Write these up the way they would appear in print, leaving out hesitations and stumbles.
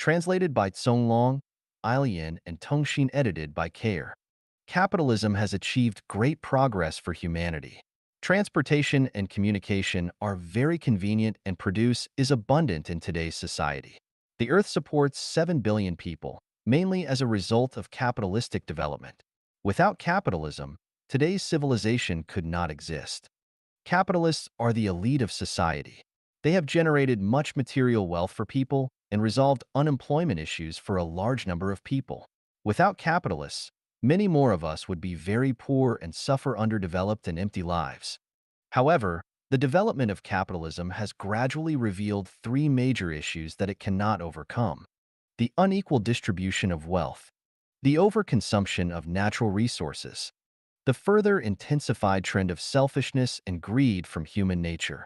Translated by Tsonglong, Ilian, and Tongshin, edited by Care. Capitalism has achieved great progress for humanity. Transportation and communication are very convenient and produce is abundant in today's society. The Earth supports 7 billion people, mainly as a result of capitalistic development. Without capitalism, today's civilization could not exist. Capitalists are the elite of society. They have generated much material wealth for people and resolved unemployment issues for a large number of people. Without capitalists, many more of us would be very poor and suffer underdeveloped and empty lives. However, the development of capitalism has gradually revealed three major issues that it cannot overcome: the unequal distribution of wealth, the overconsumption of natural resources, the further intensified trend of selfishness and greed from human nature.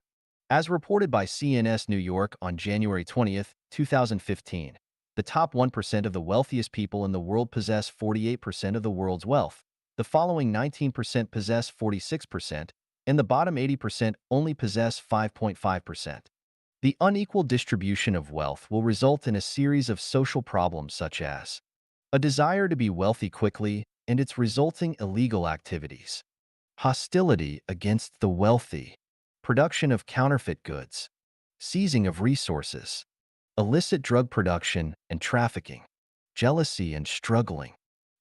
As reported by CNS New York on January 20th, 2015, the top 1% of the wealthiest people in the world possess 48% of the world's wealth. The following 19% possess 46%, and the bottom 80% only possess 5.5%. The unequal distribution of wealth will result in a series of social problems such as a desire to be wealthy quickly and its resulting illegal activities, hostility against the wealthy, production of counterfeit goods, seizing of resources, illicit drug production and trafficking, jealousy and struggling,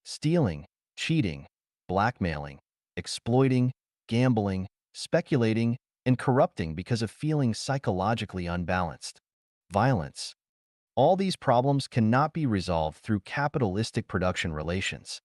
stealing, cheating, blackmailing, exploiting, gambling, speculating, and corrupting because of feeling psychologically unbalanced, violence. All these problems cannot be resolved through capitalistic production relations.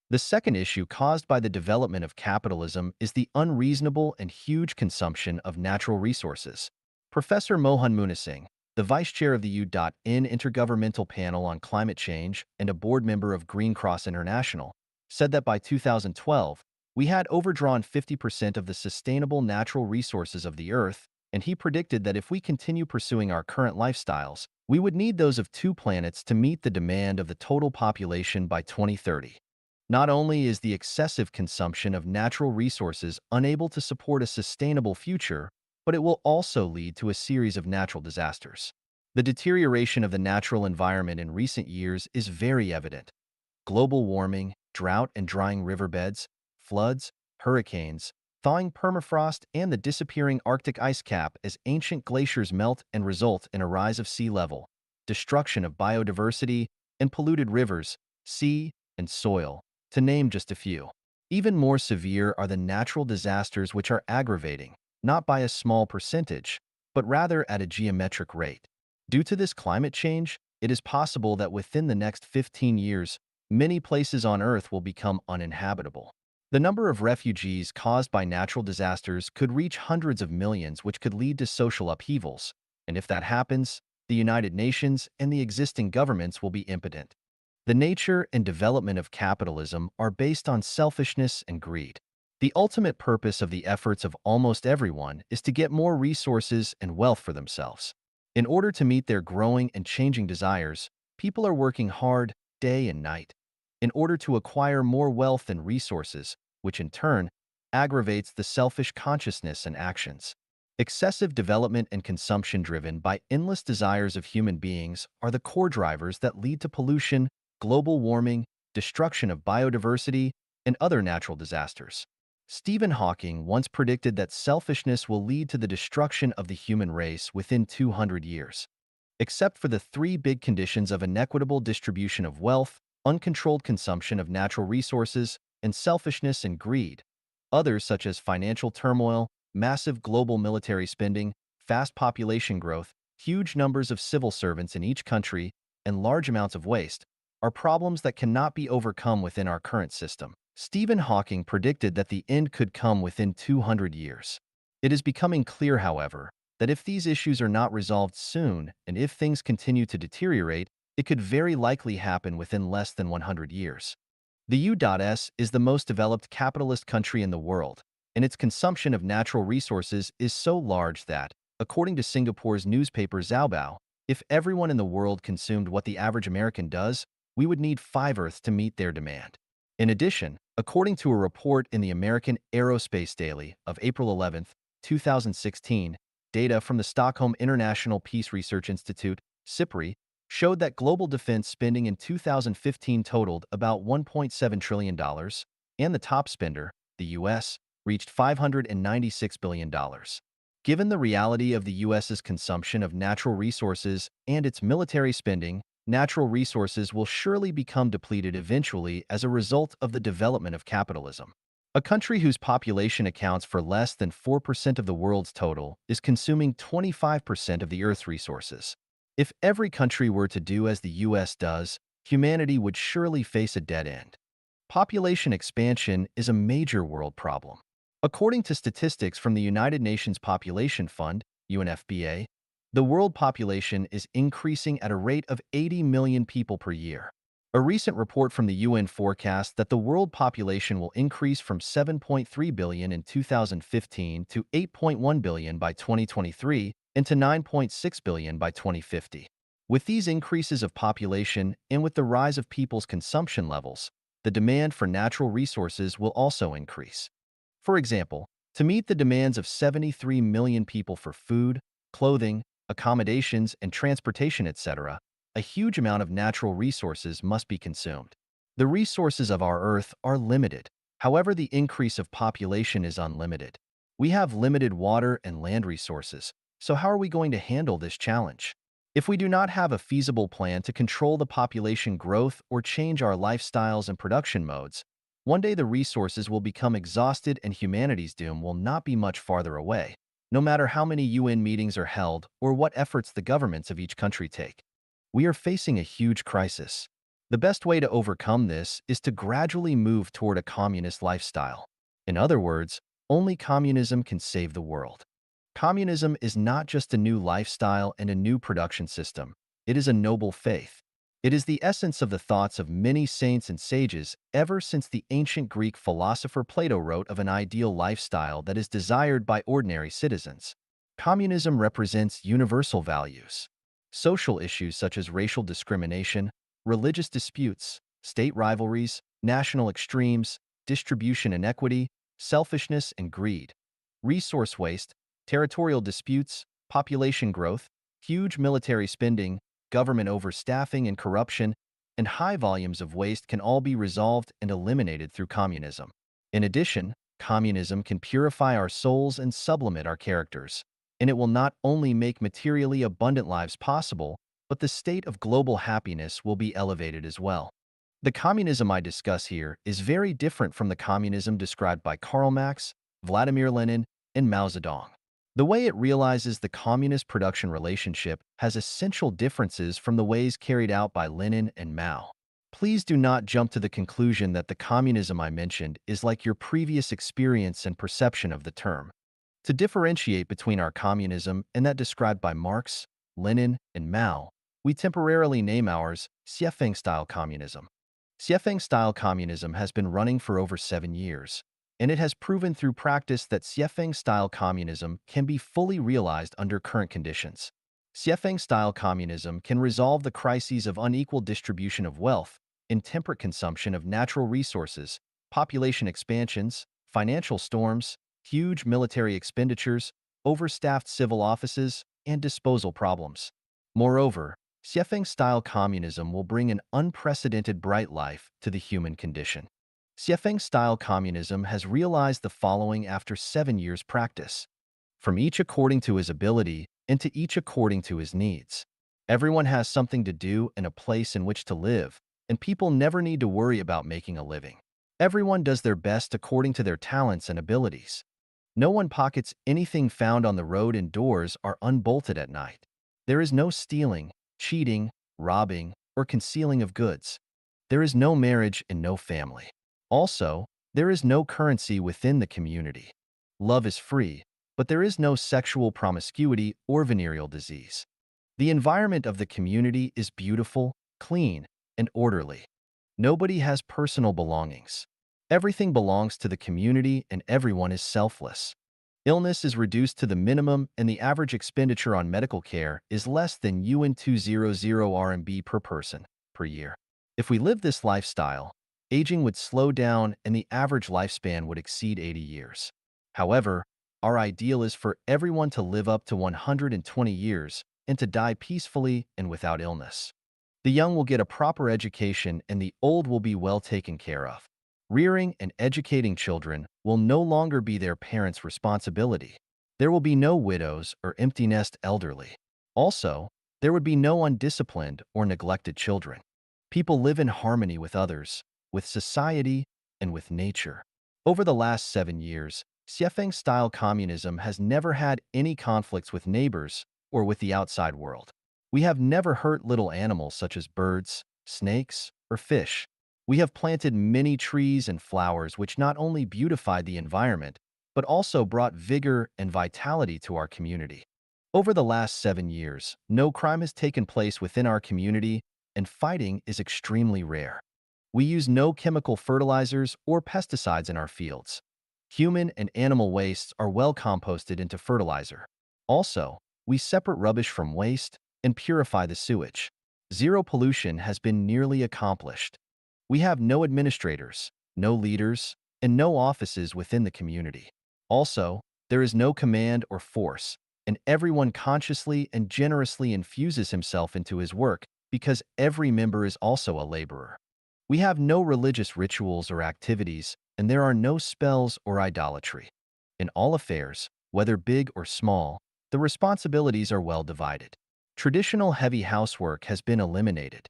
The second issue caused by the development of capitalism is the unreasonable and huge consumption of natural resources. Professor Mohan Munasinghe, the vice chair of the UN Intergovernmental Panel on Climate Change and a board member of Green Cross International, said that by 2012, we had overdrawn 50% of the sustainable natural resources of the Earth, and he predicted that if we continue pursuing our current lifestyles, we would need those of two planets to meet the demand of the total population by 2030. Not only is the excessive consumption of natural resources unable to support a sustainable future, but it will also lead to a series of natural disasters. The deterioration of the natural environment in recent years is very evident. Global warming, drought and drying riverbeds, floods, hurricanes, thawing permafrost, and the disappearing Arctic ice cap as ancient glaciers melt and result in a rise of sea level, destruction of biodiversity, and polluted rivers, sea, and soil, to name just a few. Even more severe are the natural disasters which are aggravating, not by a small percentage, but rather at a geometric rate. Due to this climate change, it is possible that within the next 15 years, many places on Earth will become uninhabitable. The number of refugees caused by natural disasters could reach hundreds of millions, which could lead to social upheavals. And if that happens, the United Nations and the existing governments will be impotent. The nature and development of capitalism are based on selfishness and greed. The ultimate purpose of the efforts of almost everyone is to get more resources and wealth for themselves. In order to meet their growing and changing desires, people are working hard day and night in order to acquire more wealth and resources, which in turn aggravates the selfish consciousness and actions. Excessive development and consumption driven by endless desires of human beings are the core drivers that lead to pollution, global warming, destruction of biodiversity, and other natural disasters. Stephen Hawking once predicted that selfishness will lead to the destruction of the human race within 200 years. Except for the three big conditions of inequitable distribution of wealth, uncontrolled consumption of natural resources, and selfishness and greed, others such as financial turmoil, massive global military spending, fast population growth, huge numbers of civil servants in each country, and large amounts of waste, are problems that cannot be overcome within our current system. Stephen Hawking predicted that the end could come within 200 years. It is becoming clear, however, that if these issues are not resolved soon and if things continue to deteriorate, it could very likely happen within less than 100 years. The U.S. is the most developed capitalist country in the world, and its consumption of natural resources is so large that, according to Singapore's newspaper Zaobao, if everyone in the world consumed what the average American does, we would need 5 Earths to meet their demand. In addition, according to a report in the American Aerospace Daily of April 11, 2016, data from the Stockholm International Peace Research Institute, SIPRI, showed that global defense spending in 2015 totaled about $1.7 trillion, dollars, and the top spender, the U.S., reached $596 billion. Dollars. Given the reality of the U.S.'s consumption of natural resources and its military spending, natural resources will surely become depleted eventually as a result of the development of capitalism. A country whose population accounts for less than 4% of the world's total is consuming 25% of the Earth's resources. If every country were to do as the US does, humanity would surely face a dead end. Population expansion is a major world problem. According to statistics from the United Nations Population Fund, UNFPA, the world population is increasing at a rate of 80 million people per year. A recent report from the UN forecasts that the world population will increase from 7.3 billion in 2015 to 8.1 billion by 2023 and to 9.6 billion by 2050. With these increases of population and with the rise of people's consumption levels, the demand for natural resources will also increase. For example, to meet the demands of 73 million people for food, clothing, accommodations, and transportation, etc., a huge amount of natural resources must be consumed. The resources of our Earth are limited. However, the increase of population is unlimited. We have limited water and land resources, so how are we going to handle this challenge? If we do not have a feasible plan to control the population growth or change our lifestyles and production modes, one day the resources will become exhausted and humanity's doom will not be much farther away, no matter how many UN meetings are held or what efforts the governments of each country take. We are facing a huge crisis. The best way to overcome this is to gradually move toward a communist lifestyle. In other words, only communism can save the world. Communism is not just a new lifestyle and a new production system. It is a noble faith. It is the essence of the thoughts of many saints and sages ever since the ancient Greek philosopher Plato wrote of an ideal lifestyle that is desired by ordinary citizens. Communism represents universal values. Social issues such as racial discrimination, religious disputes, state rivalries, national extremes, distribution inequity, selfishness and greed, resource waste, territorial disputes, population growth, huge military spending, government overstaffing and corruption, and high volumes of waste can all be resolved and eliminated through communism. In addition, communism can purify our souls and sublimate our characters, and it will not only make materially abundant lives possible, but the state of global happiness will be elevated as well. The communism I discuss here is very different from the communism described by Karl Marx, Vladimir Lenin, and Mao Zedong. The way it realizes the communist production relationship has essential differences from the ways carried out by Lenin and Mao. Please do not jump to the conclusion that the communism I mentioned is like your previous experience and perception of the term. To differentiate between our communism and that described by Marx, Lenin, and Mao, we temporarily name ours Xiefeng-style communism. Xiefeng-style communism has been running for over 7 years, and it has proven through practice that Xiefeng-style communism can be fully realized under current conditions. Xiefeng-style communism can resolve the crises of unequal distribution of wealth, intemperate consumption of natural resources, population expansions, financial storms, huge military expenditures, overstaffed civil offices, and disposal problems. Moreover, Xiefeng-style communism will bring an unprecedented bright life to the human condition. Xiefeng-style communism has realized the following after 7 years' practice. From each according to his ability, and to each according to his needs. Everyone has something to do and a place in which to live, and people never need to worry about making a living. Everyone does their best according to their talents and abilities. No one pockets anything found on the road, and doors are unbolted at night. There is no stealing, cheating, robbing, or concealing of goods. There is no marriage and no family. Also, there is no currency within the community. Love is free, but there is no sexual promiscuity or venereal disease. The environment of the community is beautiful, clean, and orderly. Nobody has personal belongings. Everything belongs to the community and everyone is selfless. Illness is reduced to the minimum and the average expenditure on medical care is less than UN 200 RMB per person per year. If we live this lifestyle, aging would slow down and the average lifespan would exceed 80 years. However, our ideal is for everyone to live up to 120 years and to die peacefully and without illness. The young will get a proper education and the old will be well taken care of. Rearing and educating children will no longer be their parents' responsibility. There will be no widows or empty nest elderly. Also, there would be no undisciplined or neglected children. People live in harmony with others, with society, and with nature. Over the last 7 years, Xiefeng-style communism has never had any conflicts with neighbors or with the outside world. We have never hurt little animals such as birds, snakes, or fish. We have planted many trees and flowers which not only beautified the environment, but also brought vigor and vitality to our community. Over the last 7 years, no crime has taken place within our community, and fighting is extremely rare. We use no chemical fertilizers or pesticides in our fields. Human and animal wastes are well composted into fertilizer. Also, we separate rubbish from waste and purify the sewage. Zero pollution has been nearly accomplished. We have no administrators, no leaders, and no offices within the community. Also, there is no command or force, and everyone consciously and generously infuses himself into his work because every member is also a laborer. We have no religious rituals or activities, and there are no spells or idolatry. In all affairs, whether big or small, the responsibilities are well divided. Traditional heavy housework has been eliminated.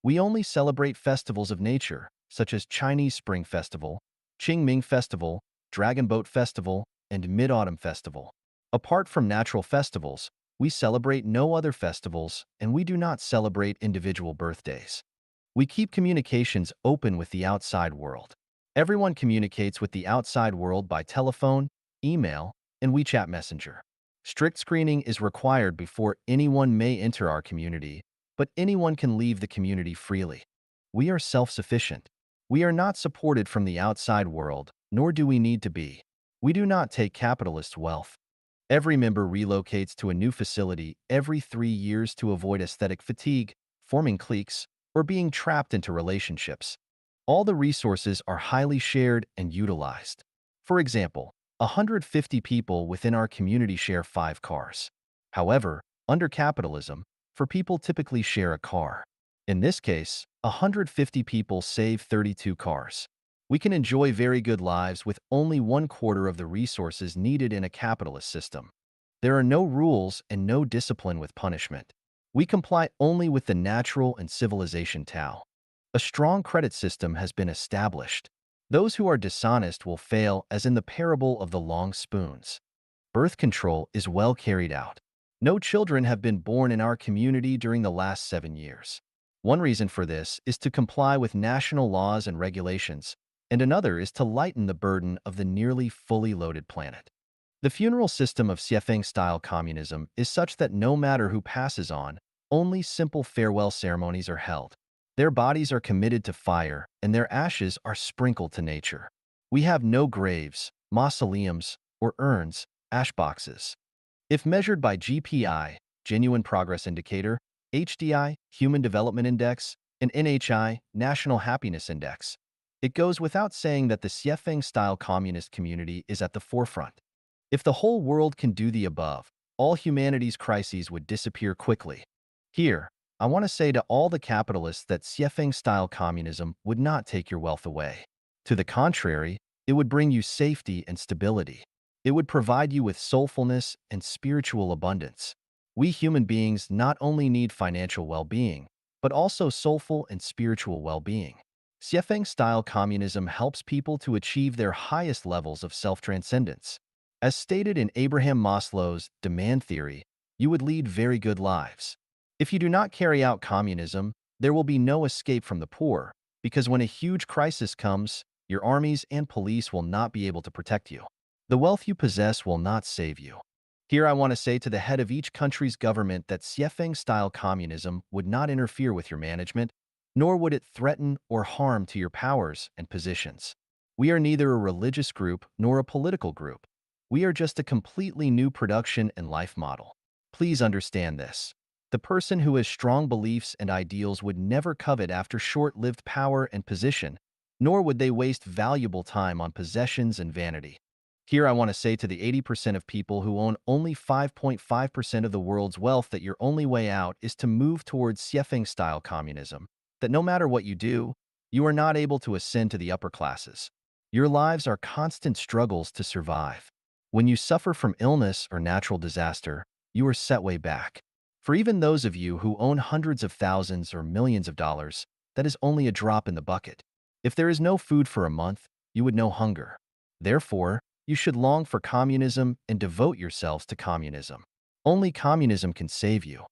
We only celebrate festivals of nature, such as Chinese Spring Festival, Qingming Festival, Dragon Boat Festival, and Mid-Autumn Festival. Apart from natural festivals, we celebrate no other festivals, and we do not celebrate individual birthdays. We keep communications open with the outside world. Everyone communicates with the outside world by telephone, email, and WeChat Messenger. Strict screening is required before anyone may enter our community, but anyone can leave the community freely. We are self-sufficient. We are not supported from the outside world, nor do we need to be. We do not take capitalist wealth. Every member relocates to a new facility every 3 years to avoid aesthetic fatigue, forming cliques, or being trapped into relationships. All the resources are highly shared and utilized. For example, 150 people within our community share 5 cars. However, under capitalism, for people typically share a car. In this case, 150 people save 32 cars. We can enjoy very good lives with only 1/4 of the resources needed in a capitalist system. There are no rules and no discipline with punishment. We comply only with the natural and civilization Tao. A strong credit system has been established. Those who are dishonest will fail, as in the parable of the long spoons. Birth control is well carried out. No children have been born in our community during the last 7 years. One reason for this is to comply with national laws and regulations, and another is to lighten the burden of the nearly fully loaded planet. The funeral system of Xiefeng-style communism is such that no matter who passes on, only simple farewell ceremonies are held. Their bodies are committed to fire, and their ashes are sprinkled to nature. We have no graves, mausoleums, or urns, ash boxes. If measured by GPI, Genuine Progress Indicator, HDI, Human Development Index, and NHI, National Happiness Index, it goes without saying that the Xiefeng-style communist community is at the forefront. If the whole world can do the above, all humanity's crises would disappear quickly. Here, I want to say to all the capitalists that Xiefeng-style communism would not take your wealth away. To the contrary, it would bring you safety and stability. It would provide you with soulfulness and spiritual abundance. We human beings not only need financial well-being, but also soulful and spiritual well-being. Xiefeng-style communism helps people to achieve their highest levels of self-transcendence. As stated in Abraham Maslow's demand theory, you would lead very good lives. If you do not carry out communism, there will be no escape from the poor, because when a huge crisis comes, your armies and police will not be able to protect you. The wealth you possess will not save you. Here I want to say to the head of each country's government that Xiefeng-style communism would not interfere with your management, nor would it threaten or harm to your powers and positions. We are neither a religious group nor a political group. We are just a completely new production and life model. Please understand this. The person who has strong beliefs and ideals would never covet after short-lived power and position, nor would they waste valuable time on possessions and vanity. Here I want to say to the 80% of people who own only 5.5% of the world's wealth that your only way out is to move towards Siefeng-style communism, that no matter what you do, you are not able to ascend to the upper classes. Your lives are constant struggles to survive. When you suffer from illness or natural disaster, you are set way back. For even those of you who own hundreds of thousands or millions of dollars, that is only a drop in the bucket. If there is no food for a month, you would know hunger. Therefore, you should long for communism and devote yourselves to communism. Only communism can save you.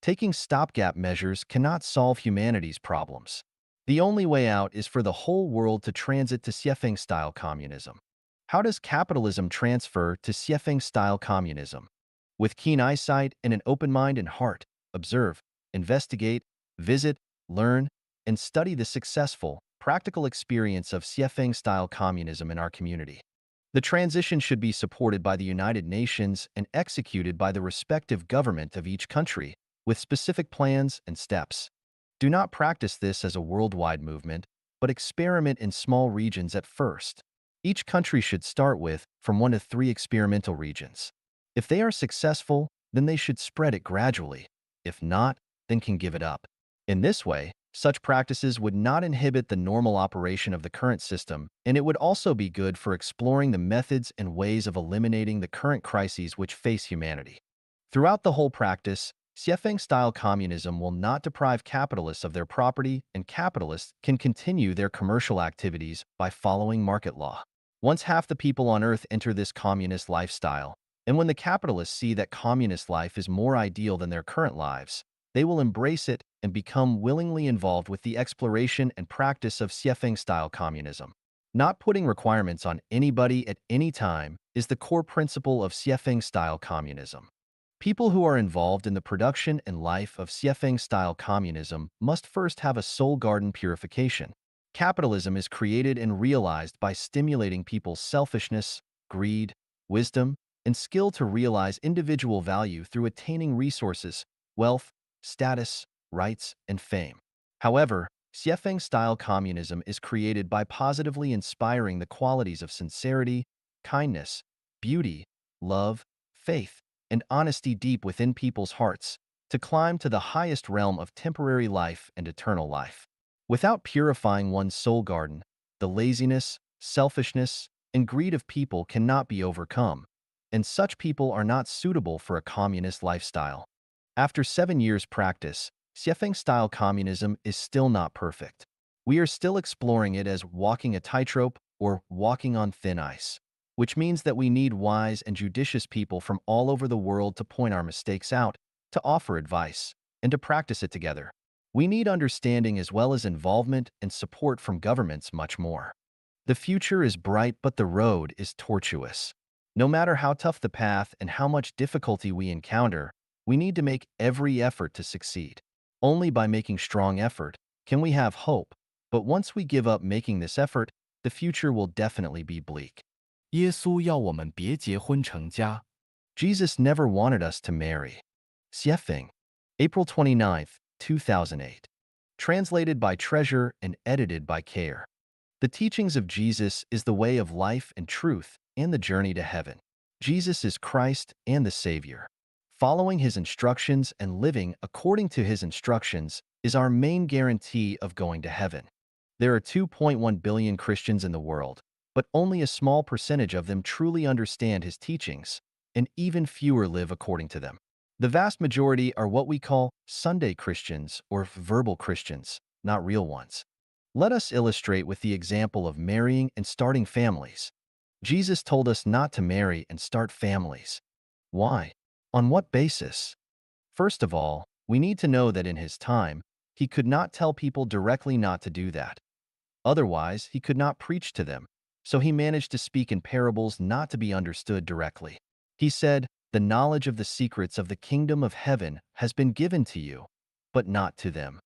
Taking stopgap measures cannot solve humanity's problems. The only way out is for the whole world to transit to Siefeng-style communism. How does capitalism transfer to Siefeng-style communism? With keen eyesight and an open mind and heart, observe, investigate, visit, learn, and study the successful, practical experience of Siefeng-style communism in our community. The transition should be supported by the United Nations and executed by the respective government of each country, with specific plans and steps. Do not practice this as a worldwide movement, but experiment in small regions at first. Each country should start with from 1 to 3 experimental regions. If they are successful, then they should spread it gradually. If not, then can give it up. In this way, such practices would not inhibit the normal operation of the current system, and it would also be good for exploring the methods and ways of eliminating the current crises which face humanity. Throughout the whole practice, Siefeng-style communism will not deprive capitalists of their property, and capitalists can continue their commercial activities by following market law. Once half the people on Earth enter this communist lifestyle, and when the capitalists see that communist life is more ideal than their current lives, they will embrace it and become willingly involved with the exploration and practice of Siefeng-style communism. Not putting requirements on anybody at any time is the core principle of Siefeng-style communism. People who are involved in the production and life of Siefeng-style communism must first have a soul garden purification. Capitalism is created and realized by stimulating people's selfishness, greed, wisdom, and skill to realize individual value through attaining resources, wealth, status, rights, and fame. However, Siefeng-style communism is created by positively inspiring the qualities of sincerity, kindness, beauty, love, faith, and honesty deep within people's hearts to climb to the highest realm of temporary life and eternal life. Without purifying one's soul garden, the laziness, selfishness, and greed of people cannot be overcome, and such people are not suitable for a communist lifestyle. After 7 years' practice, Siefeng-style communism is still not perfect. We are still exploring it as walking a tightrope or walking on thin ice, which means that we need wise and judicious people from all over the world to point our mistakes out, to offer advice, and to practice it together. We need understanding as well as involvement and support from governments much more. The future is bright, but the road is tortuous. No matter how tough the path and how much difficulty we encounter, we need to make every effort to succeed. Only by making strong effort can we have hope, but once we give up making this effort, the future will definitely be bleak. 耶稣要我们别结婚成家。Jesus never wanted us to marry. Siefeng, April 29th, 2008. Translated by Treasure and edited by Care. The teachings of Jesus is the way of life and truth and the journey to heaven. Jesus is Christ and the Savior. Following his instructions and living according to his instructions is our main guarantee of going to heaven. There are 2.1 billion Christians in the world, but only a small percentage of them truly understand his teachings, and even fewer live according to them. The vast majority are what we call Sunday Christians or verbal Christians, not real ones. Let us illustrate with the example of marrying and starting families. Jesus told us not to marry and start families. Why? On what basis? First of all, we need to know that in his time, he could not tell people directly not to do that. Otherwise, he could not preach to them, so he managed to speak in parables not to be understood directly. He said, "The knowledge of the secrets of the kingdom of heaven has been given to you, but not to them."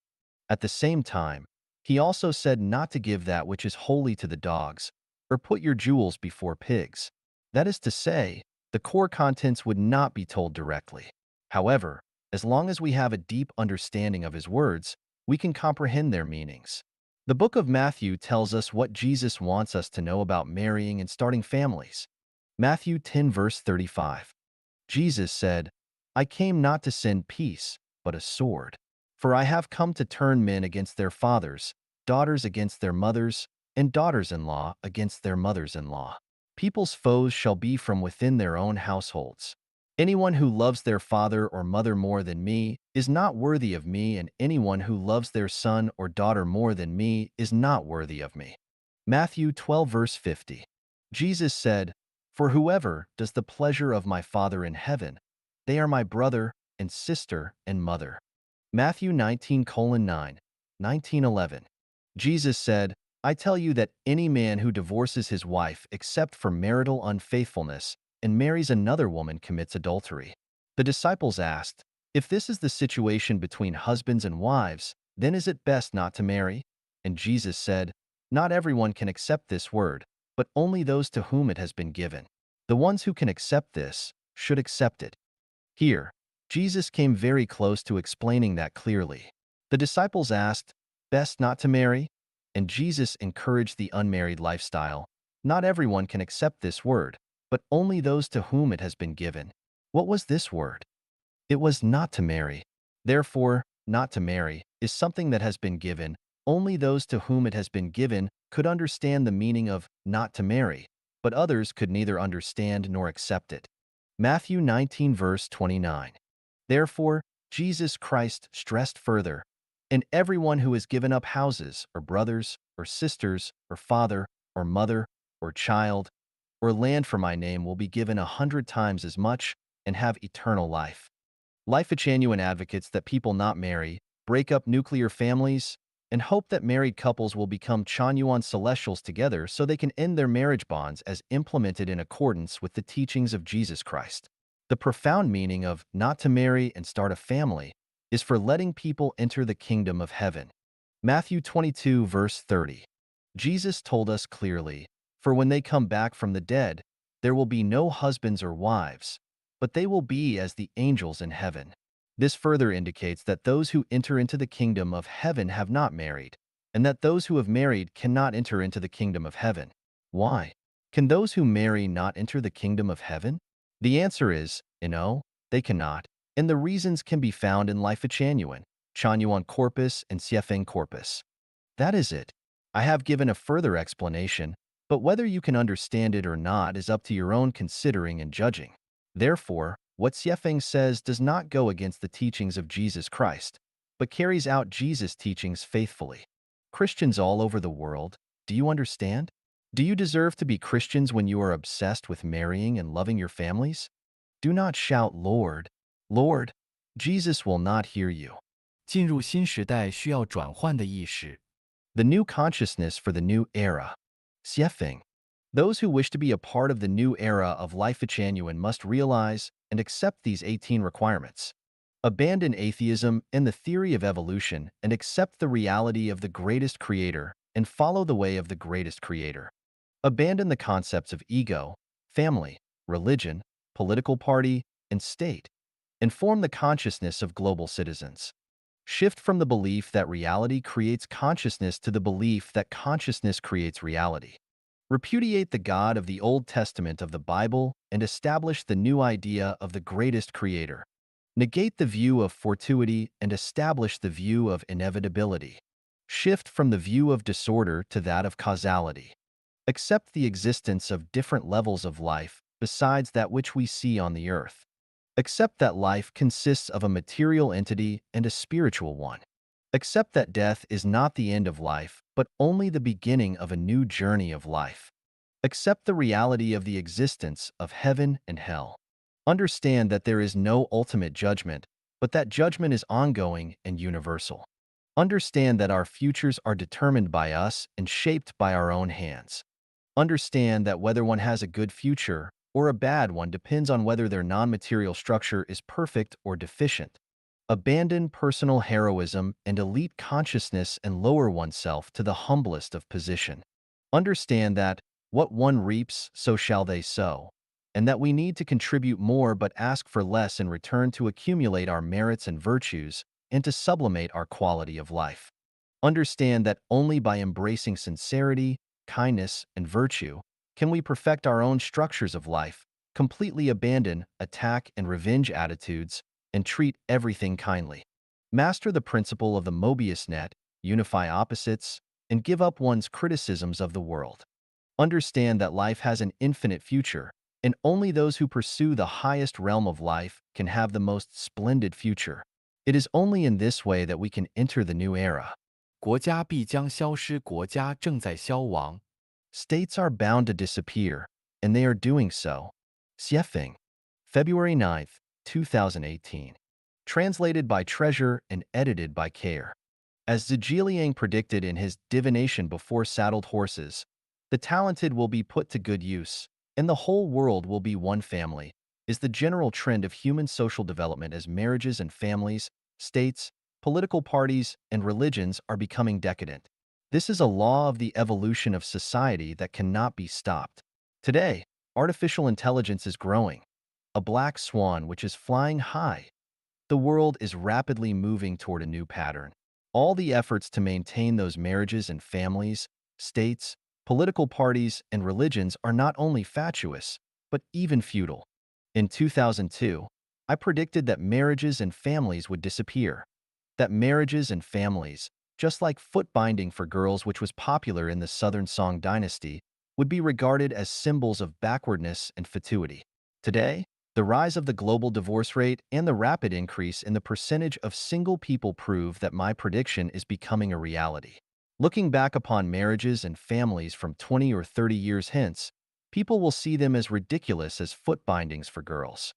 At the same time, he also said not to give that which is holy to the dogs, or put your jewels before pigs. That is to say, the core contents would not be told directly. However, as long as we have a deep understanding of his words, we can comprehend their meanings. The book of Matthew tells us what Jesus wants us to know about marrying and starting families. Matthew 10 verse 35. Jesus said, I came not to send peace, but a sword. For I have come to turn men against their fathers, daughters against their mothers, and daughters-in-law against their mothers-in-law. People's foes shall be from within their own households. Anyone who loves their father or mother more than me is not worthy of me, and anyone who loves their son or daughter more than me is not worthy of me. Matthew 12 verse 50. Jesus said, For whoever does the pleasure of my Father in heaven, they are my brother and sister and mother. Matthew 19:9, 19:11. Jesus said, I tell you that any man who divorces his wife except for marital unfaithfulness and marries another woman commits adultery. The disciples asked, If this is the situation between husbands and wives, then is it best not to marry? And Jesus said, Not everyone can accept this word, but only those to whom it has been given. The ones who can accept this should accept it. Here, Jesus came very close to explaining that clearly. The disciples asked, Best not to marry? And Jesus encouraged the unmarried lifestyle. Not everyone can accept this word, but only those to whom it has been given. What was this word? It was not to marry. Therefore, not to marry is something that has been given. Only those to whom it has been given could understand the meaning of not to marry, but others could neither understand nor accept it. Matthew 19 verse 29. Therefore, Jesus Christ stressed further, and everyone who has given up houses, or brothers, or sisters, or father, or mother, or child, or land for my name will be given 100 times as much and have eternal life. Life genuine advocates that people not marry, break up nuclear families, and hope that married couples will become Chanyuan celestials together so they can end their marriage bonds as implemented in accordance with the teachings of Jesus Christ. The profound meaning of not to marry and start a family is for letting people enter the kingdom of heaven. Matthew 22 verse 30. Jesus told us clearly, For when they come back from the dead, there will be no husbands or wives, but they will be as the angels in heaven. This further indicates that those who enter into the kingdom of heaven have not married, and that those who have married cannot enter into the kingdom of heaven. Why? Can those who marry not enter the kingdom of heaven? The answer is, no, they cannot, and the reasons can be found in Life Genuine, Chanyuan Corpus and Siefeng Corpus. That is it. I have given a further explanation, but whether you can understand it or not is up to your own considering and judging. Therefore, what Siefeng says does not go against the teachings of Jesus Christ, but carries out Jesus' teachings faithfully. Christians all over the world, do you understand? Do you deserve to be Christians when you are obsessed with marrying and loving your families? Do not shout, Lord, Lord. Jesus will not hear you. 进入新时代需要转换的意识。The new consciousness for the new era. Siefeng. Those who wish to be a part of the new era of Life Genuine must realize and accept these 18 requirements. Abandon atheism and the theory of evolution and accept the reality of the greatest creator and follow the way of the greatest creator. Abandon the concepts of ego, family, religion, political party, and state, and form the consciousness of global citizens. Shift from the belief that reality creates consciousness to the belief that consciousness creates reality. Repudiate the God of the Old Testament of the Bible and establish the new idea of the greatest creator. Negate the view of fortuity and establish the view of inevitability. Shift from the view of disorder to that of causality. Accept the existence of different levels of life besides that which we see on the earth. Accept that life consists of a material entity and a spiritual one. Accept that death is not the end of life, but only the beginning of a new journey of life. Accept the reality of the existence of heaven and hell. Understand that there is no ultimate judgment, but that judgment is ongoing and universal. Understand that our futures are determined by us and shaped by our own hands. Understand that whether one has a good future or a bad one depends on whether their non-material structure is perfect or deficient. Abandon personal heroism and elite consciousness and lower oneself to the humblest of position. Understand that what one reaps, so shall they sow, and that we need to contribute more but ask for less in return to accumulate our merits and virtues and to sublimate our quality of life. Understand that only by embracing sincerity, kindness, and virtue Can we perfect our own structures of life, completely abandon attack and revenge attitudes, and treat everything kindly? Master the principle of the Mobius net, unify opposites, and give up one's criticisms of the world. Understand that life has an infinite future, and only those who pursue the highest realm of life can have the most splendid future. It is only in this way that we can enter the new era. 国家必将消失，国家正在消亡。States are bound to disappear, and they are doing so. Xiefeng, February 9th, 2018. Translated by Treasure and edited by Care. As Zhejiang predicted in his Divination Before Saddled Horses, the talented will be put to good use, and the whole world will be one family, is the general trend of human social development as marriages and families, states, political parties, and religions are becoming decadent. This is a law of the evolution of society that cannot be stopped. Today, artificial intelligence is growing, a black swan which is flying high. The world is rapidly moving toward a new pattern. All the efforts to maintain those marriages and families, states, political parties, and religions are not only fatuous, but even futile. In 2002, I predicted that marriages and families would disappear. That marriages and families, just like foot binding for girls which was popular in the Southern Song dynasty, would be regarded as symbols of backwardness and fatuity. Today, the rise of the global divorce rate and the rapid increase in the percentage of single people prove that my prediction is becoming a reality. Looking back upon marriages and families from 20 or 30 years hence, people will see them as ridiculous as foot bindings for girls.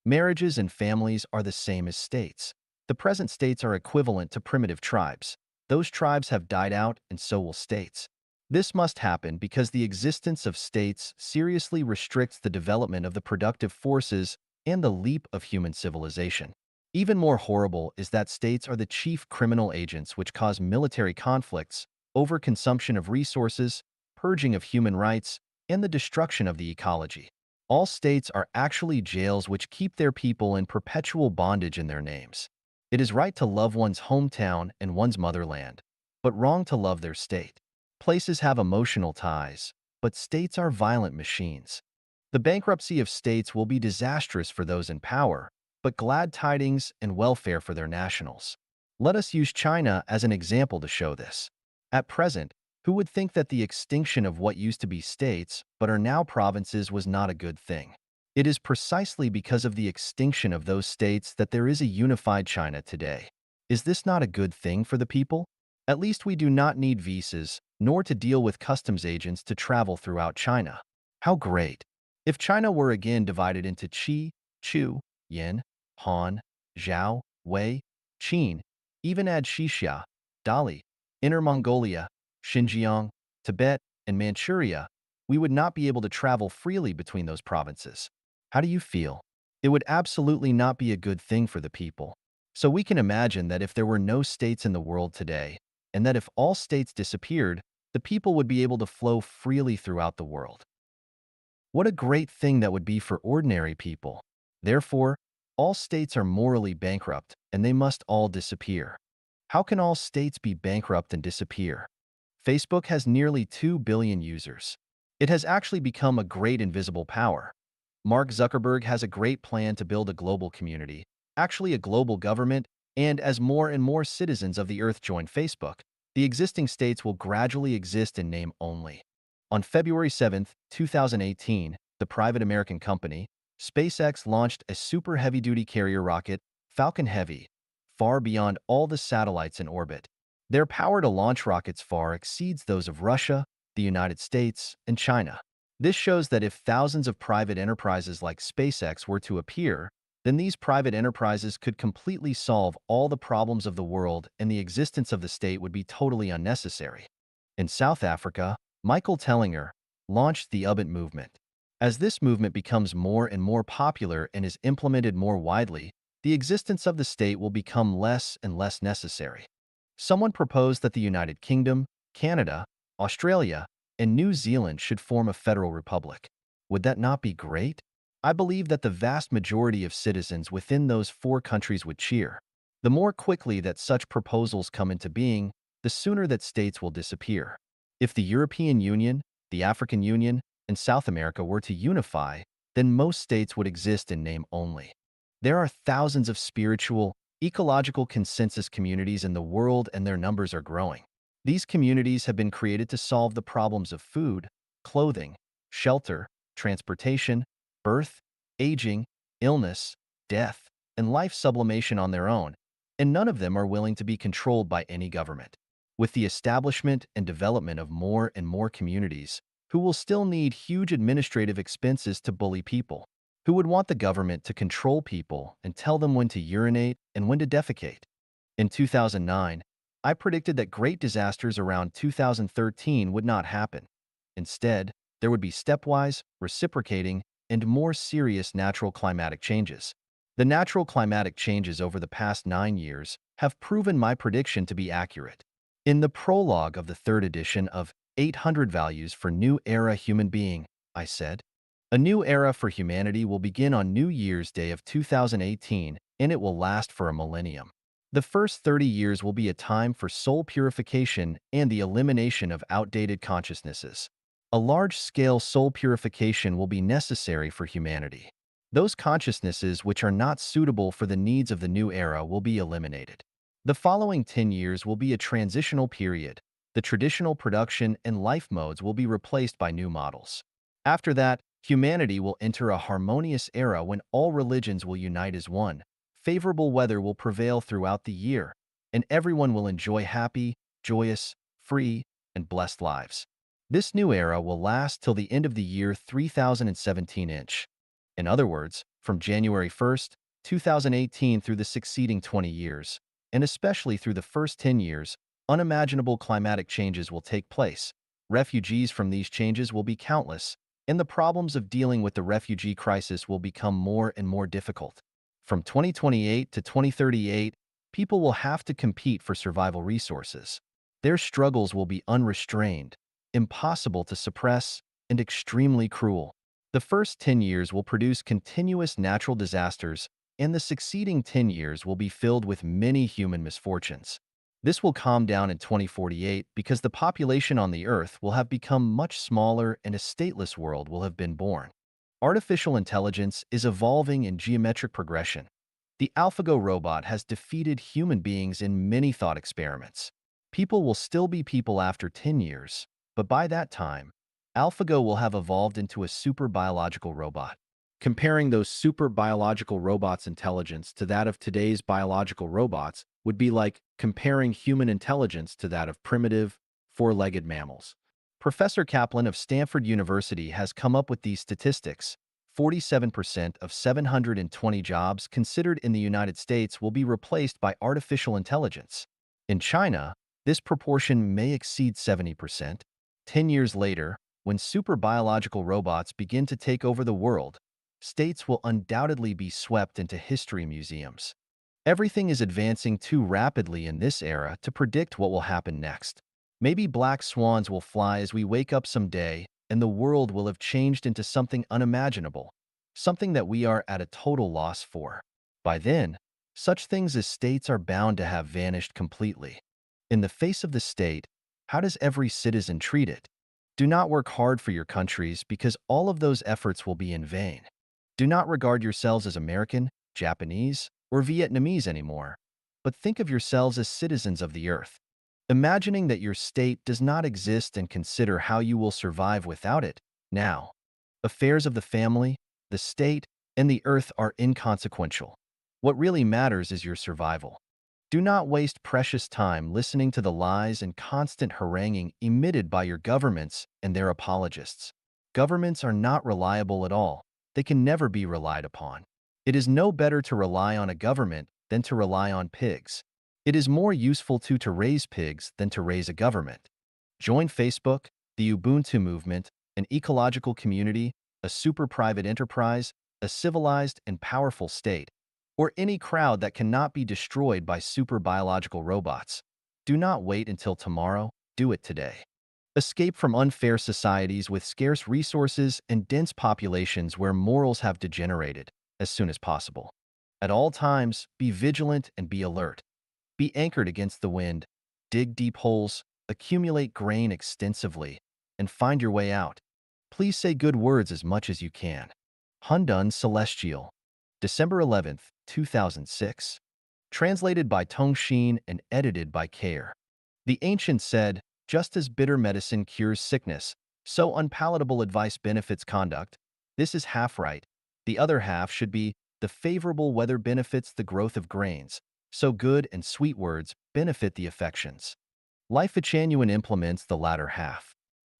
Marriages and families are the same as states. The present states are equivalent to primitive tribes. Those tribes have died out, and so will states. This must happen because the existence of states seriously restricts the development of the productive forces and the leap of human civilization. Even more horrible is that states are the chief criminal agents which cause military conflicts, overconsumption of resources, purging of human rights, and the destruction of the ecology. All states are actually jails which keep their people in perpetual bondage in their names. It is right to love one's hometown and one's motherland, but wrong to love their state. Places have emotional ties, but states are violent machines. The bankruptcy of states will be disastrous for those in power, but glad tidings and welfare for their nationals. Let us use China as an example to show this. At present, who would think that the extinction of what used to be states but are now provinces was not a good thing? It is precisely because of the extinction of those states that there is a unified China today. Is this not a good thing for the people? At least we do not need visas, nor to deal with customs agents to travel throughout China. How great! If China were again divided into Qi, Chu, Yin, Han, Zhao, Wei, Qin, even add Xixia, Dali, Inner Mongolia, Xinjiang, Tibet, and Manchuria, we would not be able to travel freely between those provinces. How do you feel? It would absolutely not be a good thing for the people. So we can imagine that if there were no states in the world today, and that if all states disappeared, the people would be able to flow freely throughout the world. What a great thing that would be for ordinary people. Therefore, all states are morally bankrupt, and they must all disappear. How can all states be bankrupt and disappear? Facebook has nearly 2 billion users. It has actually become a great invisible power. Mark Zuckerberg has a great plan to build a global community, actually a global government, and as more and more citizens of the Earth join Facebook, the existing states will gradually exist in name only. On February 7th, 2018, the private American company, SpaceX launched a super heavy-duty carrier rocket, Falcon Heavy, far beyond all the satellites in orbit. Their power to launch rockets far exceeds those of Russia, the United States, and China. This shows that if thousands of private enterprises like SpaceX were to appear, then these private enterprises could completely solve all the problems of the world and the existence of the state would be totally unnecessary. In South Africa, Michael Tellinger launched the Ubuntu movement. As this movement becomes more and more popular and is implemented more widely, the existence of the state will become less and less necessary. Someone proposed that the United Kingdom, Canada, Australia, and New Zealand should form a federal republic. Would that not be great? I believe that the vast majority of citizens within those 4 countries would cheer. The more quickly that such proposals come into being, the sooner that states will disappear. If the European Union, the African Union, and South America were to unify, then most states would exist in name only. There are thousands of spiritual, ecological consensus communities in the world, and their numbers are growing. These communities have been created to solve the problems of food, clothing, shelter, transportation, birth, aging, illness, death, and life sublimation on their own, and none of them are willing to be controlled by any government. With the establishment and development of more and more communities, who will still need huge administrative expenses to bully people, who would want the government to control people and tell them when to urinate and when to defecate. In 2009, I predicted that great disasters around 2013 would not happen. Instead, there would be stepwise, reciprocating, and more serious natural climatic changes. The natural climatic changes over the past 9 years have proven my prediction to be accurate. In the prologue of the third edition of 800 Values for New Era Human Being, I said, a new era for humanity will begin on New Year's Day of 2018, and it will last for a millennium. The first 30 years will be a time for soul purification and the elimination of outdated consciousnesses. A large-scale soul purification will be necessary for humanity. Those consciousnesses which are not suitable for the needs of the new era will be eliminated. The following 10 years will be a transitional period. The traditional production and life modes will be replaced by new models. After that, humanity will enter a harmonious era when all religions will unite as one. Favorable weather will prevail throughout the year, and everyone will enjoy happy, joyous, free, and blessed lives. This new era will last till the end of the year 3017 inch. In other words, from January 1st, 2018 through the succeeding 20 years, and especially through the first 10 years, unimaginable climatic changes will take place. Refugees from these changes will be countless, and the problems of dealing with the refugee crisis will become more and more difficult. From 2028 to 2038, people will have to compete for survival resources. Their struggles will be unrestrained, impossible to suppress, and extremely cruel. The first 10 years will produce continuous natural disasters, and the succeeding 10 years will be filled with many human misfortunes. This will calm down in 2048 because the population on the Earth will have become much smaller and a stateless world will have been born. Artificial intelligence is evolving in geometric progression. The AlphaGo robot has defeated human beings in many thought experiments. People will still be people after 10 years, but by that time, AlphaGo will have evolved into a super biological robot. Comparing those super biological robots' intelligence to that of today's biological robots would be like comparing human intelligence to that of primitive, four-legged mammals. Professor Kaplan of Stanford University has come up with these statistics. 47% of 720 jobs considered in the United States will be replaced by artificial intelligence. In China, this proportion may exceed 70%. 10 years later, when super biological robots begin to take over the world, states will undoubtedly be swept into history museums. Everything is advancing too rapidly in this era to predict what will happen next. Maybe black swans will fly as we wake up someday, and the world will have changed into something unimaginable, something that we are at a total loss for. By then, such things as states are bound to have vanished completely. In the face of the state, how does every citizen treat it? Do not work hard for your countries because all of those efforts will be in vain. Do not regard yourselves as American, Japanese, or Vietnamese anymore, but think of yourselves as citizens of the earth. Imagining that your state does not exist and consider how you will survive without it. Now, affairs of the family, the state, and the earth are inconsequential. What really matters is your survival. Do not waste precious time listening to the lies and constant haranguing emitted by your governments and their apologists. Governments are not reliable at all. They can never be relied upon. It is no better to rely on a government than to rely on pigs. It is more useful to raise pigs than to raise a government. Join Facebook, the Ubuntu movement, an ecological community, a super private enterprise, a civilized and powerful state, or any crowd that cannot be destroyed by super biological robots. Do not wait until tomorrow, do it today. Escape from unfair societies with scarce resources and dense populations where morals have degenerated as soon as possible. At all times, be vigilant and be alert. Be anchored against the wind, dig deep holes, accumulate grain extensively, and find your way out. Please say good words as much as you can. Hundun Celestial, December 11th, 2006. Translated by Tongxin and edited by Care. The ancients said, just as bitter medicine cures sickness, so unpalatable advice benefits conduct. This is half right. The other half should be, the favorable weather benefits the growth of grains, so good and sweet words benefit the affections. Life genuine implements the latter half.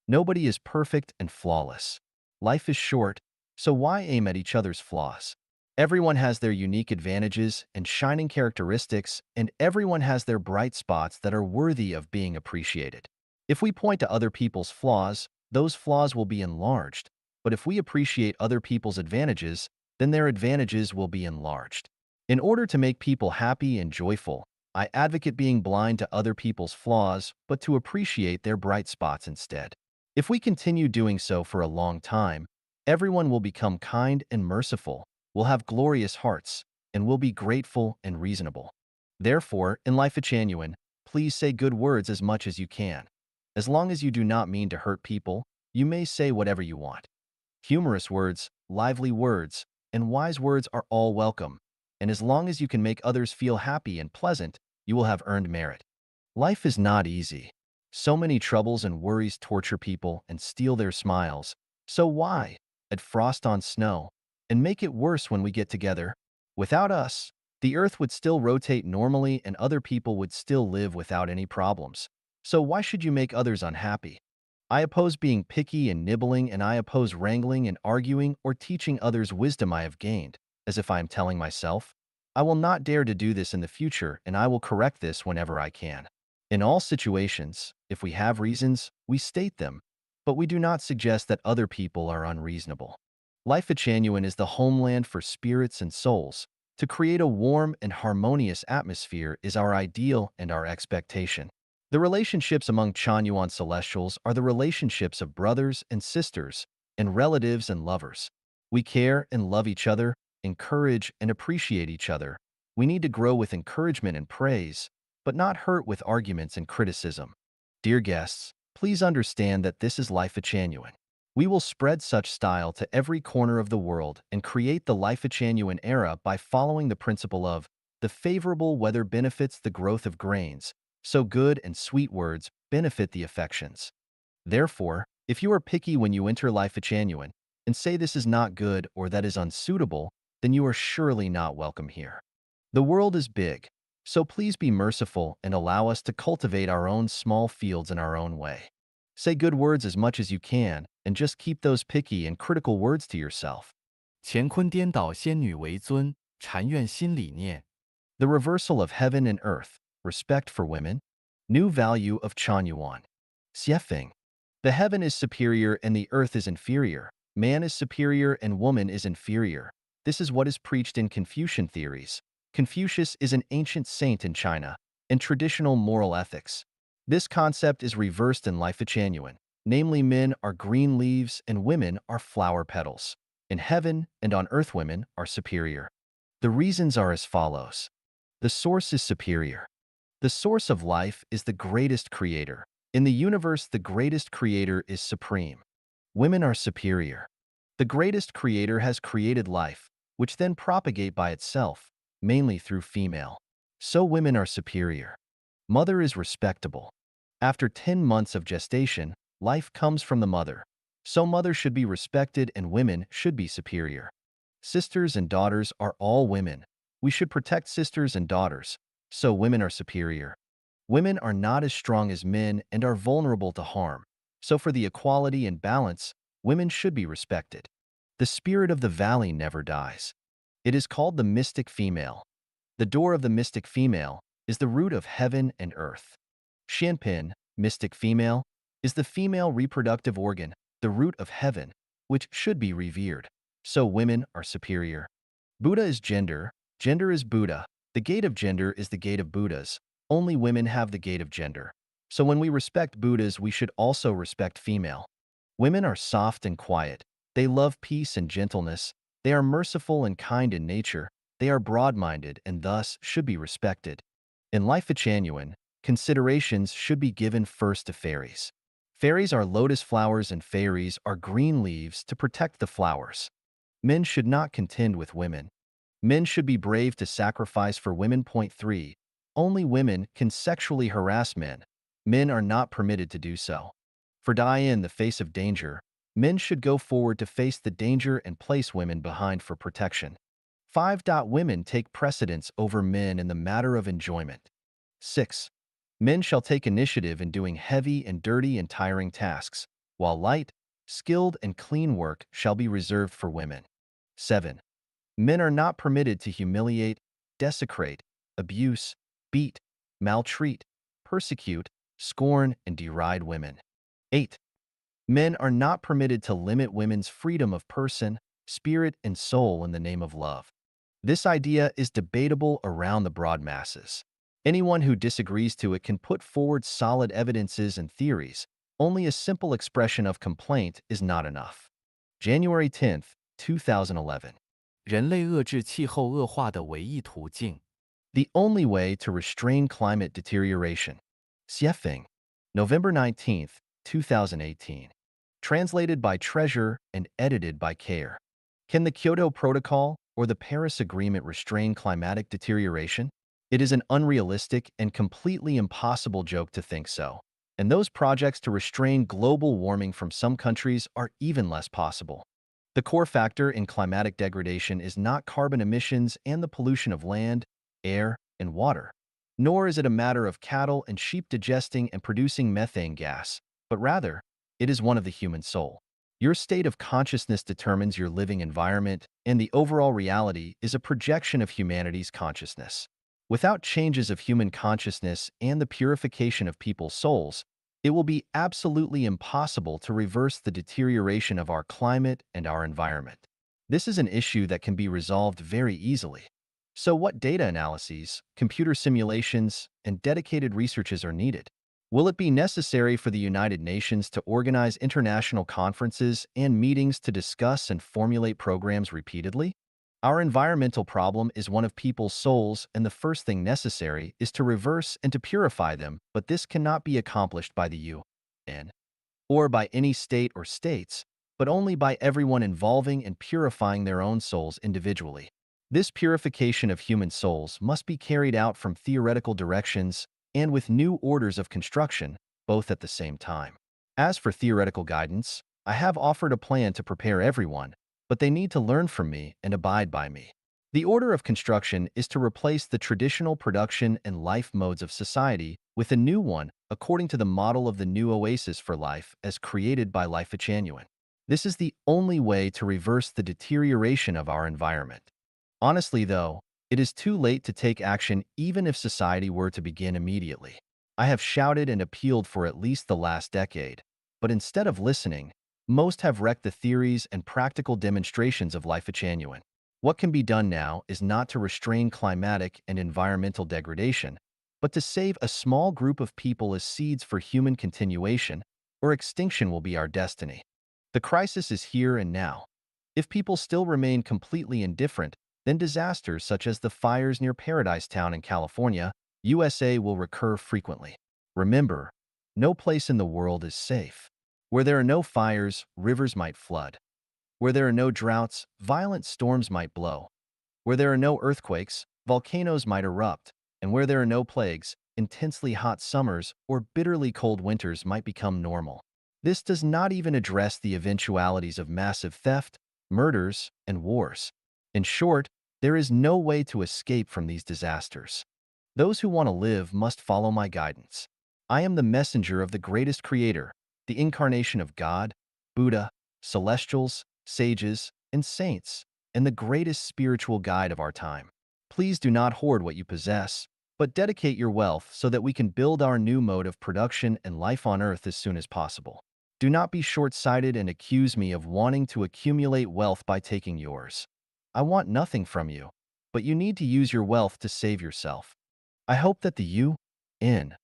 Nobody is perfect and flawless. Life is short, so why aim at each other's flaws? Everyone has their unique advantages and shining characteristics, and everyone has their bright spots that are worthy of being appreciated. If we point to other people's flaws, those flaws will be enlarged. But if we appreciate other people's advantages, then their advantages will be enlarged. In order to make people happy and joyful, I advocate being blind to other people's flaws, but to appreciate their bright spots instead. If we continue doing so for a long time, everyone will become kind and merciful, will have glorious hearts, and will be grateful and reasonable. Therefore, in life genuine, please say good words as much as you can. As long as you do not mean to hurt people, you may say whatever you want. Humorous words, lively words, and wise words are all welcome, and as long as you can make others feel happy and pleasant, you will have earned merit. Life is not easy. So many troubles and worries torture people and steal their smiles. So why add frost on snow and make it worse when we get together? Without us, the earth would still rotate normally and other people would still live without any problems. So why should you make others unhappy? I oppose being picky and nibbling, and I oppose wrangling and arguing or teaching others wisdom I have gained, as if I am telling myself. I will not dare to do this in the future, and I will correct this whenever I can. In all situations, if we have reasons, we state them, but we do not suggest that other people are unreasonable. Life genuine is the homeland for spirits and souls. To create a warm and harmonious atmosphere is our ideal and our expectation. The relationships among Chanyuan celestials are the relationships of brothers and sisters, and relatives and lovers. We care and love each other, encourage and appreciate each other. We need to grow with encouragement and praise, but not hurt with arguments and criticism. Dear guests, please understand that this is Life genuine. We will spread such style to every corner of the world and create the Life genuine era by following the principle of the favorable weather benefits the growth of grains, so good and sweet words benefit the affections. Therefore, if you are picky when you enter Life genuine and say this is not good or that is unsuitable, then you are surely not welcome here. The world is big, so please be merciful and allow us to cultivate our own small fields in our own way. Say good words as much as you can, and just keep those picky and critical words to yourself. 乾坤颠倒，仙女为尊，禅院新理念。The reversal of heaven and earth, respect for women, new value of Chanyuan. Xiefeng. The heaven is superior and the earth is inferior. Man is superior and woman is inferior. This is what is preached in Confucian theories. Confucius is an ancient saint in China and traditional moral ethics. This concept is reversed in Life genuine. Namely, men are green leaves and women are flower petals. In heaven and on earth, women are superior. The reasons are as follows. The source is superior. The source of life is the greatest creator. In the universe, the greatest creator is supreme. Women are superior. The greatest creator has created life, which then propagate by itself, mainly through female. So women are superior. Mother is respectable. After 10 months of gestation, life comes from the mother. So mother should be respected and women should be superior. Sisters and daughters are all women. We should protect sisters and daughters. So women are superior. Women are not as strong as men and are vulnerable to harm. So for the equality and balance, women should be respected. The spirit of the valley never dies. It is called the mystic female. The door of the mystic female is the root of heaven and earth. Xianpin, mystic female, is the female reproductive organ, the root of heaven, which should be revered. So women are superior. Buddha is gender, gender is Buddha, the gate of gender is the gate of Buddhas. Only women have the gate of gender. So when we respect Buddhas, we should also respect female. Women are soft and quiet. They love peace and gentleness. They are merciful and kind in nature. They are broad-minded and thus should be respected. In Life genuine, considerations should be given first to fairies. Fairies are lotus flowers and fairies are green leaves to protect the flowers. Men should not contend with women. Men should be brave to sacrifice for women. Point 3. Only women can sexually harass men. Men are not permitted to do so. For die in the face of danger, men should go forward to face the danger and place women behind for protection. 5. Women take precedence over men in the matter of enjoyment. 6. Men shall take initiative in doing heavy and dirty and tiring tasks, while light, skilled, and clean work shall be reserved for women. 7. Men are not permitted to humiliate, desecrate, abuse, beat, maltreat, persecute, scorn, and deride women. 8. Men are not permitted to limit women's freedom of person, spirit, and soul in the name of love. This idea is debatable around the broad masses. Anyone who disagrees to it can put forward solid evidences and theories. Only a simple expression of complaint is not enough. January 10th, 2011. 人类遏制气候恶化的唯一途径。The only way to restrain climate deterioration. Xiefeng, November 19th, 2018. Translated by Treasure and edited by Care. Can the Kyoto Protocol or the Paris Agreement restrain climatic deterioration? It is an unrealistic and completely impossible joke to think so. And those projects to restrain global warming from some countries are even less possible. The core factor in climatic degradation is not carbon emissions and the pollution of land, air, and water. Nor is it a matter of cattle and sheep digesting and producing methane gas, but rather, it is one of the human soul. Your state of consciousness determines your living environment, and the overall reality is a projection of humanity's consciousness. Without changes of human consciousness and the purification of people's souls, it will be absolutely impossible to reverse the deterioration of our climate and our environment. This is an issue that can be resolved very easily. So what data analyses, computer simulations, and dedicated researches are needed? Will it be necessary for the United Nations to organize international conferences and meetings to discuss and formulate programs repeatedly? Our environmental problem is one of people's souls, and the first thing necessary is to reverse and to purify them, but this cannot be accomplished by the UN or by any state or states, but only by everyone involving and purifying their own souls individually. This purification of human souls must be carried out from theoretical directions and with new orders of construction, both at the same time. As for theoretical guidance, I have offered a plan to prepare everyone, but they need to learn from me and abide by me. The order of construction is to replace the traditional production and life modes of society with a new one according to the model of the new oasis for life as created by Life Genuine. This is the only way to reverse the deterioration of our environment. Honestly, though, it is too late to take action even if society were to begin immediately. I have shouted and appealed for at least the last decade, but instead of listening, most have wrecked the theories and practical demonstrations of Life Genuine. What can be done now is not to restrain climatic and environmental degradation, but to save a small group of people as seeds for human continuation, or extinction will be our destiny. The crisis is here and now. If people still remain completely indifferent, then disasters such as the fires near Paradise Town in California, USA will recur frequently. Remember, no place in the world is safe. Where there are no fires, rivers might flood. Where there are no droughts, violent storms might blow. Where there are no earthquakes, volcanoes might erupt. And where there are no plagues, intensely hot summers or bitterly cold winters might become normal. This does not even address the eventualities of massive theft, murders, and wars. In short, there is no way to escape from these disasters. Those who want to live must follow my guidance. I am the messenger of the greatest creator, the incarnation of God, Buddha, celestials, sages, and saints, and the greatest spiritual guide of our time. Please do not hoard what you possess, but dedicate your wealth so that we can build our new mode of production and life on Earth as soon as possible. Do not be short-sighted and accuse me of wanting to accumulate wealth by taking yours. I want nothing from you, but you need to use your wealth to save yourself. I hope that the UN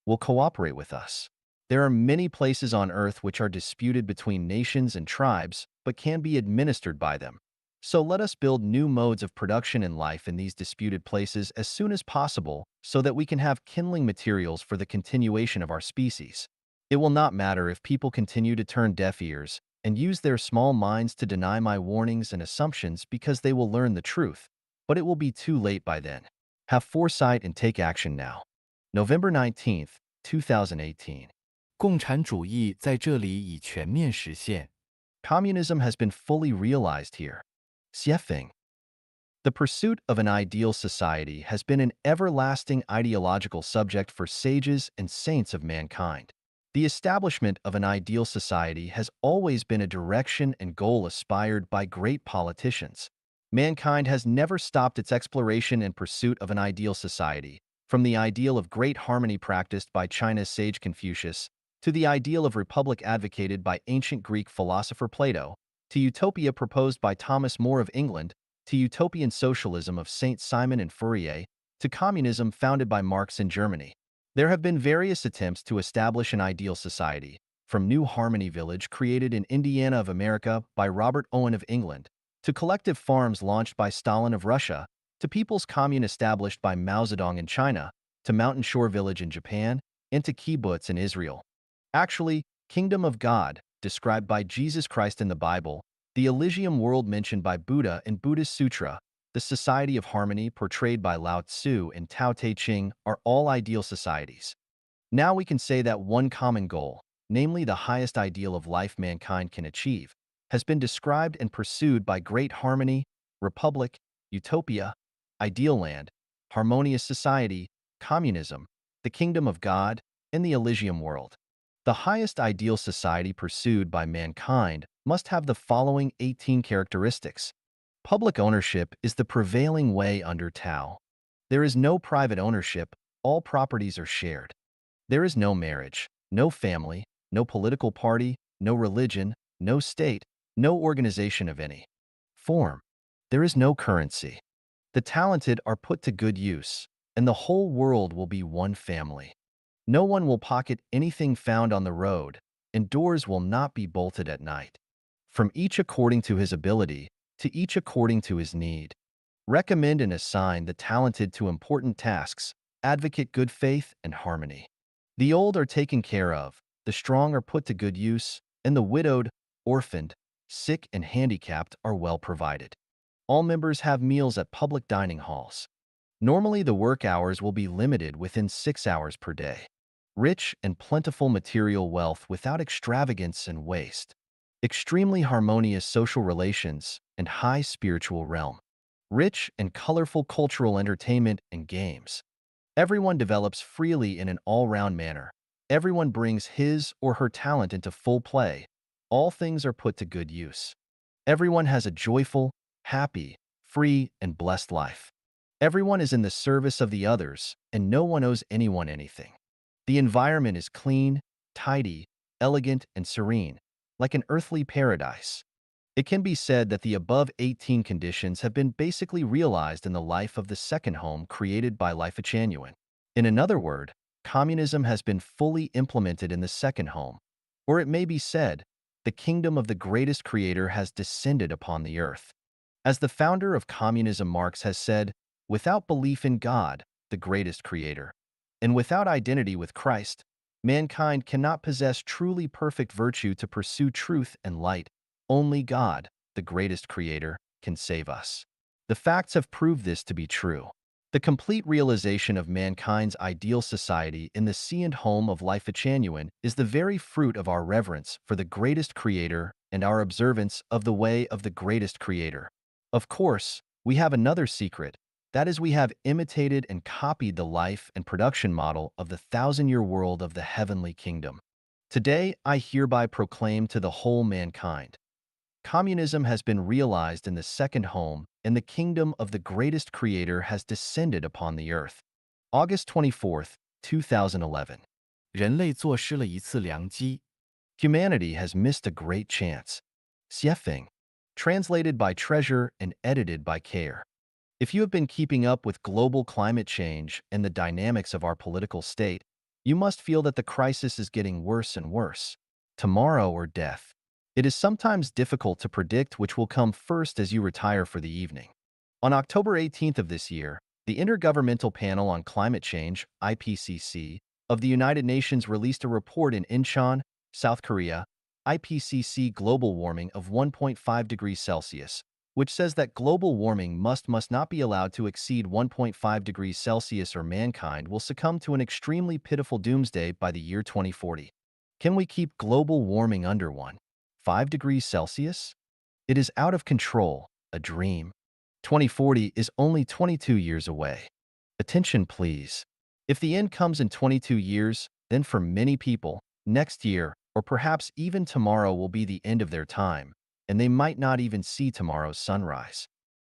will cooperate with us. There are many places on Earth which are disputed between nations and tribes, but can be administered by them. So let us build new modes of production and life in these disputed places as soon as possible so that we can have kindling materials for the continuation of our species. It will not matter if people continue to turn deaf ears and use their small minds to deny my warnings and assumptions because they will learn the truth, but it will be too late by then. Have foresight and take action now. November 19th, 2018. 共产主义在这里已全面实现。Communism has been fully realized here. Xiefeng. The pursuit of an ideal society has been an everlasting ideological subject for sages and saints of mankind. The establishment of an ideal society has always been a direction and goal aspired by great politicians. Mankind has never stopped its exploration and pursuit of an ideal society, from the ideal of great harmony practiced by China's sage Confucius, to the ideal of republic advocated by ancient Greek philosopher Plato, to utopia proposed by Thomas More of England, to utopian socialism of Saint Simon and Fourier, to communism founded by Marx in Germany. There have been various attempts to establish an ideal society, from New Harmony Village created in Indiana of America by Robert Owen of England, to collective farms launched by Stalin of Russia, to People's Commune established by Mao Zedong in China, to Mountain Shore Village in Japan, and to kibbutz in Israel. Actually, Kingdom of God, described by Jesus Christ in the Bible, the Elysium world mentioned by Buddha in Buddhist Sutra, the society of harmony portrayed by Lao Tzu and Tao Te Ching are all ideal societies. Now we can say that one common goal, namely the highest ideal of life mankind can achieve, has been described and pursued by great harmony, republic, utopia, ideal land, harmonious society, communism, the kingdom of God, and the Elysium world. The highest ideal society pursued by mankind must have the following 18 characteristics. Public ownership is the prevailing way under Tao. There is no private ownership, all properties are shared. There is no marriage, no family, no political party, no religion, no state, no organization of any form. There is no currency. The talented are put to good use, and the whole world will be one family. No one will pocket anything found on the road, and doors will not be bolted at night. From each according to his ability, to each according to his need. Recommend and assign the talented to important tasks, advocate good faith and harmony. The old are taken care of, the strong are put to good use, and the widowed, orphaned, sick, and handicapped are well provided. All members have meals at public dining halls. Normally, the work hours will be limited within 6 hours per day. Rich and plentiful material wealth without extravagance and waste. Extremely harmonious social relations and high spiritual realm. Rich and colorful cultural entertainment and games. Everyone develops freely in an all-round manner. Everyone brings his or her talent into full play. All things are put to good use. Everyone has a joyful, happy, free, and blessed life. Everyone is in the service of the others, and no one owes anyone anything. The environment is clean, tidy, elegant, and serene, like an earthly paradise. It can be said that the above 18 conditions have been basically realized in the life of the second home created by Life Genuine. In another word, communism has been fully implemented in the second home, or it may be said, the kingdom of the greatest creator has descended upon the earth. As the founder of communism Marx has said, without belief in God, the greatest creator, and without identity with Christ, mankind cannot possess truly perfect virtue to pursue truth and light. Only God, the greatest creator, can save us. The facts have proved this to be true. The complete realization of mankind's ideal society in the sea and home of Life Genuine is the very fruit of our reverence for the greatest creator and our observance of the way of the greatest creator. Of course, we have another secret. That is, we have imitated and copied the life and production model of the thousand-year world of the heavenly kingdom. Today, I hereby proclaim to the whole mankind, communism has been realized in the second home, and the kingdom of the greatest creator has descended upon the earth. August 24th, 2011. 人类错失了一次良机。Humanity has missed a great chance. Xiefeng. Translated by Treasure and edited by Care. If you have been keeping up with global climate change and the dynamics of our political state, you must feel that the crisis is getting worse and worse. Tomorrow or death. It is sometimes difficult to predict which will come first as you retire for the evening. On October 18th of this year, the Intergovernmental Panel on Climate Change, IPCC, of the United Nations released a report in Incheon, South Korea, IPCC global warming of 1.5 degrees Celsius, which says that global warming must not be allowed to exceed 1.5 degrees Celsius or mankind will succumb to an extremely pitiful doomsday by the year 2040. Can we keep global warming under 1.5 degrees Celsius? It is out of control, a dream. 2040 is only 22 years away. Attention, please. If the end comes in 22 years, then for many people, next year, or perhaps even tomorrow will be the end of their time, and they might not even see tomorrow's sunrise.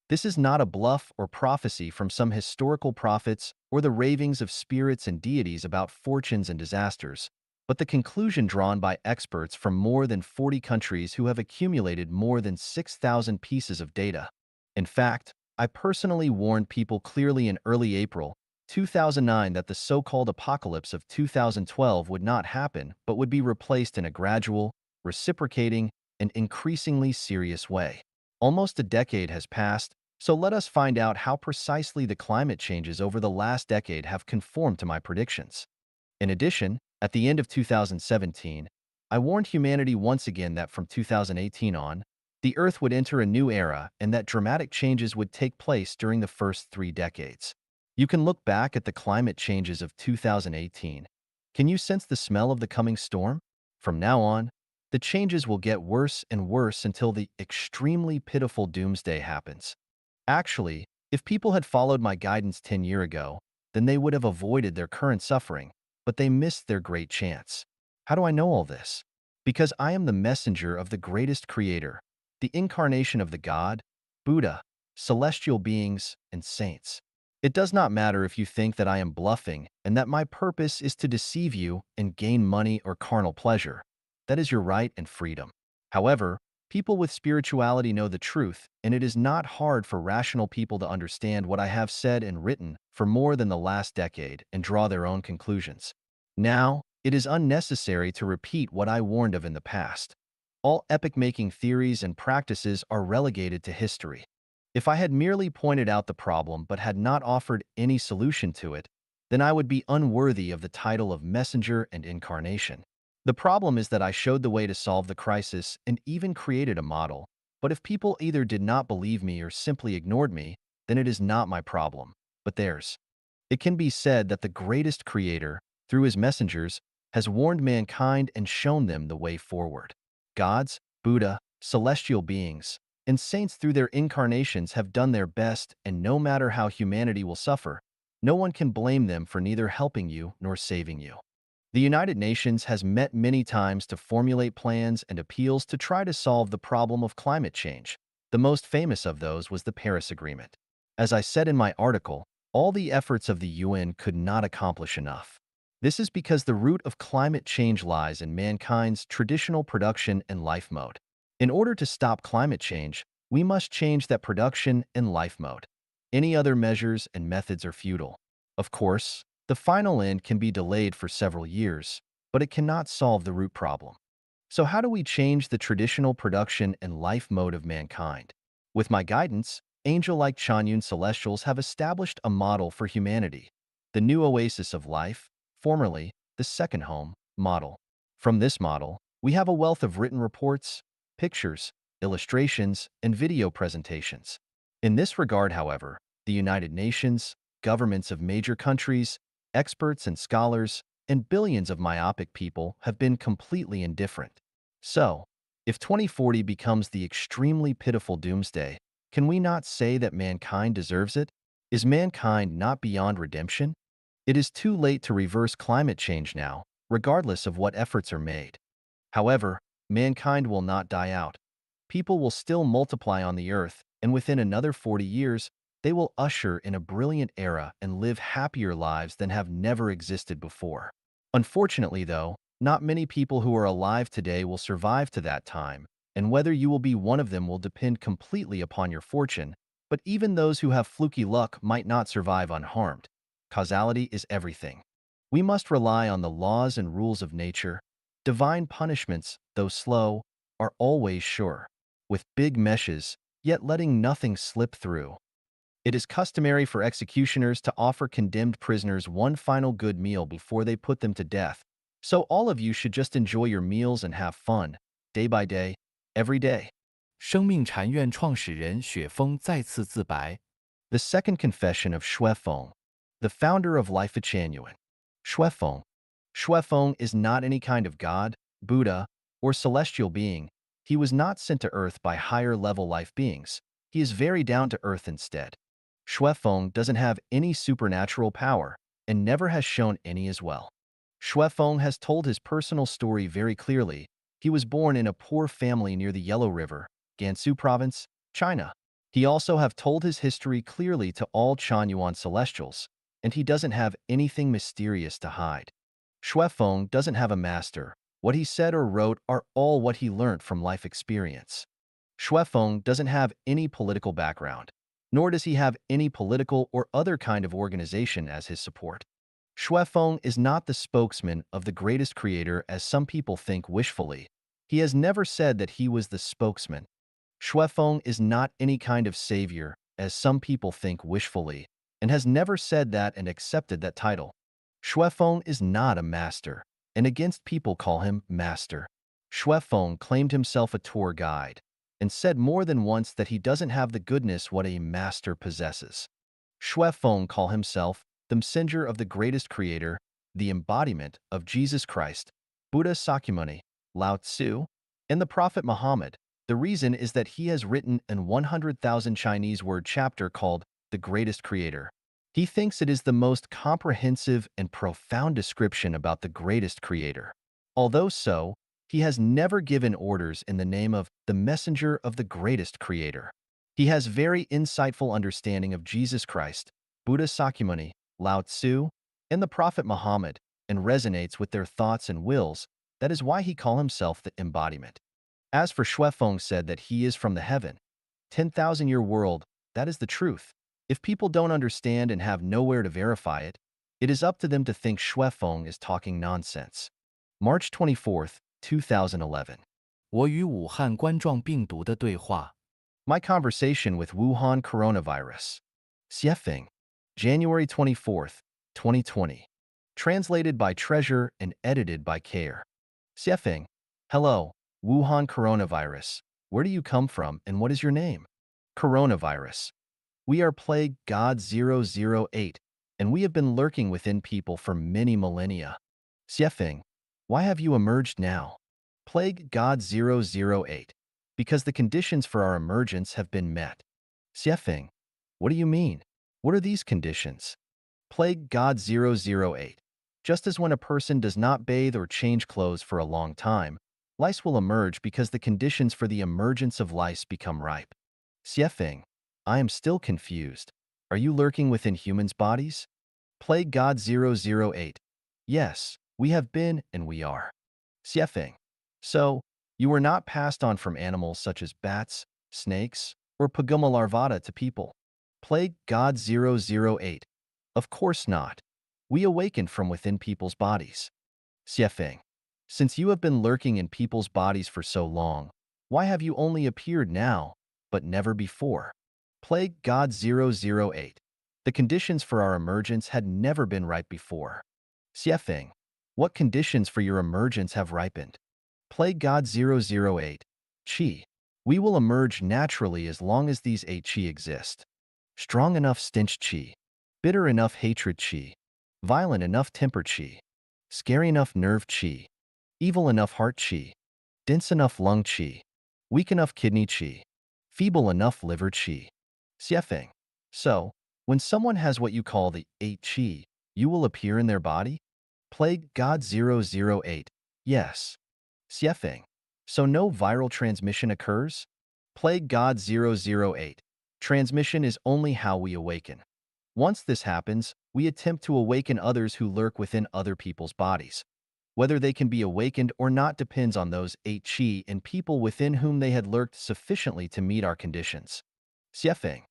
This is not a bluff or prophecy from some historical prophets or the ravings of spirits and deities about fortunes and disasters, but the conclusion drawn by experts from more than 40 countries who have accumulated more than 6,000 pieces of data. In fact, I personally warned people clearly in early April 2009 that the so-called apocalypse of 2012 would not happen but would be replaced in a gradual, reciprocating, and increasingly serious way. Almost a decade has passed, so let us find out how precisely the climate changes over the last decade have conformed to my predictions. In addition, at the end of 2017, I warned humanity once again that from 2018 on, the Earth would enter a new era and that dramatic changes would take place during the first 3 decades. You can look back at the climate changes of 2018. Can you sense the smell of the coming storm? From now on, the changes will get worse and worse until the extremely pitiful doomsday happens. Actually, if people had followed my guidance 10 years ago, then they would have avoided their current suffering, but they missed their great chance. How do I know all this? Because I am the messenger of the greatest creator, the incarnation of the God, Buddha, celestial beings, and saints. It does not matter if you think that I am bluffing and that my purpose is to deceive you and gain money or carnal pleasure. That is your right and freedom. However, people with spirituality know the truth, and it is not hard for rational people to understand what I have said and written for more than the last decade and draw their own conclusions. Now, it is unnecessary to repeat what I warned of in the past. All epoch-making theories and practices are relegated to history. If I had merely pointed out the problem but had not offered any solution to it, then I would be unworthy of the title of messenger and incarnation. The problem is that I showed the way to solve the crisis and even created a model, but if people either did not believe me or simply ignored me, then it is not my problem, but theirs. It can be said that the greatest creator, through his messengers, has warned mankind and shown them the way forward. Gods, Buddha, celestial beings, and saints through their incarnations have done their best, and no matter how humanity will suffer, no one can blame them for neither helping you nor saving you. The United Nations has met many times to formulate plans and appeals to try to solve the problem of climate change. The most famous of those was the Paris Agreement. As I said in my article, all the efforts of the UN could not accomplish enough. This is because the root of climate change lies in mankind's traditional production and life mode. In order to stop climate change, we must change that production and life mode. Any other measures and methods are futile. Of course, the final end can be delayed for several years, but it cannot solve the root problem. So how do we change the traditional production and life mode of mankind? With my guidance, angel-like Chanyun celestials have established a model for humanity, the new oasis of life, formerly the second home model. From this model, we have a wealth of written reports, pictures, illustrations, and video presentations. In this regard, however, the United Nations, governments of major countries, experts and scholars, and billions of myopic people have been completely indifferent. So, if 2040 becomes the extremely pitiful doomsday, can we not say that mankind deserves it? Is mankind not beyond redemption? It is too late to reverse climate change now, regardless of what efforts are made. However, mankind will not die out. People will still multiply on the earth, and within another 40 years, they will usher in a brilliant era and live happier lives than have never existed before. Unfortunately, though, not many people who are alive today will survive to that time, and whether you will be one of them will depend completely upon your fortune, but even those who have fluky luck might not survive unharmed. Causality is everything. We must rely on the laws and rules of nature. Divine punishments, though slow, are always sure, with big meshes, yet letting nothing slip through. It is customary for executioners to offer condemned prisoners one final good meal before they put them to death. So all of you should just enjoy your meals and have fun, day by day, every day. 生命禅院创始人雪峰再次自白。The second confession of Xuefeng, the founder of Life Genuine. Xuefeng. Xuefeng is not any kind of god, Buddha, or celestial being. He was not sent to Earth by higher-level life beings. He is very down to earth instead. Xuefeng doesn't have any supernatural power and never has shown any as well. Xuefeng has told his personal story very clearly. He was born in a poor family near the Yellow River, Gansu Province, China. He also have told his history clearly to all Chanyuan celestials, and he doesn't have anything mysterious to hide. Xuefeng doesn't have a master. What he said or wrote are all what he learned from life experience. Xuefeng doesn't have any political background, nor does he have any political or other kind of organization as his support. Xuefeng is not the spokesman of the greatest creator as some people think wishfully. He has never said that he was the spokesman. Xuefeng is not any kind of savior, as some people think wishfully, and has never said that and accepted that title. Xuefeng is not a master, and against people call him master. Xuefeng claimed himself a tour guide, and said more than once that he doesn't have the goodness what a master possesses. Xuefeng call himself the messenger of the greatest creator, the embodiment of Jesus Christ, Buddha Sakyamuni, Lao Tzu, and the Prophet Muhammad. The reason is that he has written an 100,000 Chinese word chapter called The Greatest Creator. He thinks it is the most comprehensive and profound description about the greatest creator. Although so, he has never given orders in the name of the messenger of the greatest creator. He has very insightful understanding of Jesus Christ, Buddha Sakyamuni, Lao Tzu, and the Prophet Muhammad, and resonates with their thoughts and wills. That is why he call himself the embodiment. As for Xuefeng said that he is from the heaven, 10,000-year world, that is the truth. If people don't understand and have nowhere to verify it, it is up to them to think Xuefeng is talking nonsense. March 24th, 2011. 我与武汉冠状病毒的对话。My conversation with Wuhan coronavirus. Xiefeng. January 24th, 2020. Translated by Treasure and edited by Care. Xiefeng. Hello, Wuhan coronavirus. Where do you come from and what is your name? Coronavirus. We are plague God 008, and we have been lurking within people for many millennia. Xiefeng. Why have you emerged now? Plague God 008. Because the conditions for our emergence have been met. Xiefeng. What do you mean? What are these conditions? Plague God 008. Just as when a person does not bathe or change clothes for a long time, lice will emerge because the conditions for the emergence of lice become ripe. Xiefeng. I am still confused. Are you lurking within humans' bodies? Plague God 008. Yes, we have been and we are. Xiefeng. So, you were not passed on from animals such as bats, snakes, or Pagoma larvata to people. Plague God 008. Of course not. We awakened from within people's bodies. Xiefeng. Since you have been lurking in people's bodies for so long, why have you only appeared now, but never before? Plague God 008. The conditions for our emergence had never been ripe before. Xiefeng. What conditions for your emergence have ripened? Plague God 008. Qi. We will emerge naturally as long as these 8 qi exist. Strong enough stench qi. Bitter enough hatred qi. Violent enough temper qi. Scary enough nerve qi. Evil enough heart qi. Dense enough lung qi. Weak enough kidney qi. Feeble enough liver qi. Xiefeng. So, when someone has what you call the 8 qi, you will appear in their body? Plague God 008. Yes. Xiefeng. So no viral transmission occurs? Plague God 008. Transmission is only how we awaken. Once this happens, we attempt to awaken others who lurk within other people's bodies. Whether they can be awakened or not depends on those 8 qi and people within whom they had lurked sufficiently to meet our conditions. Xiefeng.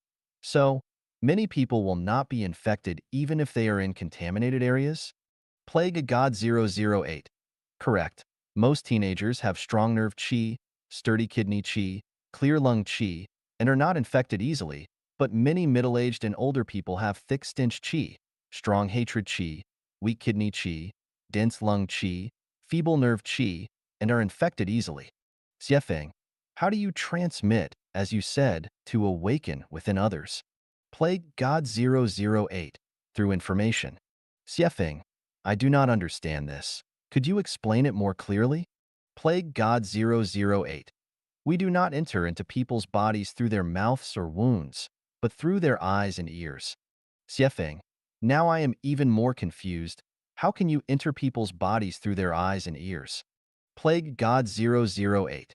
So, many people will not be infected even if they are in contaminated areas? Plague God 008. Correct. Most teenagers have strong nerve qi, sturdy kidney qi, clear lung qi, and are not infected easily. But many middle-aged and older people have thick stench qi, strong hatred qi, weak kidney qi, dense lung qi, feeble nerve qi, and are infected easily. Xiefeng, how do you transmit, as you said, to awaken within others? Plague God 008 through information. Xiefeng, I do not understand this. Could you explain it more clearly? Plague God 008. We do not enter into people's bodies through their mouths or wounds, but through their eyes and ears. Xiefeng, now I am even more confused. How can you enter people's bodies through their eyes and ears? Plague God 008.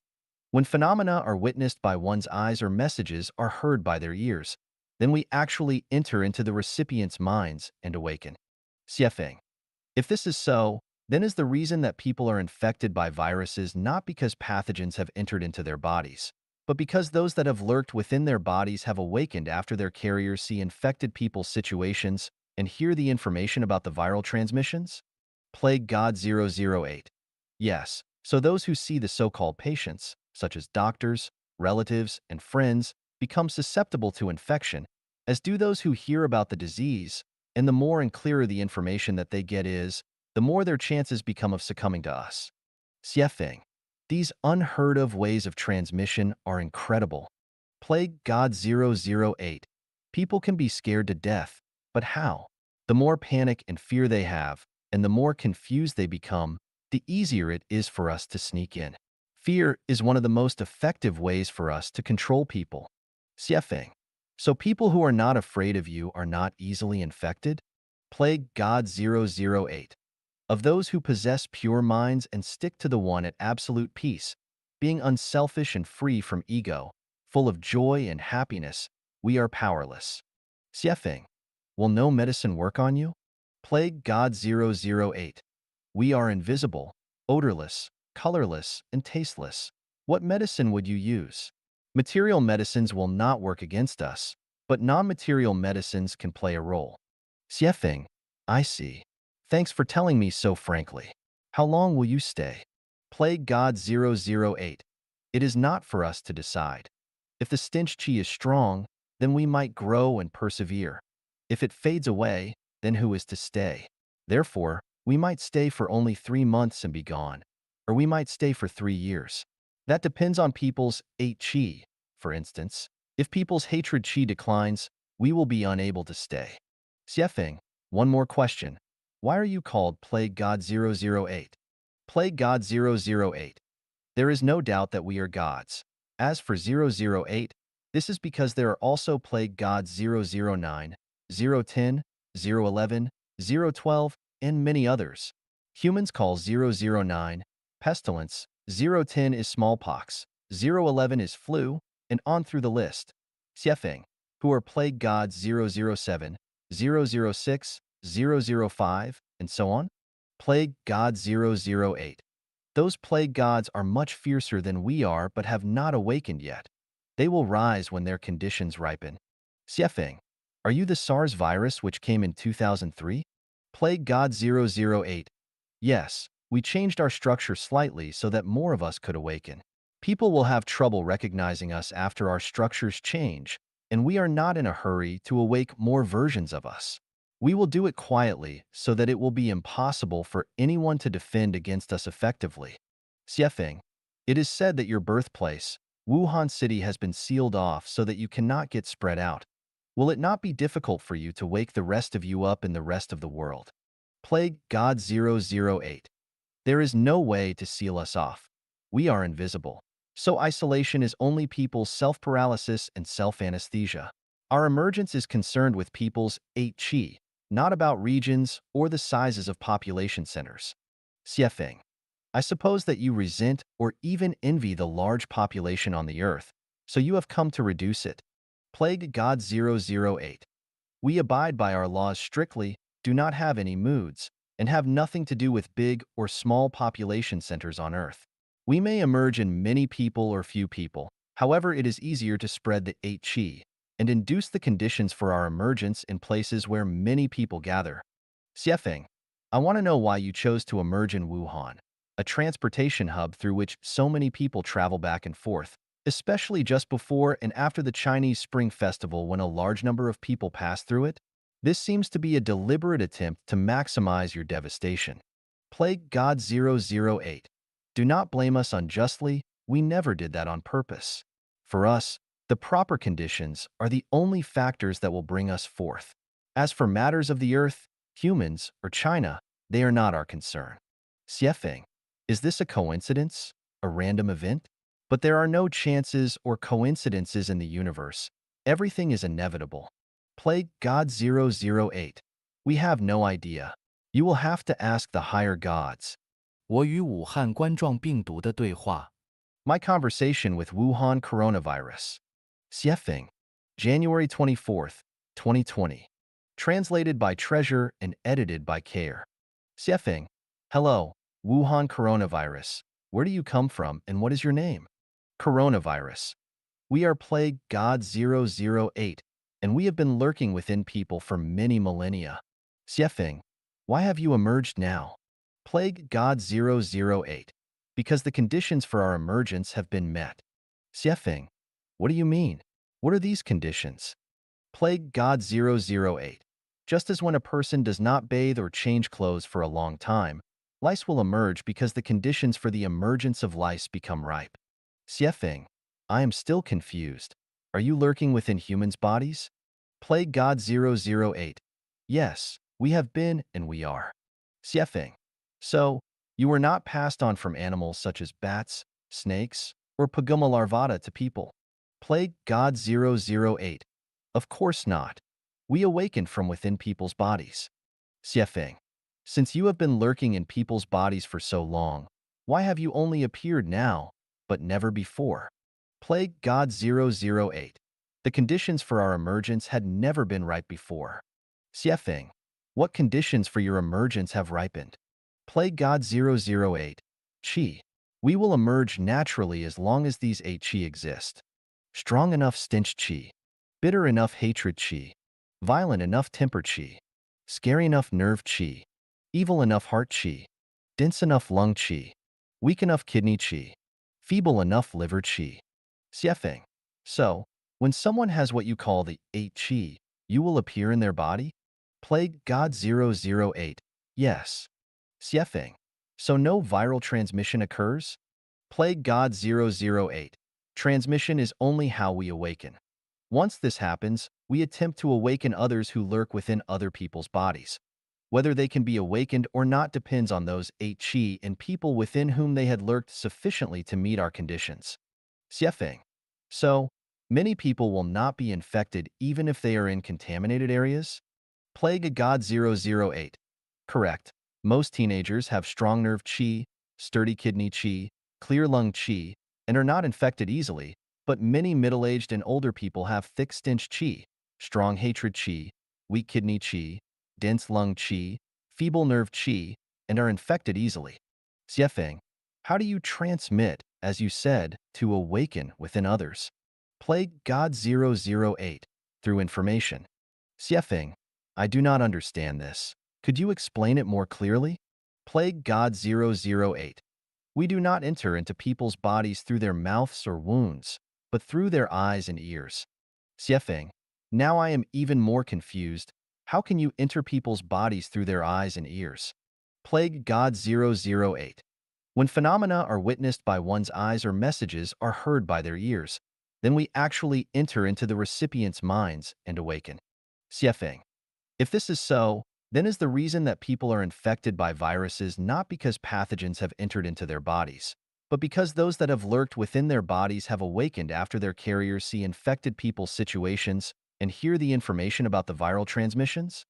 When phenomena are witnessed by one's eyes or messages are heard by their ears, then we actually enter into the recipient's minds and awaken. Xiefeng, if this is so, then is the reason that people are infected by viruses not because pathogens have entered into their bodies, but because those that have lurked within their bodies have awakened after their carriers see infected people's situations and hear the information about the viral transmissions? Plague God 008. Yes, so those who see the so-called patients, such as doctors, relatives, and friends, become susceptible to infection, as do those who hear about the disease, and the more and clearer the information that they get is, the more their chances become of succumbing to us. Xiefeng, these unheard of ways of transmission are incredible. Plague God 008. People can be scared to death, but how? The more panic and fear they have, and the more confused they become, the easier it is for us to sneak in. Fear is one of the most effective ways for us to control people. Xiefeng, so people who are not afraid of you are not easily infected? Plague God 008. Of those who possess pure minds and stick to the one at absolute peace, being unselfish and free from ego, full of joy and happiness, we are powerless. Xiefeng, will no medicine work on you? Plague God 008. We are invisible, odorless, colorless, and tasteless. What medicine would you use? Material medicines will not work against us, but non-material medicines can play a role. Xiefeng, I see. Thanks for telling me so frankly. How long will you stay? Plague God 008. It is not for us to decide. If the stench chi is strong, then we might grow and persevere. If it fades away, then who is to stay? Therefore, we might stay for only 3 months and be gone, or we might stay for 3 years. That depends on people's 8 chi. For instance, if people's hatred chi declines, we will be unable to stay. Xiefeng, one more question. Why are you called Plague God 008? Plague God 008. There is no doubt that we are gods. As for 008, this is because there are also plague gods 009, 010, 011, 012, and many others. Humans call 009 pestilence, 010 is smallpox, 011 is flu, and on through the list. Xiefeng, who are plague gods 007, 006, 005, and so on? Plague god 008. Those plague gods are much fiercer than we are but have not awakened yet. They will rise when their conditions ripen. Xiefeng, are you the SARS virus which came in 2003? Plague God 008. Yes, we changed our structure slightly so that more of us could awaken. People will have trouble recognizing us after our structures change, and we are not in a hurry to awake more versions of us. We will do it quietly so that it will be impossible for anyone to defend against us effectively. Xiefeng, it is said that your birthplace, Wuhan City, has been sealed off so that you cannot get spread out. Will it not be difficult for you to wake the rest of you up in the rest of the world? Plague God 008. There is no way to seal us off. We are invisible. So isolation is only people's self-paralysis and self-anesthesia. Our emergence is concerned with people's 8 chi, not about regions or the sizes of population centers. Xiefeng, I suppose that you resent or even envy the large population on the earth, so you have come to reduce it. Plague God 008. We abide by our laws strictly, do not have any moods, and have nothing to do with big or small population centers on Earth. We may emerge in many people or few people, however it is easier to spread the 8 chi and induce the conditions for our emergence in places where many people gather. Xiefeng, I want to know why you chose to emerge in Wuhan, a transportation hub through which so many people travel back and forth. especially just before and after the Chinese Spring Festival when a large number of people pass through it. This seems to be a deliberate attempt to maximize your devastation. Plague God 008. Do not blame us unjustly. We never did that on purpose. For us, the proper conditions are the only factors that will bring us forth. As for matters of the earth, humans, or China, they are not our concern. Xiefeng, is this a coincidence? A random event? But there are no chances or coincidences in the universe. Everything is inevitable. Plague God 008. We have no idea. You will have to ask the higher gods. 我与武汉冠状病毒的对话。My conversation with Wuhan coronavirus. Xiefeng, January 24th, 2020. Translated by Treasure and edited by Care. Xiefeng, hello, Wuhan coronavirus. Where do you come from and what is your name? Coronavirus. We are Plague God 008, and we have been lurking within people for many millennia. Xiefeng, why have you emerged now? Plague God 008. Because the conditions for our emergence have been met. Xiefeng, what do you mean? What are these conditions? Plague God 008. Just as when a person does not bathe or change clothes for a long time, lice will emerge because the conditions for the emergence of lice become ripe. Xiefeng, I am still confused. Are you lurking within humans' bodies? Plague God 008. Yes, we have been and we are. Xiefeng, so, you were not passed on from animals such as bats, snakes, or Pagoma larvata to people. Plague God 008. Of course not. We awakened from within people's bodies. Xiefeng, since you have been lurking in people's bodies for so long, why have you only appeared now, but never before? Plague God 008. The conditions for our emergence had never been ripe before. Xiefeng, what conditions for your emergence have ripened? Plague God 008. Qi. We will emerge naturally as long as these 8 qi exist. Strong enough stench qi. Bitter enough hatred qi. Violent enough temper qi. Scary enough nerve qi. Evil enough heart qi. Dense enough lung qi. Weak enough kidney qi. Feeble enough liver qi. Xiefeng. So, when someone has what you call the 8 qi, you will appear in their body? Plague God 008. Yes. Xiefeng. So no viral transmission occurs? Plague God 008. Transmission is only how we awaken. Once this happens, we attempt to awaken others who lurk within other people's bodies. Whether they can be awakened or not depends on those 8 qi and people within whom they had lurked sufficiently to meet our conditions. Xiefeng. So, many people will not be infected even if they are in contaminated areas? Plague God 008. Correct. Most teenagers have strong nerve qi, sturdy kidney qi, clear lung qi, and are not infected easily, but many middle-aged and older people have thick stench qi, strong hatred qi, weak kidney qi, dense lung qi, feeble nerve qi, and are infected easily. Xiefeng, how do you transmit, as you said, to awaken within others? Plague God 008. Through information. Xiefeng, I do not understand this. Could you explain it more clearly? Plague God 008. We do not enter into people's bodies through their mouths or wounds, but through their eyes and ears. Xiefeng, now I am even more confused. How can you enter people's bodies through their eyes and ears? Plague God 008. When phenomena are witnessed by one's eyes or messages are heard by their ears, then we actually enter into the recipient's minds and awaken. Xiefeng, if this is so, then is the reason that people are infected by viruses not because pathogens have entered into their bodies, but because those that have lurked within their bodies have awakened after their carriers see infected people's situations and hear the information about the viral transmissions?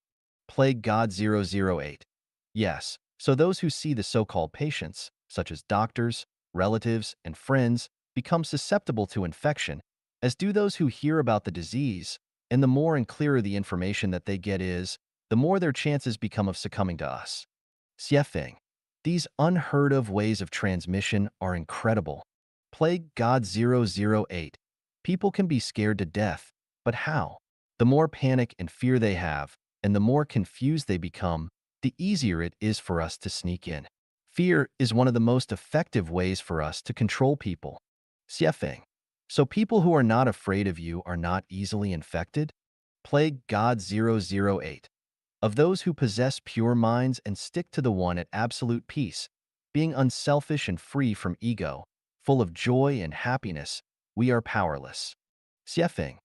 Plague God 008. Yes, so those who see the so-called patients, such as doctors, relatives, and friends, become susceptible to infection, as do those who hear about the disease, and the more and clearer the information that they get is, the more their chances become of succumbing to us. Xiefeng, these unheard of ways of transmission are incredible. Plague God 008. People can be scared to death, but how? The more panic and fear they have, and the more confused they become, the easier it is for us to sneak in. Fear is one of the most effective ways for us to control people. Xiefeng. So people who are not afraid of you are not easily infected? Plague God 008. Of those who possess pure minds and stick to the one at absolute peace, being unselfish and free from ego, full of joy and happiness, we are powerless. Xiefeng,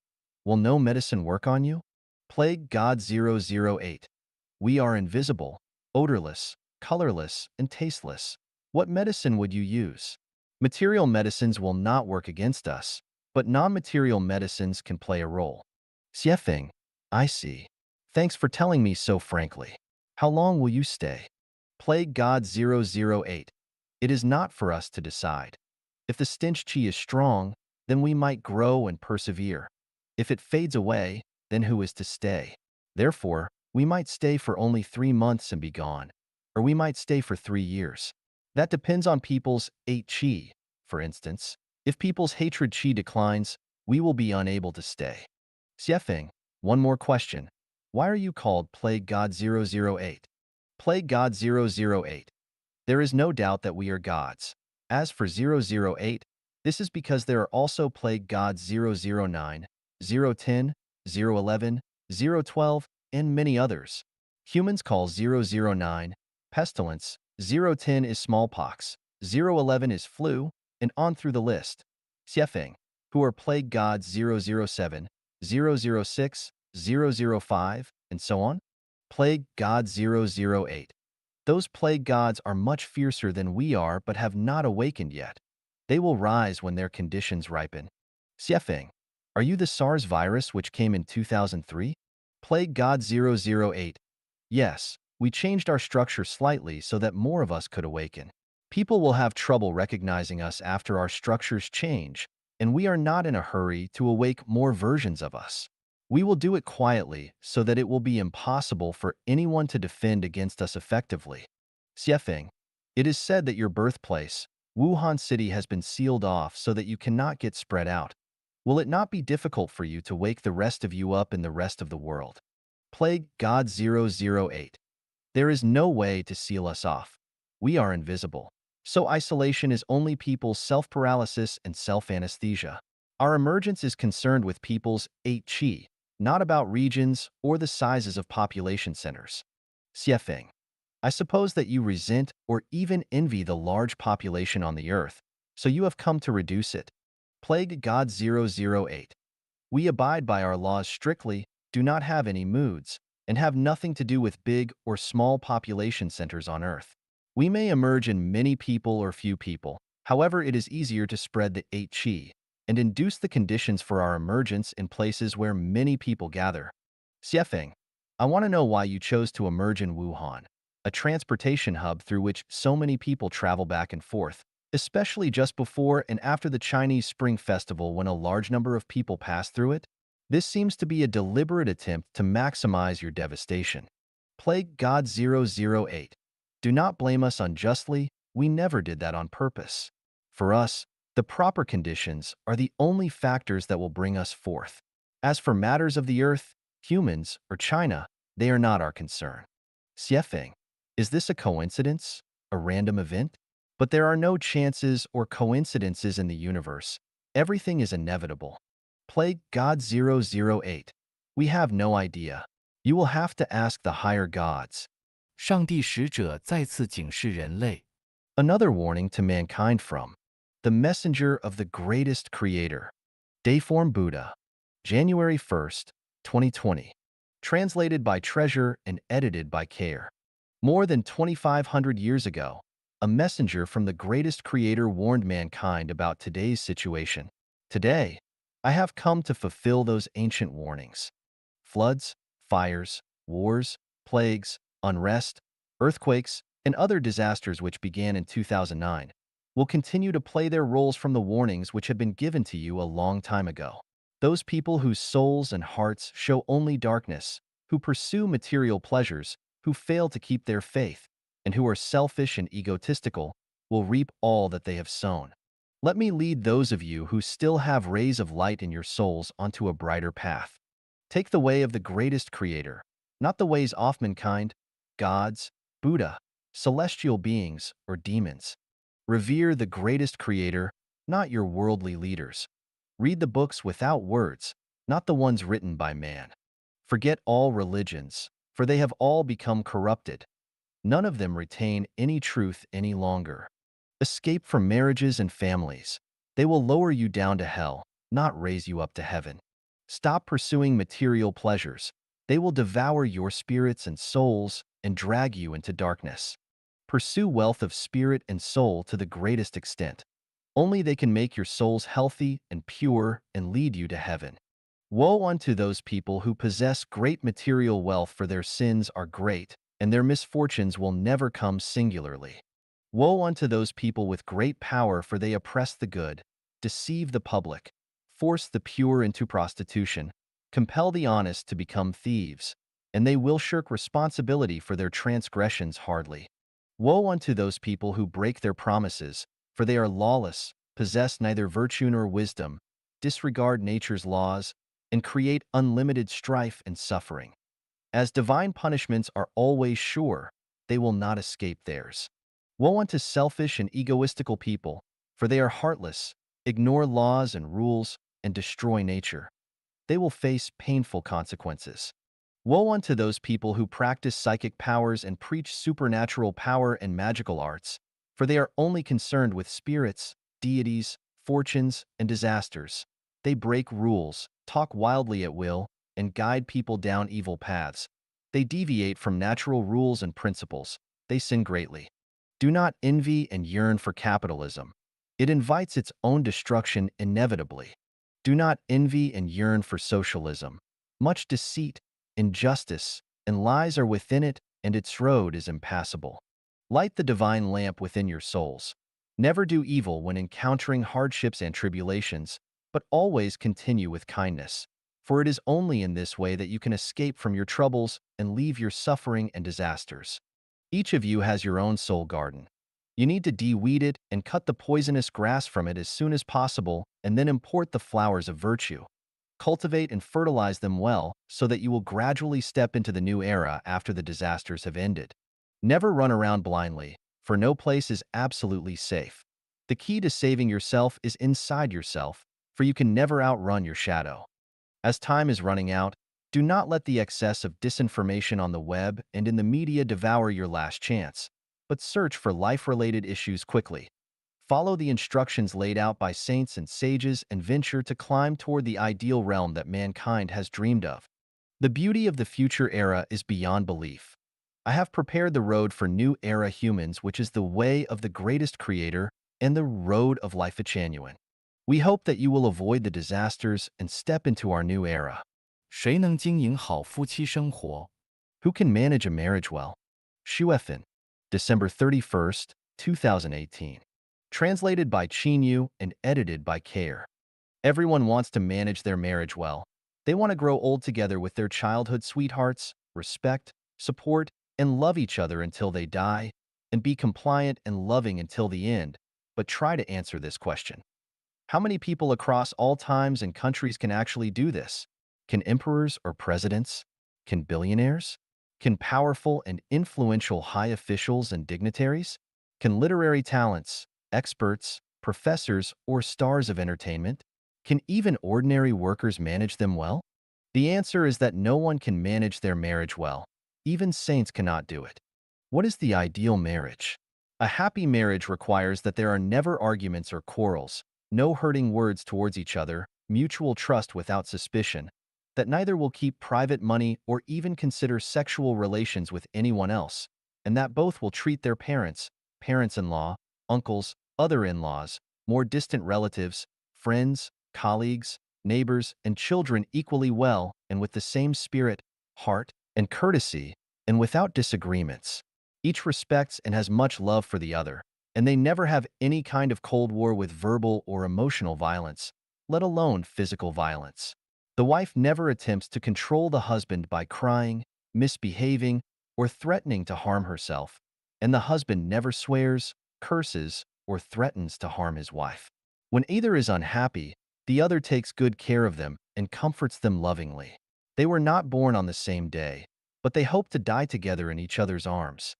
will no medicine work on you? Plague God 008. We are invisible, odorless, colorless, and tasteless. What medicine would you use? Material medicines will not work against us, but non-material medicines can play a role. Xiefeng, I see. Thanks for telling me so frankly. How long will you stay? Plague God 008. It is not for us to decide. If the stench chi is strong, then we might grow and persevere. If it fades away, then who is to stay? Therefore, we might stay for only 3 months and be gone, or we might stay for 3 years. That depends on people's 8 chi. For instance, if people's hatred chi declines, we will be unable to stay. Xiefeng, one more question. Why are you called Plague God 008? Plague God 008. There is no doubt that we are gods. As for 008, this is because there are also plague gods 009, 010, 011, 012, and many others. Humans call 009 pestilence, 010 is smallpox, 011 is flu, and on through the list. Xiefeng, who are plague gods 007, 006, 005, and so on. Plague god 008. Those plague gods are much fiercer than we are but have not awakened yet. They will rise when their conditions ripen. Xiefeng, are you the SARS virus which came in 2003? Plague God 008. Yes, we changed our structure slightly so that more of us could awaken. People will have trouble recognizing us after our structures change, and we are not in a hurry to awake more versions of us. We will do it quietly so that it will be impossible for anyone to defend against us effectively. Xiefeng, it is said that your birthplace, Wuhan City, has been sealed off so that you cannot get spread out. Will it not be difficult for you to wake the rest of you up in the rest of the world? Plague God 008. There is no way to seal us off. We are invisible. So isolation is only people's self-paralysis and self-anesthesia. Our emergence is concerned with people's 8 chi, not about regions or the sizes of population centers. Xiefeng, I suppose that you resent or even envy the large population on the earth, so you have come to reduce it. Plague God 008. We abide by our laws strictly, do not have any moods, and have nothing to do with big or small population centers on Earth. We may emerge in many people or few people, however it is easier to spread the 8 chi and induce the conditions for our emergence in places where many people gather. Xiefeng, I want to know why you chose to emerge in Wuhan, a transportation hub through which so many people travel back and forth, especially just before and after the Chinese Spring Festival when a large number of people pass through it. This seems to be a deliberate attempt to maximize your devastation. Plague God 008. Do not blame us unjustly, we never did that on purpose. For us, the proper conditions are the only factors that will bring us forth. As for matters of the earth, humans, or China, they are not our concern. Xiefeng, is this a coincidence? A random event? But there are no chances or coincidences in the universe. Everything is inevitable. Plague God 008. We have no idea. You will have to ask the higher gods. 上帝使者再次警示人类，Another warning to mankind from the messenger of the greatest creator, Dayform Buddha, January 1st, 2020. Translated by Treasure and edited by Care. More than 2,500 years ago, a messenger from the greatest creator warned mankind about today's situation. Today, I have come to fulfill those ancient warnings. Floods, fires, wars, plagues, unrest, earthquakes, and other disasters which began in 2009 will continue to play their roles from the warnings which have been given to you a long time ago. Those people whose souls and hearts show only darkness, who pursue material pleasures, who fail to keep their faith, and who are selfish and egotistical, will reap all that they have sown. Let me lead those of you who still have rays of light in your souls onto a brighter path. Take the way of the greatest creator, not the ways of mankind, gods, Buddha, celestial beings, or demons. Revere the greatest creator, not your worldly leaders. Read the books without words, not the ones written by man. Forget all religions, for they have all become corrupted. None of them retain any truth any longer. Escape from marriages and families. They will lower you down to hell, not raise you up to heaven. Stop pursuing material pleasures. They will devour your spirits and souls and drag you into darkness. Pursue wealth of spirit and soul to the greatest extent. Only they can make your souls healthy and pure and lead you to heaven. Woe unto those people who possess great material wealth, for their sins are great, and their misfortunes will never come singularly. Woe unto those people with great power, for they oppress the good, deceive the public, force the pure into prostitution, compel the honest to become thieves, and they will shirk responsibility for their transgressions hardly. Woe unto those people who break their promises, for they are lawless, possess neither virtue nor wisdom, disregard nature's laws, and create unlimited strife and suffering. As divine punishments are always sure, they will not escape theirs. Woe unto selfish and egoistical people, for they are heartless, ignore laws and rules, and destroy nature. They will face painful consequences. Woe unto those people who practice psychic powers and preach supernatural power and magical arts, for they are only concerned with spirits, deities, fortunes, and disasters. They break rules, talk wildly at will, and guide people down evil paths. They deviate from natural rules and principles. They sin greatly. Do not envy and yearn for capitalism. It invites its own destruction inevitably. Do not envy and yearn for socialism. Much deceit, injustice, and lies are within it, and its road is impassable. Light the divine lamp within your souls. Never do evil when encountering hardships and tribulations, but always continue with kindness. For it is only in this way that you can escape from your troubles and leave your suffering and disasters. Each of you has your own soul garden. You need to de-weed it and cut the poisonous grass from it as soon as possible, and then import the flowers of virtue. Cultivate and fertilize them well so that you will gradually step into the new era after the disasters have ended. Never run around blindly, for no place is absolutely safe. The key to saving yourself is inside yourself, for you can never outrun your shadow. As time is running out, do not let the excess of disinformation on the web and in the media devour your last chance, but search for life-related issues quickly. Follow the instructions laid out by saints and sages and venture to climb toward the ideal realm that mankind has dreamed of. The beauty of the future era is beyond belief. I have prepared the road for new era humans, which is the way of the greatest creator and the road of life genuine. We hope that you will avoid the disasters and step into our new era. 谁能经营好夫妻生活？Who can manage a marriage well? Shuefin, December 31st, 2018. Translated by Chinyu and edited by Care. Everyone wants to manage their marriage well. They want to grow old together with their childhood sweethearts, respect, support, and love each other until they die, and be compliant and loving until the end. But try to answer this question. How many people across all times and countries can actually do this? Can emperors or presidents? Can billionaires? Can powerful and influential high officials and dignitaries? Can literary talents, experts, professors, or stars of entertainment? Can even ordinary workers manage them well? The answer is that no one can manage their marriage well. Even saints cannot do it. What is the ideal marriage? A happy marriage requires that there are never arguments or quarrels, no hurting words towards each other, mutual trust without suspicion, that neither will keep private money or even consider sexual relations with anyone else, and that both will treat their parents, parents-in-law, uncles, other in-laws, more distant relatives, friends, colleagues, neighbors, and children equally well and with the same spirit, heart, and courtesy, and without disagreements. Each respects and has much love for the other, and they never have any kind of cold war with verbal or emotional violence, let alone physical violence. The wife never attempts to control the husband by crying, misbehaving, or threatening to harm herself, and the husband never swears, curses, or threatens to harm his wife. When either is unhappy, the other takes good care of them and comforts them lovingly. They were not born on the same day, but they hope to die together in each other's arms.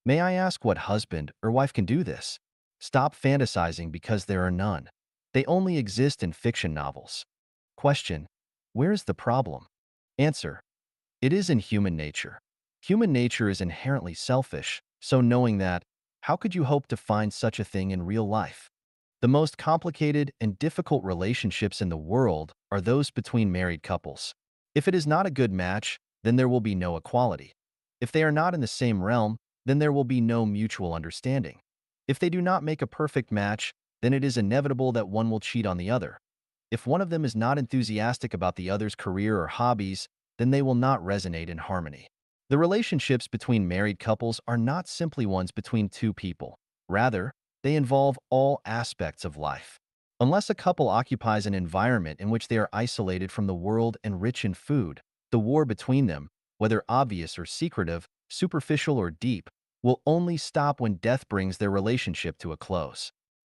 May I ask what husband or wife can do this? Stop fantasizing because there are none. They only exist in fiction novels. Question: where is the problem? Answer: it is in human nature. Human nature is inherently selfish, so knowing that, how could you hope to find such a thing in real life? The most complicated and difficult relationships in the world are those between married couples. If it is not a good match, then there will be no equality. If they are not in the same realm, then there will be no mutual understanding. If they do not make a perfect match, then it is inevitable that one will cheat on the other. If one of them is not enthusiastic about the other's career or hobbies, then they will not resonate in harmony. The relationships between married couples are not simply ones between two people. Rather, they involve all aspects of life. Unless a couple occupies an environment in which they are isolated from the world and rich in food, the war between them, whether obvious or secretive, superficial or deep, will only stop when death brings their relationship to a close.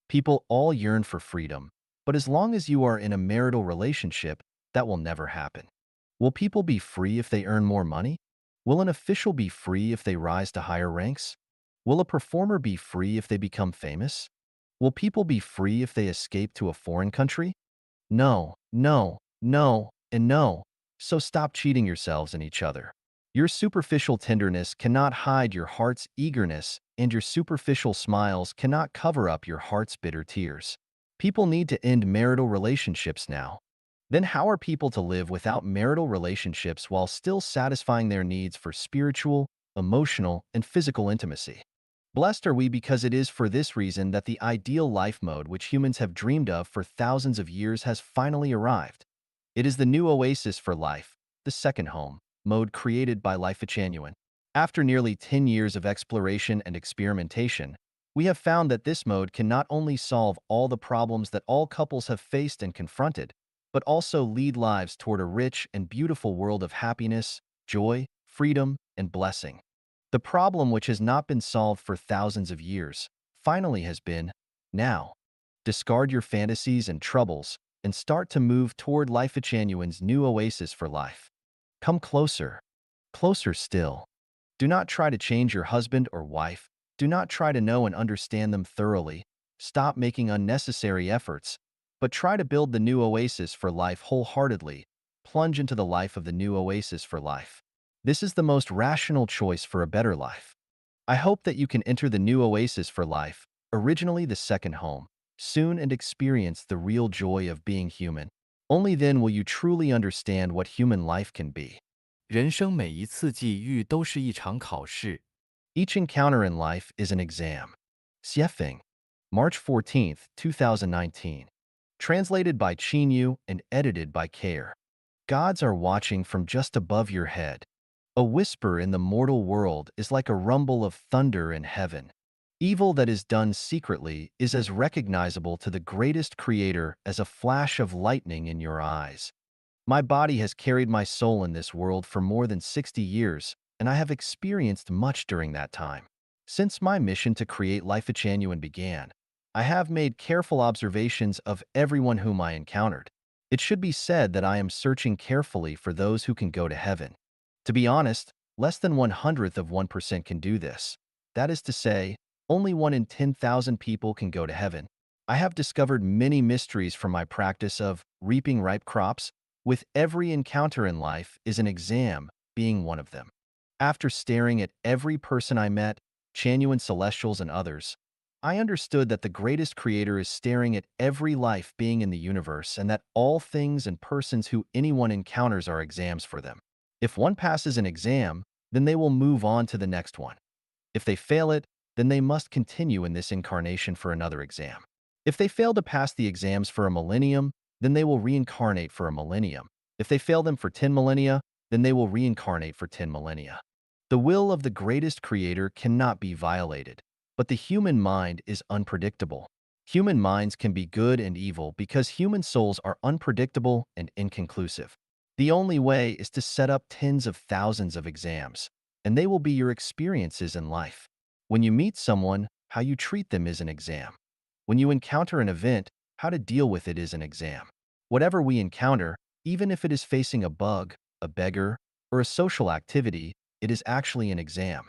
People all yearn for freedom, but as long as you are in a marital relationship, that will never happen. Will people be free if they earn more money? Will an official be free if they rise to higher ranks? Will a performer be free if they become famous? Will people be free if they escape to a foreign country? No, no, no, and no. So stop cheating yourselves and each other. Your superficial tenderness cannot hide your heart's eagerness, and your superficial smiles cannot cover up your heart's bitter tears. People need to end marital relationships now. Then how are people to live without marital relationships while still satisfying their needs for spiritual, emotional, and physical intimacy? Blessed are we because it is for this reason that the ideal life mode which humans have dreamed of for thousands of years has finally arrived. It is the new oasis for life, the second home, mode created by Life Genuine. After nearly 10 years of exploration and experimentation, we have found that this mode can not only solve all the problems that all couples have faced and confronted, but also lead lives toward a rich and beautiful world of happiness, joy, freedom, and blessing. The problem which has not been solved for thousands of years finally has been, now. Discard your fantasies and troubles and start to move toward Life Genuine's new oasis for life. Come closer, closer still. Do not try to change your husband or wife. Do not try to know and understand them thoroughly. Stop making unnecessary efforts, but try to build the new oasis for life wholeheartedly. Plunge into the life of the new oasis for life. This is the most rational choice for a better life. I hope that you can enter the new oasis for life, originally the second home, soon and experience the real joy of being human. Only then will you truly understand what human life can be. 人生每一次际遇都是一场考试。Each encounter in life is an exam. Xiefeng, March 14th, 2019. Translated by Yu and edited by Care. Gods are watching from just above your head. A whisper in the mortal world is like a rumble of thunder in heaven. Evil that is done secretly is as recognizable to the greatest creator as a flash of lightning in your eyes. My body has carried my soul in this world for more than 60 years, and I have experienced much during that time. Since my mission to create Life Genuine began, I have made careful observations of everyone whom I encountered. It should be said that I am searching carefully for those who can go to heaven. To be honest, less than 1/100% can do this. That is to say, only 1 in 10,000 people can go to heaven. I have discovered many mysteries from my practice of reaping ripe crops. With every encounter in life is an exam, being one of them. After staring at every person I met, genuine celestials and others, I understood that the greatest creator is staring at every life being in the universe and that all things and persons who anyone encounters are exams for them. If one passes an exam, then they will move on to the next one. If they fail it, then they must continue in this incarnation for another exam. If they fail to pass the exams for a millennium, then they will reincarnate for a millennium. If they fail them for 10 millennia, then they will reincarnate for 10 millennia. The will of the greatest creator cannot be violated, but the human mind is unpredictable. Human minds can be good and evil because human souls are unpredictable and inconclusive. The only way is to set up tens of thousands of exams, and they will be your experiences in life. When you meet someone, how you treat them is an exam. When you encounter an event, how to deal with it is an exam. Whatever we encounter, even if it is facing a bug, a beggar, or a social activity, it is actually an exam.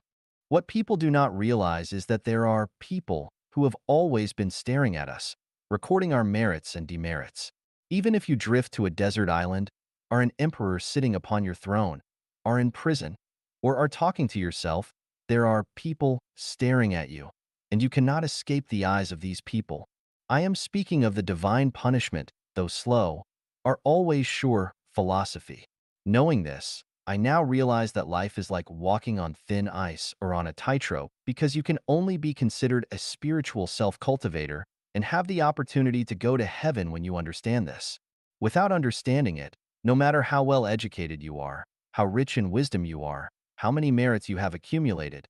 What people do not realize is that there are people who have always been staring at us. recording our merits and demerits. Even if you drift to a desert island, are an emperor sitting upon your throne, are in prison, or are talking to yourself, there are people staring at you, and you cannot escape the eyes of these people. I am speaking of the divine punishment, though slow, are always sure philosophy. Knowing this, I now realize that life is like walking on thin ice or on a tightrope because you can only be considered a spiritual self-cultivator and have the opportunity to go to heaven when you understand this. Without understanding it, no matter how well educated you are, how rich in wisdom you are, how many merits you have accumulated,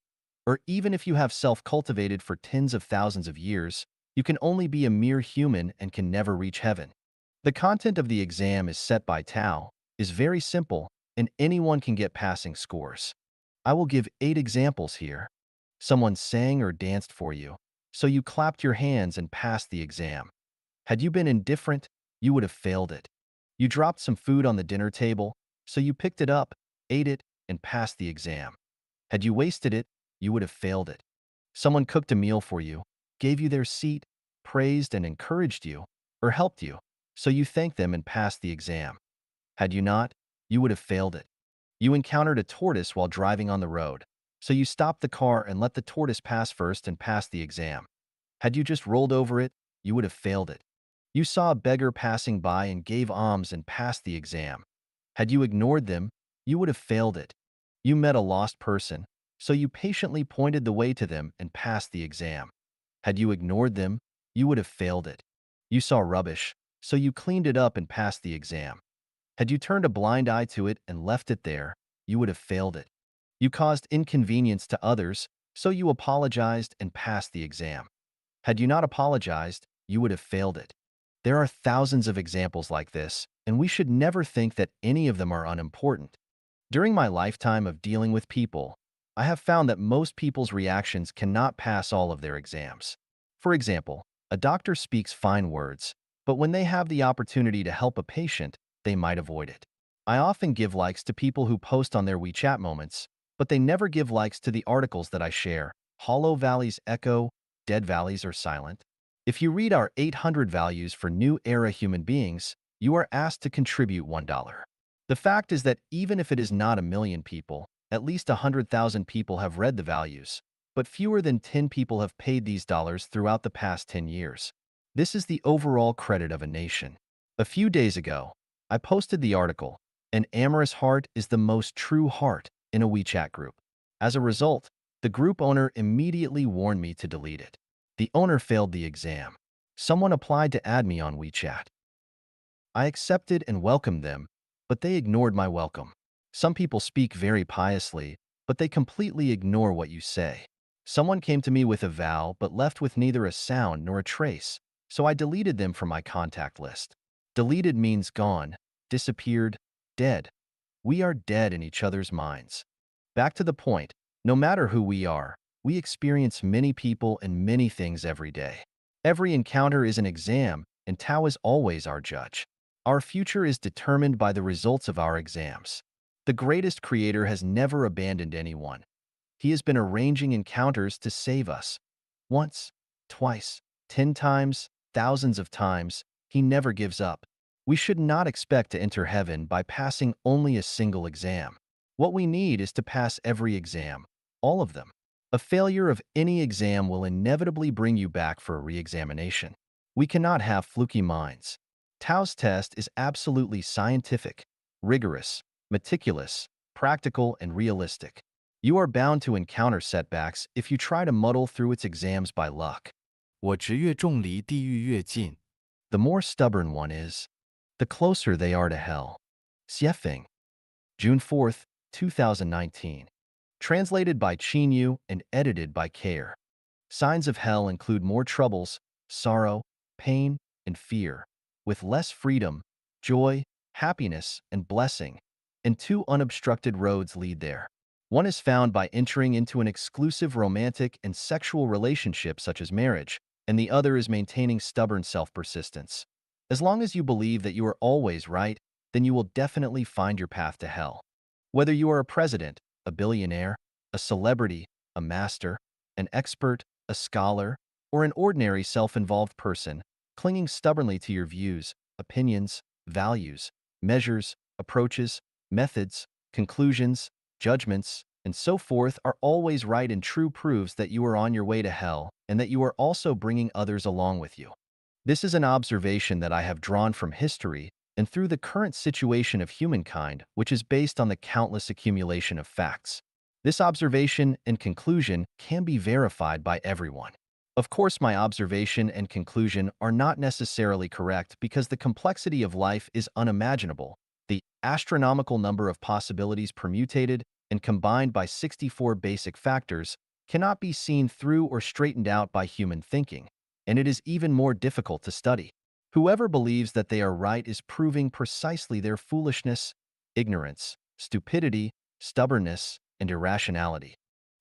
or even if you have self-cultivated for tens of thousands of years, you can only be a mere human and can never reach heaven. The content of the exam is set by Tao, is very simple, and anyone can get passing scores. I will give 8 examples here. Someone sang or danced for you, so you clapped your hands and passed the exam. Had you been indifferent, you would have failed it. You dropped some food on the dinner table, so you picked it up, ate it, and passed the exam. Had you wasted it, you would have failed it. Someone cooked a meal for you, gave you their seat, praised and encouraged you, or helped you, so you thanked them and passed the exam. Had you not, you would have failed it. You encountered a tortoise while driving on the road, so you stopped the car and let the tortoise pass first and passed the exam. Had you just rolled over it, you would have failed it. You saw a beggar passing by and gave alms and passed the exam. Had you ignored them, you would have failed it. You met a lost person, so you patiently pointed the way to them and passed the exam. Had you ignored them, you would have failed it. You saw rubbish, so you cleaned it up and passed the exam. Had you turned a blind eye to it and left it there, you would have failed it. You caused inconvenience to others, so you apologized and passed the exam. Had you not apologized, you would have failed it. There are thousands of examples like this, and we should never think that any of them are unimportant. During my lifetime of dealing with people, I have found that most people's reactions cannot pass all of their exams. For example, a doctor speaks fine words, but when they have the opportunity to help a patient, they might avoid it. I often give likes to people who post on their WeChat moments, but they never give likes to the articles that I share. Hollow valleys echo, dead valleys are silent. If you read our 800 values for new era human beings, you are asked to contribute $1. The fact is that even if it is not a million people, at least 100,000 people have read the values, but fewer than 10 people have paid these dollars throughout the past 10 years. This is the overall credit of a nation. A few days ago, I posted the article, "An amorous heart is the most true heart," in a WeChat group. As a result, the group owner immediately warned me to delete it. The owner failed the exam. Someone applied to add me on WeChat. I accepted and welcomed them, but they ignored my welcome. Some people speak very piously, but they completely ignore what you say. Someone came to me with a vow but left with neither a sound nor a trace, so I deleted them from my contact list. Deleted means gone, disappeared, dead. We are dead in each other's minds. Back to the point, no matter who we are, we experience many people and many things every day. Every encounter is an exam, and Tao is always our judge. Our future is determined by the results of our exams. The greatest creator has never abandoned anyone. He has been arranging encounters to save us. Once, twice, 10 times, thousands of times, he never gives up. We should not expect to enter heaven by passing only a single exam. What we need is to pass every exam, all of them. A failure of any exam will inevitably bring you back for a re-examination. We cannot have fluky minds. Tao's test is absolutely scientific, rigorous, meticulous, practical, and realistic. You are bound to encounter setbacks if you try to muddle through its exams by luck. 我执越重离地狱越近。The more stubborn one is, the closer they are to hell. Xiefeng, June 4th, 2019. Translated by Qin Yu and edited by Care. Signs of hell include more troubles, sorrow, pain, and fear, with less freedom, joy, happiness, and blessing, and 2 unobstructed roads lead there. One is found by entering into an exclusive romantic and sexual relationship such as marriage, and the other is maintaining stubborn self-persistence. As long as you believe that you are always right, then you will definitely find your path to hell. Whether you are a president, a billionaire, a celebrity, a master, an expert, a scholar, or an ordinary self-involved person, clinging stubbornly to your views, opinions, values, measures, approaches, methods, conclusions, judgments, and so forth are always right and true proves that you are on your way to hell and that you are also bringing others along with you. This is an observation that I have drawn from history and through the current situation of humankind, which is based on the countless accumulation of facts. This observation and conclusion can be verified by everyone. Of course, my observation and conclusion are not necessarily correct because the complexity of life is unimaginable. The astronomical number of possibilities permutated and combined by 64 basic factors cannot be seen through or straightened out by human thinking, and it is even more difficult to study. Whoever believes that they are right is proving precisely their foolishness, ignorance, stupidity, stubbornness, and irrationality.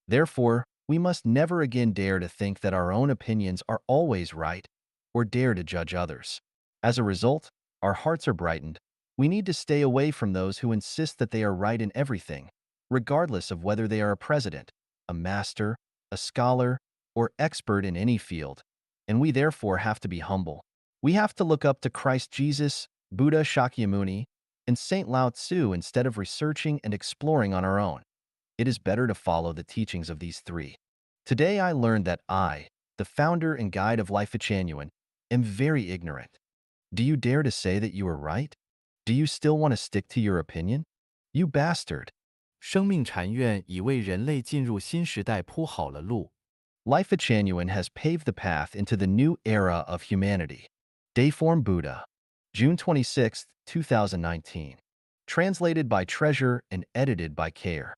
Therefore, we must never again dare to think that our own opinions are always right or dare to judge others. As a result, our hearts are brightened. We need to stay away from those who insist that they are right in everything, regardless of whether they are a president, a master, a scholar, or expert in any field. And we therefore have to be humble. We have to look up to Christ Jesus, Buddha Shakyamuni, and Saint Lao Tzu instead of researching and exploring on our own. It is better to follow the teachings of these three. Today I learned that I, the founder and guide of Life Genuine, am very ignorant. Do you dare to say that you are right? Do you still want to stick to your opinion? You bastard. 生命禅院已为人类进入新时代铺好了路。Life Genuine has paved the path into the new era of humanity. Dayform Buddha, June 26, 2019. Translated by Treasure and edited by Care.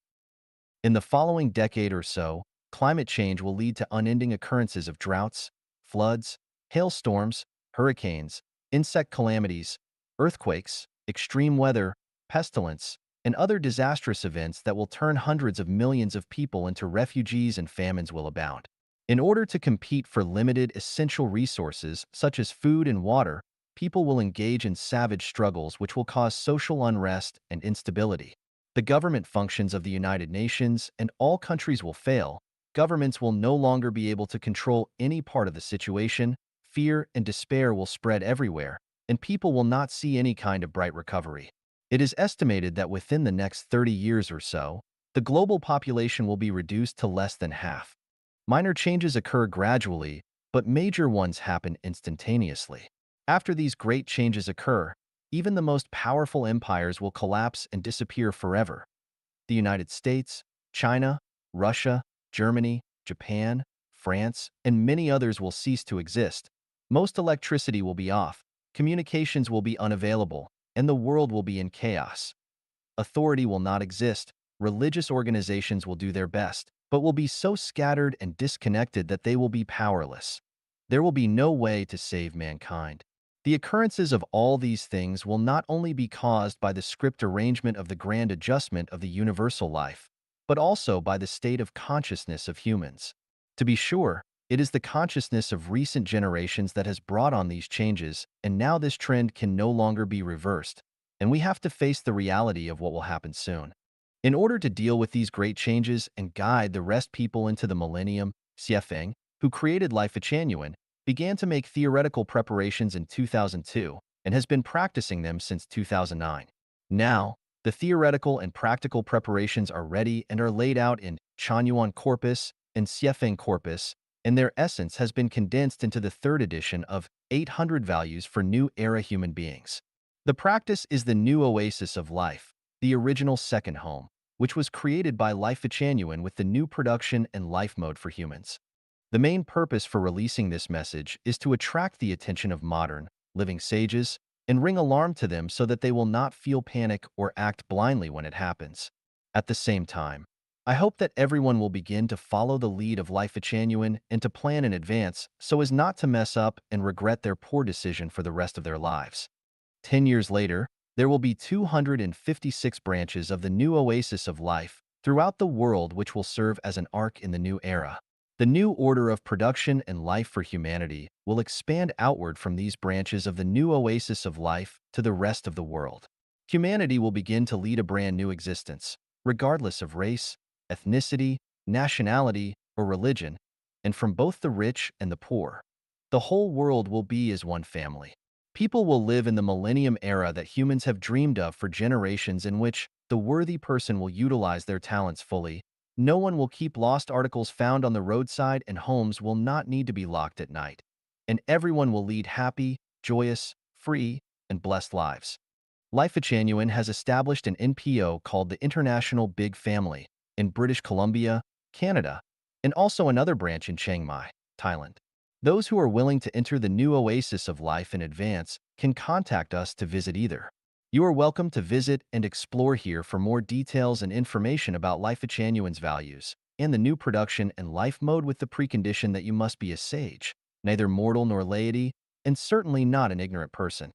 In the following decade or so, climate change will lead to unending occurrences of droughts, floods, hailstorms, hurricanes, insect calamities, earthquakes, extreme weather, pestilence, and other disastrous events that will turn hundreds of millions of people into refugees, and famines will abound. In order to compete for limited essential resources such as food and water, people will engage in savage struggles which will cause social unrest and instability. The government functions of the United Nations and all countries will fail. Governments will no longer be able to control any part of the situation. Fear and despair will spread everywhere, and people will not see any kind of bright recovery. It is estimated that within the next 30 years or so, the global population will be reduced to less than half. Minor changes occur gradually, but major ones happen instantaneously. After these great changes occur, even the most powerful empires will collapse and disappear forever. The United States, China, Russia, Germany, Japan, France, and many others will cease to exist. Most electricity will be off, communications will be unavailable, and the world will be in chaos. Authority will not exist, religious organizations will do their best, but will be so scattered and disconnected that they will be powerless. There will be no way to save mankind. The occurrences of all these things will not only be caused by the script arrangement of the grand adjustment of the universal life, but also by the state of consciousness of humans. To be sure, it is the consciousness of recent generations that has brought on these changes, and now this trend can no longer be reversed, and we have to face the reality of what will happen soon. In order to deal with these great changes and guide the rest people into the millennium, Xiefeng, who created Life Genuine, began to make theoretical preparations in 2002 and has been practicing them since 2009. Now, the theoretical and practical preparations are ready and are laid out in Chanyuan Corpus and Xiefeng Corpus, and their essence has been condensed into the third edition of 800 Values for New Era Human Beings. The practice is the new oasis of life, the original second home, which was created by Life Genuine with the new production and life mode for humans. The main purpose for releasing this message is to attract the attention of modern, living sages and ring alarm to them so that they will not feel panic or act blindly when it happens. At the same time, I hope that everyone will begin to follow the lead of Life Genuine and to plan in advance so as not to mess up and regret their poor decision for the rest of their lives. 10 years later, there will be 256 branches of the new oasis of life throughout the world which will serve as an ark in the new era. The new order of production and life for humanity will expand outward from these branches of the new oasis of life to the rest of the world. Humanity will begin to lead a brand new existence, regardless of race, ethnicity, nationality, or religion, and from both the rich and the poor. The whole world will be as one family. People will live in the millennium era that humans have dreamed of for generations, in which the worthy person will utilize their talents fully. No one will keep lost articles found on the roadside, and homes will not need to be locked at night. And everyone will lead happy, joyous, free, and blessed lives. Life Genuine has established an NPO called the International Big Family in British Columbia, Canada, and also another branch in Chiang Mai, Thailand. Those who are willing to enter the new oasis of life in advance can contact us to visit either. You are welcome to visit and explore here for more details and information about Life Genuine's values and the new production and life mode, with the precondition that you must be a sage, neither mortal nor laity, and certainly not an ignorant person.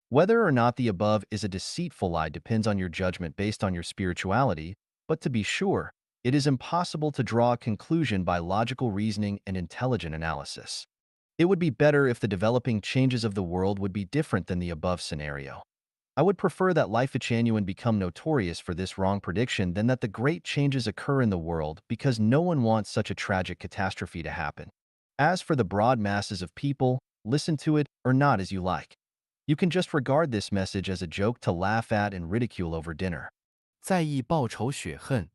Whether or not the above is a deceitful lie depends on your judgment based on your spirituality, but to be sure, it is impossible to draw a conclusion by logical reasoning and intelligent analysis. It would be better if the developing changes of the world would be different than the above scenario. I would prefer that Life Genuine become notorious for this wrong prediction than that the great changes occur in the world, because no one wants such a tragic catastrophe to happen. As for the broad masses of people, listen to it or not as you like. You can just regard this message as a joke to laugh at and ridicule over dinner. 在意报仇雪恨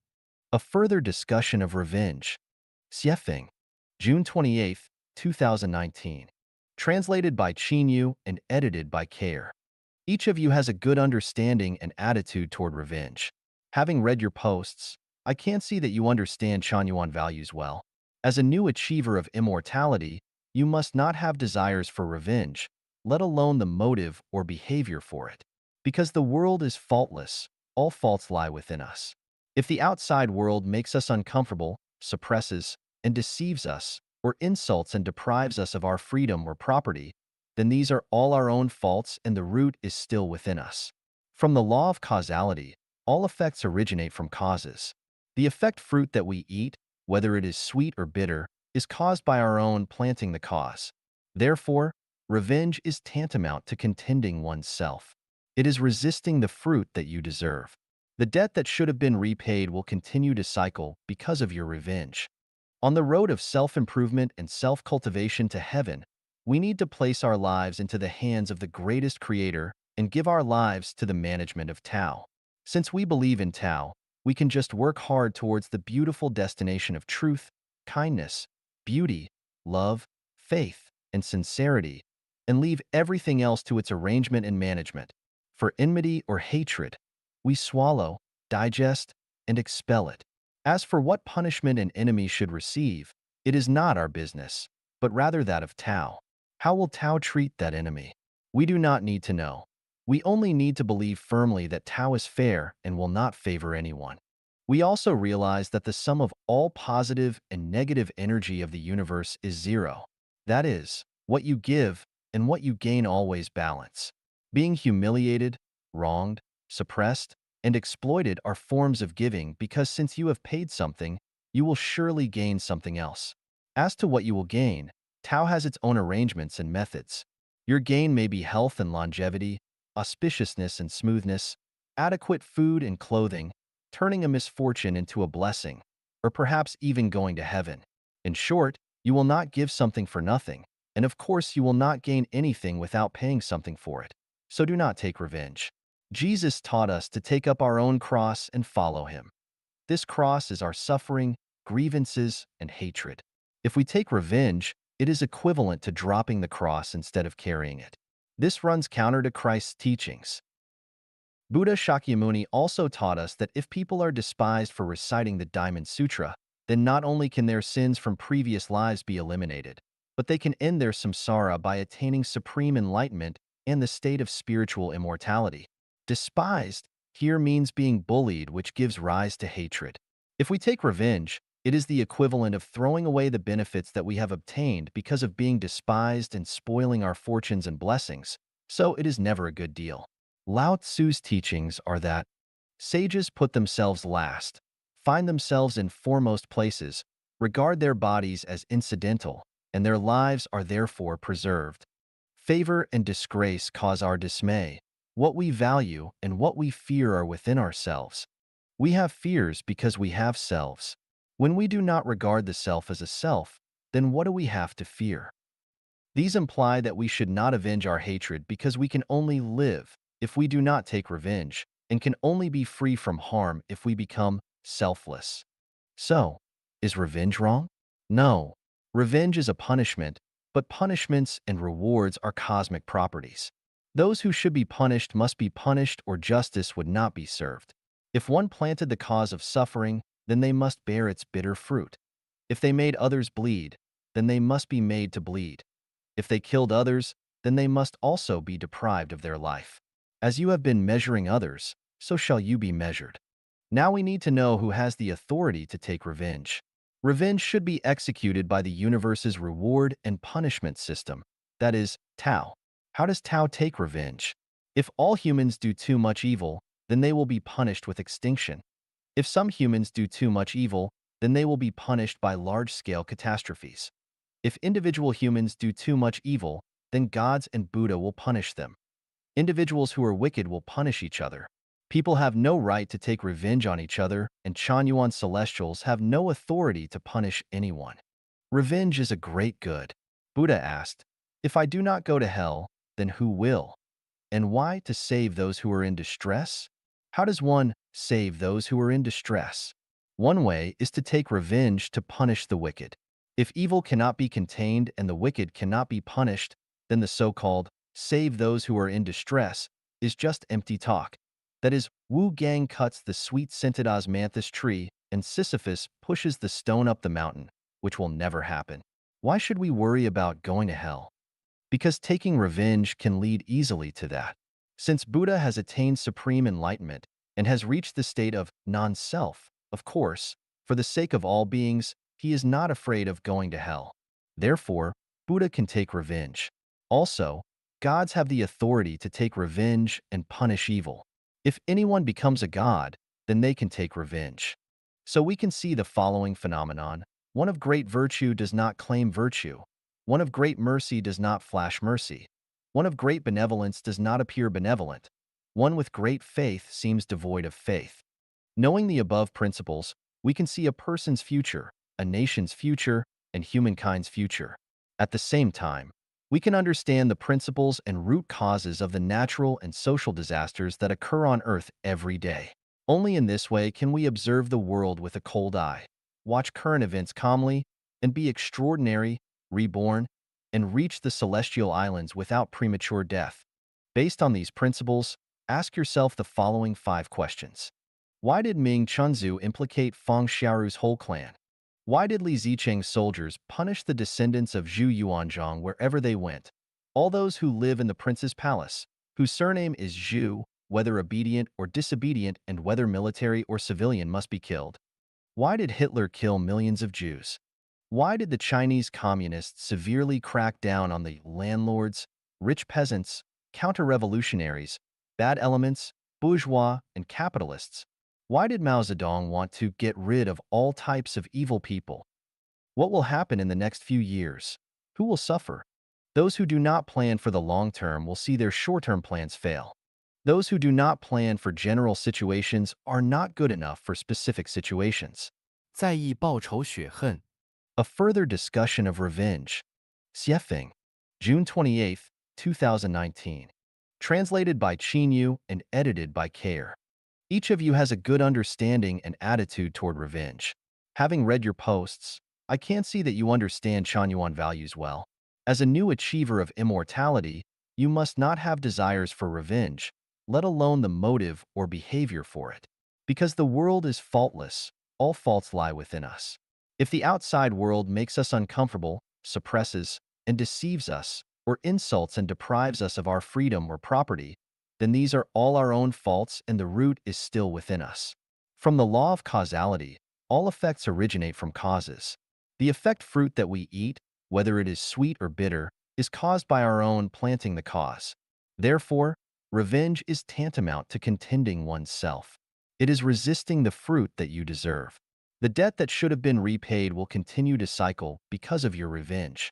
，A further discussion of revenge. Xiefeng, June 28, 2019. Translated by Chinyu and edited by Care. Each of you has a good understanding and attitude toward revenge. Having read your posts, I can see that you understand Chanyuan values well. As a new achiever of immortality, you must not have desires for revenge, let alone the motive or behavior for it. Because the world is faultless, all faults lie within us. If the outside world makes us uncomfortable, suppresses, and deceives us, or insults and deprives us of our freedom or property, then these are all our own faults and the root is still within us. From the law of causality, all effects originate from causes. The effect fruit that we eat, whether it is sweet or bitter, is caused by our own planting the cause. Therefore, revenge is tantamount to contending oneself. It is resisting the fruit that you deserve. The debt that should have been repaid will continue to cycle because of your revenge. On the road of self-improvement and self-cultivation to heaven, we need to place our lives into the hands of the greatest creator and give our lives to the management of Tao. Since we believe in Tao, we can just work hard towards the beautiful destination of truth, kindness, beauty, love, faith, and sincerity, and leave everything else to its arrangement and management. For enmity or hatred, we swallow, digest, and expel it. As for what punishment an enemy should receive, it is not our business, but rather that of Tao. How will Tao treat that enemy? We do not need to know. We only need to believe firmly that Tao is fair and will not favor anyone. We also realize that the sum of all positive and negative energy of the universe is zero. That is, what you give and what you gain always balance. Being humiliated, wronged, suppressed, and exploited are forms of giving, because since you have paid something, you will surely gain something else. As to what you will gain, Tao has its own arrangements and methods. Your gain may be health and longevity, auspiciousness and smoothness, adequate food and clothing, turning a misfortune into a blessing, or perhaps even going to heaven. In short, you will not give something for nothing, and of course you will not gain anything without paying something for it. So do not take revenge. Jesus taught us to take up our own cross and follow him. This cross is our suffering, grievances, and hatred. If we take revenge, it is equivalent to dropping the cross instead of carrying it. This runs counter to Christ's teachings. Buddha Shakyamuni also taught us that if people are despised for reciting the Diamond Sutra, then not only can their sins from previous lives be eliminated, but they can end their samsara by attaining supreme enlightenment and the state of spiritual immortality. Despised here means being bullied, which gives rise to hatred. If we take revenge, it is the equivalent of throwing away the benefits that we have obtained because of being despised and spoiling our fortunes and blessings, so it is never a good deal. Lao Tzu's teachings are that sages put themselves last, find themselves in foremost places, regard their bodies as incidental, and their lives are therefore preserved. Favor and disgrace cause our dismay. What we value and what we fear are within ourselves. We have fears because we have selves. When we do not regard the self as a self, then what do we have to fear? These imply that we should not avenge our hatred because we can only live if we do not take revenge, and can only be free from harm if we become selfless. So, is revenge wrong? No. Revenge is a punishment, but punishments and rewards are cosmic properties. Those who should be punished must be punished or justice would not be served. If one planted the cause of suffering, then they must bear its bitter fruit. If they made others bleed, then they must be made to bleed. If they killed others, then they must also be deprived of their life. As you have been measuring others, so shall you be measured. Now we need to know who has the authority to take revenge. Revenge should be executed by the universe's reward and punishment system, that is, Tao. How does Tao take revenge? If all humans do too much evil, then they will be punished with extinction. If some humans do too much evil, then they will be punished by large-scale catastrophes. If individual humans do too much evil, then gods and Buddha will punish them. Individuals who are wicked will punish each other. People have no right to take revenge on each other, and Chanyuan celestials have no authority to punish anyone. Revenge is a great good. Buddha asked, if I do not go to hell, then who will? And why to save those who are in distress? How does one save those who are in distress? One way is to take revenge to punish the wicked. If evil cannot be contained and the wicked cannot be punished, then the so-called save those who are in distress is just empty talk. That is, Wu Gang cuts the sweet-scented osmanthus tree and Sisyphus pushes the stone up the mountain, which will never happen. Why should we worry about going to hell? Because taking revenge can lead easily to that. Since Buddha has attained supreme enlightenment and has reached the state of non-self, of course, for the sake of all beings, he is not afraid of going to hell. Therefore, Buddha can take revenge. Also, gods have the authority to take revenge and punish evil. If anyone becomes a god, then they can take revenge. So we can see the following phenomenon. One of great virtue does not claim virtue. One of great mercy does not flash mercy. One of great benevolence does not appear benevolent. One with great faith seems devoid of faith. Knowing the above principles, we can see a person's future, a nation's future, and humankind's future. At the same time, we can understand the principles and root causes of the natural and social disasters that occur on Earth every day. Only in this way can we observe the world with a cold eye, watch current events calmly, and be extraordinary, reborn, and reach the celestial islands without premature death. Based on these principles, ask yourself the following 5 questions. Why did Ming Chunzu implicate Feng Xiaoru's whole clan? Why did Li Zicheng's soldiers punish the descendants of Zhu Yuanzhang wherever they went? All those who live in the prince's palace, whose surname is Zhu, whether obedient or disobedient and whether military or civilian, must be killed. Why did Hitler kill millions of Jews? Why did the Chinese communists severely crack down on the landlords, rich peasants, counter-revolutionaries, bad elements, bourgeois, and capitalists? Why did Mao Zedong want to get rid of all types of evil people? What will happen in the next few years? Who will suffer? Those who do not plan for the long term will see their short-term plans fail. Those who do not plan for general situations are not good enough for specific situations. 在意报仇雪恨，A further discussion of revenge. Xiefeng, June 28, 2019. Translated by Qinyu and edited by Care. Each of you has a good understanding and attitude toward revenge. Having read your posts, I can see that you understand Chanyuan values well. As a new achiever of immortality, you must not have desires for revenge, let alone the motive or behavior for it. Because the world is faultless, all faults lie within us. If the outside world makes us uncomfortable, suppresses, and deceives us, or insults and deprives us of our freedom or property, then these are all our own faults and the root is still within us. From the law of causality, all effects originate from causes. The effect fruit that we eat, whether it is sweet or bitter, is caused by our own planting the cause. Therefore, revenge is tantamount to contending oneself. It is resisting the fruit that you deserve. The debt that should have been repaid will continue to cycle because of your revenge.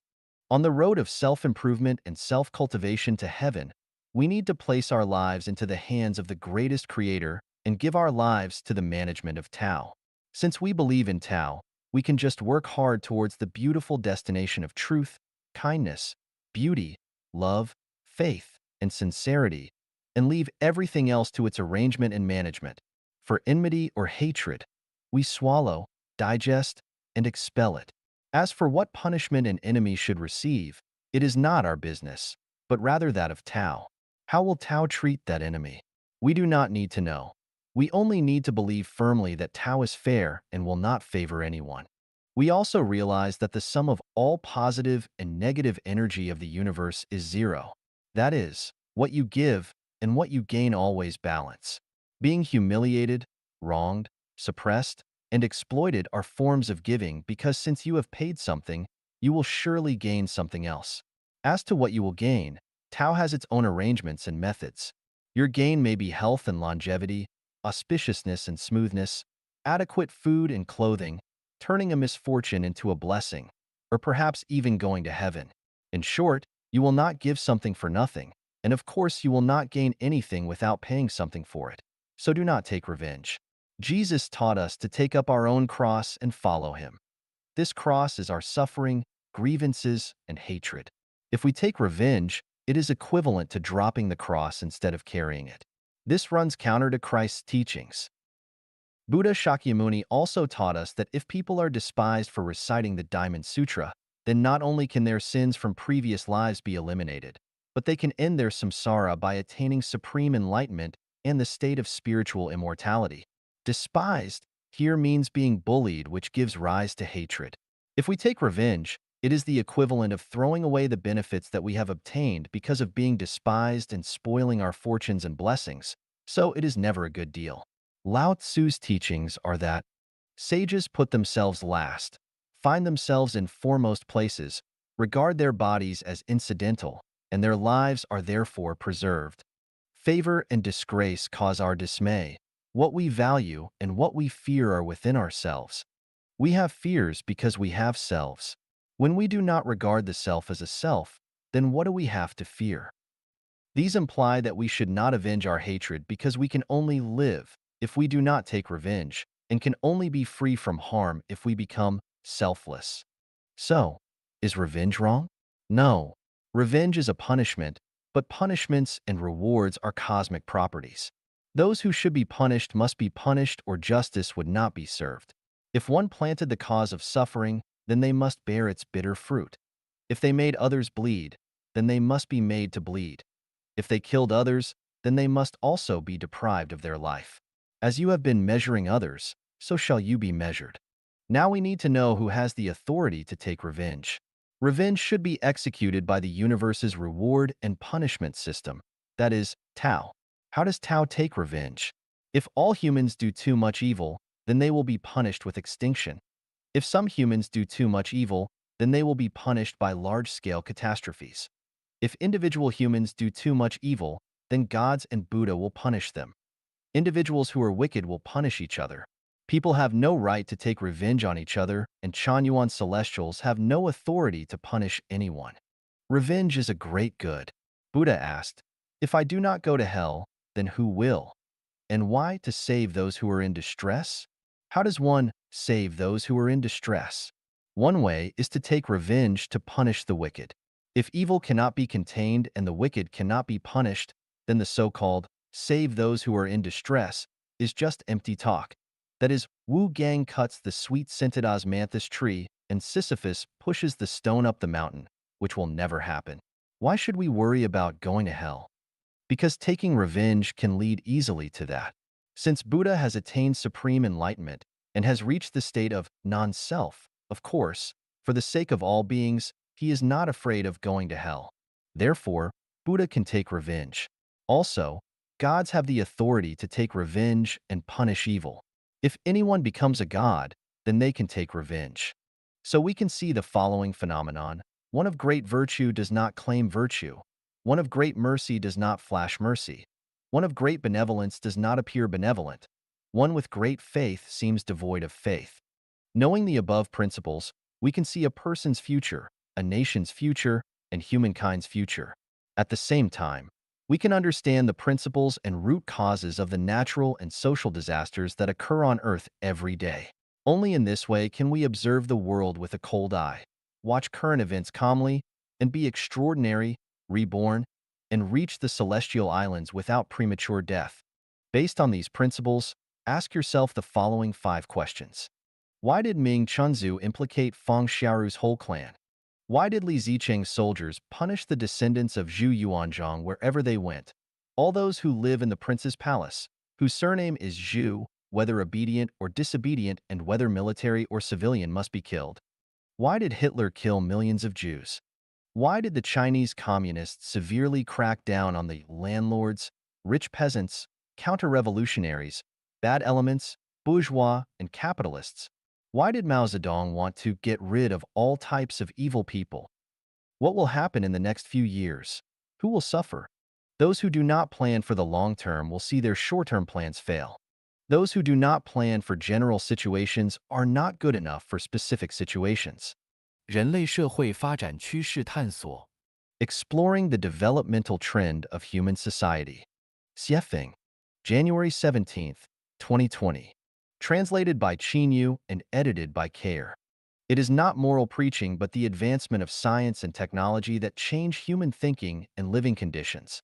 On the road of self-improvement and self-cultivation to heaven, we need to place our lives into the hands of the greatest creator and give our lives to the management of Tao. Since we believe in Tao, we can just work hard towards the beautiful destination of truth, kindness, beauty, love, faith, and sincerity, and leave everything else to its arrangement and management. For enmity or hatred, we swallow, digest, and expel it. As for what punishment an enemy should receive, it is not our business, but rather that of Tao. How will Tao treat that enemy? We do not need to know. We only need to believe firmly that Tao is fair and will not favor anyone. We also realize that the sum of all positive and negative energy of the universe is zero. That is, what you give and what you gain always balance. Being humiliated, wronged, suppressed, and exploited are forms of giving because since you have paid something, you will surely gain something else. As to what you will gain, Tao has its own arrangements and methods. Your gain may be health and longevity, auspiciousness and smoothness, adequate food and clothing, turning a misfortune into a blessing, or perhaps even going to heaven. In short, you will not give something for nothing, and of course you will not gain anything without paying something for it. So do not take revenge. Jesus taught us to take up our own cross and follow him. This cross is our suffering, grievances, and hatred. If we take revenge, it is equivalent to dropping the cross instead of carrying it. This runs counter to Christ's teachings. Buddha Shakyamuni also taught us that if people are despised for reciting the Diamond Sutra, then not only can their sins from previous lives be eliminated, but they can end their samsara by attaining supreme enlightenment and the state of spiritual immortality. Despised here means being bullied, which gives rise to hatred. If we take revenge, it is the equivalent of throwing away the benefits that we have obtained because of being despised and spoiling our fortunes and blessings, so it is never a good deal. Lao Tzu's teachings are that sages put themselves last, find themselves in foremost places, regard their bodies as incidental, and their lives are therefore preserved. Favor and disgrace cause our dismay. What we value and what we fear are within ourselves. We have fears because we have selves. When we do not regard the self as a self, then what do we have to fear? These imply that we should not avenge our hatred because we can only live if we do not take revenge, and can only be free from harm if we become selfless. So, is revenge wrong? No. Revenge is a punishment, but punishments and rewards are cosmic properties. Those who should be punished must be punished or justice would not be served. If one planted the cause of suffering, then they must bear its bitter fruit. If they made others bleed, then they must be made to bleed. If they killed others, then they must also be deprived of their life. As you have been measuring others, so shall you be measured. Now we need to know who has the authority to take revenge. Revenge should be executed by the universe's reward and punishment system, that is, Tao. How does Tao take revenge? If all humans do too much evil, then they will be punished with extinction. If some humans do too much evil, then they will be punished by large-scale catastrophes. If individual humans do too much evil, then gods and Buddha will punish them. Individuals who are wicked will punish each other. People have no right to take revenge on each other, and Chanyuan celestials have no authority to punish anyone. Revenge is a great good. Buddha asked, if I do not go to hell, then who will? And why to save those who are in distress? How does one save those who are in distress? One way is to take revenge to punish the wicked. If evil cannot be contained and the wicked cannot be punished, then the so-called save those who are in distress is just empty talk. That is, Wu Gang cuts the sweet-scented osmanthus tree and Sisyphus pushes the stone up the mountain, which will never happen. Why should we worry about going to hell? Because taking revenge can lead easily to that. Since Buddha has attained supreme enlightenment and has reached the state of non-self, of course, for the sake of all beings, he is not afraid of going to hell. Therefore, Buddha can take revenge. Also, gods have the authority to take revenge and punish evil. If anyone becomes a god, then they can take revenge. So we can see the following phenomenon. One of great virtue does not claim virtue. One of great mercy does not flash mercy. One of great benevolence does not appear benevolent. One with great faith seems devoid of faith. Knowing the above principles, we can see a person's future, a nation's future, and humankind's future. At the same time, we can understand the principles and root causes of the natural and social disasters that occur on Earth every day. Only in this way can we observe the world with a cold eye, watch current events calmly, and be extraordinary, reborn, and reach the celestial islands without premature death. Based on these principles, ask yourself the following 5 questions. Why did Ming Chunzu implicate Feng Xiaoru's whole clan? Why did Li Zicheng's soldiers punish the descendants of Zhu Yuanzhang wherever they went? All those who live in the prince's palace, whose surname is Zhu, whether obedient or disobedient and whether military or civilian, must be killed. Why did Hitler kill millions of Jews? Why did the Chinese communists severely crack down on the landlords, rich peasants, counter-revolutionaries, bad elements, bourgeois, and capitalists? Why did Mao Zedong want to get rid of all types of evil people? What will happen in the next few years? Who will suffer? Those who do not plan for the long term will see their short-term plans fail. Those who do not plan for general situations are not good enough for specific situations. 人类社会发展趋势探索。Exploring the developmental trend of human society. Xiefeng, January 17th, 2020. Translated by Qin Yu and edited by Care. It is not moral preaching but the advancement of science and technology that change human thinking and living conditions.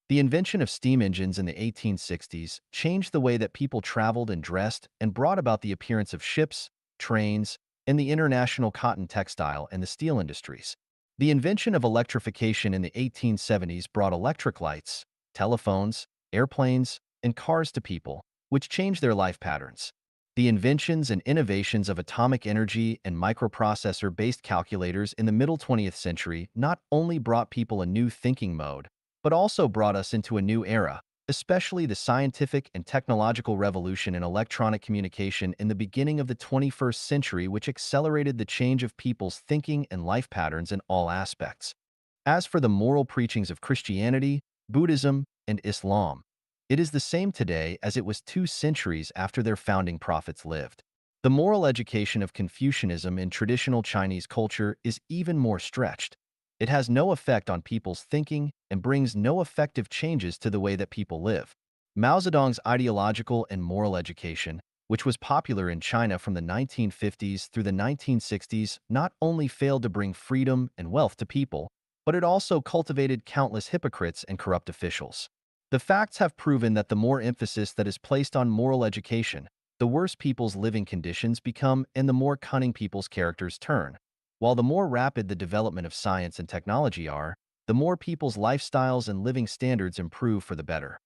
The invention of steam engines in the 1860s changed the way that people traveled and dressed and brought about the appearance of ships, trains, and the international cotton textile and the steel industries. The invention of electrification in the 1870s brought electric lights, telephones, airplanes, and cars to people, which changed their life patterns. The inventions and innovations of atomic energy and microprocessor-based calculators in the middle 20th century not only brought people a new thinking mode, but also brought us into a new era, especially the scientific and technological revolution in electronic communication in the beginning of the 21st century, which accelerated the change of people's thinking and life patterns in all aspects. As for the moral preachings of Christianity, Buddhism, and Islam, it is the same today as it was 2 centuries after their founding prophets lived. The moral education of Confucianism in traditional Chinese culture is even more stretched. It has no effect on people's thinking and brings no effective changes to the way that people live. Mao Zedong's ideological and moral education, which was popular in China from the 1950s through the 1960s, not only failed to bring freedom and wealth to people, but it also cultivated countless hypocrites and corrupt officials. The facts have proven that the more emphasis that is placed on moral education, the worse people's living conditions become and the more cunning people's characters turn. While the more rapid the development of science and technology are, the more people's lifestyles and living standards improve for the better.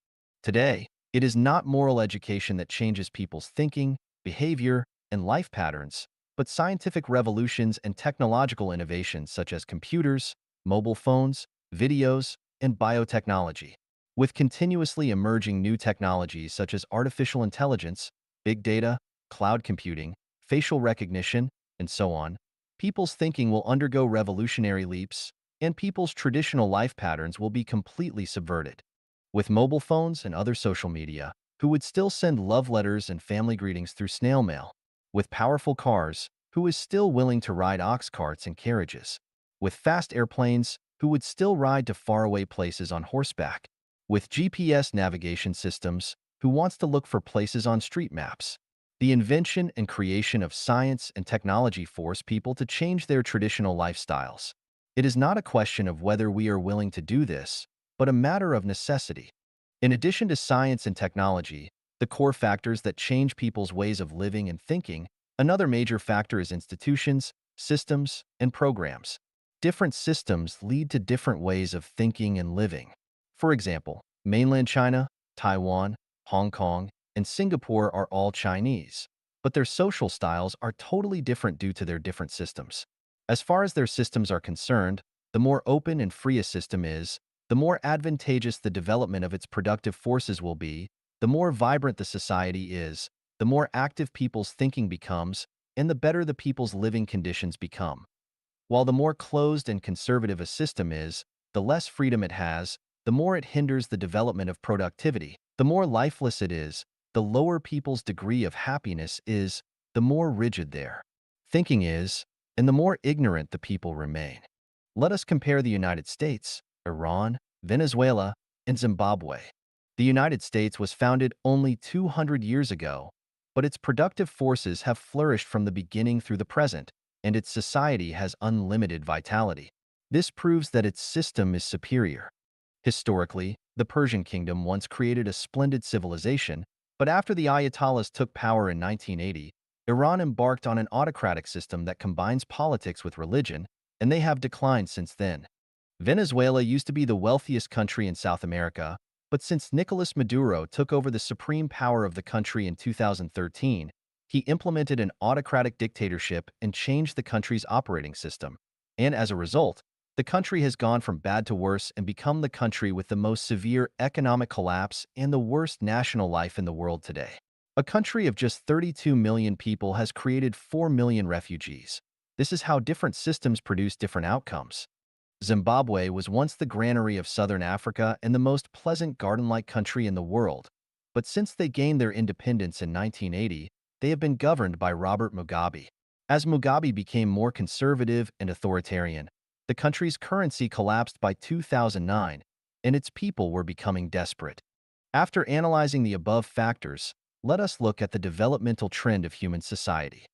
Today, it is not moral education that changes people's thinking, behavior, and life patterns, but scientific revolutions and technological innovations such as computers, mobile phones, videos, and biotechnology. With continuously emerging new technologies such as artificial intelligence, big data, cloud computing, facial recognition, and so on, people's thinking will undergo revolutionary leaps, and people's traditional life patterns will be completely subverted. With mobile phones and other social media, who would still send love letters and family greetings through snail mail? With powerful cars, who is still willing to ride ox carts and carriages? With fast airplanes, who would still ride to faraway places on horseback? With GPS navigation systems, who wants to look for places on street maps? The invention and creation of science and technology force people to change their traditional lifestyles. It is not a question of whether we are willing to do this, but a matter of necessity. In addition to science and technology, the core factors that change people's ways of living and thinking, another major factor is institutions, systems, and programs. Different systems lead to different ways of thinking and living. For example, mainland China, Taiwan, Hong Kong, and Singapore are all Chinese, but their social styles are totally different due to their different systems. As far as their systems are concerned, the more open and free a system is, the more advantageous the development of its productive forces will be, the more vibrant the society is, the more active people's thinking becomes, and the better the people's living conditions become. While the more closed and conservative a system is, the less freedom it has, the more it hinders the development of productivity. The more lifeless it is, the lower people's degree of happiness is, the more rigid their thinking is, and the more ignorant the people remain. Let us compare the United States, Iran, Venezuela, and Zimbabwe. The United States was founded only 200 years ago, but its productive forces have flourished from the beginning through the present, and its society has unlimited vitality. This proves that its system is superior. Historically, the Persian kingdom once created a splendid civilization, but after the Ayatollahs took power in 1980, Iran embarked on an autocratic system that combines politics with religion, and they have declined since then. Venezuela used to be the wealthiest country in South America, but since Nicolas Maduro took over the supreme power of the country in 2013, he implemented an autocratic dictatorship and changed the country's operating system. And as a result, the country has gone from bad to worse and become the country with the most severe economic collapse and the worst national life in the world today. A country of just 32 million people has created 4 million refugees. This is how different systems produce different outcomes. Zimbabwe was once the granary of southern Africa and the most pleasant garden-like country in the world. But since they gained their independence in 1980, they have been governed by Robert Mugabe. As Mugabe became more conservative and authoritarian, the country's currency collapsed by 2009, and its people were becoming desperate. After analyzing the above factors, let us look at the developmental trend of human society.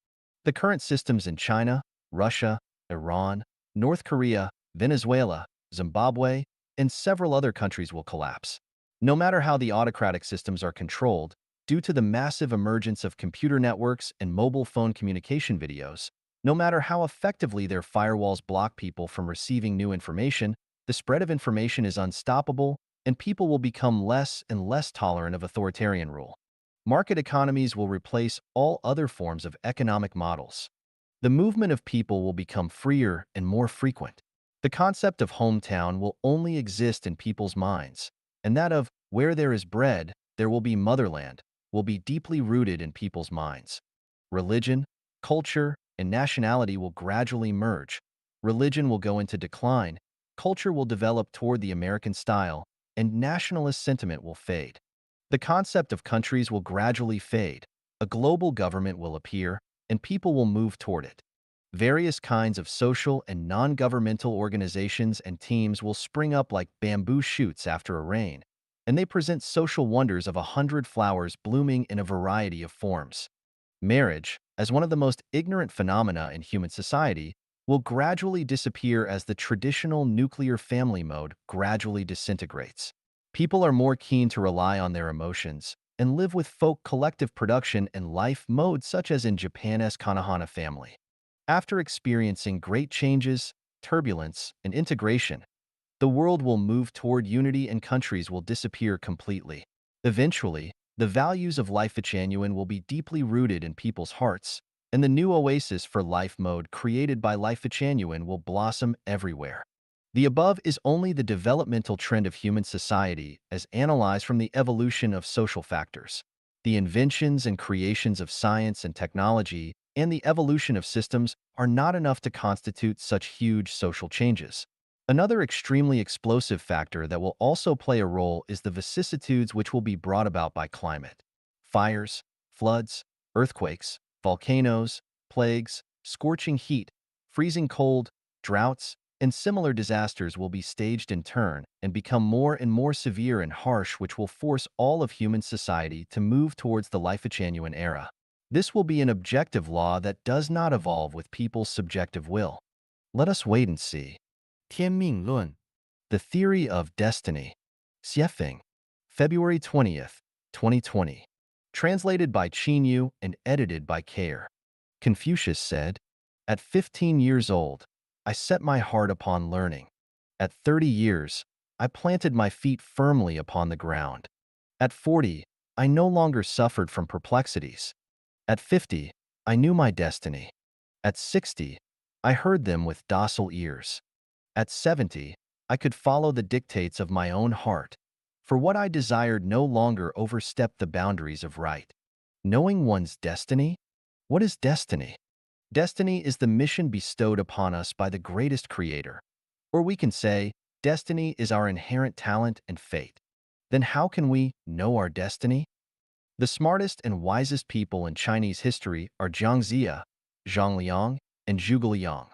The current systems in China, Russia, Iran, North Korea, Venezuela, Zimbabwe, and several other countries will collapse. No matter how the autocratic systems are controlled, due to the massive emergence of computer networks and mobile phone communication videos, no matter how effectively their firewalls block people from receiving new information, the spread of information is unstoppable, and people will become less and less tolerant of authoritarian rule. Market economies will replace all other forms of economic models. The movement of people will become freer and more frequent. The concept of hometown will only exist in people's minds, and that of where there is bread, there will be motherland, will be deeply rooted in people's minds. Religion, culture, and nationality will gradually merge. Religion will go into decline, culture will develop toward the American style, and nationalist sentiment will fade. The concept of countries will gradually fade, a global government will appear, and people will move toward it. Various kinds of social and non-governmental organizations and teams will spring up like bamboo shoots after a rain, and they present social wonders of 100 flowers blooming in a variety of forms. Marriage, as one of the most ignorant phenomena in human society, will gradually disappear as the traditional nuclear family mode gradually disintegrates. People are more keen to rely on their emotions and live with folk collective production and life modes such as in Japan's Konohana family. After experiencing great changes, turbulence, and integration, the world will move toward unity and countries will disappear completely. Eventually, the values of life genuine will be deeply rooted in people's hearts, and the new oasis for life mode created by life genuine will blossom everywhere. The above is only the developmental trend of human society as analyzed from the evolution of social factors. The inventions and creations of science and technology and the evolution of systems are not enough to constitute such huge social changes. Another extremely explosive factor that will also play a role is the vicissitudes which will be brought about by climate. Fires, floods, earthquakes, volcanoes, plagues, scorching heat, freezing cold, droughts, and similar disasters will be staged in turn and become more and more severe and harsh, which will force all of human society to move towards the Life-genuine era. This will be an objective law that does not evolve with people's subjective will. Let us wait and see. 天命论 The Theory of Destiny. Xiefeng, February 20th, 2020. Translated by Qin Yu and edited by Care. Confucius said, "At 15 years old, I set my heart upon learning. At 30 years, I planted my feet firmly upon the ground. At 40, I no longer suffered from perplexities. At 50, I knew my destiny. At 60, I heard them with docile ears. At 70, I could follow the dictates of my own heart, for what I desired no longer overstepped the boundaries of right." Knowing one's destiny? What is destiny? Destiny is the mission bestowed upon us by the greatest creator. Or we can say, destiny is our inherent talent and fate. Then how can we know our destiny? The smartest and wisest people in Chinese history are Zhang Zia, Zhang Liang, and Zhuge Liang.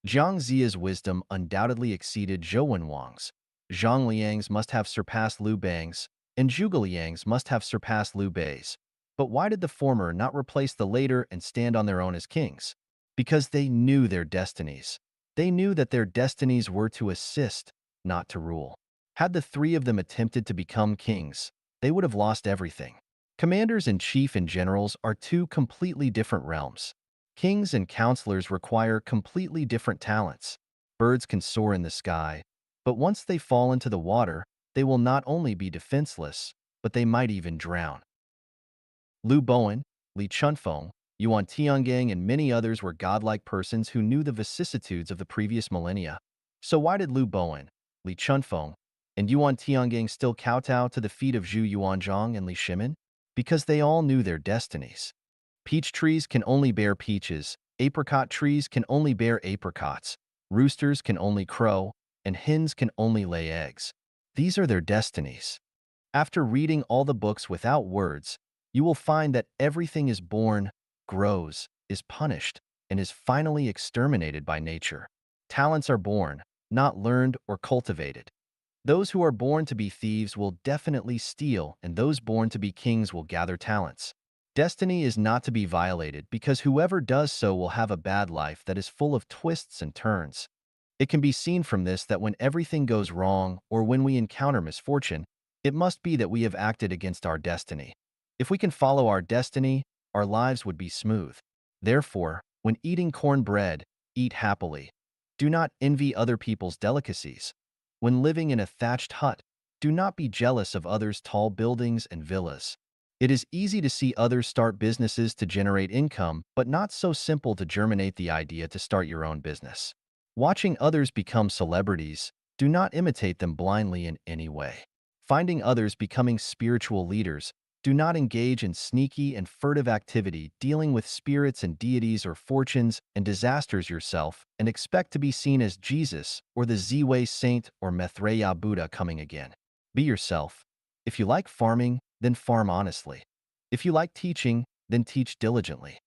Zhang Zia's wisdom undoubtedly exceeded Zhou Wenwang's. Zhang Liang's must have surpassed Liu Bang's, and Zhuge Liang's must have surpassed Liu Bei's. But why did the former not replace the later and stand on their own as kings? Because they knew their destinies. They knew that their destinies were to assist, not to rule. Had the three of them attempted to become kings, they would have lost everything. Commanders-in-chief and generals are two completely different realms. Kings and counselors require completely different talents. Birds can soar in the sky, but once they fall into the water, they will not only be defenseless, but they might even drown. Lu Bowen, Li Chunfeng, Yuan Tiangang, and many others were godlike persons who knew the vicissitudes of the previous millennia. So why did Lu Bowen, Li Chunfeng, and Yuan Tiangang still kowtow to the feet of Zhu Yuanzhang and Li Shimin? Because they all knew their destinies. Peach trees can only bear peaches, apricot trees can only bear apricots, roosters can only crow, and hens can only lay eggs. These are their destinies. After reading all the books without words, you will find that everything is born, grows, is punished, and is finally exterminated by nature. Talents are born, not learned or cultivated. Those who are born to be thieves will definitely steal, and those born to be kings will gather talents. Destiny is not to be violated because whoever does so will have a bad life that is full of twists and turns. It can be seen from this that when everything goes wrong or when we encounter misfortune, it must be that we have acted against our destiny. If we can follow our destiny, our lives would be smooth. Therefore, when eating cornbread, eat happily. Do not envy other people's delicacies. When living in a thatched hut, do not be jealous of others' tall buildings and villas. It is easy to see others start businesses to generate income, but not so simple to germinate the idea to start your own business. Watching others become celebrities, do not imitate them blindly in any way. Finding others becoming spiritual leaders, do not engage in sneaky and furtive activity dealing with spirits and deities or fortunes and disasters yourself and expect to be seen as Jesus or the Ziwei Saint or Maitreya Buddha coming again. Be yourself. If you like farming, then farm honestly. If you like teaching, then teach diligently.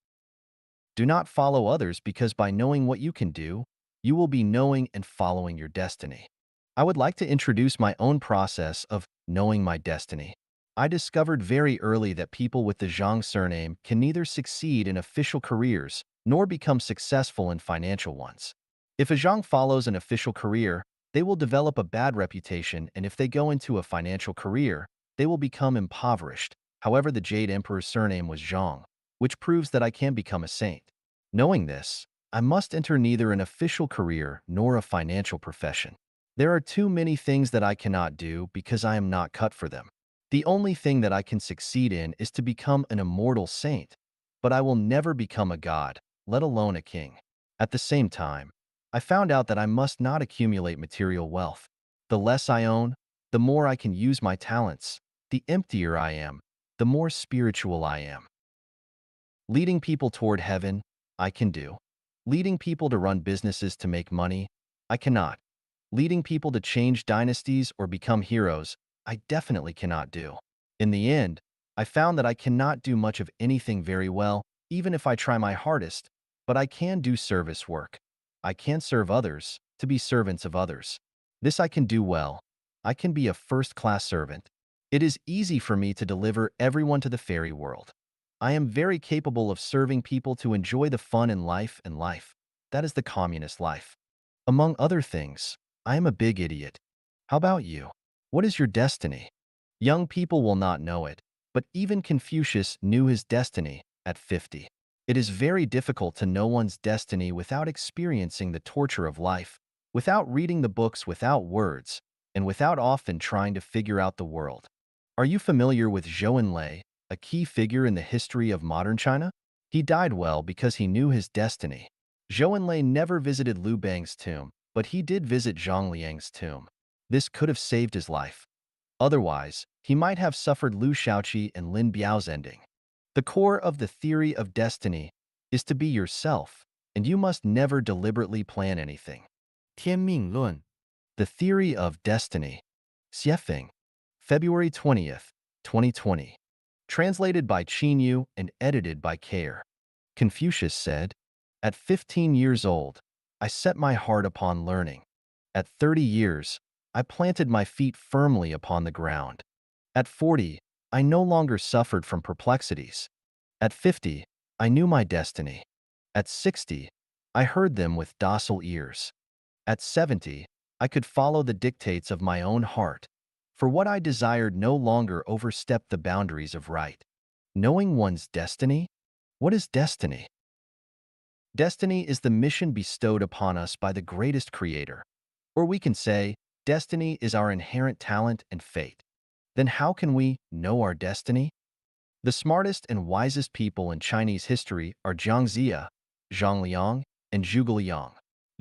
Do not follow others because by knowing what you can do, you will be knowing and following your destiny. I would like to introduce my own process of knowing my destiny. I discovered very early that people with the Zhang surname can neither succeed in official careers nor become successful in financial ones. If a Zhang follows an official career, they will develop a bad reputation, and if they go into a financial career, they will become impoverished. However, the Jade Emperor's surname was Zhang, which proves that I can become a saint. Knowing this, I must enter neither an official career nor a financial profession. There are too many things that I cannot do because I am not cut for them. The only thing that I can succeed in is to become an immortal saint, but I will never become a god, let alone a king. At the same time, I found out that I must not accumulate material wealth. The less I own, the more I can use my talents. The emptier I am, the more spiritual I am. Leading people toward heaven, I can do. Leading people to run businesses to make money, I cannot. Leading people to change dynasties or become heroes, I definitely cannot do. In the end, I found that I cannot do much of anything very well, even if I try my hardest, but I can do service work. I can serve others, to be servants of others. This I can do well. I can be a first-class servant. It is easy for me to deliver everyone to the fairy world. I am very capable of serving people to enjoy the fun in life and life. That is the communist life. Among other things, I am a big idiot. How about you? What is your destiny? Young people will not know it, but even Confucius knew his destiny at 50. It is very difficult to know one's destiny without experiencing the torture of life, without reading the books without words, and without often trying to figure out the world. Are you familiar with Zhou Enlai, a key figure in the history of modern China? He died well because he knew his destiny. Zhou Enlai never visited Liu Bang's tomb, but he did visit Zhang Liang's tomb. This could have saved his life. Otherwise, he might have suffered Liu Shaoqi and Lin Biao's ending. The core of the theory of destiny is to be yourself, and you must never deliberately plan anything. 天命论 The Theory of Destiny. Xiefeng. February 20th, 2020. Translated by Qin Yu and edited by Care. Confucius said, "At 15 years old, I set my heart upon learning. At 30 years, I planted my feet firmly upon the ground. At 40, I no longer suffered from perplexities. At 50, I knew my destiny. At 60, I heard them with docile ears. At 70, I could follow the dictates of my own heart, for what I desired no longer overstepped the boundaries of right. Knowing one's destiny? What is destiny? Destiny is the mission bestowed upon us by the greatest creator. Or we can say, destiny is our inherent talent and fate. Then how can we know our destiny? The smartest and wisest people in Chinese history are Jiang Ziya, Zhang Liang, and Zhuge Liang.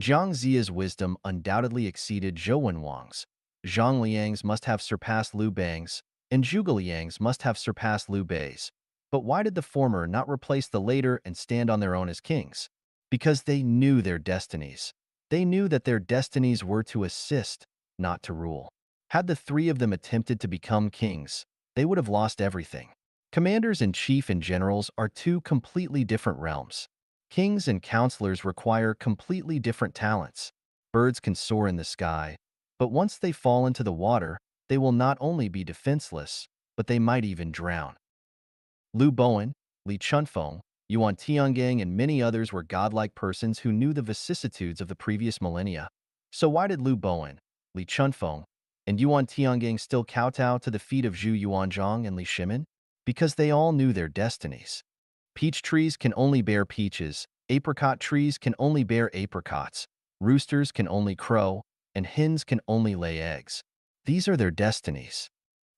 Jiang Ziya's wisdom undoubtedly exceeded Zhou Wenwang's. Zhang Liang's must have surpassed Liu Bang's, and Zhuge Liang's must have surpassed Liu Bei's. But why did the former not replace the later and stand on their own as kings? Because they knew their destinies. They knew that their destinies were to assist, not to rule. Had the three of them attempted to become kings, they would have lost everything. Commanders-in-chief and generals are two completely different realms. Kings and counselors require completely different talents. Birds can soar in the sky, but once they fall into the water, they will not only be defenseless, but they might even drown. Liu Bowen, Li Chunfeng, Yuan Tiangang, and many others were godlike persons who knew the vicissitudes of the previous millennia. So why did Liu Bowen, Li Chunfeng, and Yuan Tiangang still kowtow to the feet of Zhu Yuanzhang and Li Shimin? Because they all knew their destinies. Peach trees can only bear peaches, apricot trees can only bear apricots, roosters can only crow, and hens can only lay eggs. These are their destinies.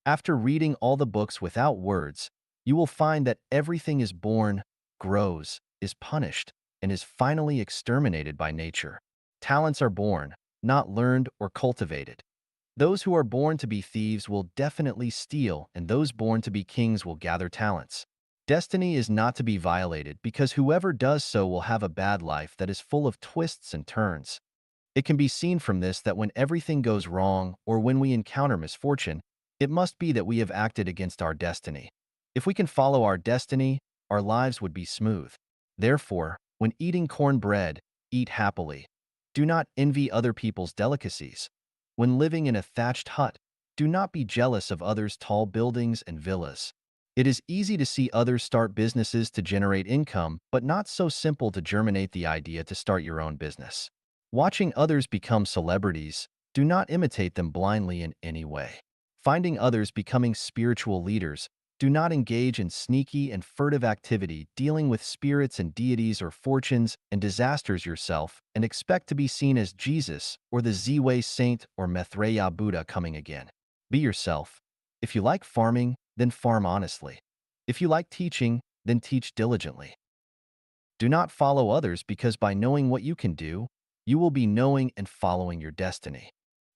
After reading all the books without words, you will find that everything is born, grows, is punished, and is finally exterminated by nature. Talents are born, not learned or cultivated. Those who are born to be thieves will definitely steal, and those born to be kings will gather talents. Destiny is not to be violated because whoever does so will have a bad life that is full of twists and turns. It can be seen from this that when everything goes wrong or when we encounter misfortune, it must be that we have acted against our destiny. If we can follow our destiny, our lives would be smooth. Therefore, when eating cornbread, eat happily. Do not envy other people's delicacies. When living in a thatched hut, do not be jealous of others' tall buildings and villas. It is easy to see others start businesses to generate income, but not so simple to germinate the idea to start your own business. Watching others become celebrities, do not imitate them blindly in any way. Finding others becoming spiritual leaders, do not engage in sneaky and furtive activity dealing with spirits and deities or fortunes and disasters yourself and expect to be seen as Jesus or the Ziwei Saint or Maitreya Buddha coming again. Be yourself. If you like farming, then farm honestly. If you like teaching, then teach diligently. Do not follow others because by knowing what you can do, you will be knowing and following your destiny.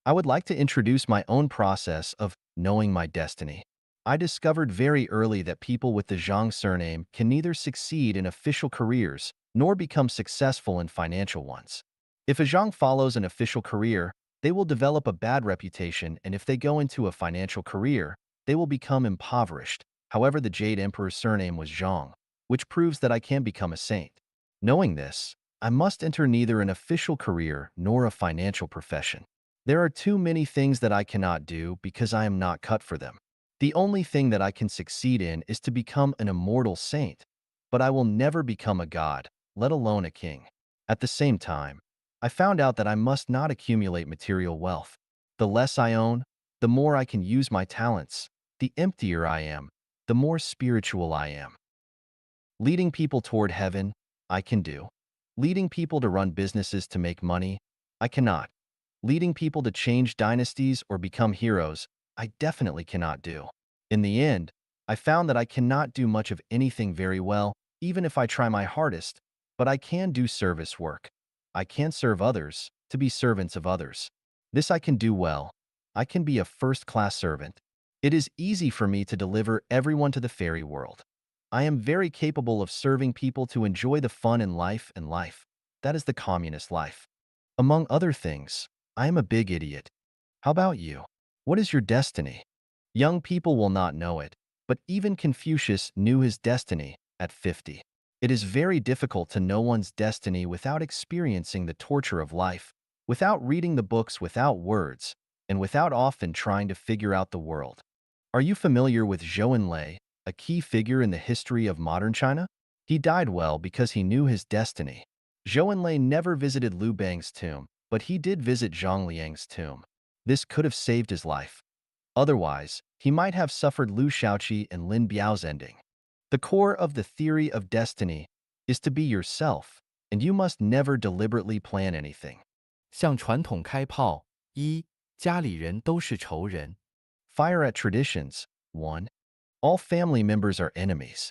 I would like to introduce my own process of knowing my destiny. I discovered very early that people with the Zhang surname can neither succeed in official careers nor become successful in financial ones. If a Zhang follows an official career, they will develop a bad reputation, and if they go into a financial career, they will become impoverished. However, the Jade Emperor's surname was Zhang, which proves that I can become a saint. Knowing this, I must enter neither an official career nor a financial profession. There are too many things that I cannot do because I am not cut for them. The only thing that I can succeed in is to become an immortal saint, but I will never become a god, let alone a king. At the same time, I found out that I must not accumulate material wealth. The less I own, the more I can use my talents. The emptier I am, the more spiritual I am. Leading people toward heaven, I can do. Leading people to run businesses to make money, I cannot. Leading people to change dynasties or become heroes, I definitely cannot do. In the end, I found that I cannot do much of anything very well, even if I try my hardest, but I can do service work. I can serve others, to be servants of others. This I can do well. I can be a first-class servant. It is easy for me to deliver everyone to the fairy world. I am very capable of serving people to enjoy the fun in life and life. That is the communist life. Among other things, I am a big idiot. How about you? What is your destiny? Young people will not know it, but even Confucius knew his destiny at 50. It is very difficult to know one's destiny without experiencing the torture of life, without reading the books without words, and without often trying to figure out the world. Are you familiar with Zhou Enlai, a key figure in the history of modern China? He died well because he knew his destiny. Zhou Enlai never visited Liu Bang's tomb, but he did visit Zhang Liang's tomb. This could have saved his life. Otherwise, he might have suffered Liu Shaoqi and Lin Biao's ending. The core of the theory of destiny is to be yourself, and you must never deliberately plan anything. 向传统开炮：一、家里人都是仇人；Fire at traditions. 1. All family members are enemies.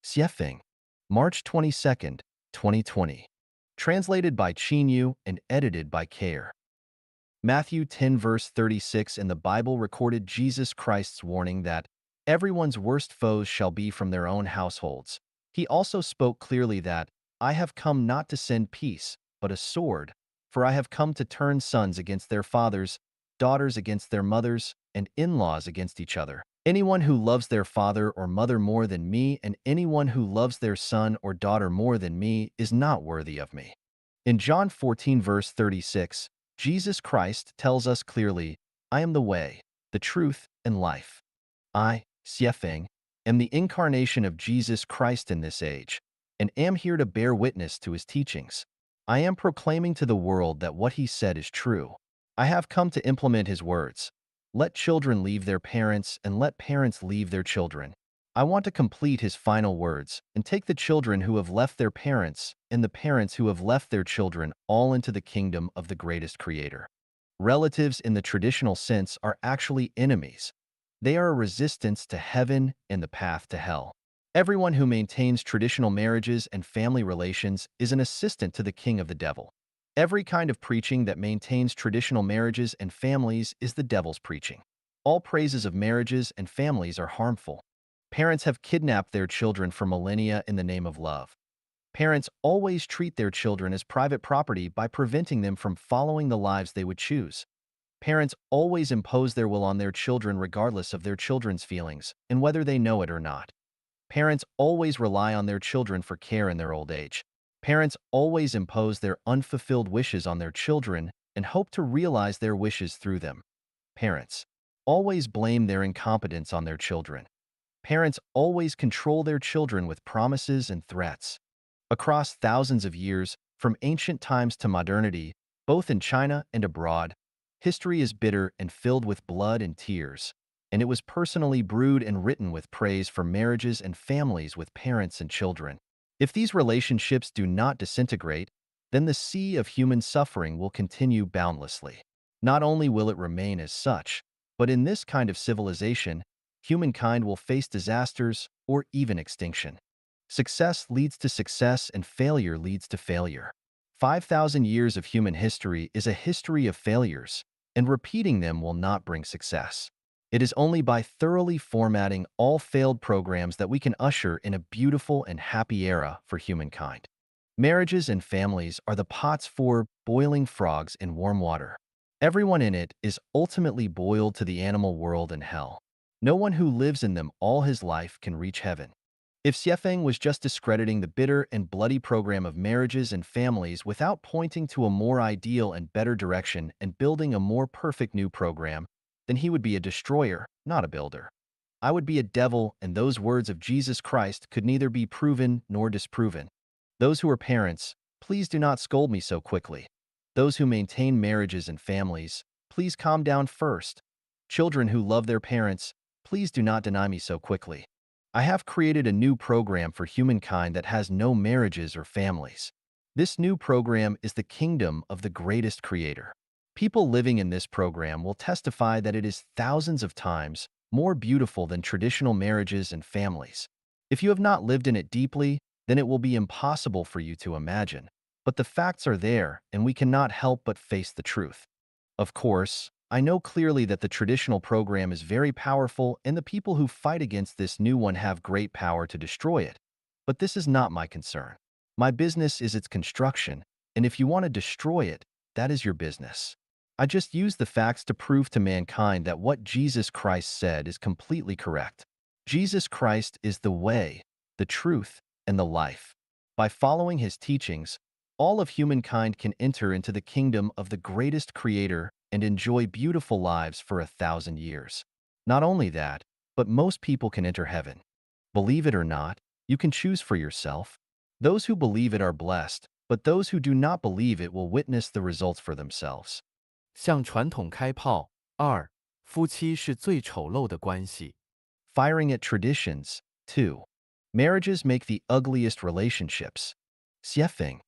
Xiefeng, March 22nd, 2020. Translated by Qin Yu and edited by Care. Matthew 10 verse 36 in the Bible recorded Jesus Christ's warning that everyone's worst foes shall be from their own households. He also spoke clearly that, I have come not to send peace, but a sword, for I have come to turn sons against their fathers, daughters against their mothers, and in-laws against each other. Anyone who loves their father or mother more than me and anyone who loves their son or daughter more than me is not worthy of me. In John 14 verse 36, Jesus Christ tells us clearly, I am the way, the truth, and life. I, Xiefeng, am the incarnation of Jesus Christ in this age, and am here to bear witness to his teachings. I am proclaiming to the world that what he said is true. I have come to implement his words. Let children leave their parents and let parents leave their children. I want to complete his final words and take the children who have left their parents and the parents who have left their children all into the kingdom of the greatest creator. Relatives in the traditional sense are actually enemies. They are a resistance to heaven and the path to hell. Everyone who maintains traditional marriages and family relations is an assistant to the king of the devil. Every kind of preaching that maintains traditional marriages and families is the devil's preaching. All praises of marriages and families are harmful. Parents have kidnapped their children for millennia in the name of love. Parents always treat their children as private property by preventing them from following the lives they would choose. Parents always impose their will on their children regardless of their children's feelings, and whether they know it or not. Parents always rely on their children for care in their old age. Parents always impose their unfulfilled wishes on their children and hope to realize their wishes through them. Parents always blame their incompetence on their children. Parents always control their children with promises and threats. Across thousands of years, from ancient times to modernity, both in China and abroad, history is bitter and filled with blood and tears, and it was personally brewed and written with praise for marriages and families with parents and children. If these relationships do not disintegrate, then the sea of human suffering will continue boundlessly. Not only will it remain as such, but in this kind of civilization, humankind will face disasters or even extinction. Success leads to success and failure leads to failure. 5,000 years of human history is a history of failures, and repeating them will not bring success. It is only by thoroughly formatting all failed programs that we can usher in a beautiful and happy era for humankind. Marriages and families are the pots for boiling frogs in warm water. Everyone in it is ultimately boiled to the animal world and hell. No one who lives in them all his life can reach heaven. If Xiefeng was just discrediting the bitter and bloody program of marriages and families without pointing to a more ideal and better direction and building a more perfect new program, then he would be a destroyer, not a builder. I would be a devil, and those words of Jesus Christ could neither be proven nor disproven. Those who are parents, please do not scold me so quickly. Those who maintain marriages and families, please calm down first. Children who love their parents, please do not deny me so quickly. I have created a new program for humankind that has no marriages or families. This new program is the kingdom of the greatest creator. People living in this program will testify that it is thousands of times more beautiful than traditional marriages and families. If you have not lived in it deeply, then it will be impossible for you to imagine. But the facts are there, and we cannot help but face the truth. Of course, I know clearly that the traditional program is very powerful and the people who fight against this new one have great power to destroy it. But this is not my concern. My business is its construction, and if you want to destroy it, that is your business. I just use the facts to prove to mankind that what Jesus Christ said is completely correct. Jesus Christ is the way, the truth, and the life. By following his teachings, all of humankind can enter into the kingdom of the greatest creator and enjoy beautiful lives for 1,000 years. Not only that, but most people can enter heaven. Believe it or not, you can choose for yourself. Those who believe it are blessed, but those who do not believe it will witness the results for themselves. 向传统开炮。二，夫妻是最丑陋的关系。Firing at traditions. 2. Marriages make the ugliest relationships. Xiefeng,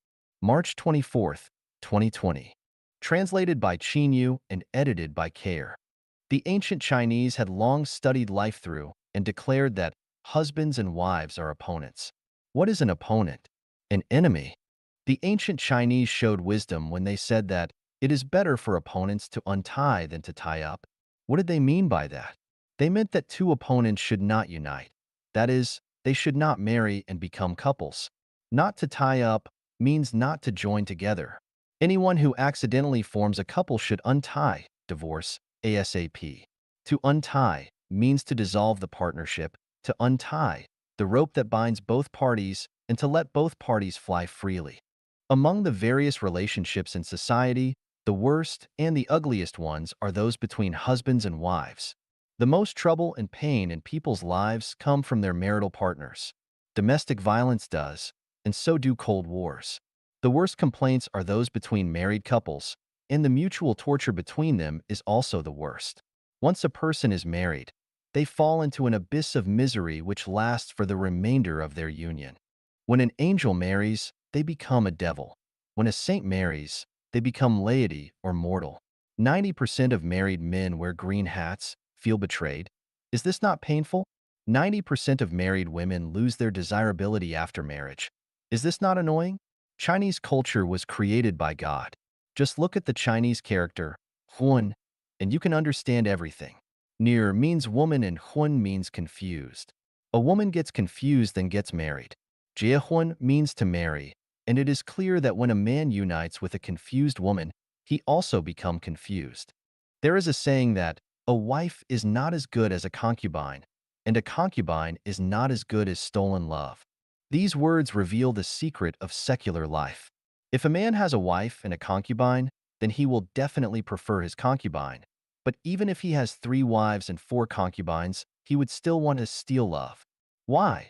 March 24th, 2020. Translated by Qin Yu and edited by Care. The ancient Chinese had long studied life through and declared that husbands and wives are opponents. What is an opponent? An enemy. The ancient Chinese showed wisdom when they said that it is better for opponents to untie than to tie up. What did they mean by that? They meant that two opponents should not unite. That is, they should not marry and become couples. Not to tie up means not to join together. Anyone who accidentally forms a couple should untie, divorce, ASAP. To untie means to dissolve the partnership, to untie the rope that binds both parties, and to let both parties fly freely. Among the various relationships in society, the worst and the ugliest ones are those between husbands and wives. The most trouble and pain in people's lives come from their marital partners. Domestic violence does, and so do cold wars. The worst complaints are those between married couples, and the mutual torture between them is also the worst. Once a person is married, they fall into an abyss of misery which lasts for the remainder of their union. When an angel marries, they become a devil. When a saint marries, they become laity or mortal. 90% of married men wear green hats, feel betrayed. Is this not painful? 90% of married women lose their desirability after marriage. Is this not annoying? Chinese culture was created by God. Just look at the Chinese character, Huan, and you can understand everything. Near means woman and Huan means confused. A woman gets confused then gets married. Jiehuan means to marry, and it is clear that when a man unites with a confused woman, he also become confused. There is a saying that a wife is not as good as a concubine, and a concubine is not as good as stolen love. These words reveal the secret of secular life. If a man has a wife and a concubine, then he will definitely prefer his concubine. But even if he has 3 wives and 4 concubines, he would still want to steal love. Why?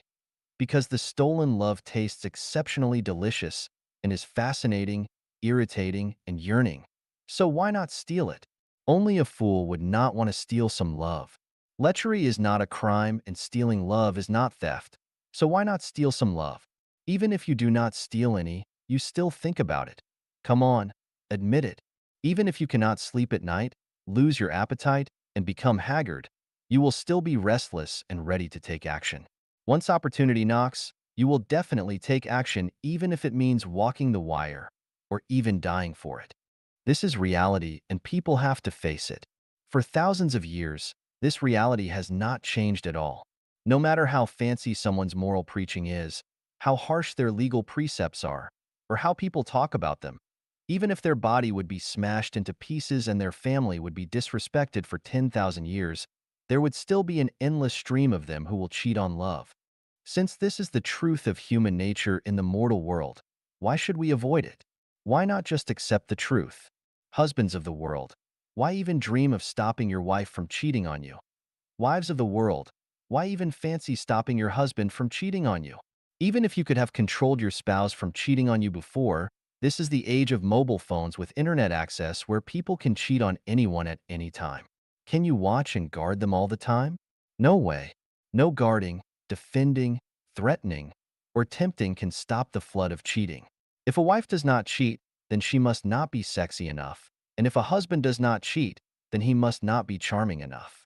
Because the stolen love tastes exceptionally delicious and is fascinating, irritating, and yearning. So why not steal it? Only a fool would not want to steal some love. Lechery is not a crime and stealing love is not theft. So why not steal some love? Even if you do not steal any, you still think about it. Come on, admit it. Even if you cannot sleep at night, lose your appetite, and become haggard, you will still be restless and ready to take action. Once opportunity knocks, you will definitely take action even if it means walking the wire or even dying for it. This is reality and people have to face it. For thousands of years, this reality has not changed at all. No matter how fancy someone's moral preaching is, how harsh their legal precepts are, or how people talk about them, even if their body would be smashed into pieces and their family would be disrespected for 10,000 years, there would still be an endless stream of them who will cheat on love. Since this is the truth of human nature in the mortal world, why should we avoid it? Why not just accept the truth? Husbands of the world, why even dream of stopping your wife from cheating on you? Wives of the world, why even fancy stopping your husband from cheating on you? Even if you could have controlled your spouse from cheating on you before, this is the age of mobile phones with internet access where people can cheat on anyone at any time. Can you watch and guard them all the time? No way. No guarding, defending, threatening, or tempting can stop the flood of cheating. If a wife does not cheat, then she must not be sexy enough. And if a husband does not cheat, then he must not be charming enough.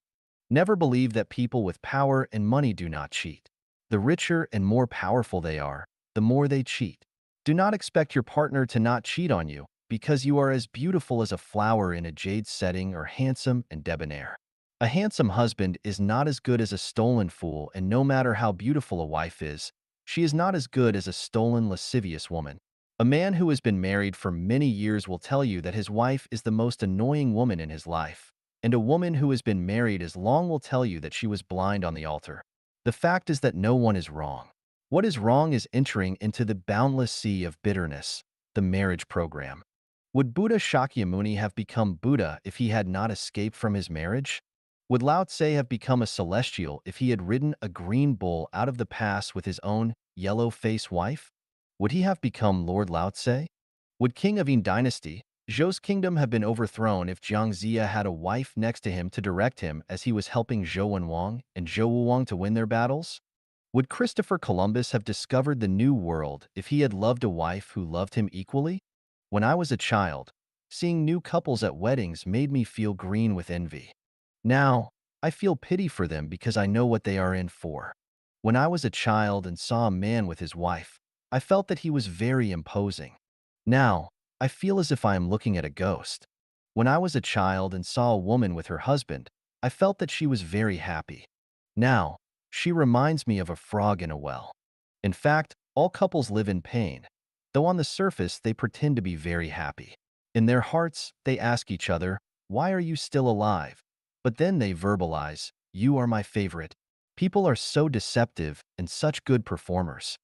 Never believe that people with power and money do not cheat. The richer and more powerful they are, the more they cheat. Do not expect your partner to not cheat on you because you are as beautiful as a flower in a jade setting or handsome and debonair. A handsome husband is not as good as a stolen fool, and no matter how beautiful a wife is, she is not as good as a stolen lascivious woman. A man who has been married for many years will tell you that his wife is the most annoying woman in his life, and a woman who has been married as long will tell you that she was blind on the altar. The fact is that no one is wrong. What is wrong is entering into the boundless sea of bitterness, the marriage program. Would Buddha Shakyamuni have become Buddha if he had not escaped from his marriage? Would Lao Tse have become a celestial if he had ridden a green bull out of the pass with his own yellow-faced wife? Would he have become Lord Lao Tse? Would King of Yin Dynasty, Zhou's kingdom have been overthrown if Jiang Ziya had a wife next to him to direct him as he was helping Zhou Wenwang and Zhou Wuwang to win their battles? Would Christopher Columbus have discovered the New World if he had loved a wife who loved him equally? When I was a child, seeing new couples at weddings made me feel green with envy. Now, I feel pity for them because I know what they are in for. When I was a child and saw a man with his wife, I felt that he was very imposing. Now, I feel as if I am looking at a ghost. When I was a child and saw a woman with her husband, I felt that she was very happy. Now, she reminds me of a frog in a well. In fact, all couples live in pain, though on the surface they pretend to be very happy. In their hearts, they ask each other, "Why are you still alive?" But then they verbalize, "You are my favorite." People are so deceptive and such good performers.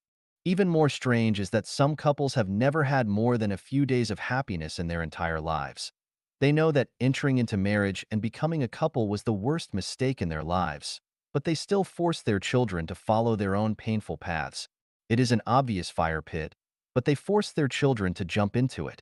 Even more strange is that some couples have never had more than a few days of happiness in their entire lives. They know that entering into marriage and becoming a couple was the worst mistake in their lives, but they still force their children to follow their own painful paths. It is an obvious fire pit, but they force their children to jump into it.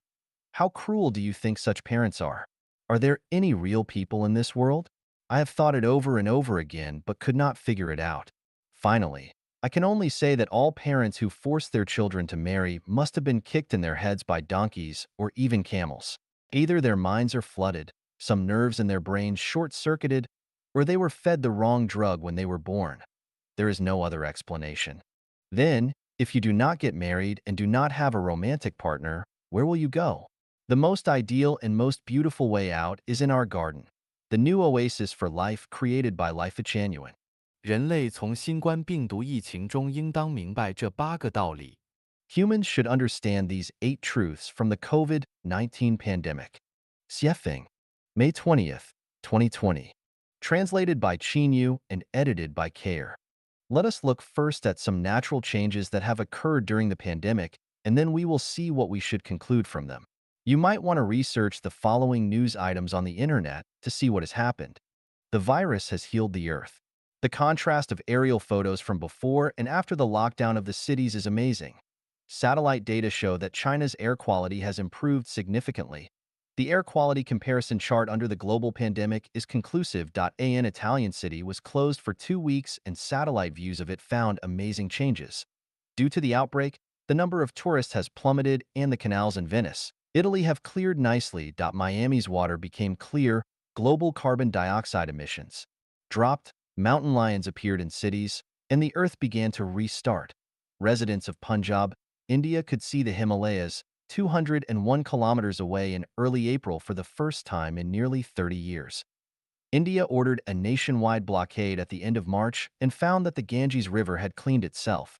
How cruel do you think such parents are? Are there any real people in this world? I have thought it over and over again, but could not figure it out. Finally, I can only say that all parents who force their children to marry must have been kicked in their heads by donkeys or even camels. Either their minds are flooded, some nerves in their brains short-circuited, or they were fed the wrong drug when they were born. There is no other explanation. Then, if you do not get married and do not have a romantic partner, where will you go? The most ideal and most beautiful way out is in our garden, the new oasis for life created by Life Genuine. 人类从新冠病毒疫情中应当明白这8个道理。Humans should understand these 8 truths from the COVID-19 pandemic. Xiefeng, May 20th, 2020. Translated by Qin Yu and edited by Care. Let us look first at some natural changes that have occurred during the pandemic, and then we will see what we should conclude from them. You might want to research the following news items on the internet to see what has happened. The virus has healed the earth. The contrast of aerial photos from before and after the lockdown of the cities is amazing. Satellite data show that China's air quality has improved significantly. The air quality comparison chart under the global pandemic is conclusive. An Italian city was closed for 2 weeks and satellite views of it found amazing changes. Due to the outbreak, the number of tourists has plummeted and the canals in Venice, Italy have cleared nicely. Miami's water became clear, global carbon dioxide emissions dropped, mountain lions appeared in cities, and the earth began to restart. Residents of Punjab, India could see the Himalayas, 201 kilometers away in early April for the first time in nearly 30 years. India ordered a nationwide blockade at the end of March and found that the Ganges River had cleaned itself.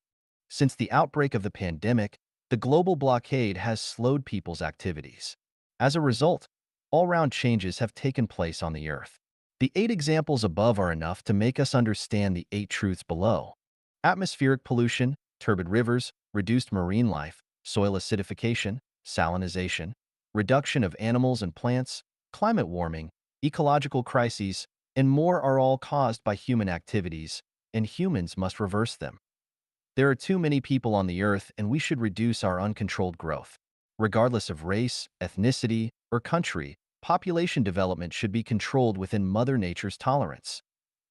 Since the outbreak of the pandemic, the global blockade has slowed people's activities. As a result, all-round changes have taken place on the Earth. The 8 examples above are enough to make us understand the 8 truths below. Atmospheric pollution, turbid rivers, reduced marine life, soil acidification, salinization, reduction of animals and plants, climate warming, ecological crises, and more are all caused by human activities, and humans must reverse them. There are too many people on the earth and we should reduce our uncontrolled growth. Regardless of race, ethnicity, or country, population development should be controlled within Mother Nature's tolerance.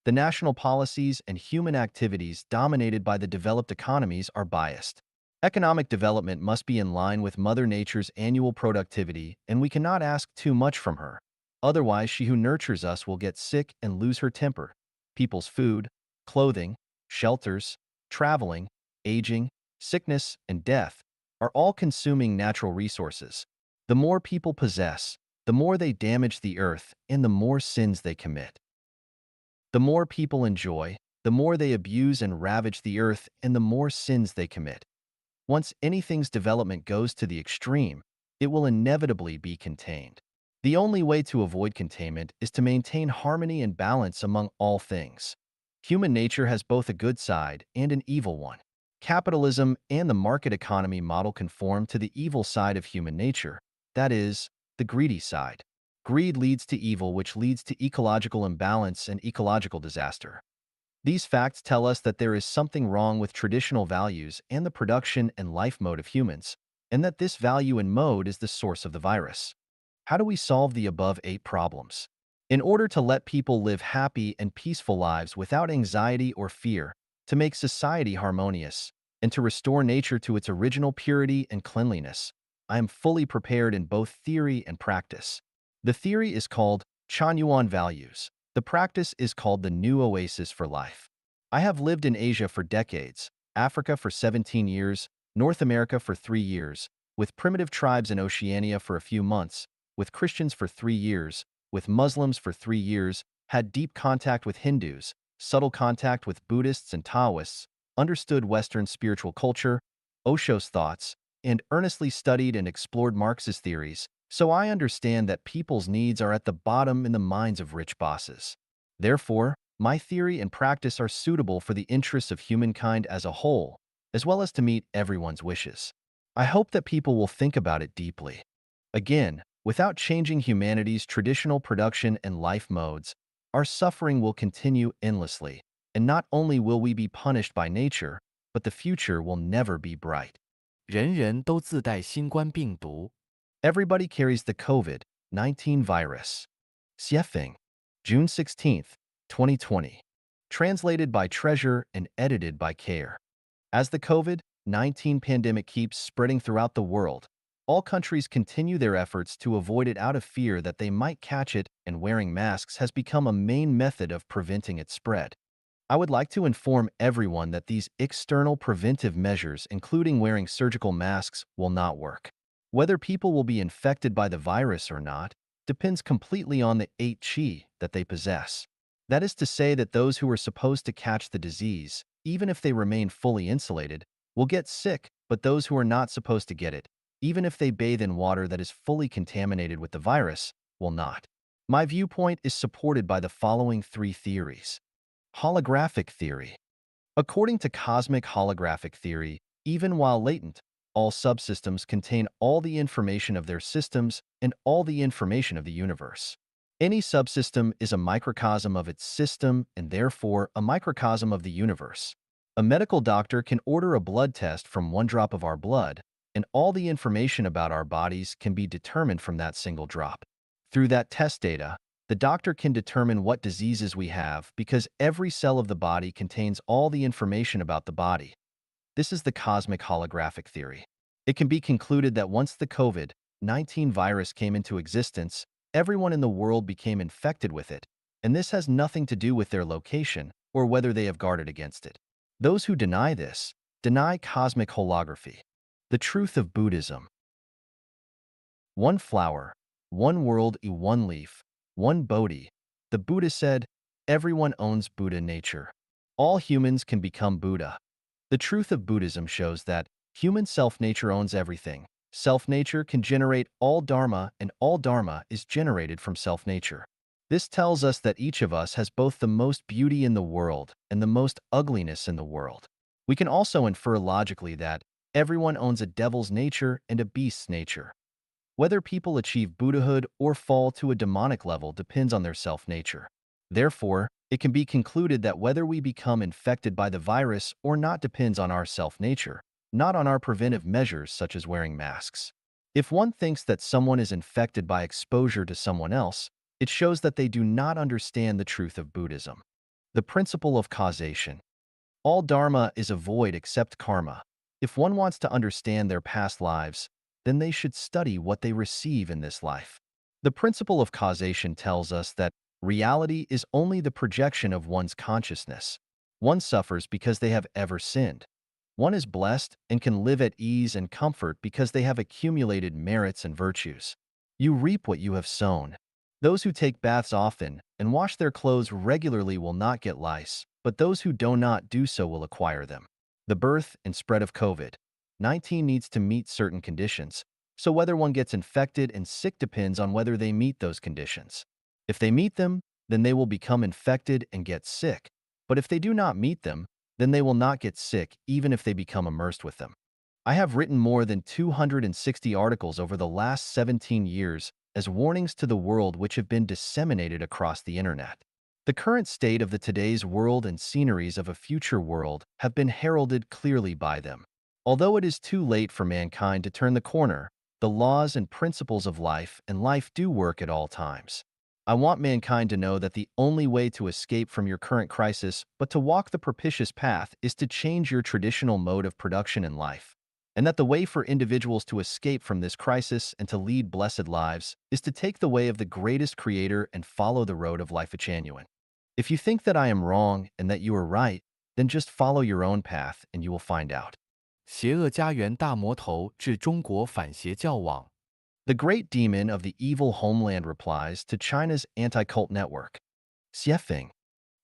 The national policies and human activities dominated by the developed economies are biased. Economic development must be in line with Mother Nature's annual productivity, and we cannot ask too much from her. Otherwise, she who nurtures us will get sick and lose her temper. People's food, clothing, shelters, traveling, aging, sickness, and death are all consuming natural resources. The more people possess, the more they damage the earth and the more sins they commit. The more people enjoy, the more they abuse and ravage the earth and the more sins they commit. Once anything's development goes to the extreme, it will inevitably be contained. The only way to avoid containment is to maintain harmony and balance among all things. Human nature has both a good side and an evil one. Capitalism and the market economy model conform to the evil side of human nature, that is, the greedy side. Greed leads to evil, which leads to ecological imbalance and ecological disaster. These facts tell us that there is something wrong with traditional values and the production and life mode of humans, and that this value and mode is the source of the virus. How do we solve the above 8 problems? In order to let people live happy and peaceful lives without anxiety or fear, to make society harmonious, and to restore nature to its original purity and cleanliness, I am fully prepared in both theory and practice. The theory is called Chanyuan values. The practice is called the New Oasis for Life. I have lived in Asia for decades, Africa for 17 years, North America for 3 years, with primitive tribes in Oceania for a few months, with Christians for 3 years, with Muslims for 3 years, had deep contact with Hindus, subtle contact with Buddhists and Taoists, understood Western spiritual culture, Osho's thoughts, and earnestly studied and explored Marxist theories, so I understand that people's needs are at the bottom in the minds of rich bosses. Therefore, my theory and practice are suitable for the interests of humankind as a whole, as well as to meet everyone's wishes. I hope that people will think about it deeply. Again, without changing humanity's traditional production and life modes, our suffering will continue endlessly, and not only will we be punished by nature, but the future will never be bright. 人人都自带新冠病毒。Everybody carries the COVID-19 virus. Xiefeng, June 16th, 2020. Translated by Treasure and edited by Care. As the COVID-19 pandemic keeps spreading throughout the world, all countries continue their efforts to avoid it out of fear that they might catch it, and wearing masks has become a main method of preventing its spread. I would like to inform everyone that these external preventive measures, including wearing surgical masks, will not work. Whether people will be infected by the virus or not depends completely on the 8 chi that they possess. That is to say that those who are supposed to catch the disease, even if they remain fully insulated, will get sick, but those who are not supposed to get it, even if they bathe in water that is fully contaminated with the virus, will not. My viewpoint is supported by the following 3 theories. Holographic theory. According to cosmic holographic theory, even while latent, all subsystems contain all the information of their systems and all the information of the universe. Any subsystem is a microcosm of its system and therefore a microcosm of the universe. A medical doctor can order a blood test from one drop of our blood, and all the information about our bodies can be determined from that single drop. Through that test data, the doctor can determine what diseases we have because every cell of the body contains all the information about the body. This is the cosmic holographic theory. It can be concluded that once the COVID-19 virus came into existence, everyone in the world became infected with it, and this has nothing to do with their location or whether they have guarded against it. Those who deny this deny cosmic holography. The truth of Buddhism. One flower, one world, one leaf, one Bodhi. The Buddha said, everyone owns Buddha nature. All humans can become Buddha. The truth of Buddhism shows that human self-nature owns everything. Self-nature can generate all Dharma, and all Dharma is generated from self-nature. This tells us that each of us has both the most beauty in the world and the most ugliness in the world. We can also infer logically that everyone owns a devil's nature and a beast's nature. Whether people achieve Buddhahood or fall to a demonic level depends on their self-nature. Therefore, it can be concluded that whether we become infected by the virus or not depends on our self-nature, not on our preventive measures such as wearing masks. If one thinks that someone is infected by exposure to someone else, it shows that they do not understand the truth of Buddhism. The principle of causation. All dharma is a void except karma. If one wants to understand their past lives, then they should study what they receive in this life. The principle of causation tells us that reality is only the projection of one's consciousness. One suffers because they have ever sinned. One is blessed and can live at ease and comfort because they have accumulated merits and virtues. You reap what you have sown. Those who take baths often and wash their clothes regularly will not get lice, but those who do not do so will acquire them. The birth and spread of COVID-19 needs to meet certain conditions, so whether one gets infected and sick depends on whether they meet those conditions. If they meet them, then they will become infected and get sick, but if they do not meet them, then they will not get sick even if they become immersed with them. I have written more than 260 articles over the last 17 years as warnings to the world which have been disseminated across the internet. The current state of the today's world and sceneries of a future world have been heralded clearly by them. Although it is too late for mankind to turn the corner, the laws and principles of life and life do work at all times. I want mankind to know that the only way to escape from your current crisis, but to walk the propitious path, is to change your traditional mode of production in life. And that the way for individuals to escape from this crisis and to lead blessed lives is to take the way of the greatest creator and follow the road of life genuine. If you think that I am wrong and that you are right, then just follow your own path and you will find out. 邪恶家园大魔头至中国反邪教网。The great demon of the evil homeland replies to China's anti-cult network. Xiefeng,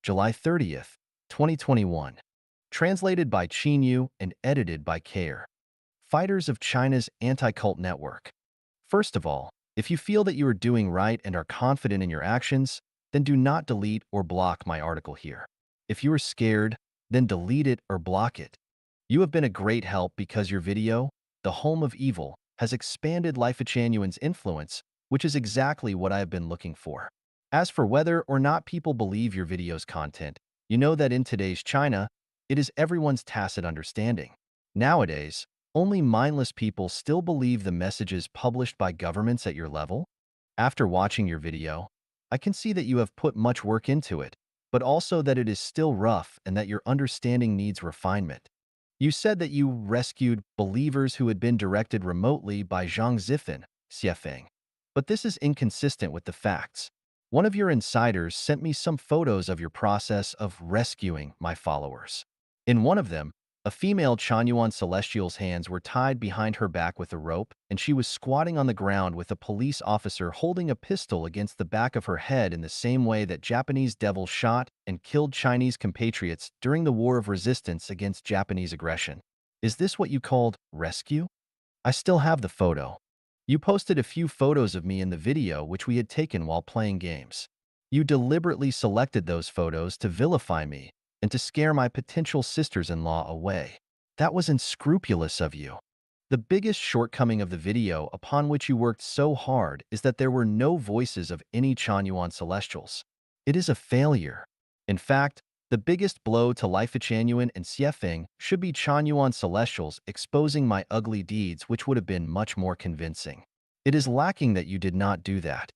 July 30th, 2021. Translated by Qinyu and edited by Care. Fighters of China's anti-cult network. First of all, if you feel that you are doing right and are confident in your actions, then do not delete or block my article here. If you are scared, then delete it or block it. You have been a great help because your video, The Home of Evil, has expanded Life Genuine's influence, which is exactly what I have been looking for. As for whether or not people believe your video's content, you know that in today's China, it is everyone's tacit understanding. Nowadays, only mindless people still believe the messages published by governments at your level. After watching your video, I can see that you have put much work into it, but also that it is still rough and that your understanding needs refinement. You said that you rescued believers who had been directed remotely by Zhang Zifan, Xiefeng. But this is inconsistent with the facts. One of your insiders sent me some photos of your process of rescuing my followers. In one of them, a female Chanyuan Celestial's hands were tied behind her back with a rope, and she was squatting on the ground with a police officer holding a pistol against the back of her head in the same way that Japanese devils shot and killed Chinese compatriots during the War of Resistance against Japanese aggression. Is this what you called rescue? I still have the photo. You posted a few photos of me in the video which we had taken while playing games. You deliberately selected those photos to vilify me and to scare my potential sisters-in-law away. That was unscrupulous of you. The biggest shortcoming of the video upon which you worked so hard is that there were no voices of any Chanyuan Celestials. It is a failure. In fact, the biggest blow to Life Genuine and Xiefeng should be Chanyuan Celestials exposing my ugly deeds, which would have been much more convincing. It is lacking that you did not do that.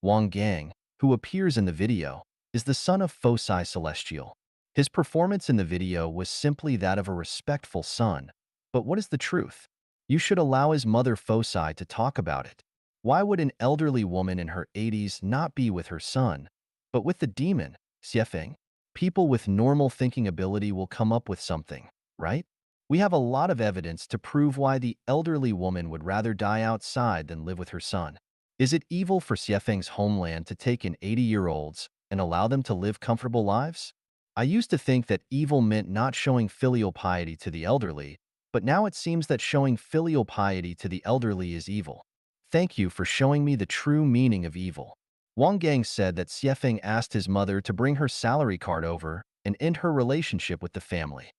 Wang Gang, who appears in the video, is the son of Foci Celestial. His performance in the video was simply that of a respectful son. But what is the truth? You should allow his mother Foci to talk about it. Why would an elderly woman in her 80s not be with her son, but with the demon, Xiefeng? People with normal thinking ability will come up with something, right? We have a lot of evidence to prove why the elderly woman would rather die outside than live with her son. Is it evil for Xiefeng's homeland to take in 80-year-olds and allow them to live comfortable lives? I used to think that evil meant not showing filial piety to the elderly, but now it seems that showing filial piety to the elderly is evil. Thank you for showing me the true meaning of evil. Wang Gang said that Xiefeng asked his mother to bring her salary card over and end her relationship with the family.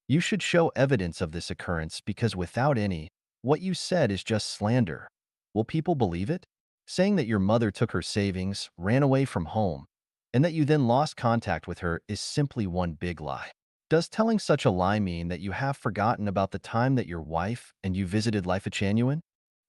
You should show evidence of this occurrence because without any, what you said is just slander. Will people believe it? Saying that your mother took her savings, ran away from home, and that you then lost contact with her is simply one big lie. Does telling such a lie mean that you have forgotten about the time that your wife and you visited Life Genuine?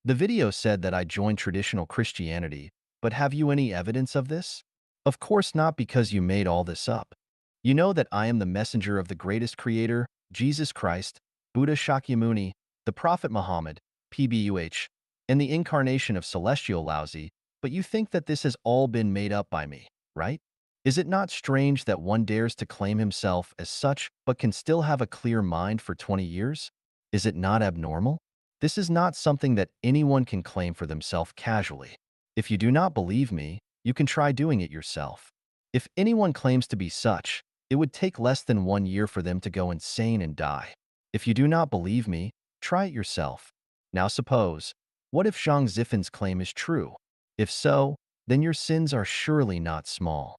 The video said that I joined traditional Christianity, but have you any evidence of this? Of course not, because you made all this up. You know that I am the messenger of the greatest creator, Jesus Christ, Buddha Shakyamuni, the Prophet Muhammad, PBUH, and the incarnation of Celestial Lousy, but you think that this has all been made up by me, right? Is it not strange that one dares to claim himself as such but can still have a clear mind for 20 years? Is it not abnormal? This is not something that anyone can claim for themselves casually. If you do not believe me, you can try doing it yourself. If anyone claims to be such, it would take less than 1 year for them to go insane and die. If you do not believe me, try it yourself. Now suppose, what if Zhang Zifan's claim is true? If so, then your sins are surely not small.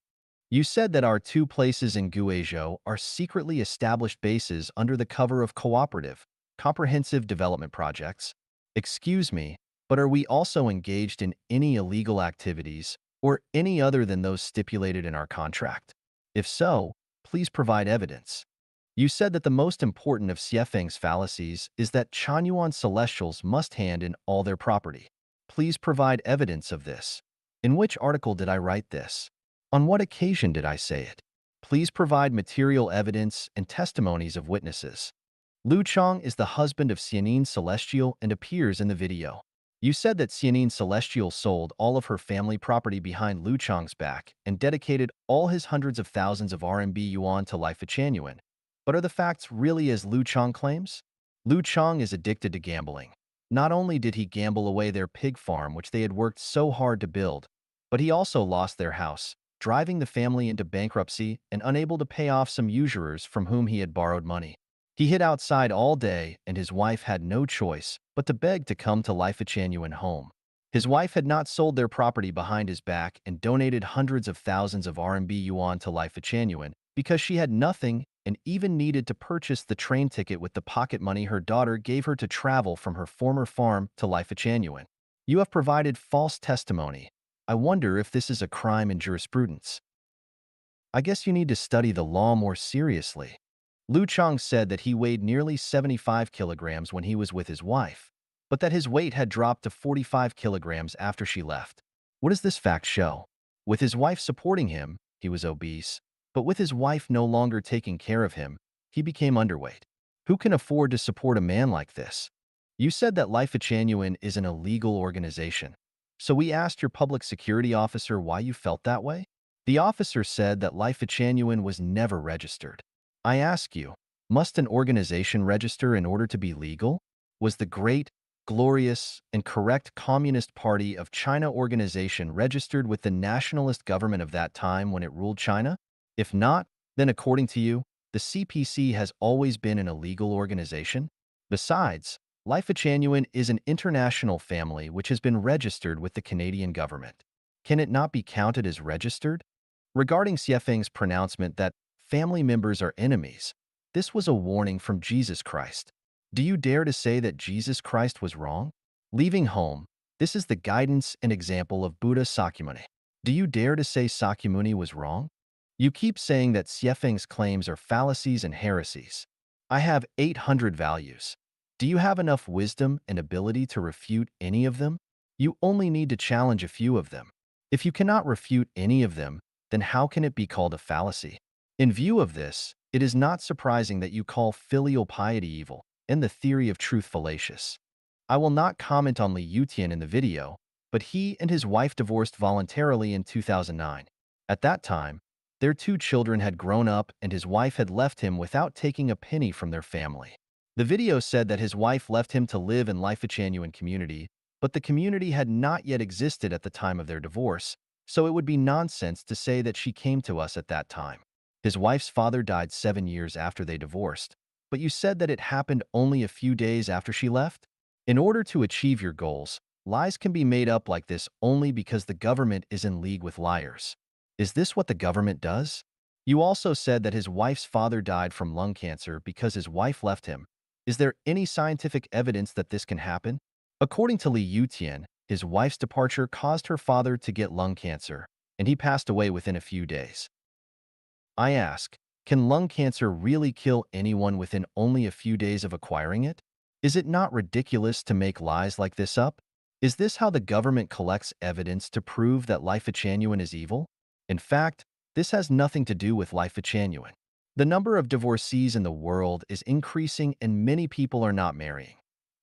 You said that our two places in Guizhou are secretly established bases under the cover of cooperative, comprehensive development projects. Excuse me, but are we also engaged in any illegal activities, or any other than those stipulated in our contract? If so, please provide evidence. You said that the most important of Xiefeng's fallacies is that Chanyuan Celestials must hand in all their property. Please provide evidence of this. In which article did I write this? On what occasion did I say it? Please provide material evidence and testimonies of witnesses. Lu Chong is the husband of Xianin Celestial and appears in the video. You said that Xianin Celestial sold all of her family property behind Lu Chong's back and dedicated all his hundreds of thousands of RMB yuan to Life Chanuan. But are the facts really as Lu Chong claims? Lu Chong is addicted to gambling. Not only did he gamble away their pig farm, which they had worked so hard to build, but he also lost their house, driving the family into bankruptcy and unable to pay off some usurers from whom he had borrowed money. He hid outside all day, and his wife had no choice but to beg to come to Life Chanuan home. His wife had not sold their property behind his back and donated hundreds of thousands of RMB yuan to Life Chanuan because she had nothing and even needed to purchase the train ticket with the pocket money her daughter gave her to travel from her former farm to Life Chanuan. You have provided false testimony. I wonder if this is a crime in jurisprudence. I guess you need to study the law more seriously. Lu Chong said that he weighed nearly 75 kilograms when he was with his wife, but that his weight had dropped to 45 kilograms after she left. What does this fact show? With his wife supporting him, he was obese, but with his wife no longer taking care of him, he became underweight. Who can afford to support a man like this? You said that Life Chanuan is an illegal organization. So we asked your public security officer why you felt that way? The officer said that Life Chanuan was never registered. I ask you, must an organization register in order to be legal? Was the great, glorious, and correct Communist Party of China organization registered with the nationalist government of that time when it ruled China? If not, then according to you, the CPC has always been an illegal organization? Besides, Life Chanuan is an international family which has been registered with the Canadian government. Can it not be counted as registered? Regarding Xiefeng's pronouncement that family members are enemies, this was a warning from Jesus Christ. Do you dare to say that Jesus Christ was wrong? Leaving home, this is the guidance and example of Buddha Sakyamuni. Do you dare to say Sakyamuni was wrong? You keep saying that Xiefeng's claims are fallacies and heresies. I have 800 values. Do you have enough wisdom and ability to refute any of them? You only need to challenge a few of them. If you cannot refute any of them, then how can it be called a fallacy? In view of this, it is not surprising that you call filial piety evil and the theory of truth fallacious. I will not comment on Li Yutian in the video, but he and his wife divorced voluntarily in 2009. At that time, their two children had grown up and his wife had left him without taking a penny from their family. The video said that his wife left him to live in Life Chanuan community, but the community had not yet existed at the time of their divorce, so it would be nonsense to say that she came to us at that time. His wife's father died 7 years after they divorced, but you said that it happened only a few days after she left? In order to achieve your goals, lies can be made up like this only because the government is in league with liars. Is this what the government does? You also said that his wife's father died from lung cancer because his wife left him. Is there any scientific evidence that this can happen? According to Li Yutian, his wife's departure caused her father to get lung cancer, and he passed away within a few days. I ask, can lung cancer really kill anyone within only a few days of acquiring it? Is it not ridiculous to make lies like this up? Is this how the government collects evidence to prove that Life Chanuan is evil? In fact, this has nothing to do with Life Chanuan. The number of divorcees in the world is increasing and many people are not marrying.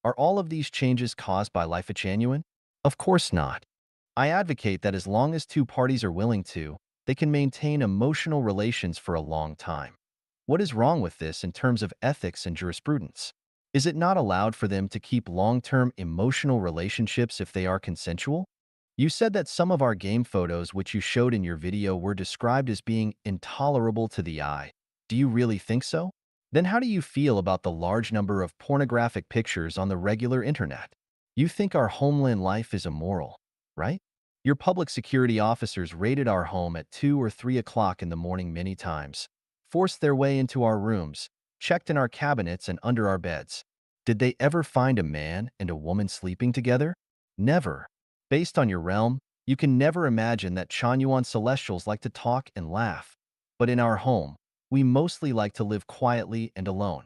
Are all of these changes caused by Life Chanuan? Of course not. I advocate that as long as two parties are willing to, they can maintain emotional relations for a long time. What is wrong with this in terms of ethics and jurisprudence? Is it not allowed for them to keep long-term emotional relationships if they are consensual? You said that some of our game photos which you showed in your video were described as being intolerable to the eye. Do you really think so? Then how do you feel about the large number of pornographic pictures on the regular internet? You think our homeland life is immoral, right? Your public security officers raided our home at 2 or 3 o'clock in the morning many times, forced their way into our rooms, checked in our cabinets and under our beds. Did they ever find a man and a woman sleeping together? Never. Based on your realm, You can never imagine that Chanyuan celestials like to talk and laugh. But in our home, we mostly like to live quietly and alone.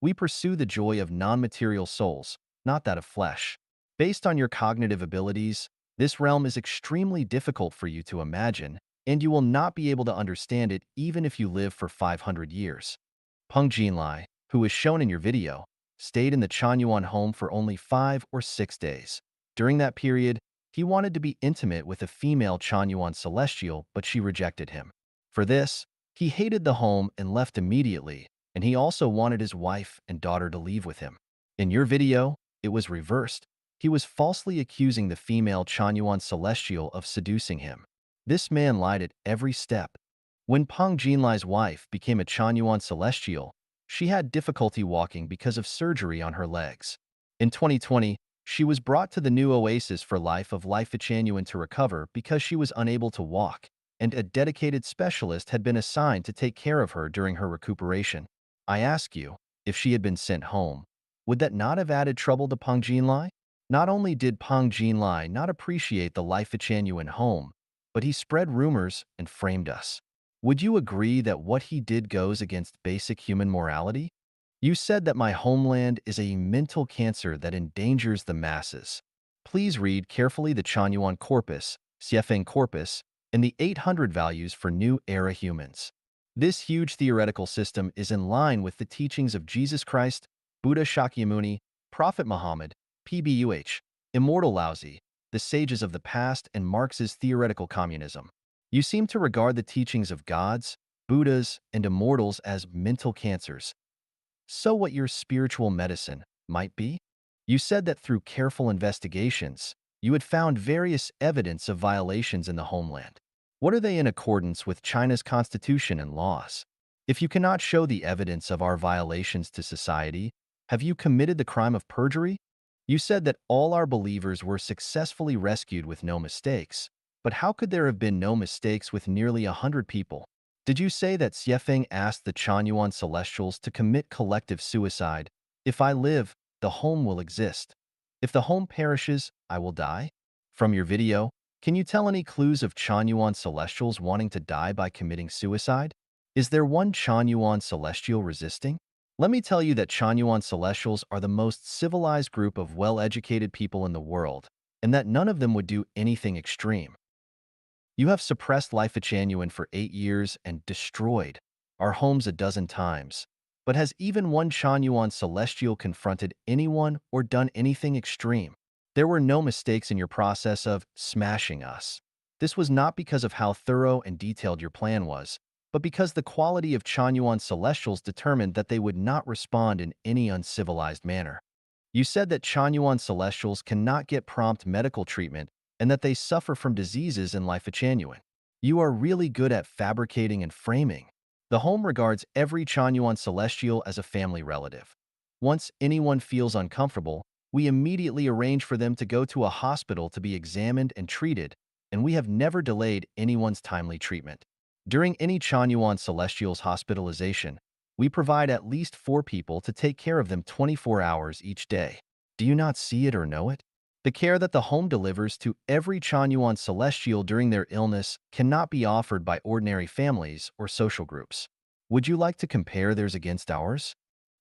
We pursue the joy of non-material souls, not that of flesh. Based on your cognitive abilities, this realm is extremely difficult for you to imagine, and you will not be able to understand it even if you live for 500 years. Peng Jinlai, who is shown in your video, stayed in the Chanyuan home for only 5 or 6 days. During that period, he wanted to be intimate with a female Chanyuan celestial, but she rejected him. For this, he hated the home and left immediately, and he also wanted his wife and daughter to leave with him. In your video, it was reversed. He was falsely accusing the female Chanyuan celestial of seducing him. This man lied at every step. When Peng Jinlai's wife became a Chanyuan celestial, she had difficulty walking because of surgery on her legs. In 2020, she was brought to the new oasis for life of Life Chanuan to recover because she was unable to walk, and a dedicated specialist had been assigned to take care of her during her recuperation. I ask you, if she had been sent home, would that not have added trouble to Peng Jinlai? Not only did Peng Jinlai not appreciate the Life Chanuan home, but he spread rumors and framed us. Would you agree that what he did goes against basic human morality? You said that my homeland is a mental cancer that endangers the masses. Please read carefully the Chanyuan Corpus, Siefeng Corpus, and the 800 values for New Era humans. This huge theoretical system is in line with the teachings of Jesus Christ, Buddha Shakyamuni, Prophet Muhammad, PBUH, Immortal Laozi, the sages of the past, and Marx's theoretical communism. You seem to regard the teachings of gods, Buddhas, and immortals as mental cancers. So what your spiritual medicine might be? You said that through careful investigations, you had found various evidence of violations in the homeland. What are they in accordance with China's constitution and laws? If you cannot show the evidence of our violations to society, have you committed the crime of perjury? You said that all our believers were successfully rescued with no mistakes. But how could there have been no mistakes with nearly 100 people? Did you say that Xiefeng asked the Chanyuan Celestials to commit collective suicide? If I live, the home will exist. If the home perishes, I will die? From your video, can you tell any clues of Chanyuan Celestials wanting to die by committing suicide? Is there one Chanyuan Celestial resisting? Let me tell you that Chanyuan Celestials are the most civilized group of well-educated people in the world, and that none of them would do anything extreme. You have suppressed Life Chanuan for 8 years and destroyed our homes a dozen times. But has even one Chanyuan Celestial confronted anyone or done anything extreme? There were no mistakes in your process of smashing us. This was not because of how thorough and detailed your plan was, but because the quality of Chanyuan Celestials determined that they would not respond in any uncivilized manner. You said that Chanyuan Celestials cannot get prompt medical treatment and that they suffer from diseases in Life Chanuan. You are really good at fabricating and framing. The home regards every Chanyuan Celestial as a family relative. Once anyone feels uncomfortable, we immediately arrange for them to go to a hospital to be examined and treated, and we have never delayed anyone's timely treatment. During any Chanyuan Celestial's hospitalization, we provide at least 4 people to take care of them 24 hours each day. Do you not see it or know it? The care that the home delivers to every Chanyuan Celestial during their illness cannot be offered by ordinary families or social groups. Would you like to compare theirs against ours?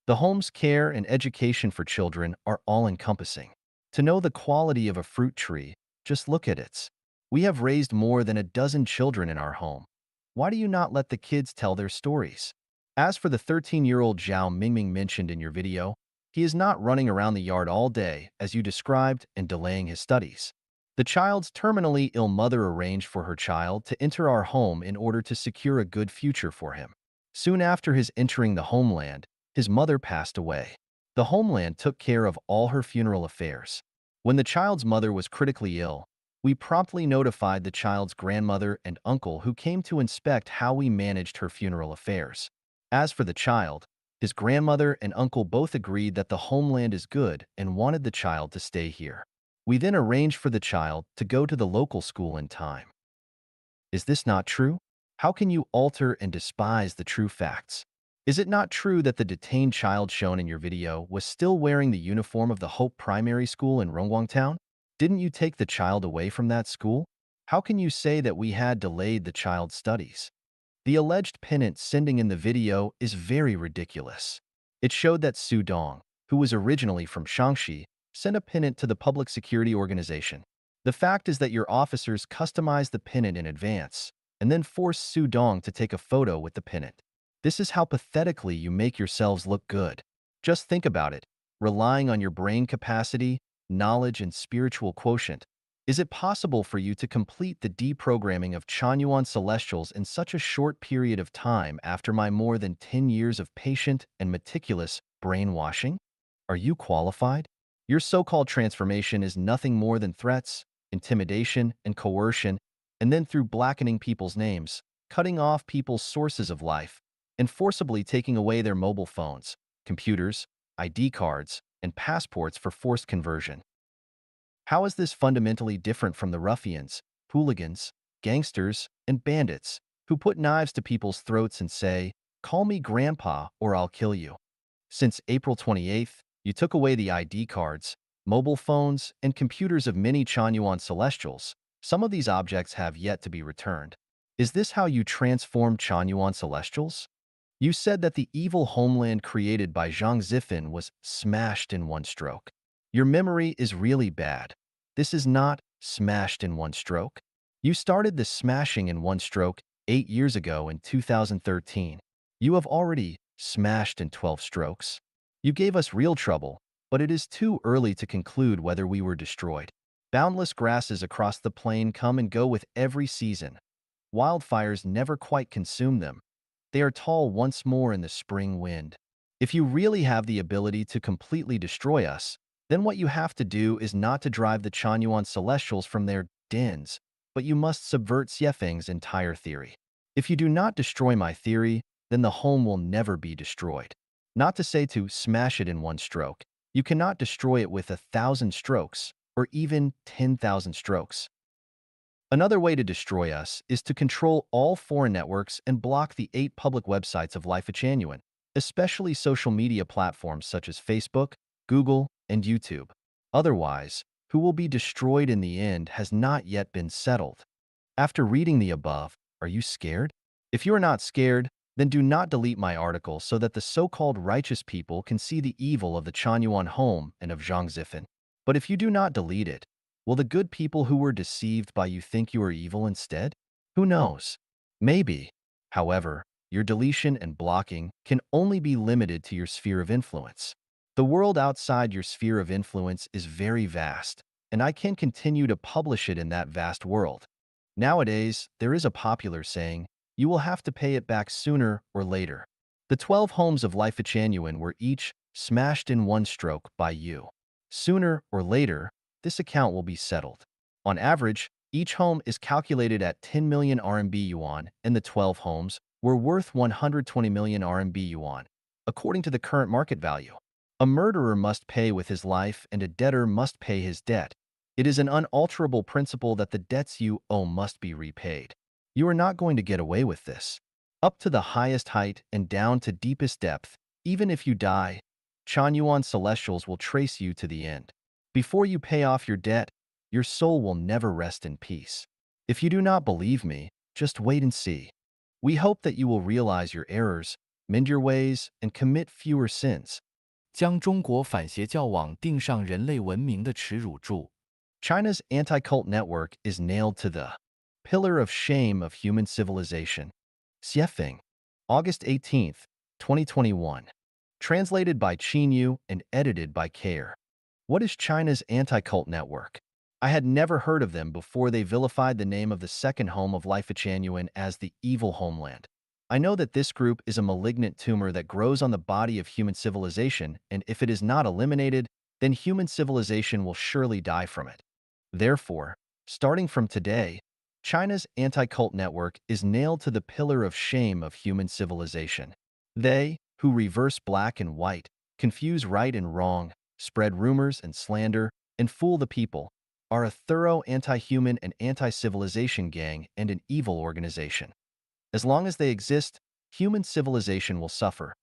The home's care and education for children are all-encompassing. To know the quality of a fruit tree, just look at it. We have raised more than a dozen children in our home. Why do you not let the kids tell their stories? As for the 13-year-old Zhao Mingming mentioned in your video, he is not running around the yard all day, as you described, and delaying his studies. The child's terminally ill mother arranged for her child to enter our home in order to secure a good future for him. Soon after his entering the homeland, his mother passed away. The homeland took care of all her funeral affairs. When the child's mother was critically ill, we promptly notified the child's grandmother and uncle who came to inspect how we managed her funeral affairs. As for the child, his grandmother and uncle both agreed that the homeland is good and wanted the child to stay here. We then arranged for the child to go to the local school in time. Is this not true? How can you alter and despise the true facts? Is it not true that the detained child shown in your video was still wearing the uniform of the Hope Primary School in Rongguang Town? Didn't you take the child away from that school? How can you say that we had delayed the child's studies? The alleged penance sending in the video is very ridiculous. It showed that Su Dong, who was originally from Shaanxi, sent a pennant to the public security organization. The fact is that your officers customized the pennant in advance and then forced Su Dong to take a photo with the pennant. This is how pathetically you make yourselves look good. Just think about it. Relying on your brain capacity, knowledge, and spiritual quotient, is it possible for you to complete the deprogramming of Chanyuan celestials in such a short period of time after my more than 10 years of patient and meticulous brainwashing? Are you qualified? Your so-called transformation is nothing more than threats, intimidation, and coercion, and then through blackening people's names, cutting off people's sources of life, and forcibly taking away their mobile phones, computers, ID cards, and passports for forced conversion. How is this fundamentally different from the ruffians, hooligans, gangsters, and bandits who put knives to people's throats and say, "Call me grandpa or I'll kill you"? Since April 28th, you took away the ID cards, mobile phones, and computers of many Chanyuan celestials. Some of these objects have yet to be returned. Is this how you transform Chanyuan celestials? You said that the evil homeland created by Zhang Zifan was smashed in one stroke. Your memory is really bad. This is not smashed in one stroke. You started the smashing in one stroke 8 years ago in 2013. You have already smashed in 12 strokes. You gave us real trouble, but it is too early to conclude whether we were destroyed. Boundless grasses across the plain come and go with every season. Wildfires never quite consume them. They are tall once more in the spring wind. If you really have the ability to completely destroy us, then what you have to do is not to drive the Chanyuan Celestials from their dens, but you must subvert Xiefeng's entire theory. If you do not destroy my theory, then the home will never be destroyed. Not to say to smash it in one stroke. You cannot destroy it with 1,000 strokes, or even 10,000 strokes. Another way to destroy us is to control all foreign networks and block the 8 public websites of Life Genuine, especially social media platforms such as Facebook, Google, and YouTube. Otherwise, who will be destroyed in the end has not yet been settled. After reading the above, are you scared? If you are not scared, then do not delete my article so that the so-called righteous people can see the evil of the Chanyuan home and of Zhang Zifan. But if you do not delete it, will the good people who were deceived by you think you are evil instead? Who knows? Maybe. However, your deletion and blocking can only be limited to your sphere of influence. The world outside your sphere of influence is very vast, and I can continue to publish it in that vast world. Nowadays, there is a popular saying, you will have to pay it back sooner or later. The 12 homes of Life Genuine were each smashed in one stroke by you. Sooner or later, this account will be settled. On average, each home is calculated at 10 million RMB yuan, and the 12 homes were worth 120 million RMB yuan, according to the current market value. A murderer must pay with his life, and a debtor must pay his debt. It is an unalterable principle that the debts you owe must be repaid. You are not going to get away with this. Up to the highest height and down to deepest depth, even if you die, Chanyuan Celestials will trace you to the end. Before you pay off your debt, your soul will never rest in peace. If you do not believe me, just wait and see. We hope that you will realize your errors, mend your ways, and commit fewer sins. 将中国反邪教网钉上人类文明的耻辱柱。China's anti-cult network is nailed to the pillar of shame of human civilization. Xiefeng, August 18th, 2021. Translated by Qinyu and edited by Care. What is China's anti-cult network? I had never heard of them before they vilified the name of the second home of Life Genuine as the evil homeland. I know that this group is a malignant tumor that grows on the body of human civilization, and if it is not eliminated, then human civilization will surely die from it. Therefore, starting from today, China's anti-cult network is nailed to the pillar of shame of human civilization. They, who reverse black and white, confuse right and wrong, spread rumors and slander, and fool the people, are a thorough anti-human and anti-civilization gang and an evil organization. As long as they exist, human civilization will suffer.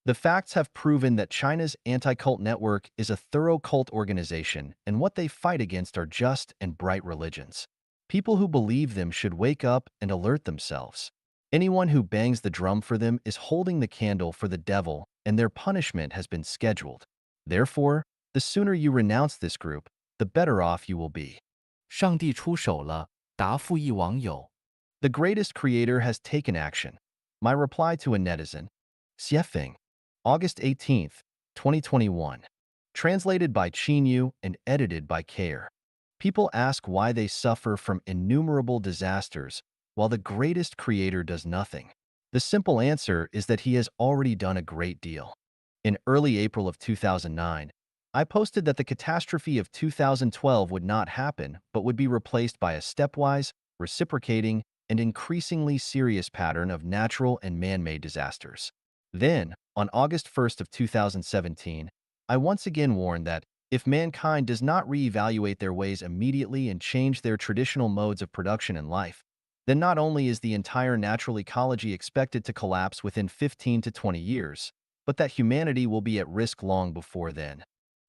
The facts have proven that China's anti-cult network is a thorough cult organization, and what they fight against are just and bright religions. People who believe them should wake up and alert themselves. Anyone who bangs the drum for them is holding the candle for the devil, and their punishment has been scheduled. Therefore, the sooner you renounce this group, the better off you will be. 上帝出手了，答复一网友。The greatest creator has taken action. My reply to a netizen. Xiefeng. August 18th, 2021. Translated by Chinyu and edited by Care. People ask why they suffer from innumerable disasters while the greatest creator does nothing. The simple answer is that he has already done a great deal. In early April of 2009, I posted that the catastrophe of 2012 would not happen but would be replaced by a stepwise, reciprocating, and increasingly serious pattern of natural and man-made disasters. Then, on August 1st of 2017, I once again warned that if mankind does not reevaluate their ways immediately and change their traditional modes of production and life, then not only is the entire natural ecology expected to collapse within 15 to 20 years, but that humanity will be at risk long before then.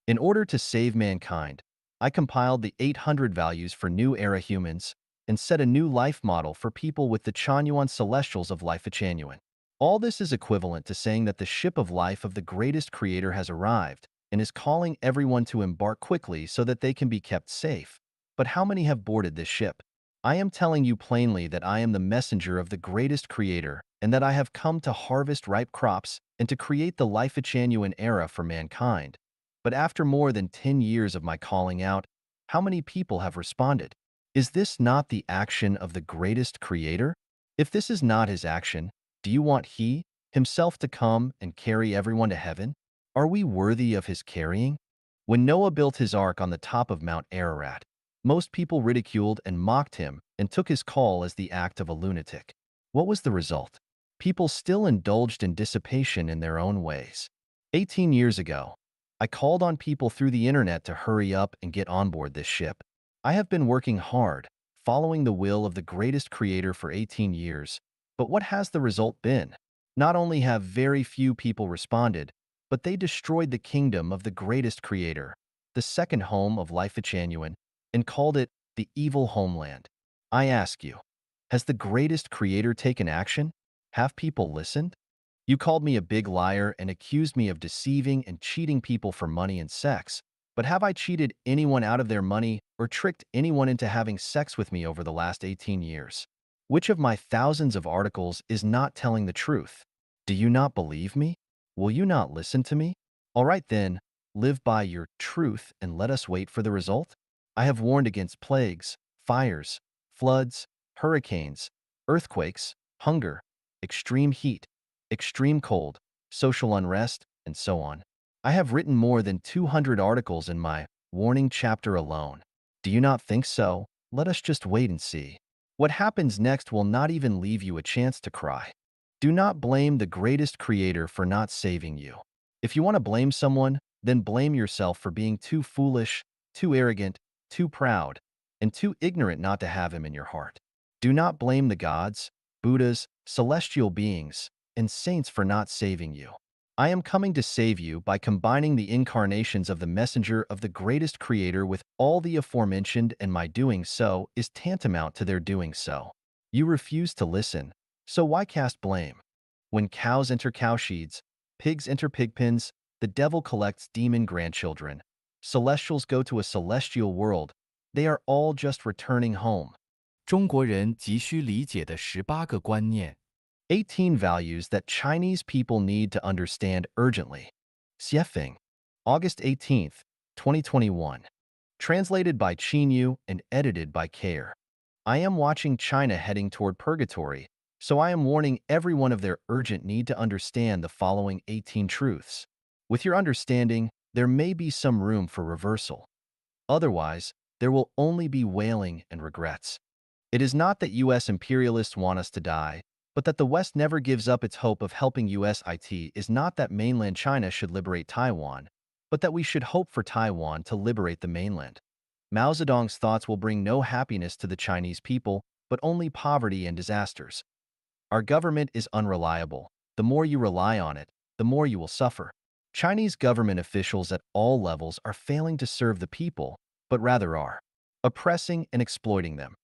In order to save mankind, I compiled the 800 values for new era humans and set a new life model for people with the Chanyuan celestials of life Chanyuan. All this is equivalent to saying that the ship of life of the greatest creator has arrived and is calling everyone to embark quickly so that they can be kept safe. But how many have boarded this ship? I am telling you plainly that I am the messenger of the greatest creator and that I have come to harvest ripe crops and to create the life Chanyuan era for mankind. But after more than 10 years of my calling out, how many people have responded? Is this not the action of the greatest creator? If this is not his action, do you want he, himself to come and carry everyone to heaven? Are we worthy of his carrying? When Noah built his ark on the top of Mount Ararat, most people ridiculed and mocked him and took his call as the act of a lunatic. What was the result? People still indulged in dissipation in their own ways. 18 years ago, I called on people through the internet to hurry up and get on board this ship. I have been working hard, following the will of the greatest creator for 18 years, but what has the result been? Not only have very few people responded, but they destroyed the kingdom of the greatest creator, the second home of life Chanyuan, and called it the evil homeland. I ask you, has the greatest creator taken action? Have people listened? You called me a big liar and accused me of deceiving and cheating people for money and sex. But have I cheated anyone out of their money or tricked anyone into having sex with me over the last 18 years? Which of my thousands of articles is not telling the truth? Do you not believe me? Will you not listen to me? All right then, live by your truth and let us wait for the result. I have warned against plagues, fires, floods, hurricanes, earthquakes, hunger, extreme heat, extreme cold, social unrest, and so on. I have written more than 200 articles in my warning chapter alone. Do you not think so? Let us just wait and see. What happens next will not even leave you a chance to cry. Do not blame the greatest creator for not saving you. If you want to blame someone, then blame yourself for being too foolish, too arrogant, too proud, and too ignorant not to have him in your heart. Do not blame the gods, Buddhas, celestial beings, and saints for not saving you. I am coming to save you by combining the incarnations of the messenger of the greatest creator with all the aforementioned, and my doing so is tantamount to their doing so. You refuse to listen, so why cast blame? When cows enter cowsheds, pigs enter pigpens, the devil collects demon grandchildren, celestials go to a celestial world, they are all just returning home. 中国人急需理解的18个观念。18 values that Chinese people need to understand urgently. Xiefeng. August 18th, 2021. Translated by Chinyu and edited by Care. I am watching China heading toward purgatory, so I am warning everyone of their urgent need to understand the following 18 truths. With your understanding, there may be some room for reversal. Otherwise, there will only be wailing and regrets. It is not that U.S. imperialists want us to die, but that the West never gives up its hope of helping U.S. is not that mainland China should liberate Taiwan, but that we should hope for Taiwan to liberate the mainland. Mao Zedong's thoughts will bring no happiness to the Chinese people, but only poverty and disasters. Our government is unreliable. The more you rely on it, the more you will suffer. Chinese government officials at all levels are failing to serve the people, but rather are oppressing and exploiting them.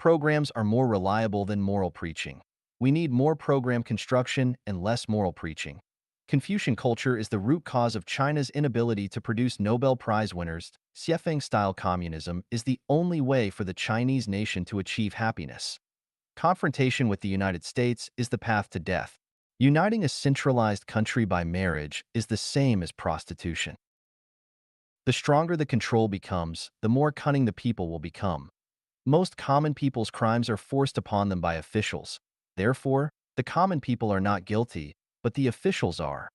programs are more reliable than moral preaching. We need more program construction and less moral preaching. Confucian culture is the root cause of China's inability to produce Nobel Prize winners. Xiefeng-style communism is the only way for the Chinese nation to achieve happiness. Confrontation with the United States is the path to death. Uniting a centralized country by marriage is the same as prostitution. The stronger the control becomes, the more cunning the people will become. Most common people's crimes are forced upon them by officials. Therefore, the common people are not guilty, but the officials are.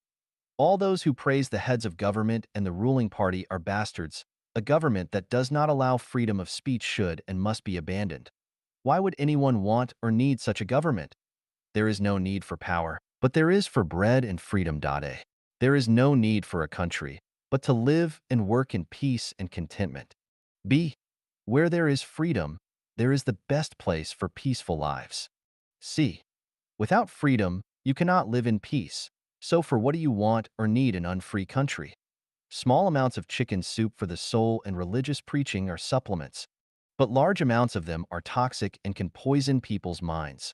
All those who praise the heads of government and the ruling party are bastards. A government that does not allow freedom of speech should and must be abandoned. Why would anyone want or need such a government? There is no need for power, but there is for bread and freedom. There is no need for a country, but to live and work in peace and contentment. B. Where there is freedom, there is the best place for peaceful lives. C. Without freedom, you cannot live in peace. So for what do you want or need an unfree country? Small amounts of chicken soup for the soul and religious preaching are supplements, but large amounts of them are toxic and can poison people's minds.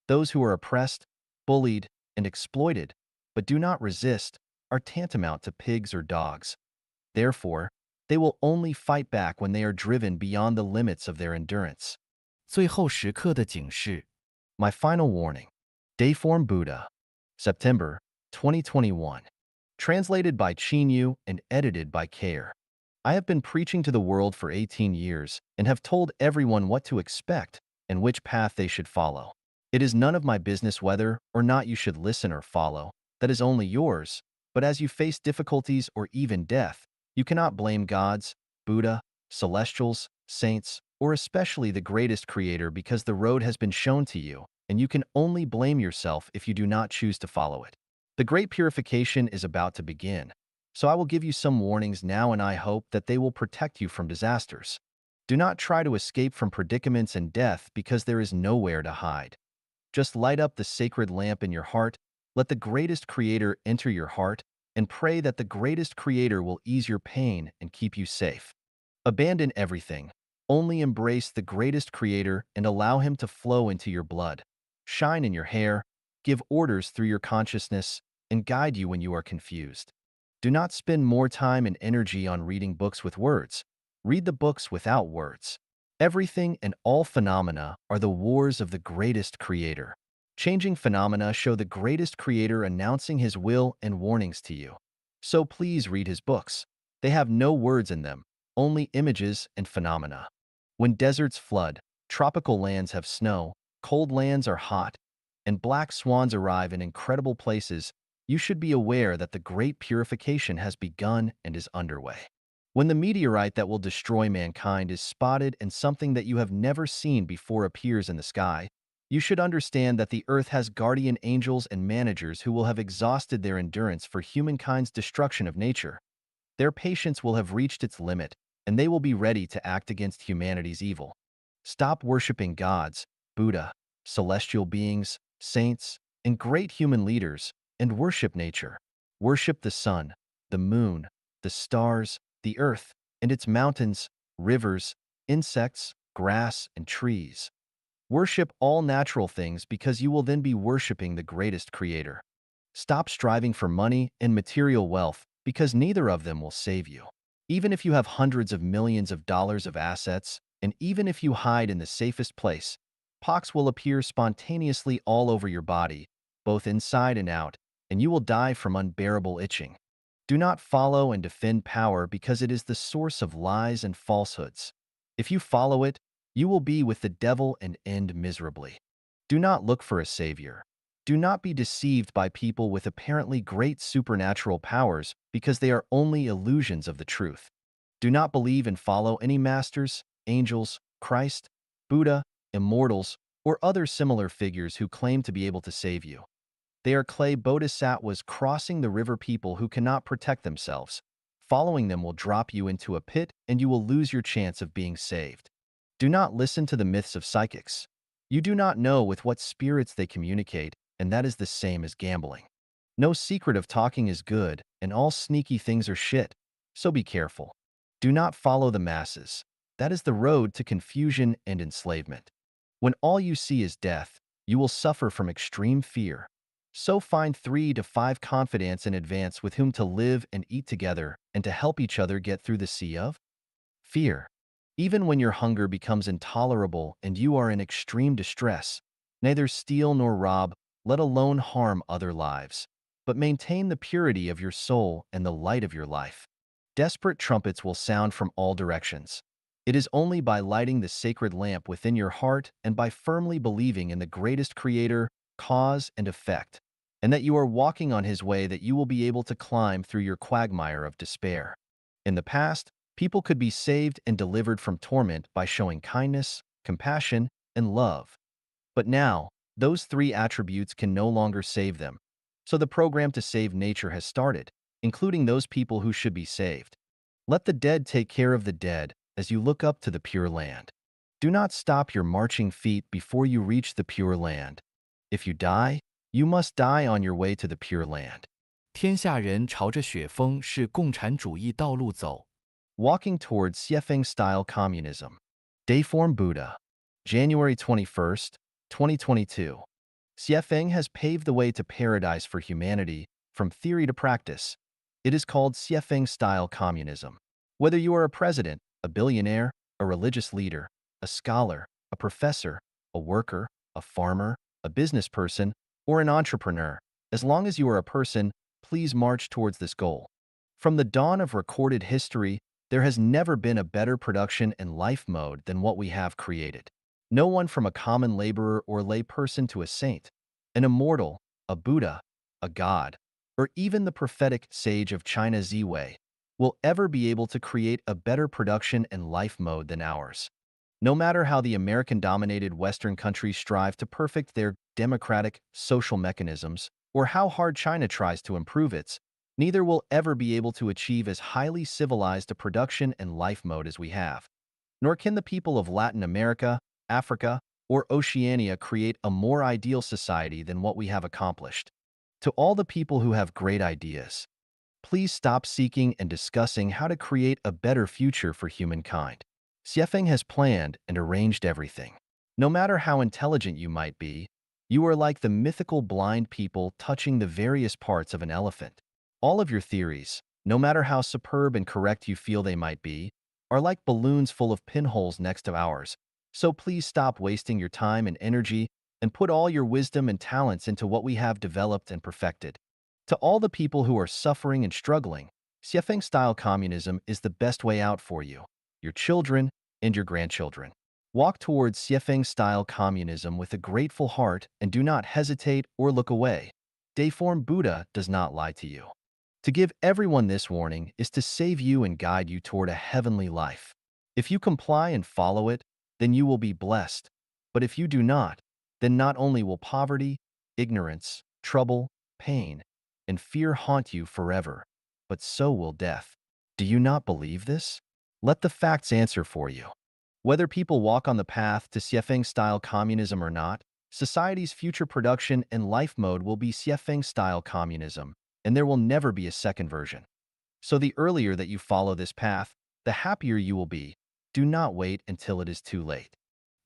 Those who are oppressed, bullied, and exploited, but do not resist, are tantamount to pigs or dogs. Therefore, they will only fight back when they are driven beyond the limits of their endurance. 最后时刻的警示。My final warning. Dayform Buddha. September 2021. Translated by Chin Yu and edited by Care. I have been preaching to the world for 18 years and have told everyone what to expect and which path they should follow. It is none of my business whether or not you should listen or follow. That is only yours. But as you face difficulties or even death, you cannot blame gods, Buddha, celestials, saints, or especially the greatest creator because the road has been shown to you, and you can only blame yourself if you do not choose to follow it. The great purification is about to begin, so I will give you some warnings now and I hope that they will protect you from disasters. Do not try to escape from predicaments and death because there is nowhere to hide. Just light up the sacred lamp in your heart, let the greatest creator enter your heart, and pray that the greatest creator will ease your pain and keep you safe. Abandon everything. Only embrace the greatest creator and allow him to flow into your blood, shine in your hair, give orders through your consciousness, and guide you when you are confused. Do not spend more time and energy on reading books with words. Read the books without words. Everything and all phenomena are the wars of the greatest creator. Changing phenomena show the greatest creator announcing his will and warnings to you. So please read his books. They have no words in them, only images and phenomena. When deserts flood, tropical lands have snow, cold lands are hot, and black swans arrive in incredible places, you should be aware that the great purification has begun and is underway. When the meteorite that will destroy mankind is spotted and something that you have never seen before appears in the sky, you should understand that the earth has guardian angels and managers who will have exhausted their endurance for humankind's destruction of nature. Their patience will have reached its limit, and they will be ready to act against humanity's evil. Stop worshiping gods, Buddha, celestial beings, saints, and great human leaders, and worship nature. Worship the sun, the moon, the stars, the earth, and its mountains, rivers, insects, grass, and trees. Worship all natural things because you will then be worshiping the greatest creator. Stop striving for money and material wealth because neither of them will save you. Even if you have hundreds of millions of dollars of assets, and even if you hide in the safest place, pox will appear spontaneously all over your body, both inside and out, and you will die from unbearable itching. Do not follow and defend power because it is the source of lies and falsehoods. If you follow it, you will be with the devil and end miserably. Do not look for a savior. Do not be deceived by people with apparently great supernatural powers because they are only illusions of the truth. Do not believe and follow any masters, angels, Christ, Buddha, immortals, or other similar figures who claim to be able to save you. They are clay bodhisattvas crossing the river people who cannot protect themselves. Following them will drop you into a pit and you will lose your chance of being saved. Do not listen to the myths of psychics. You do not know with what spirits they communicate, and that is the same as gambling. No secret of talking is good, and all sneaky things are shit, so be careful. Do not follow the masses. That is the road to confusion and enslavement. When all you see is death, you will suffer from extreme fear. So find 3 to 5 confidants in advance with whom to live and eat together and to help each other get through the sea of fear. Even when your hunger becomes intolerable and you are in extreme distress, neither steal nor rob, let alone harm other lives, but maintain the purity of your soul and the light of your life. Desperate trumpets will sound from all directions. It is only by lighting the sacred lamp within your heart and by firmly believing in the greatest creator, cause, and effect, and that you are walking on his way that you will be able to climb through your quagmire of despair. In the past, people could be saved and delivered from torment by showing kindness, compassion, and love. But now, those 3 attributes can no longer save them. So the program to save nature has started, including those people who should be saved. Let the dead take care of the dead as you look up to the pure land. Do not stop your marching feet before you reach the pure land. If you die, you must die on your way to the pure land. 天下人朝着雪峰是共产主义道路走。Walking towards Xiefeng-style communism. Dayform Buddha. January 21st, 2022. Xiefeng has paved the way to paradise for humanity, from theory to practice. It is called Xiefeng-style communism. Whether you are a president, a billionaire, a religious leader, a scholar, a professor, a worker, a farmer, a business person, or an entrepreneur, as long as you are a person, please march towards this goal. From the dawn of recorded history, there has never been a better production and life mode than what we have created. No one from a common laborer or lay person to a saint, an immortal, a Buddha, a god, or even the prophetic sage of China Ziwei will ever be able to create a better production and life mode than ours. No matter how the American-dominated Western countries strive to perfect their democratic social mechanisms, or how hard China tries to improve its, neither will ever be able to achieve as highly civilized a production and life mode as we have. Nor can the people of Latin America, Africa, or Oceania create a more ideal society than what we have accomplished. To all the people who have great ideas, please stop seeking and discussing how to create a better future for humankind. Xiefeng has planned and arranged everything. No matter how intelligent you might be, you are like the mythical blind people touching the various parts of an elephant. All of your theories, no matter how superb and correct you feel they might be, are like balloons full of pinholes next to ours. So please stop wasting your time and energy and put all your wisdom and talents into what we have developed and perfected. To all the people who are suffering and struggling, Xiefeng-style communism is the best way out for you, your children, and your grandchildren. Walk towards Xiefeng-style communism with a grateful heart and do not hesitate or look away. Dayform Buddha does not lie to you. To give everyone this warning is to save you and guide you toward a heavenly life. If you comply and follow it, then you will be blessed. But if you do not, then not only will poverty, ignorance, trouble, pain, and fear haunt you forever, but so will death. Do you not believe this? Let the facts answer for you. Whether people walk on the path to Xiefeng-style communism or not, society's future production and life mode will be Xiefeng-style communism, and there will never be a second version. So the earlier that you follow this path, the happier you will be. Do not wait until it is too late.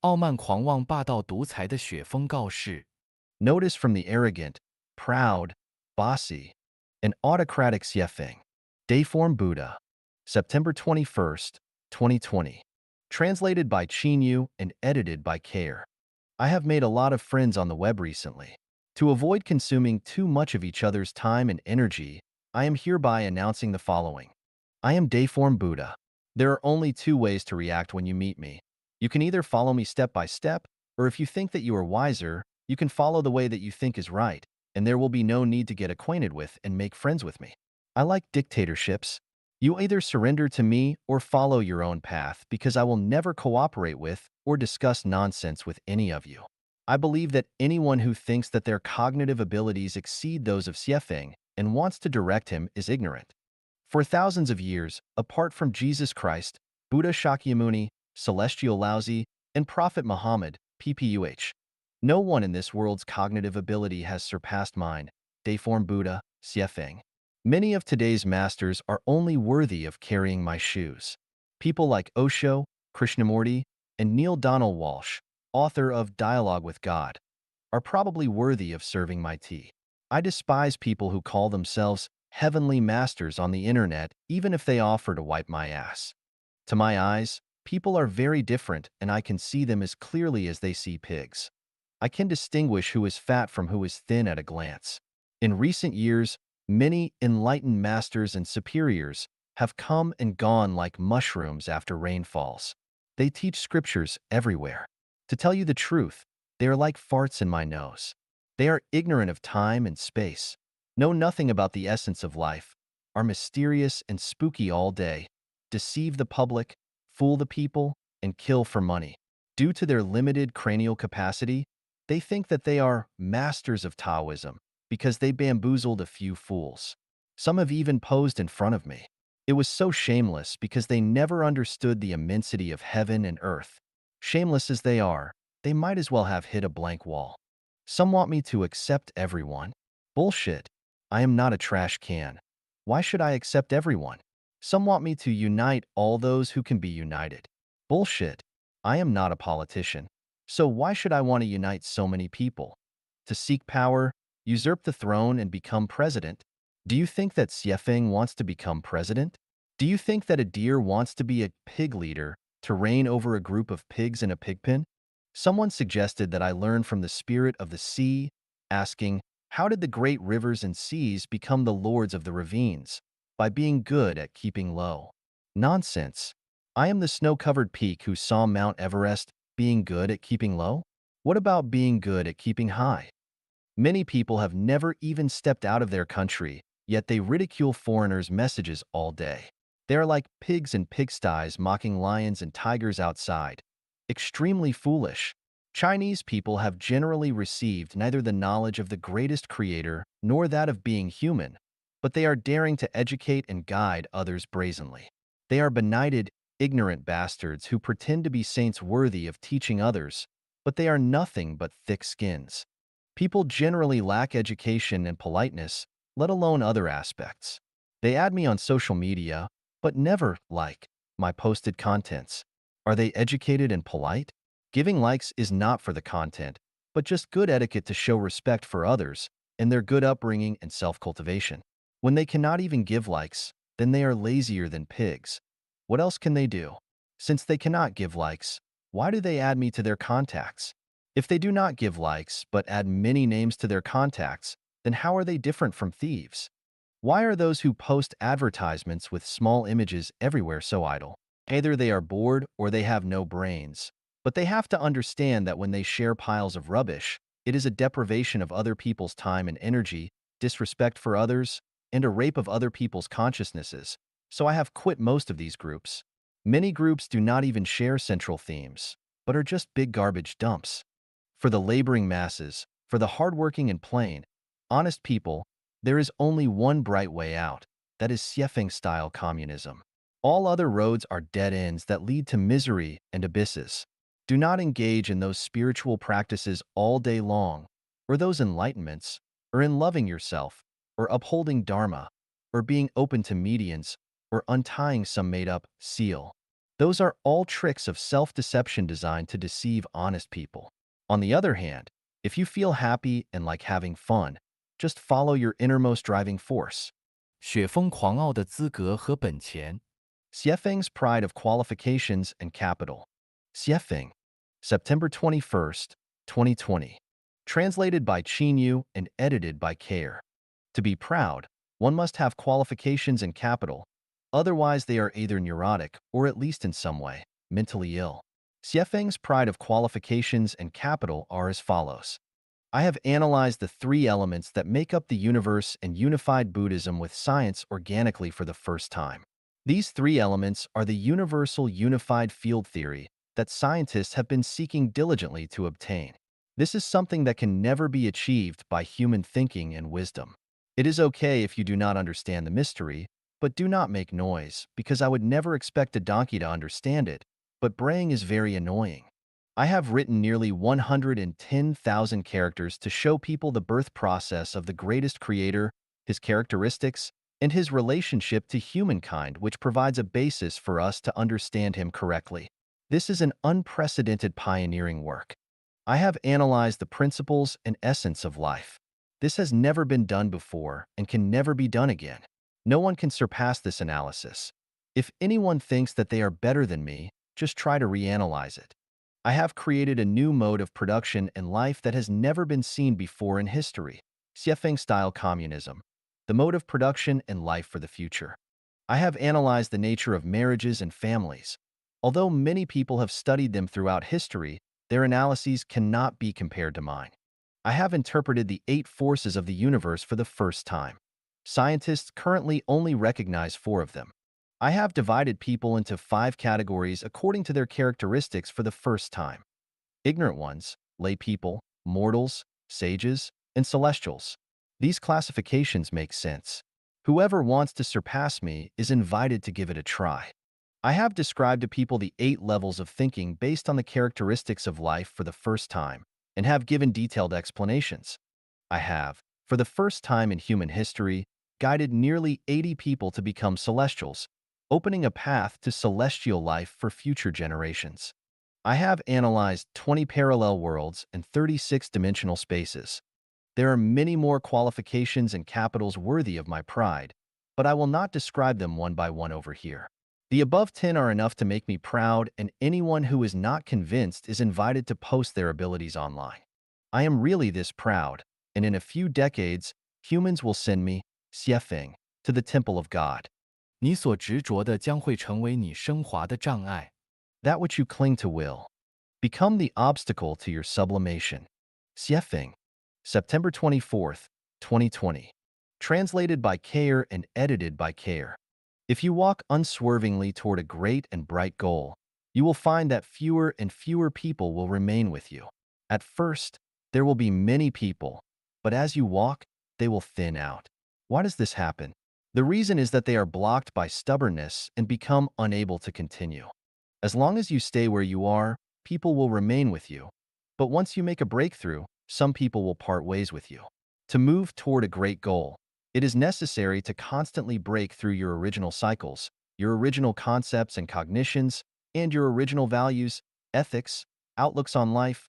傲慢狂妄霸道独裁的雪峰告示。Notice from the arrogant, proud, bossy, and autocratic Xiefeng. Dayform Buddha. September 21st, 2020. Translated by Chinyu and edited by Care. I have made a lot of friends on the web recently. To avoid consuming too much of each other's time and energy, I am hereby announcing the following. I am Dayform Buddha. There are only 2 ways to react when you meet me. You can either follow me step by step, or if you think that you are wiser, you can follow the way that you think is right, and there will be no need to get acquainted with and make friends with me. I like dictatorships. You either surrender to me or follow your own path because I will never cooperate with or discuss nonsense with any of you. I believe that anyone who thinks that their cognitive abilities exceed those of Xiefeng and wants to direct him is ignorant. For thousands of years, apart from Jesus Christ, Buddha Shakyamuni, Celestial Laozi, and Prophet Muhammad, PPUH, no one in this world's cognitive ability has surpassed mine, Dayform Buddha, Xiefeng. Many of today's masters are only worthy of carrying my shoes. People like Osho, Krishnamurti, and Neil Donald Walsh, author of Dialogue with God, are probably worthy of serving my tea. I despise people who call themselves heavenly masters on the internet, even if they offer to wipe my ass. To my eyes, people are very different, and I can see them as clearly as they see pigs. I can distinguish who is fat from who is thin at a glance. In recent years, many enlightened masters and superiors have come and gone like mushrooms after rain falls. They teach scriptures everywhere. To tell you the truth, they are like farts in my nose. They are ignorant of time and space, know nothing about the essence of life, are mysterious and spooky all day, deceive the public, fool the people, and kill for money. Due to their limited cranial capacity, they think that they are masters of Taoism because they bamboozled a few fools. Some have even posed in front of me. It was so shameless because they never understood the immensity of heaven and earth. Shameless as they are, they might as well have hit a blank wall. Some want me to accept everyone. Bullshit. I am not a trash can. Why should I accept everyone? Some want me to unite all those who can be united. Bullshit. I am not a politician. So why should I want to unite so many people? To seek power, usurp the throne, and become president? Do you think that Xiefeng wants to become president? Do you think that a deer wants to be a pig leader, to reign over a group of pigs in a pig pen? Someone suggested that I learn from the spirit of the sea, asking, how did the great rivers and seas become the lords of the ravines? By being good at keeping low. Nonsense. I am the snow-covered peak who saw Mount Everest being good at keeping low? What about being good at keeping high? Many people have never even stepped out of their country, yet they ridicule foreigners' messages all day. They are like pigs in pigsties mocking lions and tigers outside. Extremely foolish. Chinese people have generally received neither the knowledge of the greatest creator nor that of being human, but they are daring to educate and guide others brazenly. They are benighted, ignorant bastards who pretend to be saints worthy of teaching others, but they are nothing but thick skins. People generally lack education and politeness, let alone other aspects. They add me on social media, but never like my posted contents. Are they educated and polite? Giving likes is not for the content, but just good etiquette to show respect for others and their good upbringing and self-cultivation. When they cannot even give likes, then they are lazier than pigs. What else can they do? Since they cannot give likes, why do they add me to their contacts? If they do not give likes but add many names to their contacts, then how are they different from thieves? Why are those who post advertisements with small images everywhere so idle? Either they are bored or they have no brains. But they have to understand that when they share piles of rubbish, it is a deprivation of other people's time and energy, disrespect for others, and a rape of other people's consciousnesses. So I have quit most of these groups. Many groups do not even share central themes, but are just big garbage dumps. For the laboring masses, for the hardworking and plain, honest people, there is only one bright way out. That is Xiefeng-style communism. All other roads are dead ends that lead to misery and abysses. Do not engage in those spiritual practices all day long, or those enlightenments, or in loving yourself, or upholding dharma, or being open to medians, or untying some made-up seal. Those are all tricks of self-deception designed to deceive honest people. On the other hand, if you feel happy and like having fun, just follow your innermost driving force. 雪峰狂傲的资格和本钱。Xiefeng's pride of qualifications and capital. Xiefeng, September 21st, 2020. Translated by Qinyu and edited by Care. To be proud, one must have qualifications and capital, otherwise they are either neurotic or at least in some way, mentally ill. Xiefeng's pride of qualifications and capital are as follows. I have analyzed the three elements that make up the universe and unified Buddhism with science organically for the first time. These three elements are the universal unified field theory that scientists have been seeking diligently to obtain. This is something that can never be achieved by human thinking and wisdom. It is okay if you do not understand the mystery, but do not make noise, because I would never expect a donkey to understand it, but braying is very annoying. I have written nearly 110,000 characters to show people the birth process of the greatest creator, his characteristics, and his relationship to humankind, which provides a basis for us to understand him correctly. This is an unprecedented pioneering work. I have analyzed the principles and essence of life. This has never been done before and can never be done again. No one can surpass this analysis. If anyone thinks that they are better than me, just try to reanalyze it. I have created a new mode of production and life that has never been seen before in history. Xiefeng-style communism, the mode of production and life for the future. I have analyzed the nature of marriages and families. Although many people have studied them throughout history, their analyses cannot be compared to mine. I have interpreted the 8 forces of the universe for the first time. Scientists currently only recognize 4 of them. I have divided people into 5 categories according to their characteristics for the first time. Ignorant ones, lay people, mortals, sages, and celestials. These classifications make sense. Whoever wants to surpass me is invited to give it a try. I have described to people the 8 levels of thinking based on the characteristics of life for the first time, and have given detailed explanations. I have, for the first time in human history, guided nearly 80 people to become celestials, opening a path to celestial life for future generations. I have analyzed 20 parallel worlds and 36-dimensional spaces. There are many more qualifications and capitals worthy of my pride, but I will not describe them one by one over here. The above 10 are enough to make me proud, and anyone who is not convinced is invited to post their abilities online. I am really this proud, and in a few decades, humans will send me, Xiefeng, to the temple of God. 你所执着的将会成为你升华的障碍。That which you cling to will become the obstacle to your sublimation. Xiefeng, September 24th, 2020. Translated by Kayer and edited by Kayer. If you walk unswervingly toward a great and bright goal, you will find that fewer and fewer people will remain with you. At first, there will be many people, but as you walk, they will thin out. Why does this happen? The reason is that they are blocked by stubbornness and become unable to continue. As long as you stay where you are, people will remain with you. But once you make a breakthrough, some people will part ways with you. To move toward a great goal, it is necessary to constantly break through your original cycles, your original concepts and cognitions, and your original values, ethics, outlooks on life,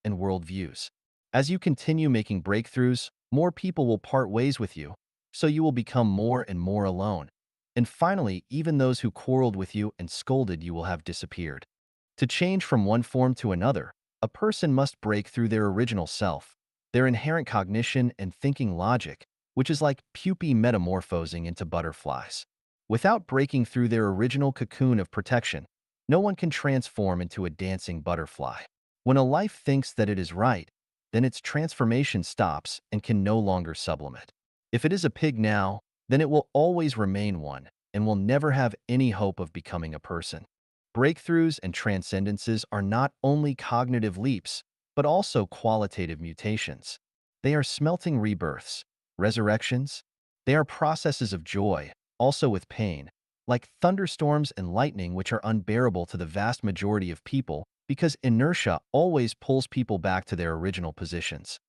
and worldviews. As you continue making breakthroughs, more people will part ways with you, so you will become more and more alone. And finally, even those who quarreled with you and scolded you will have disappeared. To change from one form to another, a person must break through their original self, their inherent cognition and thinking logic, which is like pupae metamorphosing into butterflies. Without breaking through their original cocoon of protection, no one can transform into a dancing butterfly. When a life thinks that it is right, then its transformation stops and can no longer sublimate. If it is a pig now, then it will always remain one and will never have any hope of becoming a person. Breakthroughs and transcendences are not only cognitive leaps, but also qualitative mutations. They are smelting rebirths, resurrections. They are processes of joy, also with pain, like thunderstorms and lightning, which are unbearable to the vast majority of people because inertia always pulls people back to their original positions.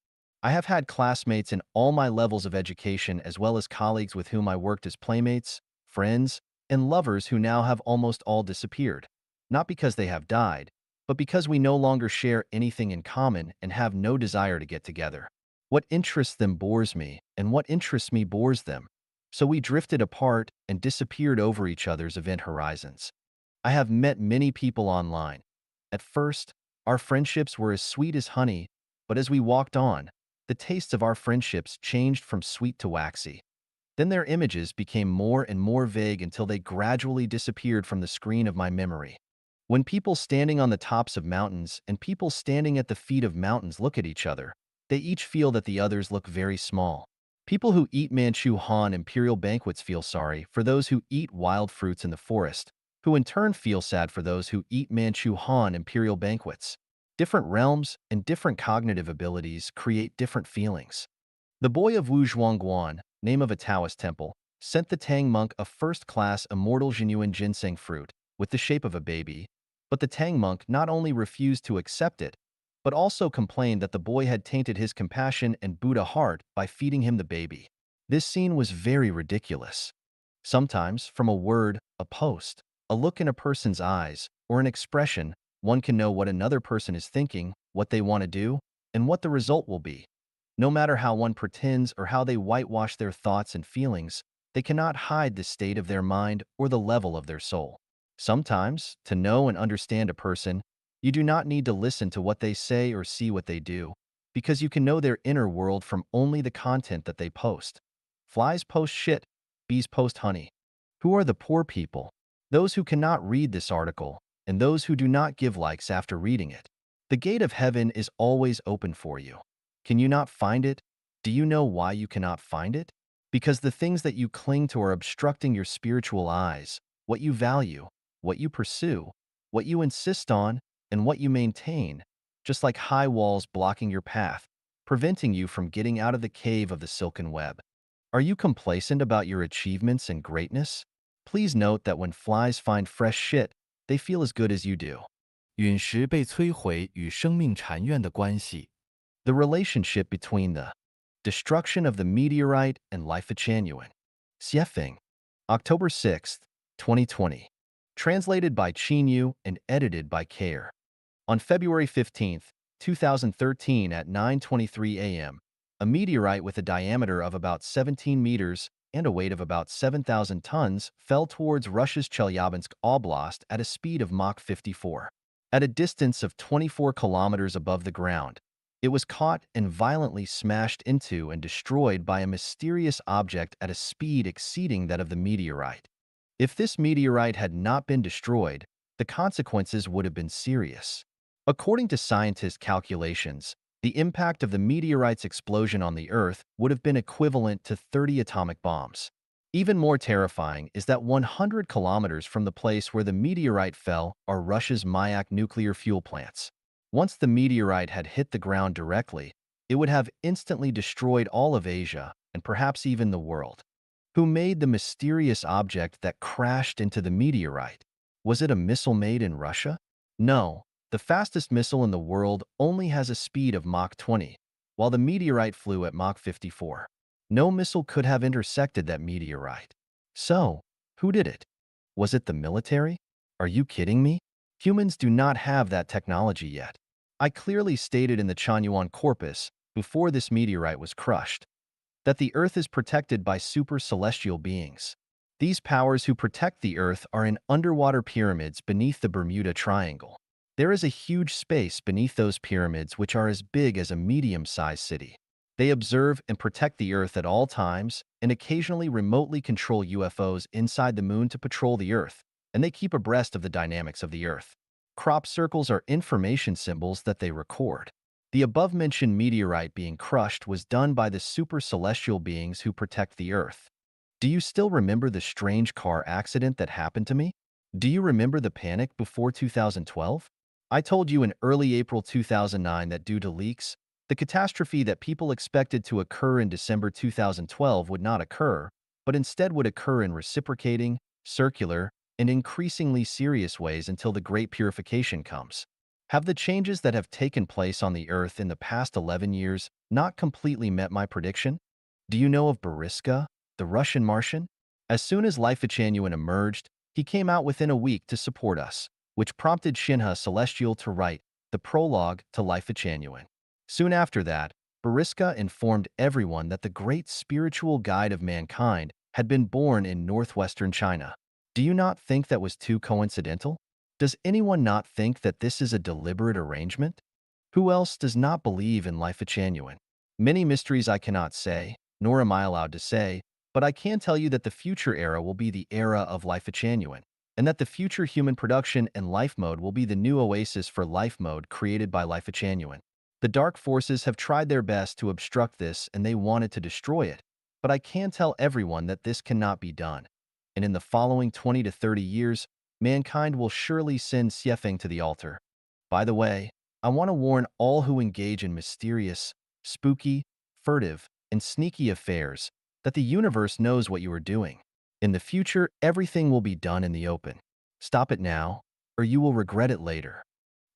I have had classmates in all my levels of education as well as colleagues with whom I worked as playmates, friends, and lovers who now have almost all disappeared. Not because they have died, but because we no longer share anything in common and have no desire to get together. What interests them bores me, and what interests me bores them. So we drifted apart and disappeared over each other's event horizons. I have met many people online. At first, our friendships were as sweet as honey, but as we walked on, the tastes of our friendships changed from sweet to waxy. Then their images became more and more vague until they gradually disappeared from the screen of my memory. When people standing on the tops of mountains and people standing at the feet of mountains look at each other, they each feel that the others look very small. People who eat Manchu Han imperial banquets feel sorry for those who eat wild fruits in the forest, who in turn feel sad for those who eat Manchu Han imperial banquets. Different realms and different cognitive abilities create different feelings. The boy of Wu Zhuangguan, name of a Taoist temple, sent the Tang monk a first-class immortal genuine ginseng fruit with the shape of a baby, but the Tang monk not only refused to accept it, but also complained that the boy had tainted his compassion and Buddha heart by feeding him the baby. This scene was very ridiculous. Sometimes, from a word, a post, a look in a person's eyes, or an expression, One can know what another person is thinking, what they want to do, and what the result will be. No matter how one pretends or how they whitewash their thoughts and feelings, they cannot hide the state of their mind or the level of their soul. Sometimes, to know and understand a person, you do not need to listen to what they say or see what they do, because you can know their inner world from only the content that they post. Flies post shit, bees post honey. Who are the poor people? Those who cannot read this article, and those who do not give likes after reading it. The gate of heaven is always open for you. Can you not find it? Do you know why you cannot find it? Because the things that you cling to are obstructing your spiritual eyes, what you value, what you pursue, what you insist on, and what you maintain, just like high walls blocking your path, preventing you from getting out of the cave of the silken web. Are you complacent about your achievements and greatness? Please note that when flies find fresh shit, they feel as good as you do. 陨石被摧毁与生命禅院的关系。The relationship between the destruction of the meteorite and Life-Genuine. Xiefeng, October 6th, 2020. Translated by Yu and edited by Care. On February 15th, 2013 at 9:23 a.m., a meteorite with a diameter of about 17 meters and a weight of about 7,000 tons fell towards Russia's Chelyabinsk Oblast at a speed of Mach 54. At a distance of 24 kilometers above the ground, it was caught and violently smashed into and destroyed by a mysterious object at a speed exceeding that of the meteorite. If this meteorite had not been destroyed, the consequences would have been serious. According to scientists' calculations, the impact of the meteorite's explosion on the Earth would have been equivalent to 30 atomic bombs. Even more terrifying is that 100 kilometers from the place where the meteorite fell are Russia's Mayak nuclear fuel plants. Once the meteorite had hit the ground directly, it would have instantly destroyed all of Asia and perhaps even the world. Who made the mysterious object that crashed into the meteorite? Was it a missile made in Russia? No, the fastest missile in the world only has a speed of Mach 20, while the meteorite flew at Mach 54. No missile could have intersected that meteorite. So, who did it? Was it the military? Are you kidding me? Humans do not have that technology yet. I clearly stated in the Chanyuan Corpus, before this meteorite was crushed, that the Earth is protected by super celestial beings. These powers who protect the Earth are in underwater pyramids beneath the Bermuda Triangle. There is a huge space beneath those pyramids which are as big as a medium-sized city. They observe and protect the Earth at all times and occasionally remotely control UFOs inside the moon to patrol the Earth, and they keep abreast of the dynamics of the Earth. Crop circles are information symbols that they record. The above-mentioned meteorite being crushed was done by the super celestial beings who protect the Earth. Do you still remember the strange car accident that happened to me? Do you remember the panic before 2012? I told you in early April 2009 that due to leaks, the catastrophe that people expected to occur in December 2012 would not occur, but instead would occur in reciprocating, circular, and increasingly serious ways until the Great Purification comes. Have the changes that have taken place on the Earth in the past 11 years not completely met my prediction? Do you know of Boriska, the Russian Martian? As soon as Life-Genuine emerged, he came out within a week to support us, which prompted Shinha Celestial to write the prologue to Life-Genuine. Soon after that, Boriska informed everyone that the great spiritual guide of mankind had been born in northwestern China. Do you not think that was too coincidental? Does anyone not think that this is a deliberate arrangement? Who else does not believe in Life-Genuine? Many mysteries I cannot say, nor am I allowed to say, but I can tell you that the future era will be the era of Life-Genuine, and that the future human production and life mode will be the new oasis for life mode created by Life-Genuine. The dark forces have tried their best to obstruct this and they wanted to destroy it, but I can tell everyone that this cannot be done. And in the following 20 to 30 years, mankind will surely send Xiefeng to the altar. By the way, I want to warn all who engage in mysterious, spooky, furtive, and sneaky affairs that the universe knows what you are doing. In the future, everything will be done in the open. Stop it now, or you will regret it later.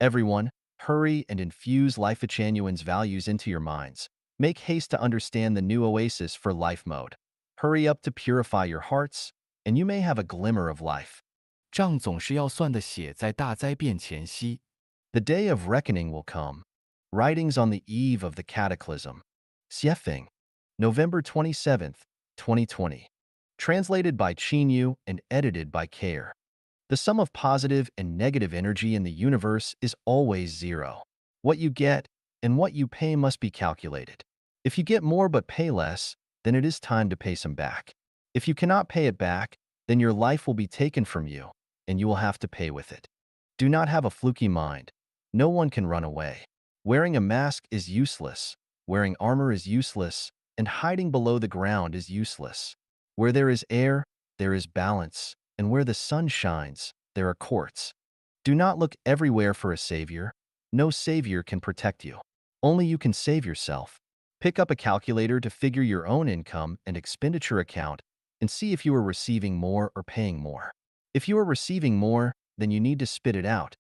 Everyone, hurry and infuse Life-Genuine's values into your minds. Make haste to understand the new oasis for life mode. Hurry up to purify your hearts, and you may have a glimmer of life.账总是要算的，写在大灾变前夕。The day of reckoning will come. Writings on the eve of the cataclysm. Xiefeng, November 27th, 2020. Translated by Yu and edited by Care. The sum of positive and negative energy in the universe is always zero. What you get and what you pay must be calculated. If you get more but pay less, then it is time to pay some back. If you cannot pay it back, then your life will be taken from you, and you will have to pay with it. Do not have a fluky mind. No one can run away. Wearing a mask is useless. Wearing armor is useless, and hiding below the ground is useless. Where there is air, there is balance, and where the sun shines, there are courts. Do not look everywhere for a savior. No savior can protect you. Only you can save yourself. Pick up a calculator to figure your own income and expenditure account and see if you are receiving more or paying more. If you are receiving more, then you need to spit it out.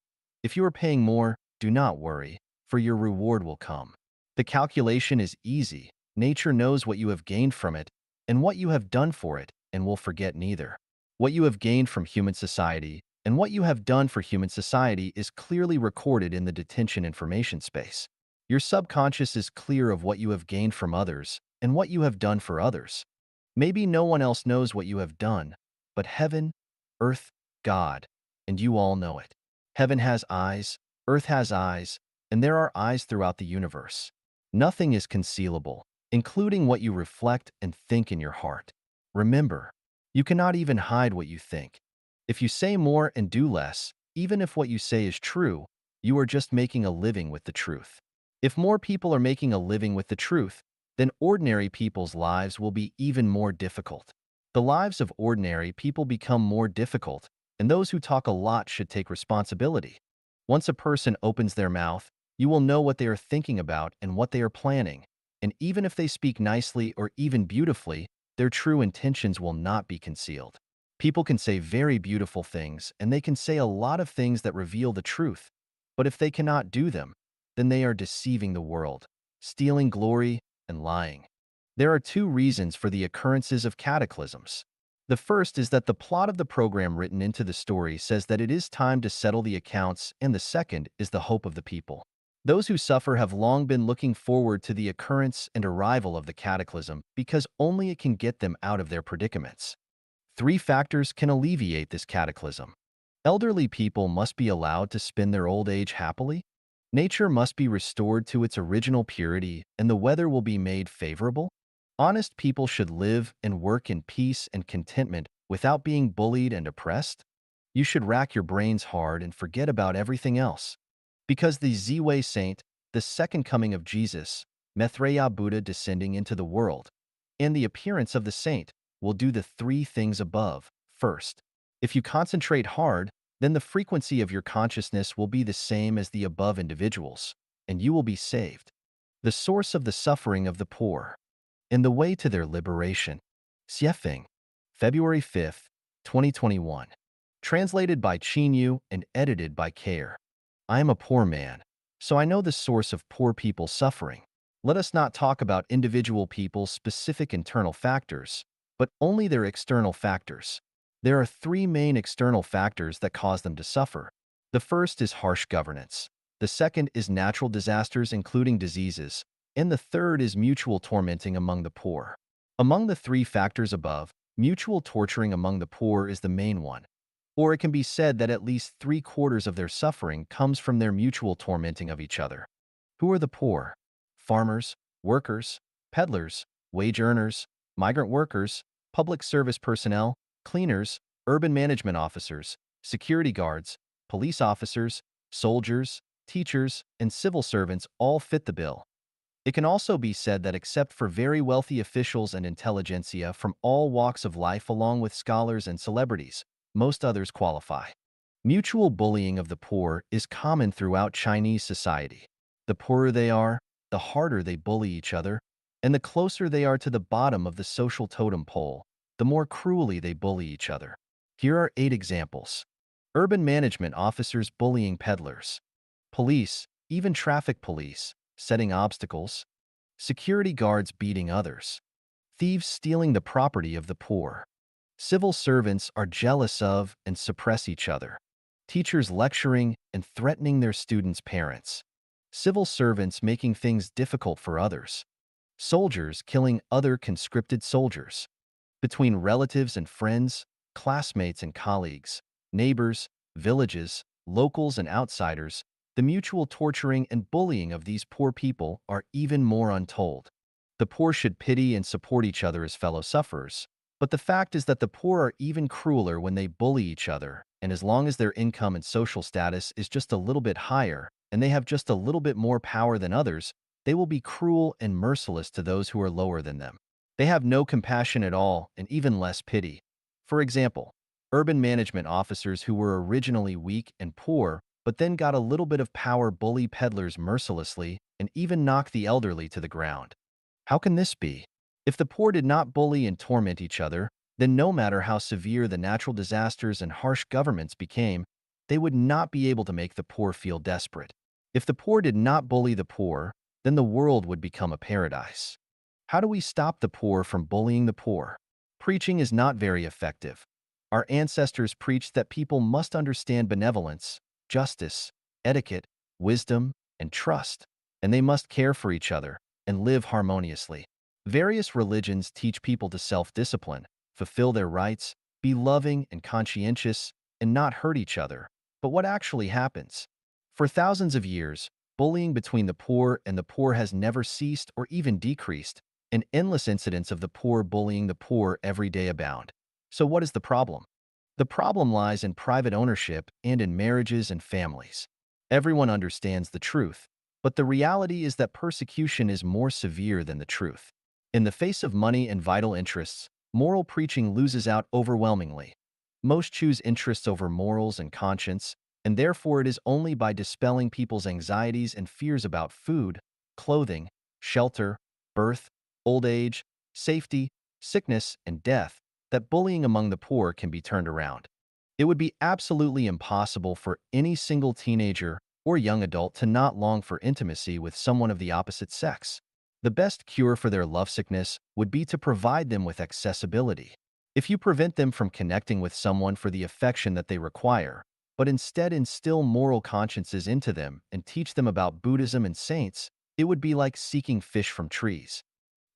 If you are paying more, do not worry, for your reward will come. The calculation is easy. Nature knows what you have gained from it and what you have done for it, and will forget neither. What you have gained from human society and what you have done for human society is clearly recorded in the detention information space. Your subconscious is clear of what you have gained from others and what you have done for others. Maybe no one else knows what you have done, but heaven, earth, God, and you all know it. Heaven has eyes, earth has eyes, and there are eyes throughout the universe. Nothing is concealable, including what you reflect and think in your heart. Remember, you cannot even hide what you think. If you say more and do less, even if what you say is true, you are just making a living with the truth. If more people are making a living with the truth, then ordinary people's lives will be even more difficult. The lives of ordinary people become more difficult, and those who talk a lot should take responsibility. Once a person opens their mouth, you will know what they are thinking about and what they are planning, and even if they speak nicely or even beautifully, their true intentions will not be concealed. People can say very beautiful things, and they can say a lot of things that reveal the truth, but if they cannot do them, then they are deceiving the world, stealing glory, and lying. There are two reasons for the occurrences of cataclysms. The first is that the plot of the program written into the story says that it is time to settle the accounts, and the second is the hope of the people. Those who suffer have long been looking forward to the occurrence and arrival of the cataclysm because only it can get them out of their predicaments. Three factors can alleviate this cataclysm. Elderly people must be allowed to spend their old age happily. Nature must be restored to its original purity, and the weather will be made favorable. Honest people should live and work in peace and contentment without being bullied and oppressed. You should rack your brains hard and forget about everything else. Because the Ziwei Saint, the second coming of Jesus, Maitreya Buddha descending into the world, and the appearance of the saint will do the three things above. First, if you concentrate hard, then the frequency of your consciousness will be the same as the above individuals, and you will be saved. The source of the suffering of the poor and the way to their liberation. Xiefeng, February 5th, 2021. Translated by Yu and edited by Care. I am a poor man, so I know the source of poor people's suffering. Let us not talk about individual people's specific internal factors, but only their external factors. There are three main external factors that cause them to suffer. The first is harsh governance. The second is natural disasters, including diseases, and the third is mutual tormenting among the poor. Among the three factors above, mutual torturing among the poor is the main one, or it can be said that at least three-quarters of their suffering comes from their mutual tormenting of each other. Who are the poor? Farmers, workers, peddlers, wage earners, migrant workers, public service personnel, cleaners, urban management officers, security guards, police officers, soldiers, teachers, and civil servants all fit the bill. It can also be said that except for very wealthy officials and intelligentsia from all walks of life along with scholars and celebrities, most others qualify. Mutual bullying of the poor is common throughout Chinese society. The poorer they are, the harder they bully each other, and the closer they are to the bottom of the social totem pole, the more cruelly they bully each other. Here are 8 examples. Urban management officers bullying peddlers. Police, even traffic police, setting obstacles. Security guards beating others. Thieves stealing the property of the poor. Civil servants are jealous of and suppress each other. teachers lecturing and threatening their students' parents, civil servants making things difficult for others, soldiers killing other conscripted soldiers, between relatives and friends, classmates and colleagues, neighbors, villages, locals and outsiders, the mutual torturing and bullying of these poor people are even more untold. The poor should pity and support each other as fellow sufferers, but the fact is that the poor are even crueler when they bully each other, and as long as their income and social status is just a little bit higher, and they have just a little bit more power than others, they will be cruel and merciless to those who are lower than them. They have no compassion at all and even less pity. For example, urban management officers who were originally weak and poor but then got a little bit of power bully peddlers mercilessly and even knock the elderly to the ground. How can this be? If the poor did not bully and torment each other, then no matter how severe the natural disasters and harsh governments became, they would not be able to make the poor feel desperate. If the poor did not bully the poor, then the world would become a paradise. How do we stop the poor from bullying the poor? Preaching is not very effective. Our ancestors preached that people must understand benevolence, justice, etiquette, wisdom, and trust, and they must care for each other and live harmoniously. Various religions teach people to self-discipline, fulfill their rights, be loving and conscientious, and not hurt each other. But what actually happens? For thousands of years, bullying between the poor and the poor has never ceased or even decreased, and endless incidents of the poor bullying the poor every day abound. So what is the problem? The problem lies in private ownership and in marriages and families. Everyone understands the truth, but the reality is that persecution is more severe than the truth. In the face of money and vital interests, moral preaching loses out overwhelmingly. Most choose interests over morals and conscience, and therefore it is only by dispelling people's anxieties and fears about food, clothing, shelter, birth, old age, safety, sickness, and death that bullying among the poor can be turned around. It would be absolutely impossible for any single teenager or young adult to not long for intimacy with someone of the opposite sex. The best cure for their lovesickness would be to provide them with accessibility. If you prevent them from connecting with someone for the affection that they require, but instead instill moral consciences into them and teach them about Buddhism and saints, it would be like seeking fish from trees.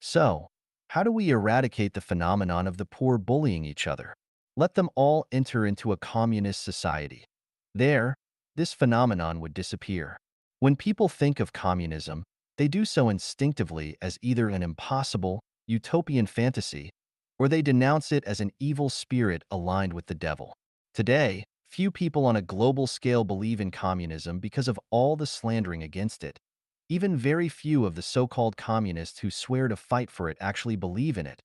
So, how do we eradicate the phenomenon of the poor bullying each other? Let them all enter into a communist society. There, this phenomenon would disappear. When people think of communism, they do so instinctively as either an impossible, utopian fantasy, or they denounce it as an evil spirit aligned with the devil. Today, few people on a global scale believe in communism because of all the slandering against it. Even very few of the so-called communists who swear to fight for it actually believe in it.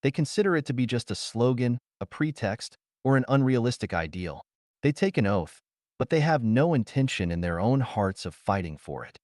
They consider it to be just a slogan, a pretext, or an unrealistic ideal. They take an oath, but they have no intention in their own hearts of fighting for it.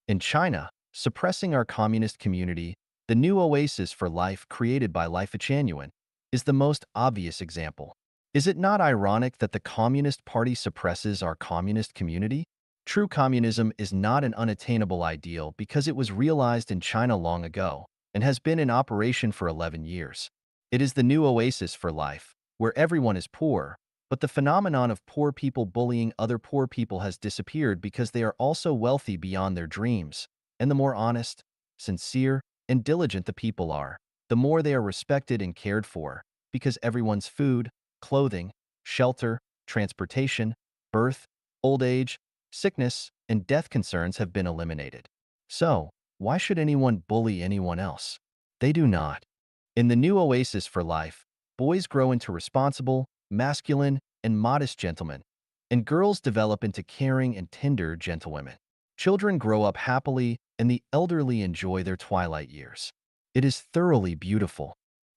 In China, suppressing our communist community, the new oasis for life created by Life Chanuan, is the most obvious example. Is it not ironic that the Communist Party suppresses our communist community? True communism is not an unattainable ideal because it was realized in China long ago and has been in operation for 11 years. It is the new oasis for life, where everyone is poor, but the phenomenon of poor people bullying other poor people has disappeared because they are also wealthy beyond their dreams, and the more honest, sincere, and diligent the people are, the more they are respected and cared for, because everyone's food, clothing, shelter, transportation, birth, old age, sickness, and death concerns have been eliminated. So, why should anyone bully anyone else? They do not. In the new oasis for life, boys grow into responsible, masculine, and modest gentlemen, and girls develop into caring and tender gentlewomen. Children grow up happily, and the elderly enjoy their twilight years. It is thoroughly beautiful.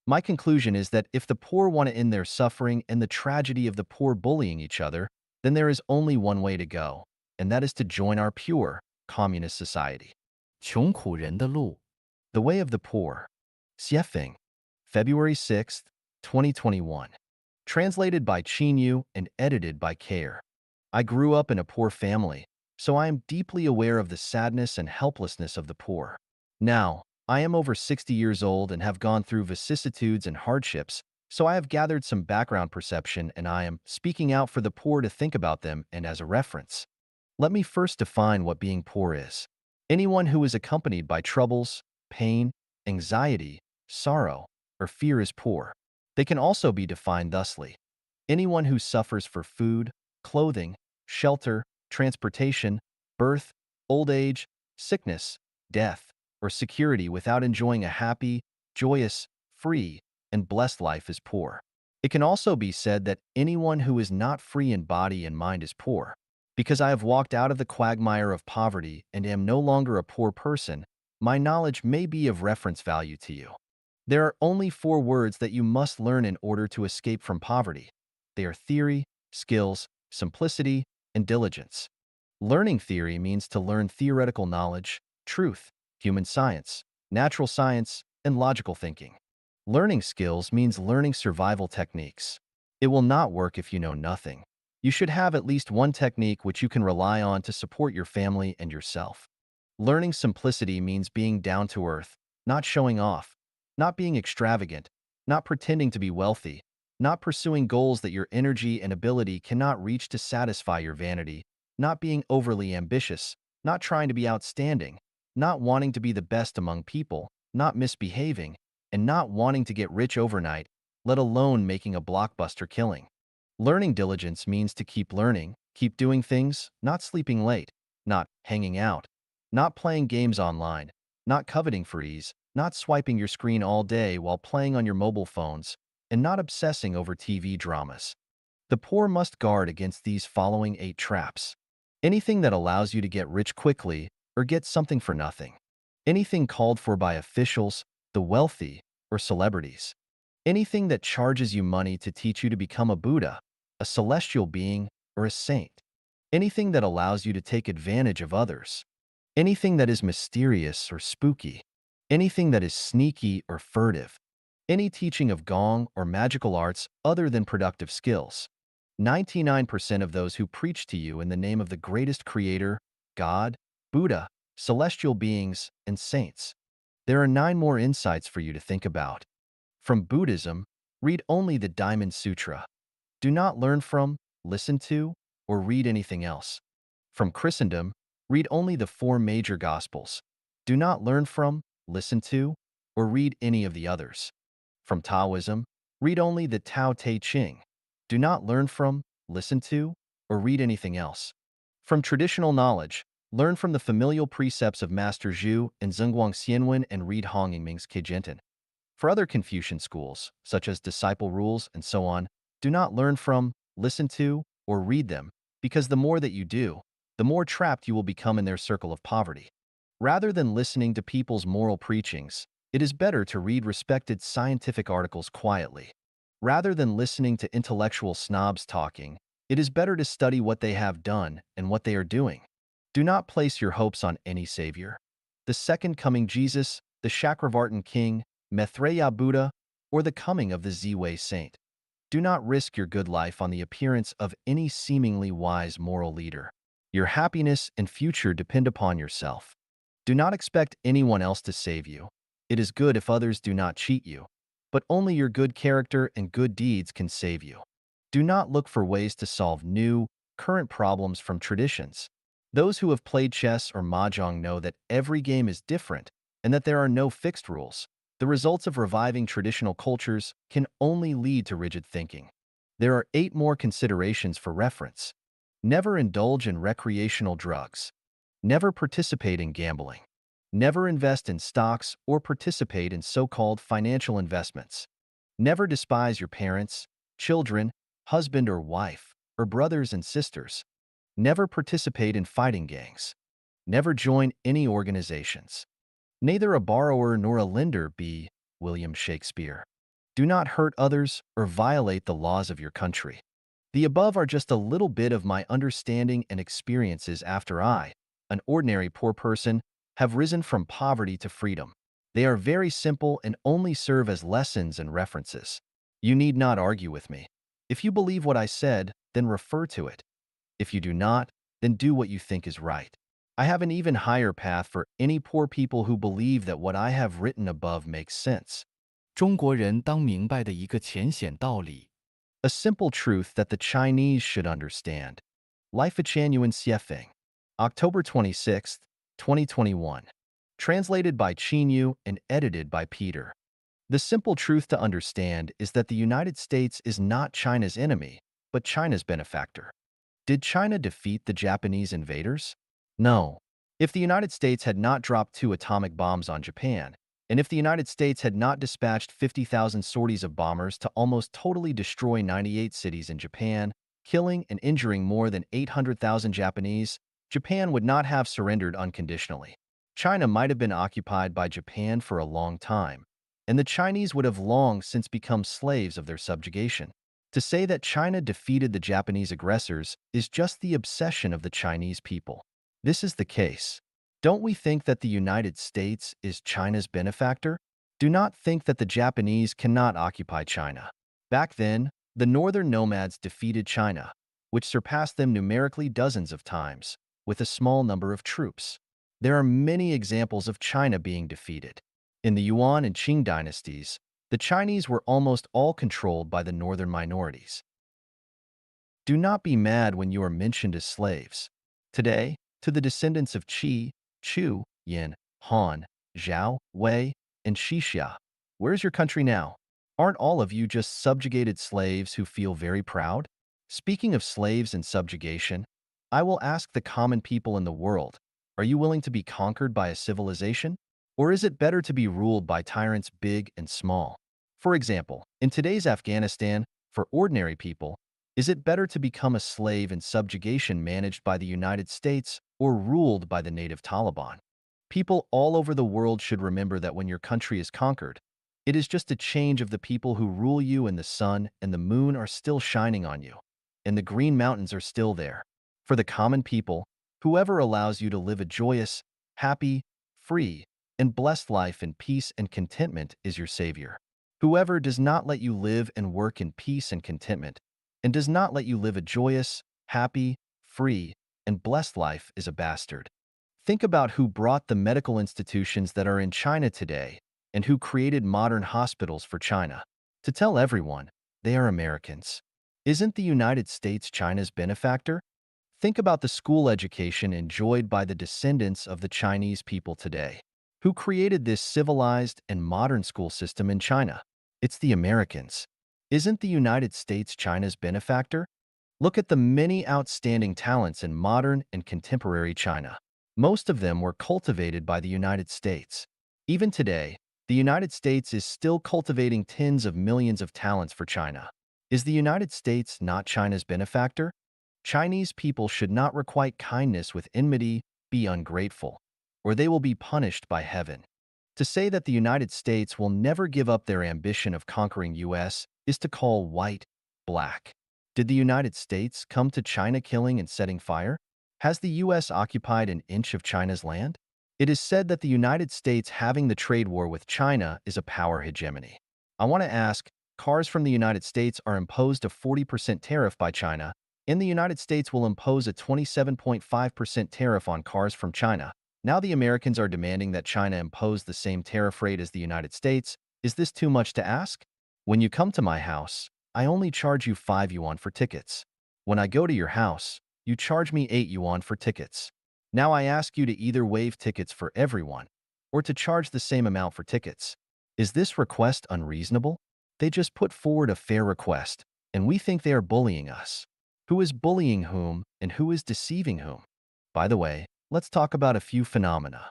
My conclusion is that if the poor want to end their suffering and the tragedy of the poor bullying each other, then there is only one way to go, and that is to join our pure, communist society. 穷苦人的路。The Way of the Poor. Xiefeng, February 6, 2021. Translated by Chinyu and edited by Care. I grew up in a poor family, so I am deeply aware of the sadness and helplessness of the poor. Now, I am over 60 years old and have gone through vicissitudes and hardships, So I have gathered some background perception and I am speaking out for the poor to think about them and as a reference. Let me first define what being poor is. Anyone who is accompanied by troubles, pain, anxiety, sorrow, or fear is poor. They can also be defined thusly. Anyone who suffers for food, clothing, shelter, transportation, birth, old age, sickness, death, or security without enjoying a happy, joyous, free, and blessed life is poor. It can also be said that anyone who is not free in body and mind is poor. Because I have walked out of the quagmire of poverty and am no longer a poor person, my knowledge may be of reference value to you. There are only four words that you must learn in order to escape from poverty. They are theory, skills, simplicity, and diligence. Learning theory means to learn theoretical knowledge, truth, human science, natural science, and logical thinking. Learning skills means learning survival techniques. It will not work if you know nothing. You should have at least one technique which you can rely on to support your family and yourself. Learning simplicity means being down to earth, not showing off, not being extravagant, not pretending to be wealthy, not pursuing goals that your energy and ability cannot reach to satisfy your vanity, not being overly ambitious, not trying to be outstanding, not wanting to be the best among people, not misbehaving, and not wanting to get rich overnight, let alone making a blockbuster killing. Learning diligence means to keep learning, keep doing things, not sleeping late, not hanging out, not playing games online, not coveting for ease, not swiping your screen all day while playing on your mobile phones, and not obsessing over TV dramas. The poor must guard against these following 8 traps. Anything that allows you to get rich quickly or get something for nothing. Anything called for by officials, the wealthy, or celebrities. Anything that charges you money to teach you to become a Buddha, a celestial being, or a saint. Anything that allows you to take advantage of others. Anything that is mysterious or spooky. Anything that is sneaky or furtive. Any teaching of gong or magical arts other than productive skills. 99% of those who preach to you in the name of the greatest creator, God, Buddha, celestial beings, and saints. There are 9 more insights for you to think about. From Buddhism, read only the Diamond Sutra. Do not learn from, listen to, or read anything else. From Christendom, read only the 4 major Gospels. Do not learn from, listen to, or read any of the others. From Taoism, read only the Tao Te Ching. Do not learn from, listen to, or read anything else. From traditional knowledge, learn from the familial precepts of Master Zhu and Zhenguang Xianwen and read Hong Yingming's Keijinten. For other Confucian schools, such as disciple rules and so on, do not learn from, listen to, or read them, because the more that you do, the more trapped you will become in their circle of poverty. Rather than listening to people's moral preachings, it is better to read respected scientific articles quietly. Rather than listening to intellectual snobs talking, it is better to study what they have done and what they are doing. Do not place your hopes on any savior. The second coming Jesus, the Chakravartin king, Maitreya Buddha, or the coming of the Ziwei saint. Do not risk your good life on the appearance of any seemingly wise moral leader. Your happiness and future depend upon yourself. Do not expect anyone else to save you. It is good if others do not cheat you, but only your good character and good deeds can save you. Do not look for ways to solve new, current problems from traditions. Those who have played chess or mahjong know that every game is different and that there are no fixed rules. The results of reviving traditional cultures can only lead to rigid thinking. There are 8 more considerations for reference. Never indulge in recreational drugs. Never participate in gambling. Never invest in stocks or participate in so-called financial investments. Never despise your parents, children, husband or wife, or brothers and sisters. Never participate in fighting gangs. Never join any organizations. Neither a borrower nor a lender be William Shakespeare. Do not hurt others or violate the laws of your country. The above are just a little bit of my understanding and experiences after I, an ordinary poor person, have risen from poverty to freedom. They are very simple and only serve as lessons and references. You need not argue with me. If you believe what I said, then refer to it. If you do not, then do what you think is right. I have an even higher path for any poor people who believe that what I have written above makes sense. 中国人当明白的一个浅显道理。A simple truth that the Chinese should understand. Life at Yuan Xiefeng. October 26th, 2021. Translated by Yu and edited by Peter. The simple truth to understand is that the United States is not China's enemy, but China's benefactor. Did China defeat the Japanese invaders? No. If the United States had not dropped 2 atomic bombs on Japan, and if the United States had not dispatched 50,000 sorties of bombers to almost totally destroy 98 cities in Japan, killing and injuring more than 800,000 Japanese, Japan would not have surrendered unconditionally. China might have been occupied by Japan for a long time, and the Chinese would have long since become slaves of their subjugation. To say that China defeated the Japanese aggressors is just the obsession of the Chinese people. This is the case. Don't we think that the United States is China's benefactor? Do not think that the Japanese cannot occupy China. Back then, the northern nomads defeated China, which surpassed them numerically dozens of times, with a small number of troops. There are many examples of China being defeated. In the Yuan and Qing dynasties, the Chinese were almost all controlled by the northern minorities. Do not be mad when you are mentioned as slaves. Today, to the descendants of Qi, Chu, Yin, Han, Zhao, Wei, and Xixia, where's your country now? Aren't all of you just subjugated slaves who feel very proud? Speaking of slaves and subjugation, I will ask the common people in the world, are you willing to be conquered by a civilization? Or is it better to be ruled by tyrants big and small? For example, in today's Afghanistan, for ordinary people, is it better to become a slave in subjugation managed by the United States or ruled by the native Taliban? People all over the world should remember that when your country is conquered, it is just a change of the people who rule you, and the sun and the moon are still shining on you, and the green mountains are still there. For the common people, whoever allows you to live a joyous, happy, free, and blessed life in peace and contentment is your savior. Whoever does not let you live and work in peace and contentment, and does not let you live a joyous, happy, free, and blessed life is a bastard. Think about who brought the medical institutions that are in China today and who created modern hospitals for China. To tell everyone, they are Americans. Isn't the United States China's benefactor? Think about the school education enjoyed by the descendants of the Chinese people today. Who created this civilized and modern school system in China? It's the Americans. Isn't the United States China's benefactor? Look at the many outstanding talents in modern and contemporary China. Most of them were cultivated by the United States. Even today, the United States is still cultivating tens of millions of talents for China. Is the United States not China's benefactor? Chinese people should not requite kindness with enmity, be ungrateful, or they will be punished by heaven. To say that the United States will never give up their ambition of conquering US is to call white black. Did the United States come to China killing and setting fire? Has the US occupied an inch of China's land? It is said that the United States having the trade war with China is a power hegemony. I want to ask, cars from the United States are imposed a 40% tariff by China, and the United States will impose a 27.5% tariff on cars from China. Now the Americans are demanding that China impose the same tariff rate as the United States. Is this too much to ask? When you come to my house, I only charge you 5 yuan for tickets. When I go to your house, you charge me 8 yuan for tickets. Now I ask you to either waive tickets for everyone or to charge the same amount for tickets. Is this request unreasonable? They just put forward a fair request, and we think they are bullying us. Who is bullying whom and who is deceiving whom? By the way, let's talk about a few phenomena.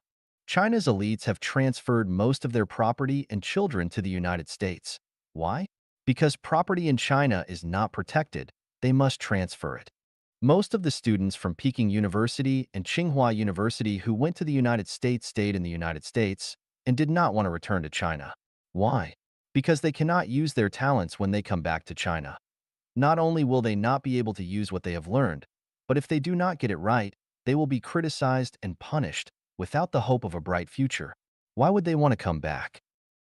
China's elites have transferred most of their property and children to the United States. Why? Because property in China is not protected, they must transfer it. Most of the students from Peking University and Tsinghua University who went to the United States stayed in the United States and did not want to return to China. Why? Because they cannot use their talents when they come back to China. Not only will they not be able to use what they have learned, but if they do not get it right, they will be criticized and punished without the hope of a bright future. Why would they want to come back?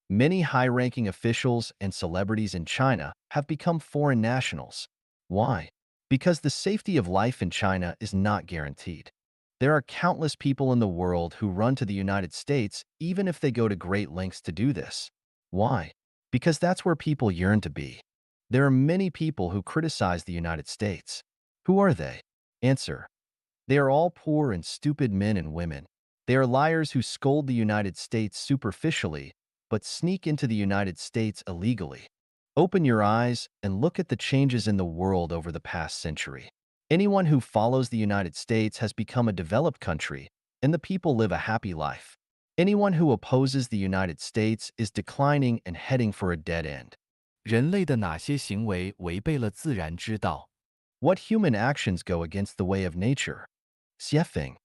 Many high-ranking officials and celebrities in China have become foreign nationals. Why? Because the safety of life in China is not guaranteed. There are countless people in the world who run to the United States even if they go to great lengths to do this. Why? Because that's where people yearn to be. There are many people who criticize the United States. Who are they? Answer. They are all poor and stupid men and women. They are liars who scold the United States superficially, but sneak into the United States illegally. Open your eyes and look at the changes in the world over the past century. Anyone who follows the United States has become a developed country, and the people live a happy life. Anyone who opposes the United States is declining and heading for a dead end. 人类的哪些行为违背了自然之道？What human actions go against the way of nature? Xiefeng.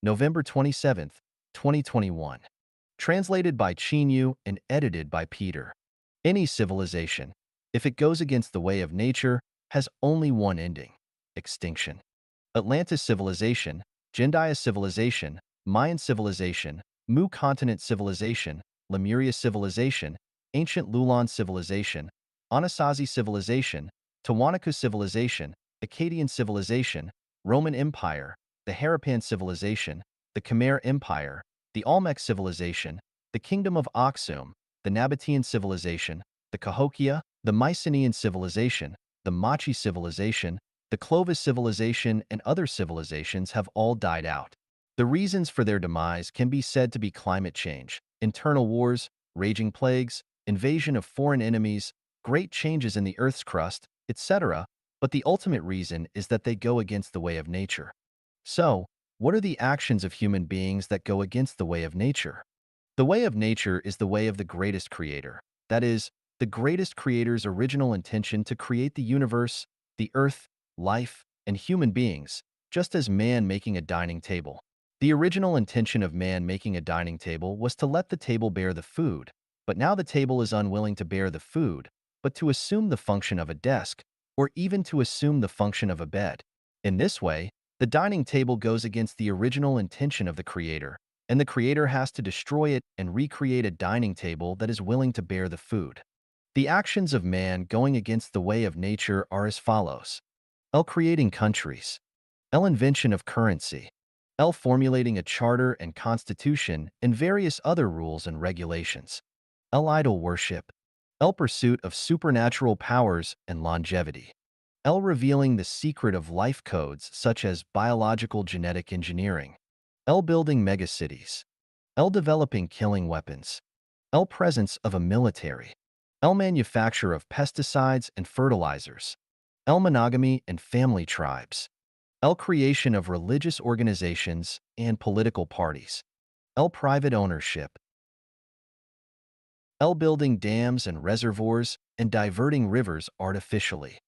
November 27th, 2021. Translated by Yu and edited by Peter. Any civilization, if it goes against the way of nature, has only one ending: extinction. Atlantis civilization, Jindaya civilization, Mayan civilization, Mu continent civilization, Lemuria civilization, ancient Lulan civilization, Anasazi civilization, Tiwanaku civilization, Akkadian civilization, Roman Empire, the Harappan civilization, the Khmer Empire, the Olmec civilization, the Kingdom of Aksum, the Nabatean civilization, the Cahokia, the Mycenaean civilization, the Machi civilization, the Clovis civilization, and other civilizations have all died out. The reasons for their demise can be said to be climate change, internal wars, raging plagues, invasion of foreign enemies, great changes in the Earth's crust, etc., but the ultimate reason is that they go against the way of nature. So, what are the actions of human beings that go against the way of nature? The way of nature is the way of the greatest creator. That is, the greatest creator's original intention to create the universe, the earth, life, and human beings, just as man making a dining table. The original intention of man making a dining table was to let the table bear the food, but now the table is unwilling to bear the food, but to assume the function of a desk, or even to assume the function of a bed. In this way, the dining table goes against the original intention of the creator, and the creator has to destroy it and recreate a dining table that is willing to bear the food. The actions of man going against the way of nature are as follows. L. Creating countries. L. Invention of currency. L. Formulating a charter and constitution and various other rules and regulations. L. Idol worship. L. Pursuit of supernatural powers and longevity. L. Revealing the secret of life codes such as biological genetic engineering. L. Building megacities. L. Developing killing weapons. L. Presence of a military. L. Manufacture of pesticides and fertilizers. L. Monogamy and family tribes. L. Creation of religious organizations and political parties. L. Private ownership. L. Building dams and reservoirs and diverting rivers artificially.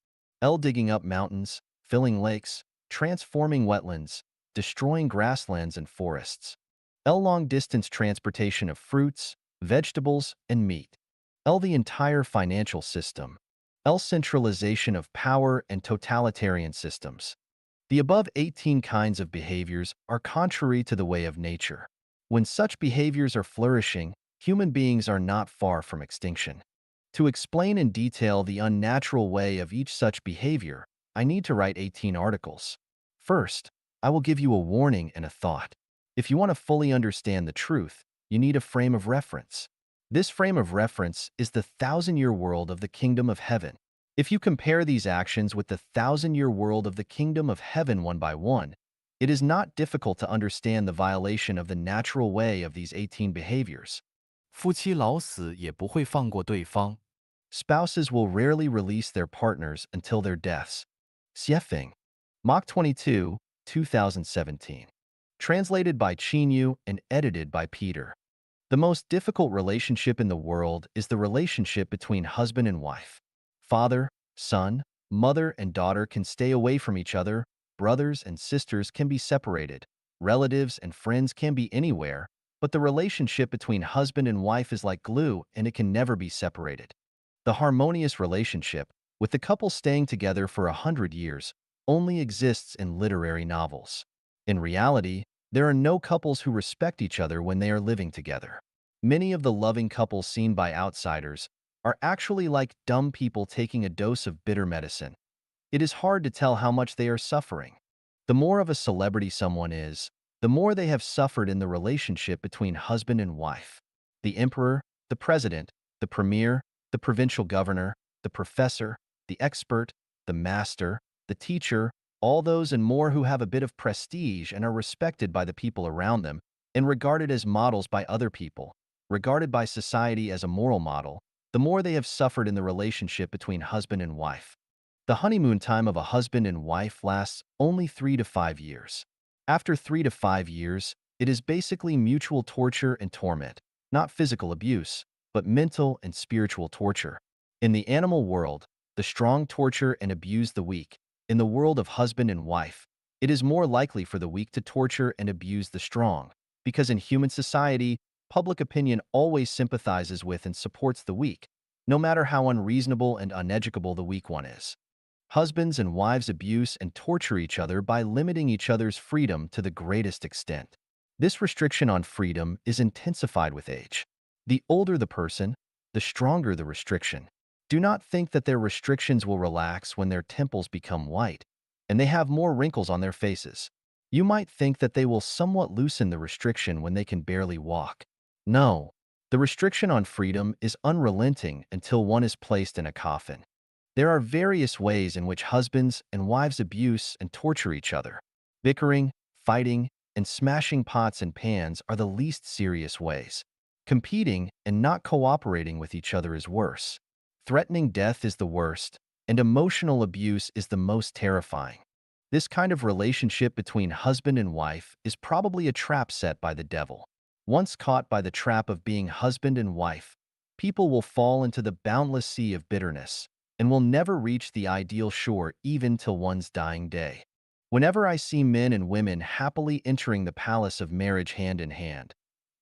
L. Digging up mountains, filling lakes, transforming wetlands, destroying grasslands and forests. L. Long-distance transportation of fruits, vegetables, and meat. L. The entire financial system. L. Centralization of power and totalitarian systems. The above 18 kinds of behaviors are contrary to the way of nature. When such behaviors are flourishing, human beings are not far from extinction. To explain in detail the unnatural way of each such behavior, I need to write 18 articles. First, I will give you a warning and a thought. If you want to fully understand the truth, you need a frame of reference. This frame of reference is the thousand-year world of the kingdom of heaven. If you compare these actions with the thousand-year world of the kingdom of heaven one by one, it is not difficult to understand the violation of the natural way of these 18 behaviors. 夫妻老死也不会放过对方。Spouses will rarely release their partners until their deaths. Xiefeng. Mach 22, 2017. Translated by Yu and edited by Peter. The most difficult relationship in the world is the relationship between husband and wife. Father, son, mother, and daughter can stay away from each other, brothers and sisters can be separated, relatives and friends can be anywhere, but the relationship between husband and wife is like glue and it can never be separated. The harmonious relationship, with the couple staying together for 100 years, only exists in literary novels. In reality, there are no couples who respect each other when they are living together. Many of the loving couples seen by outsiders are actually like dumb people taking a dose of bitter medicine. It is hard to tell how much they are suffering. The more of a celebrity someone is, the more they have suffered in the relationship between husband and wife. The emperor, the president, The premier, the provincial governor, the professor, the expert, the master, the teacher, all those and more who have a bit of prestige and are respected by the people around them and regarded as models by other people, regarded by society as a moral model, the more they have suffered in the relationship between husband and wife. The honeymoon time of a husband and wife lasts only 3 to 5 years. After 3 to 5 years, it is basically mutual torture and torment, not physical abuse, but mental and spiritual torture. In the animal world, the strong torture and abuse the weak. In the world of husband and wife, it is more likely for the weak to torture and abuse the strong, because in human society, public opinion always sympathizes with and supports the weak, no matter how unreasonable and uneducable the weak one is. Husbands and wives abuse and torture each other by limiting each other's freedom to the greatest extent. This restriction on freedom is intensified with age. The older the person, the stronger the restriction. Do not think that their restrictions will relax when their temples become white and they have more wrinkles on their faces. You might think that they will somewhat loosen the restriction when they can barely walk. No, the restriction on freedom is unrelenting until one is placed in a coffin. There are various ways in which husbands and wives abuse and torture each other. Bickering, fighting, and smashing pots and pans are the least serious ways. Competing and not cooperating with each other is worse. Threatening death is the worst, and emotional abuse is the most terrifying. This kind of relationship between husband and wife is probably a trap set by the devil. Once caught by the trap of being husband and wife, people will fall into the boundless sea of bitterness and will never reach the ideal shore even till one's dying day. Whenever I see men and women happily entering the palace of marriage hand in hand,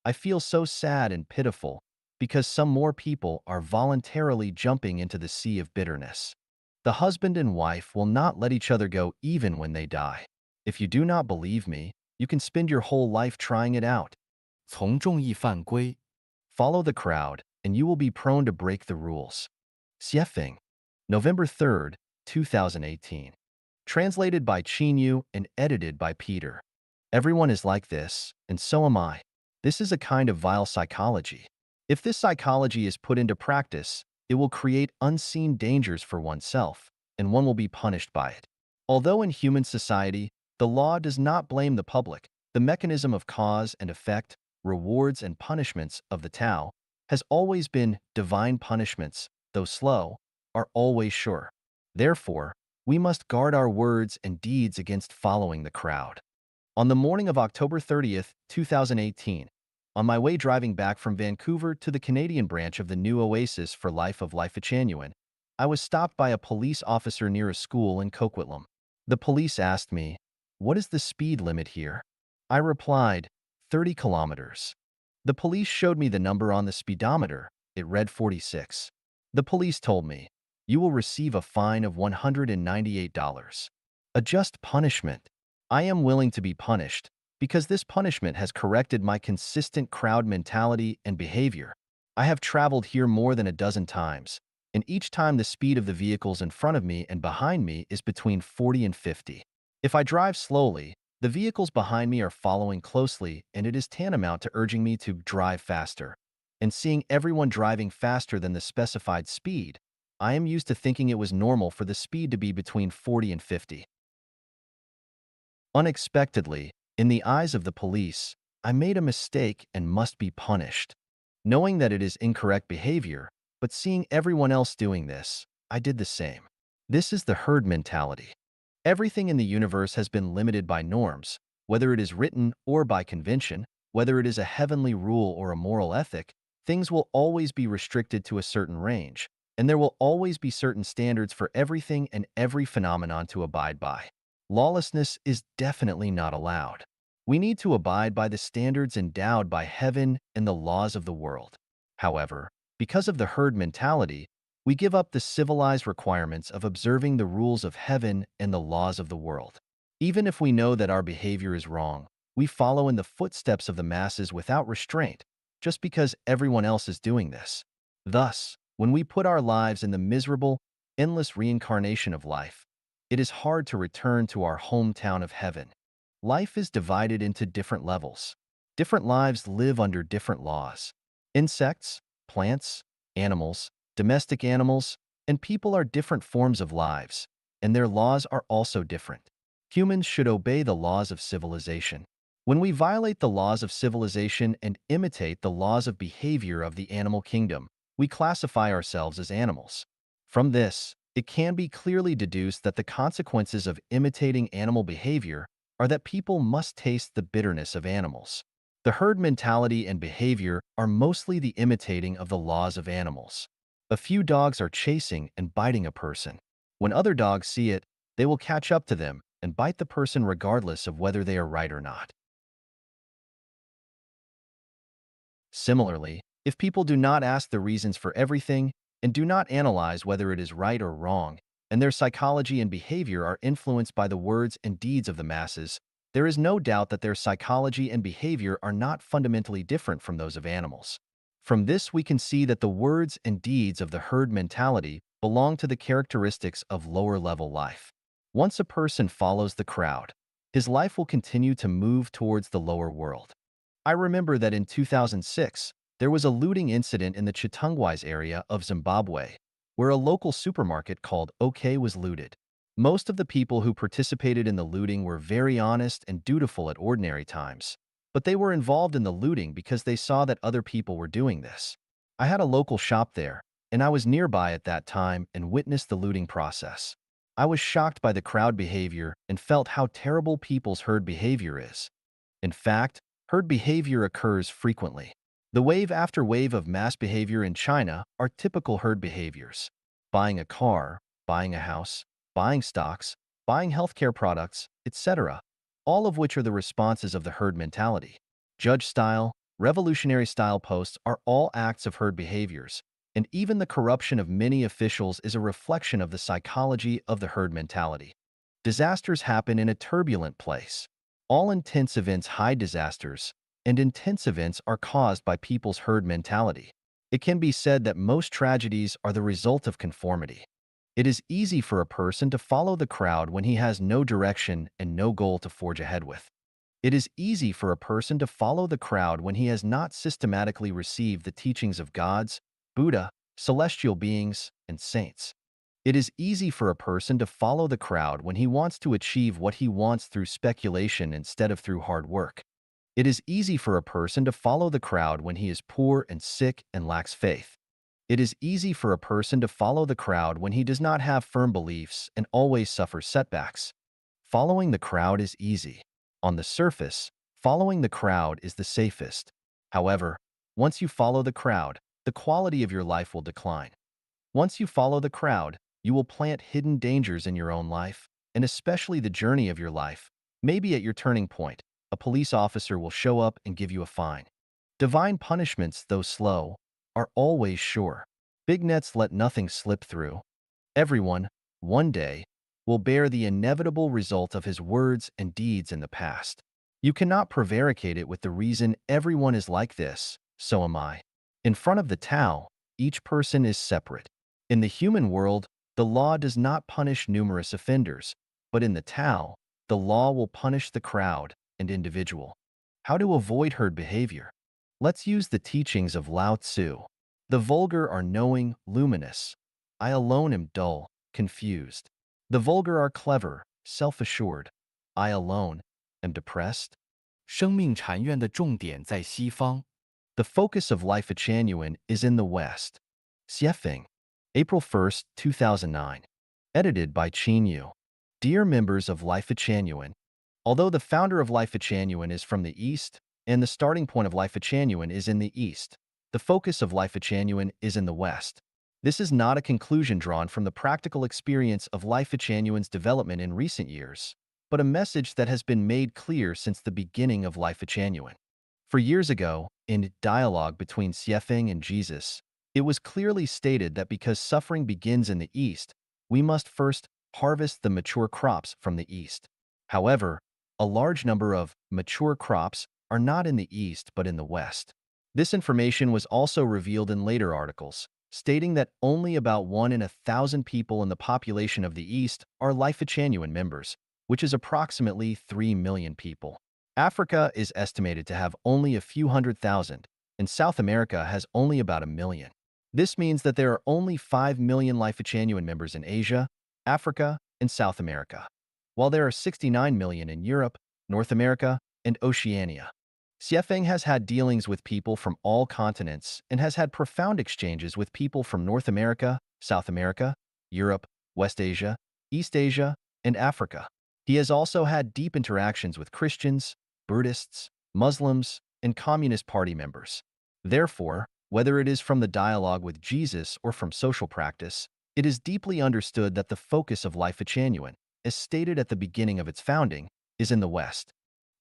I feel so sad and pitiful because some more people are voluntarily jumping into the sea of bitterness. The husband and wife will not let each other go even when they die. If you do not believe me, you can spend your whole life trying it out. 从众易犯规，Follow the crowd, and you will be prone to break the rules. Xiefeng, November 3rd, 2018. Translated by Chinyu and edited by Peter. Everyone is like this, and so am I. This is a kind of vile psychology. If this psychology is put into practice, it will create unseen dangers for oneself, and one will be punished by it. Although in human society, the law does not blame the public, the mechanism of cause and effect, rewards and punishments of the Tao has always been divine punishments, though slow, are always sure. Therefore, we must guard our words and deeds against following the crowd. On the morning of October 30th, 2018, on my way driving back from Vancouver to the Canadian branch of the new Oasis for Life of Life Echanuan, I was stopped by a police officer near a school in Coquitlam. The police asked me, "What is the speed limit here?" I replied, 30 kilometers. The police showed me the number on the speedometer. It read 46. The police told me, "You will receive a fine of $198. A just punishment. I am willing to be punished, because this punishment has corrected my consistent crowd mentality and behavior. I have traveled here more than a dozen times, and each time the speed of the vehicles in front of me and behind me is between 40 and 50. If I drive slowly, the vehicles behind me are following closely, and it is tantamount to urging me to drive faster. And seeing everyone driving faster than the specified speed, I am used to thinking it was normal for the speed to be between 40 and 50. Unexpectedly, in the eyes of the police, I made a mistake and must be punished. Knowing that it is incorrect behavior, but seeing everyone else doing this, I did the same. This is the herd mentality. Everything in the universe has been limited by norms, whether it is written or by convention, whether it is a heavenly rule or a moral ethic, things will always be restricted to a certain range, and there will always be certain standards for everything and every phenomenon to abide by. Lawlessness is definitely not allowed. We need to abide by the standards endowed by heaven and the laws of the world. However, because of the herd mentality, we give up the civilized requirements of observing the rules of heaven and the laws of the world. Even if we know that our behavior is wrong, we follow in the footsteps of the masses without restraint, just because everyone else is doing this. Thus, when we put our lives in the miserable, endless reincarnation of life, it is hard to return to our hometown of heaven. Life is divided into different levels. Different lives live under different laws. Insects, plants, Animals, domestic animals, and people are different forms of lives, and their laws are also different. Humans should obey the laws of civilization. When we violate the laws of civilization and imitate the laws of behavior of the animal kingdom, we classify ourselves as animals. From this, it can be clearly deduced that the consequences of imitating animal behavior are that people must taste the bitterness of animals. The herd mentality and behavior are mostly the imitating of the laws of animals. A few dogs are chasing and biting a person. When other dogs see it, they will catch up to them and bite the person regardless of whether they are right or not. Similarly, if people do not ask the reasons for everything and do not analyze whether it is right or wrong, and their psychology and behavior are influenced by the words and deeds of the masses, there is no doubt that their psychology and behavior are not fundamentally different from those of animals. From this, we can see that the words and deeds of the herd mentality belong to the characteristics of lower-level life. Once a person follows the crowd, his life will continue to move towards the lower world. I remember that in 2006, there was a looting incident in the Chitungwais area of Zimbabwe, where a local supermarket called OK was looted. Most of the people who participated in the looting were very honest and dutiful at ordinary times, but they were involved in the looting because they saw that other people were doing this. I had a local shop there, and I was nearby at that time and witnessed the looting process. I was shocked by the crowd behavior and felt how terrible people's herd behavior is. In fact, herd behavior occurs frequently. The wave after wave of mass behavior in China are typical herd behaviors. Buying a car, buying a house, buying stocks, buying healthcare products, etc., all of which are the responses of the herd mentality. Judge style, revolutionary style posts are all acts of herd behaviors, and even the corruption of many officials is a reflection of the psychology of the herd mentality. Disasters happen in a turbulent place. All intense events hide disasters, and intense events are caused by people's herd mentality. It can be said that most tragedies are the result of conformity. It is easy for a person to follow the crowd when he has no direction and no goal to forge ahead with. It is easy for a person to follow the crowd when he has not systematically received the teachings of gods, Buddha, celestial beings, and saints. It is easy for a person to follow the crowd when he wants to achieve what he wants through speculation instead of through hard work. It is easy for a person to follow the crowd when he is poor and sick and lacks faith. It is easy for a person to follow the crowd when he does not have firm beliefs and always suffers setbacks. Following the crowd is easy. On the surface, following the crowd is the safest. However, once you follow the crowd, the quality of your life will decline. Once you follow the crowd, you will plant hidden dangers in your own life, and especially the journey of your life. Maybe at your turning point, a police officer will show up and give you a fine. Divine punishments, though slow, are always sure. Big nets let nothing slip through. Everyone, one day, will bear the inevitable result of his words and deeds in the past. You cannot prevaricate it with the reason everyone is like this, so am I. In front of the Tao, each person is separate. In the human world, the law does not punish numerous offenders, but in the Tao, the law will punish the crowd and individual. How to avoid herd behavior? Let's use the teachings of Lao Tzu. The vulgar are knowing, luminous. I alone am dull, confused. The vulgar are clever, self-assured. I alone am depressed. 生命禅院的重点在西方，The focus of Life Genuine is in the West. Xiefeng, April 1st, 2009. Edited by Qin Yu. Dear members of Life Genuine, although the founder of Life Genuine is from the East, and the starting point of Life Genuine is in the East, the focus of Life Genuine is in the West. This is not a conclusion drawn from the practical experience of Life Genuine's development in recent years, but a message that has been made clear since the beginning of Life Genuine. For years ago, in dialogue between Xiefeng and Jesus, it was clearly stated that because suffering begins in the East, we must first harvest the mature crops from the East. However, a large number of mature crops are not in the East but in the West. This information was also revealed in later articles, stating that only about 1 in 1,000 people in the population of the East are Life Genuine members, which is approximately 3 million people. Africa is estimated to have only a few 100,000, and South America has only about 1 million. This means that there are only 5 million Life-Genuine members in Asia, Africa, and South America, while there are 69 million in Europe, North America, and Oceania. Xiefeng has had dealings with people from all continents and has had profound exchanges with people from North America, South America, Europe, West Asia, East Asia, and Africa. He has also had deep interactions with Christians, Buddhists, Muslims, and Communist Party members. Therefore, whether it is from the dialogue with Jesus or from social practice, it is deeply understood that the focus of Life Genuine, as stated at the beginning of its founding, is in the West.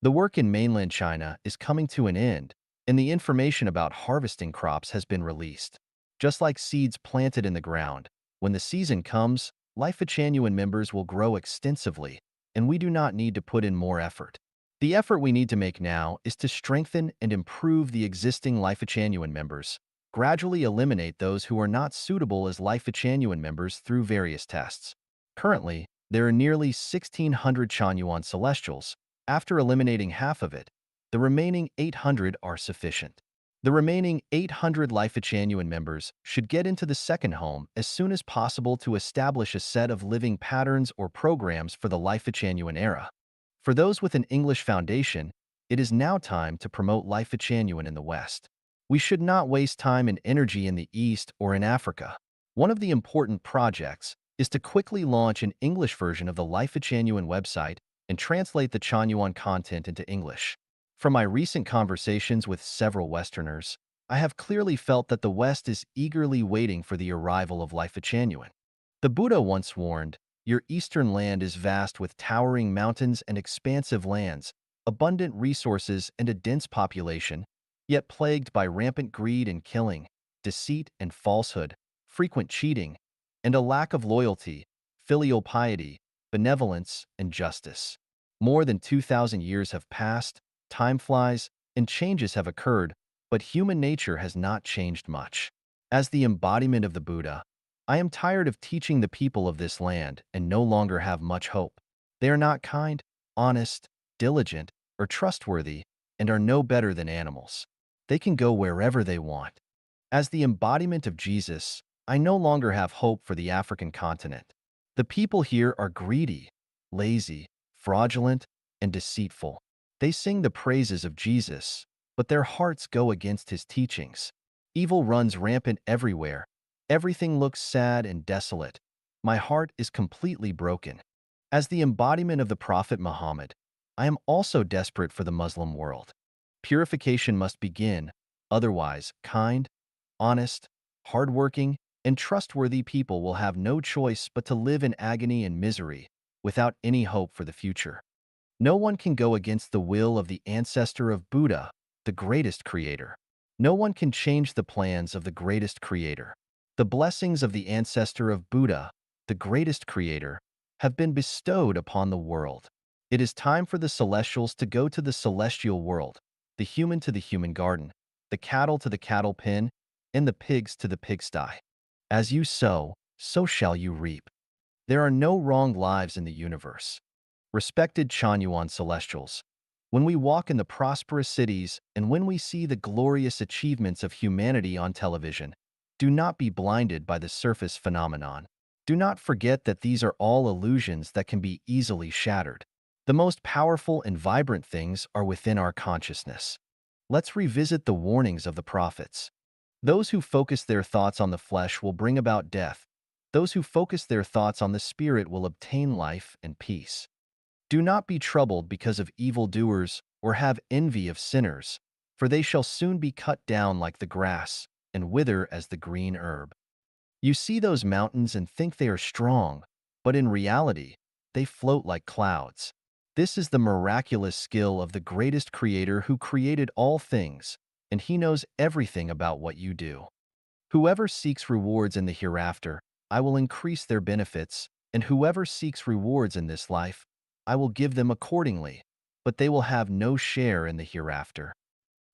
The work in mainland China is coming to an end, and the information about harvesting crops has been released. Just like seeds planted in the ground, when the season comes, Life Genuine members will grow extensively, and we do not need to put in more effort. The effort we need to make now is to strengthen and improve the existing Life Genuine members, gradually eliminate those who are not suitable as Life Genuine members through various tests. Currently, there are nearly 1,600 Chanyuan Celestials. After eliminating half of it, the remaining 800 are sufficient. The remaining 800 Life Genuine members should get into the second home as soon as possible to establish a set of living patterns or programs for the Life Genuine era. For those with an English foundation, it is now time to promote Life Genuine in the West. We should not waste time and energy in the East or in Africa. One of the important projects is to quickly launch an English version of the Life Genuine website and translate the Chanyuan content into English. From my recent conversations with several Westerners, I have clearly felt that the West is eagerly waiting for the arrival of Life Genuine. The Buddha once warned, "Your eastern land is vast with towering mountains and expansive lands, abundant resources and a dense population, yet plagued by rampant greed and killing, deceit and falsehood, frequent cheating, and a lack of loyalty, filial piety, benevolence, and justice." More than 2,000 years have passed, time flies, and changes have occurred, but human nature has not changed much. As the embodiment of the Buddha, I am tired of teaching the people of this land and no longer have much hope. They are not kind, honest, diligent, or trustworthy, and are no better than animals. They can go wherever they want. As the embodiment of Jesus, I no longer have hope for the African continent. The people here are greedy, lazy, fraudulent, and deceitful. They sing the praises of Jesus, but their hearts go against his teachings. Evil runs rampant everywhere. Everything looks sad and desolate. My heart is completely broken. As the embodiment of the Prophet Muhammad, I am also desperate for the Muslim world. Purification must begin, otherwise, kind, honest, hardworking, and trustworthy people will have no choice but to live in agony and misery, without any hope for the future. No one can go against the will of the ancestor of Buddha, the greatest creator. No one can change the plans of the greatest creator. The blessings of the ancestor of Buddha, the greatest creator, have been bestowed upon the world. It is time for the celestials to go to the celestial world, the human to the human garden, the cattle to the cattle pen, and the pigs to the pigsty. As you sow, so shall you reap. There are no wrong lives in the universe. Respected Chanyuan Celestials, when we walk in the prosperous cities and when we see the glorious achievements of humanity on television, do not be blinded by the surface phenomenon. Do not forget that these are all illusions that can be easily shattered. The most powerful and vibrant things are within our consciousness. Let's revisit the warnings of the prophets. Those who focus their thoughts on the flesh will bring about death. Those who focus their thoughts on the spirit will obtain life and peace. Do not be troubled because of evildoers or have envy of sinners, for they shall soon be cut down like the grass and wither as the green herb. You see those mountains and think they are strong, but in reality, they float like clouds. This is the miraculous skill of the greatest creator who created all things, and he knows everything about what you do. Whoever seeks rewards in the hereafter, I will increase their benefits, and whoever seeks rewards in this life, I will give them accordingly, but they will have no share in the hereafter.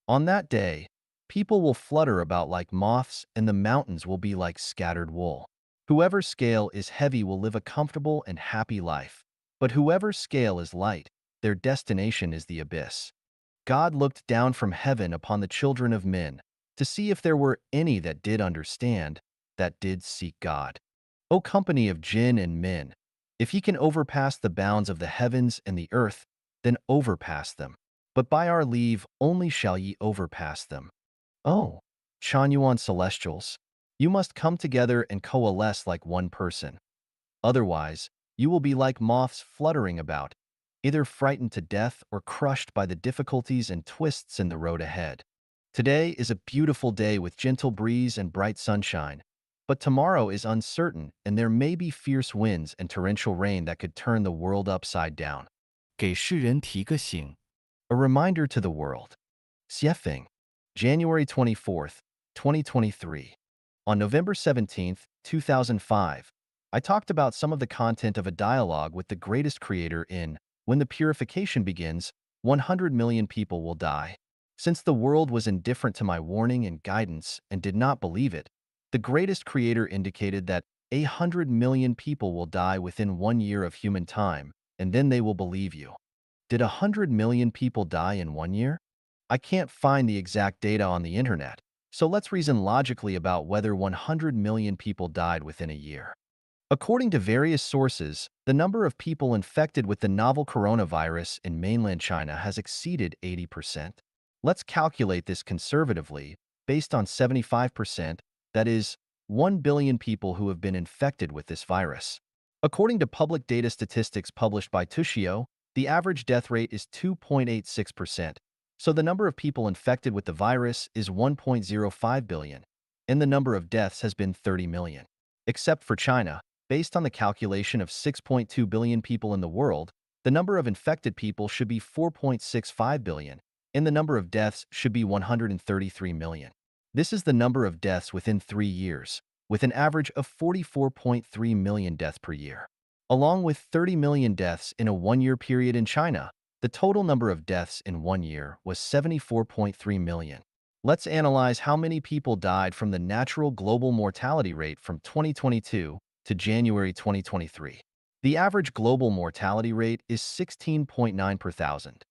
On that day, people will flutter about like moths, and the mountains will be like scattered wool. Whoever's scale is heavy will live a comfortable and happy life, but whoever's scale is light, their destination is the abyss. God looked down from heaven upon the children of men to see if there were any that did understand, that did seek God. O company of jinn and men, if ye can overpass the bounds of the heavens and the earth, then overpass them. But by our leave only shall ye overpass them. Oh, Chanyuan celestials, you must come together and coalesce like one person. Otherwise, you will be like moths fluttering about, either frightened to death or crushed by the difficulties and twists in the road ahead. Today is a beautiful day with gentle breeze and bright sunshine, but tomorrow is uncertain and there may be fierce winds and torrential rain that could turn the world upside down. 给世人提个醒。A reminder to the world. Xiefeng, January 24th, 2023. On November 17th, 2005, I talked about some of the content of a dialogue with the greatest creator in When the Purification Begins, 100 million people will die. Since the world was indifferent to my warning and guidance and did not believe it, the greatest creator indicated that 100 million people will die within 1 year of human time, and then they will believe you. Did 100 million people die in 1 year? I can't find the exact data on the internet, so let's reason logically about whether 100 million people died within a year. According to various sources, the number of people infected with the novel coronavirus in mainland China has exceeded 80%. Let's calculate this conservatively, based on 75%, that is, 1 billion people who have been infected with this virus. According to public data statistics published by Tushio, the average death rate is 2.86%, so the number of people infected with the virus is 1.05 billion, and the number of deaths has been 30 million. Except for China, based on the calculation of 6.2 billion people in the world, the number of infected people should be 4.65 billion, and the number of deaths should be 133 million. This is the number of deaths within 3 years, with an average of 44.3 million deaths per year. Along with 30 million deaths in a 1 year period in China, the total number of deaths in 1 year was 74.3 million. Let's analyze how many people died from the natural global mortality rate from 2022 to January 2023. The average global mortality rate is 16.9 per thousand.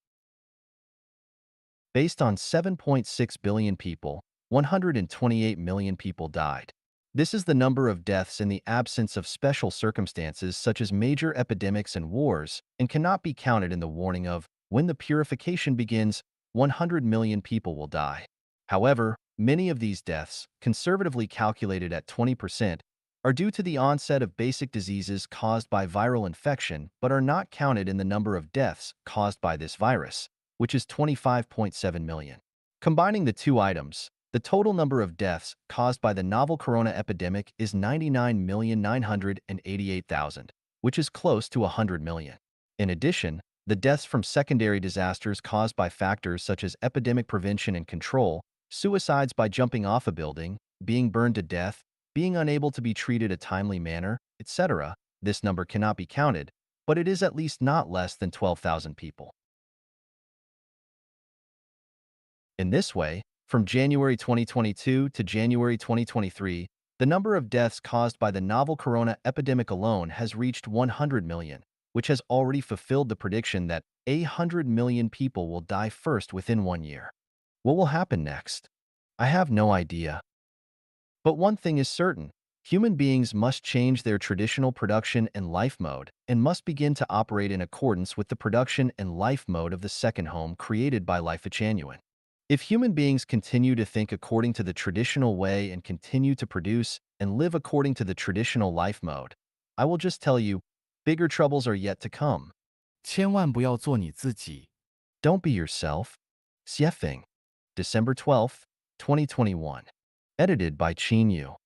Based on 7.6 billion people, 128 million people died. This is the number of deaths in the absence of special circumstances such as major epidemics and wars, and cannot be counted in the warning of, when the purification begins, 100 million people will die. However, many of these deaths, conservatively calculated at 20%, are due to the onset of basic diseases caused by viral infection but are not counted in the number of deaths caused by this virus, which is 25.7 million. Combining the two items, the total number of deaths caused by the novel corona epidemic is 99,988,000, which is close to 100 million. In addition, the deaths from secondary disasters caused by factors such as epidemic prevention and control, suicides by jumping off a building, being burned to death, being unable to be treated a timely manner, etc., this number cannot be counted, but it is at least not less than 12,000 people. In this way, from January 2022 to January 2023, the number of deaths caused by the novel corona epidemic alone has reached 100 million, which has already fulfilled the prediction that 100 million people will die first within 1 year. What will happen next? I have no idea. But one thing is certain. Human beings must change their traditional production and life mode and must begin to operate in accordance with the production and life mode of the second home created by Life Genuine. If human beings continue to think according to the traditional way and continue to produce and live according to the traditional life mode, I will just tell you, bigger troubles are yet to come. 千万不要做你自己。Don't be yourself. Xiefeng, December 12th, 2021. Edited by Qin Yu.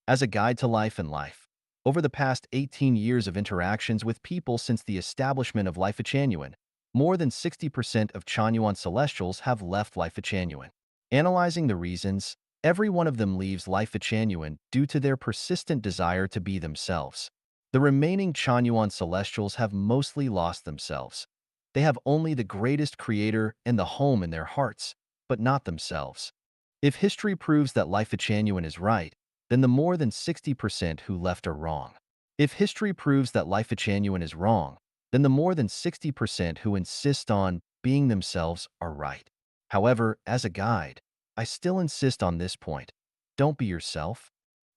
As a guide to life and life, over the past 18 years of interactions with people since the establishment of Life Genuine, more than 60% of Chanyuan Celestials have left Life Genuine. Analyzing the reasons, every one of them leaves Life Genuine due to their persistent desire to be themselves. The remaining Chanyuan Celestials have mostly lost themselves. They have only the greatest creator and the home in their hearts, but not themselves. If history proves that Life Genuine is right, then the more than 60% who left are wrong. If history proves that Life Genuine is wrong, then the more than 60% who insist on being themselves are right. However, as a guide, I still insist on this point. Don't be yourself.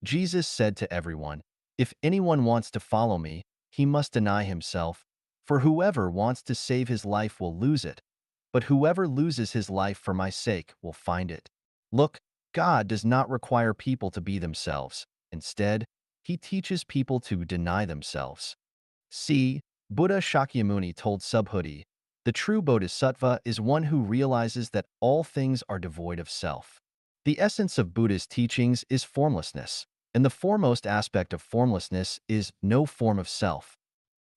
Jesus said to everyone, "If anyone wants to follow me, he must deny himself, for whoever wants to save his life will lose it, but whoever loses his life for my sake will find it." Look, God does not require people to be themselves. Instead, he teaches people to deny themselves. See, Buddha Shakyamuni told Subhuti, "The true bodhisattva is one who realizes that all things are devoid of self." The essence of Buddha's teachings is formlessness, and the foremost aspect of formlessness is no form of self.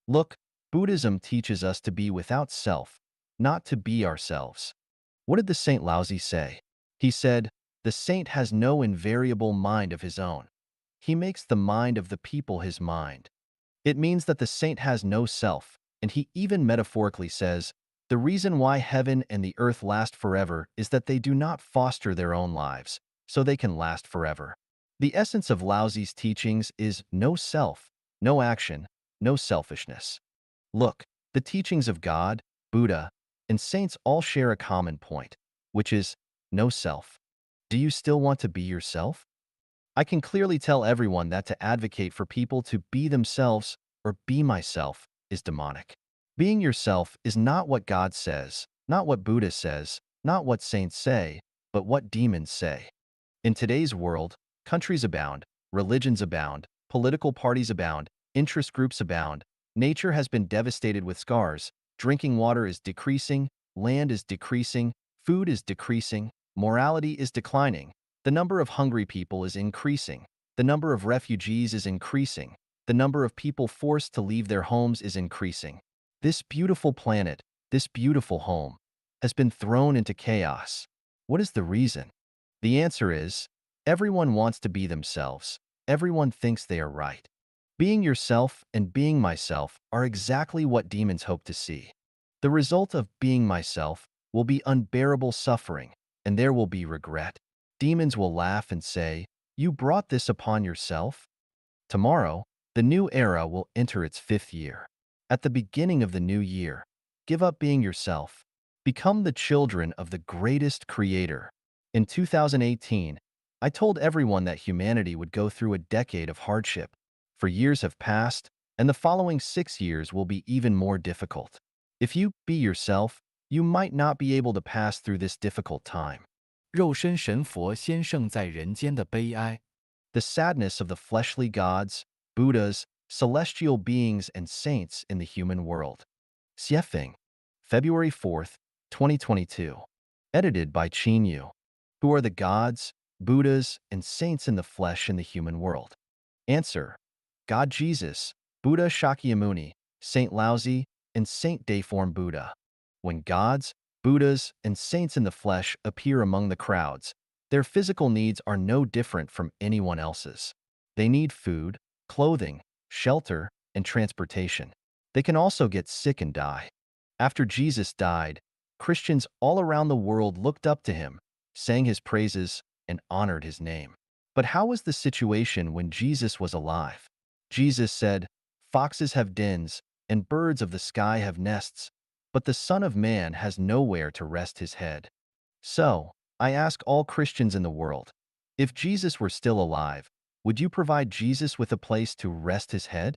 Look, Buddhism teaches us to be without self, not to be ourselves. What did the Saint Laozi say? He said, "The saint has no invariable mind of his own. He makes the mind of the people his mind." It means that the saint has no self, and he even metaphorically says, "The reason why heaven and the earth last forever is that they do not foster their own lives, so they can last forever." The essence of Laozi's teachings is no self, no action, no selfishness. Look, the teachings of God, Buddha, and saints all share a common point, which is no self. Do you still want to be yourself? I can clearly tell everyone that to advocate for people to be themselves or be myself is demonic. Being yourself is not what God says, not what Buddha says, not what saints say, but what demons say. In today's world, countries abound, religions abound, political parties abound, interest groups abound, nature has been devastated with scars, drinking water is decreasing, land is decreasing, food is decreasing, morality is declining, the number of hungry people is increasing, the number of refugees is increasing, the number of people forced to leave their homes is increasing. This beautiful planet, this beautiful home, has been thrown into chaos. What is the reason? The answer is, everyone wants to be themselves. Everyone thinks they are right. Being yourself and being myself are exactly what demons hope to see. The result of being myself will be unbearable suffering, and there will be regret. Demons will laugh and say, "You brought this upon yourself?" Tomorrow, the new era will enter its fifth year. At the beginning of the new year, give up being yourself. Become the children of the greatest creator. In 2018, I told everyone that humanity would go through a decade of hardship. For years have passed, and the following 6 years will be even more difficult. If you be yourself, you might not be able to pass through this difficult time. 肉身神佛先生在人间的悲哀。The sadness of the fleshly gods, Buddhas, celestial beings, and saints in the human world. Xiefeng, February 4th, 2022. Edited by Qin Yu. Who are the gods, Buddhas, and saints in the flesh in the human world? Answer: God Jesus, Buddha Shakyamuni, Saint Laozi, and Saint Deiform Buddha. When gods, Buddhas, and saints in the flesh appear among the crowds, their physical needs are no different from anyone else's. They need food, clothing, shelter, and transportation. They can also get sick and die. After Jesus died, Christians all around the world looked up to him, sang his praises, and honored his name. But how was the situation when Jesus was alive? Jesus said, "Foxes have dens, and birds of the sky have nests, but the Son of Man has nowhere to rest his head." So, I ask all Christians in the world, if Jesus were still alive, would you provide Jesus with a place to rest his head?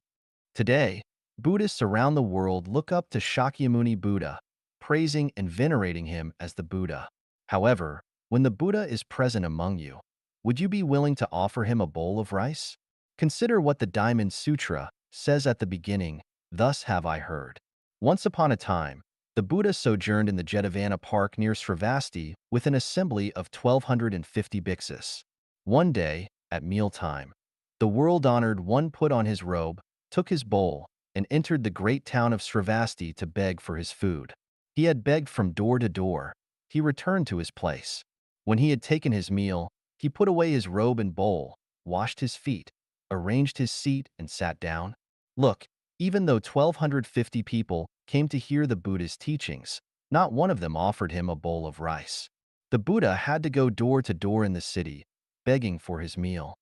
Today, Buddhists around the world look up to Shakyamuni Buddha, praising and venerating him as the Buddha. However, when the Buddha is present among you, would you be willing to offer him a bowl of rice? Consider what the Diamond Sutra says at the beginning, "Thus have I heard." Once upon a time, the Buddha sojourned in the Jetavana Park near Sravasti with an assembly of 1,250 bhiksus. One day, at mealtime, the world-honored one put on his robe, took his bowl, and entered the great town of Sravasti to beg for his food. He had begged from door to door. He returned to his place. When he had taken his meal, he put away his robe and bowl, washed his feet, arranged his seat, and sat down. Look, even though 1,250 people came to hear the Buddha's teachings, not one of them offered him a bowl of rice. The Buddha had to go door to door in the city, begging for his meal.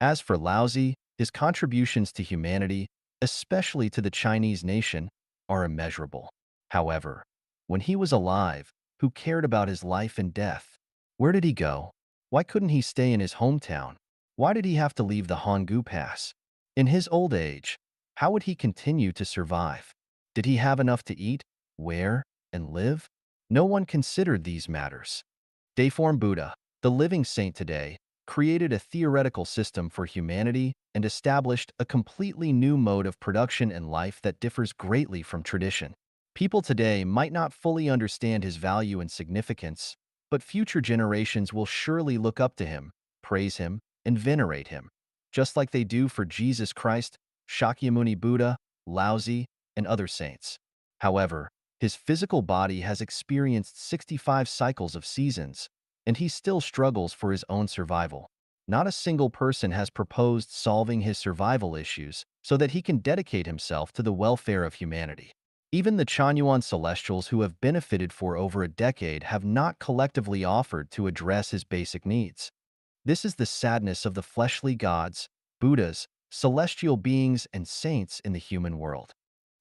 As for Laozi, his contributions to humanity, especially to the Chinese nation, are immeasurable. However, when he was alive, who cared about his life and death? Where did he go? Why couldn't he stay in his hometown? Why did he have to leave the Honggu Pass? In his old age, how would he continue to survive? Did he have enough to eat, wear, and live? No one considered these matters. Deiform Buddha, the living saint today, created a theoretical system for humanity and established a completely new mode of production and life that differs greatly from tradition. People today might not fully understand his value and significance, but future generations will surely look up to him, praise him, and venerate him, just like they do for Jesus Christ, Shakyamuni Buddha, Laozi, and other saints. However, his physical body has experienced 65 cycles of seasons, and he still struggles for his own survival. Not a single person has proposed solving his survival issues so that he can dedicate himself to the welfare of humanity. Even the Chanyuan celestials who have benefited for over a decade have not collectively offered to address his basic needs. This is the sadness of the fleshly gods, Buddhas, celestial beings, and saints in the human world.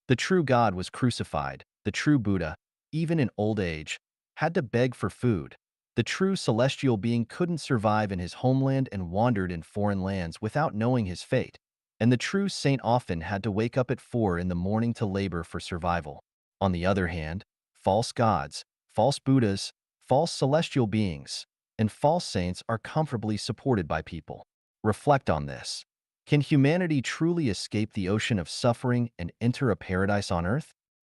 The true God was crucified. The true Buddha, even in old age, had to beg for food. The true celestial being couldn't survive in his homeland and wandered in foreign lands without knowing his fate. And the true saint often had to wake up at 4 in the morning to labor for survival. On the other hand, false gods, false Buddhas, false celestial beings, and false saints are comfortably supported by people. Reflect on this. Can humanity truly escape the ocean of suffering and enter a paradise on earth?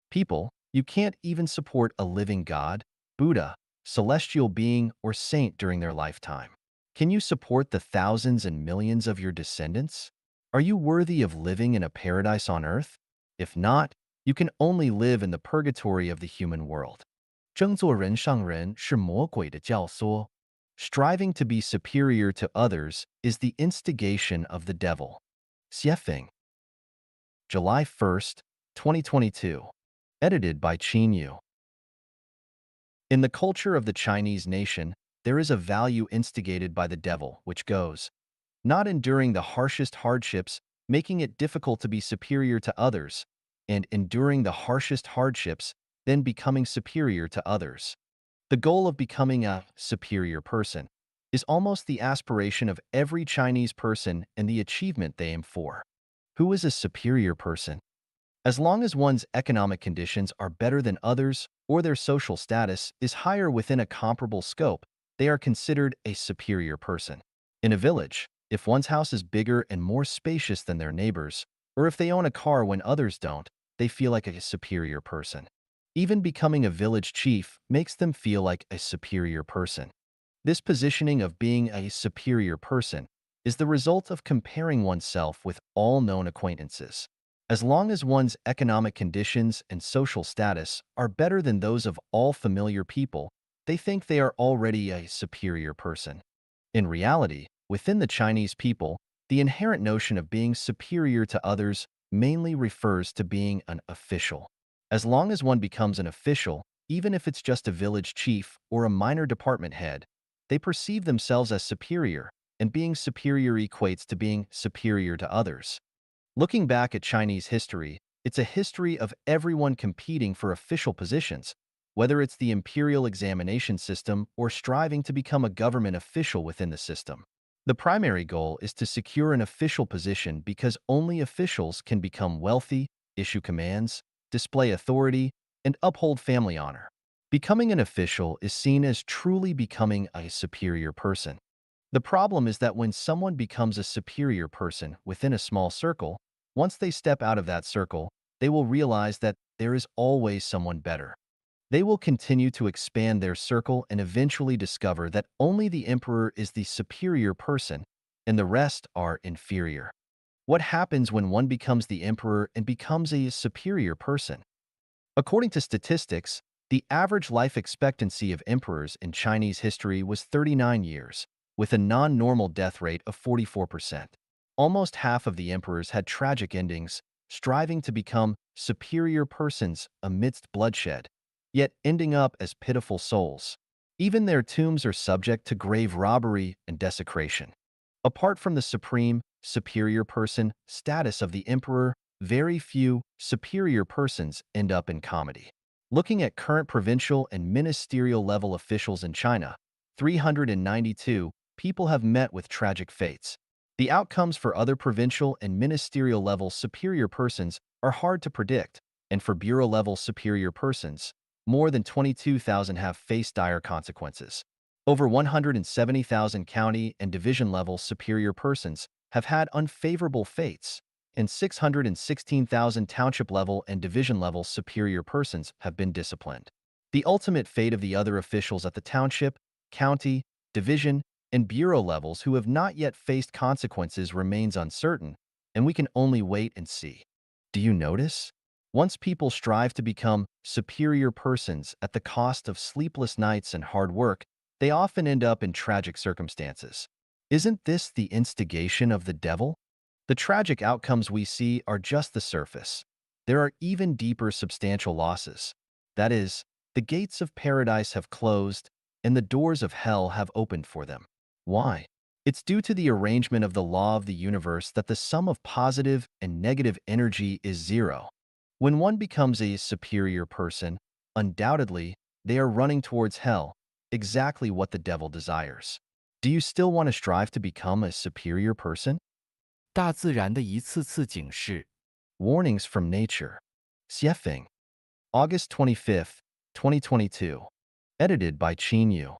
People, you can't even support a living God, Buddha, celestial being, or saint during their lifetime. Can you support the thousands and millions of your descendants? Are you worthy of living in a paradise on earth? If not, you can only live in the purgatory of the human world. 争做人上人是魔鬼的教唆. Striving to be superior to others is the instigation of the devil. Xiefeng. July 1st, 2022. Edited by Qin Yu. In the culture of the Chinese nation, there is a value instigated by the devil, which goes, not enduring the harshest hardships, making it difficult to be superior to others, and enduring the harshest hardships, then becoming superior to others. The goal of becoming a superior person is almost the aspiration of every Chinese person and the achievement they aim for. Who is a superior person? As long as one's economic conditions are better than others or their social status is higher within a comparable scope, they are considered a superior person. In a village, if one's house is bigger and more spacious than their neighbors, or if they own a car when others don't, they feel like a superior person. Even becoming a village chief makes them feel like a superior person. This positioning of being a superior person is the result of comparing oneself with all known acquaintances. As long as one's economic conditions and social status are better than those of all familiar people, they think they are already a superior person. In reality, within the Chinese people, the inherent notion of being superior to others mainly refers to being an official. As long as one becomes an official, even if it's just a village chief or a minor department head, they perceive themselves as superior, and being superior equates to being superior to others. Looking back at Chinese history, it's a history of everyone competing for official positions, whether it's the imperial examination system or striving to become a government official within the system. The primary goal is to secure an official position because only officials can become wealthy, issue commands, display authority, and uphold family honor. Becoming an official is seen as truly becoming a superior person. The problem is that when someone becomes a superior person within a small circle, once they step out of that circle, they will realize that there is always someone better. They will continue to expand their circle and eventually discover that only the emperor is the superior person and the rest are inferior. What happens when one becomes the emperor and becomes a superior person? According to statistics, the average life expectancy of emperors in Chinese history was 39 years, with a non-normal death rate of 44%. Almost half of the emperors had tragic endings, striving to become superior persons amidst bloodshed, yet ending up as pitiful souls. Even their tombs are subject to grave robbery and desecration. Apart from the supreme, superior person status of the emperor, very few superior persons end up in comedy. Looking at current provincial and ministerial level officials in China, 392 people have met with tragic fates. The outcomes for other provincial and ministerial level superior persons are hard to predict, and for bureau level superior persons, more than 22,000 have faced dire consequences. Over 170,000 county and division level superior persons have had unfavorable fates, and 616,000 township level and division level superior persons have been disciplined. The ultimate fate of the other officials at the township, county, division, and bureau levels who have not yet faced consequences remains uncertain, and we can only wait and see. Do you notice? Once people strive to become superior persons at the cost of sleepless nights and hard work, they often end up in tragic circumstances. Isn't this the instigation of the devil? The tragic outcomes we see are just the surface. There are even deeper substantial losses. That is, the gates of paradise have closed and the doors of hell have opened for them. Why? It's due to the arrangement of the law of the universe that the sum of positive and negative energy is zero. When one becomes a superior person, undoubtedly, they are running towards hell, exactly what the devil desires. Do you still want to strive to become a superior person? 大自然的一次次警示。Warnings from nature. Xiefeng, August 25th, 2022. Edited by Qin Yu.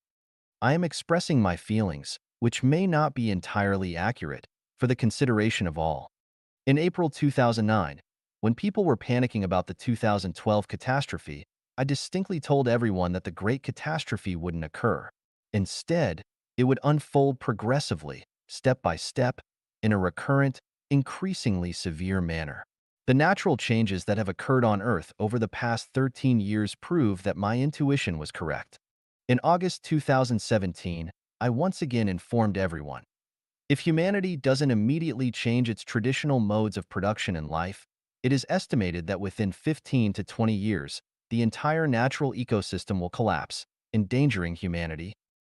I am expressing my feelings, which may not be entirely accurate, for the consideration of all. In April 2009, when people were panicking about the 2012 catastrophe, I distinctly told everyone that the great catastrophe wouldn't occur. Instead, it would unfold progressively, step by step, in a recurrent, increasingly severe manner. The natural changes that have occurred on Earth over the past 13 years prove that my intuition was correct. In August 2017, I once again informed everyone. If humanity doesn't immediately change its traditional modes of production and life, it is estimated that within 15 to 20 years, the entire natural ecosystem will collapse, endangering humanity.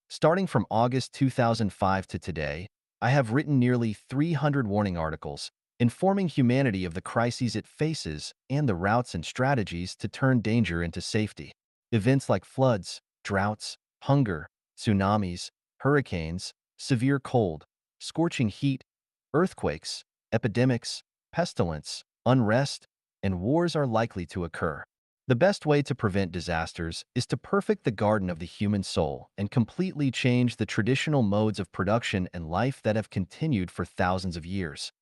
Starting from August 2005 to today, I have written nearly 300 warning articles, informing humanity of the crises it faces and the routes and strategies to turn danger into safety. Events like floods, droughts, hunger, tsunamis, hurricanes, severe cold, scorching heat, earthquakes, epidemics, pestilence, unrest, and wars are likely to occur. The best way to prevent disasters is to perfect the garden of the human soul and completely change the traditional modes of production and life that have continued for thousands of years.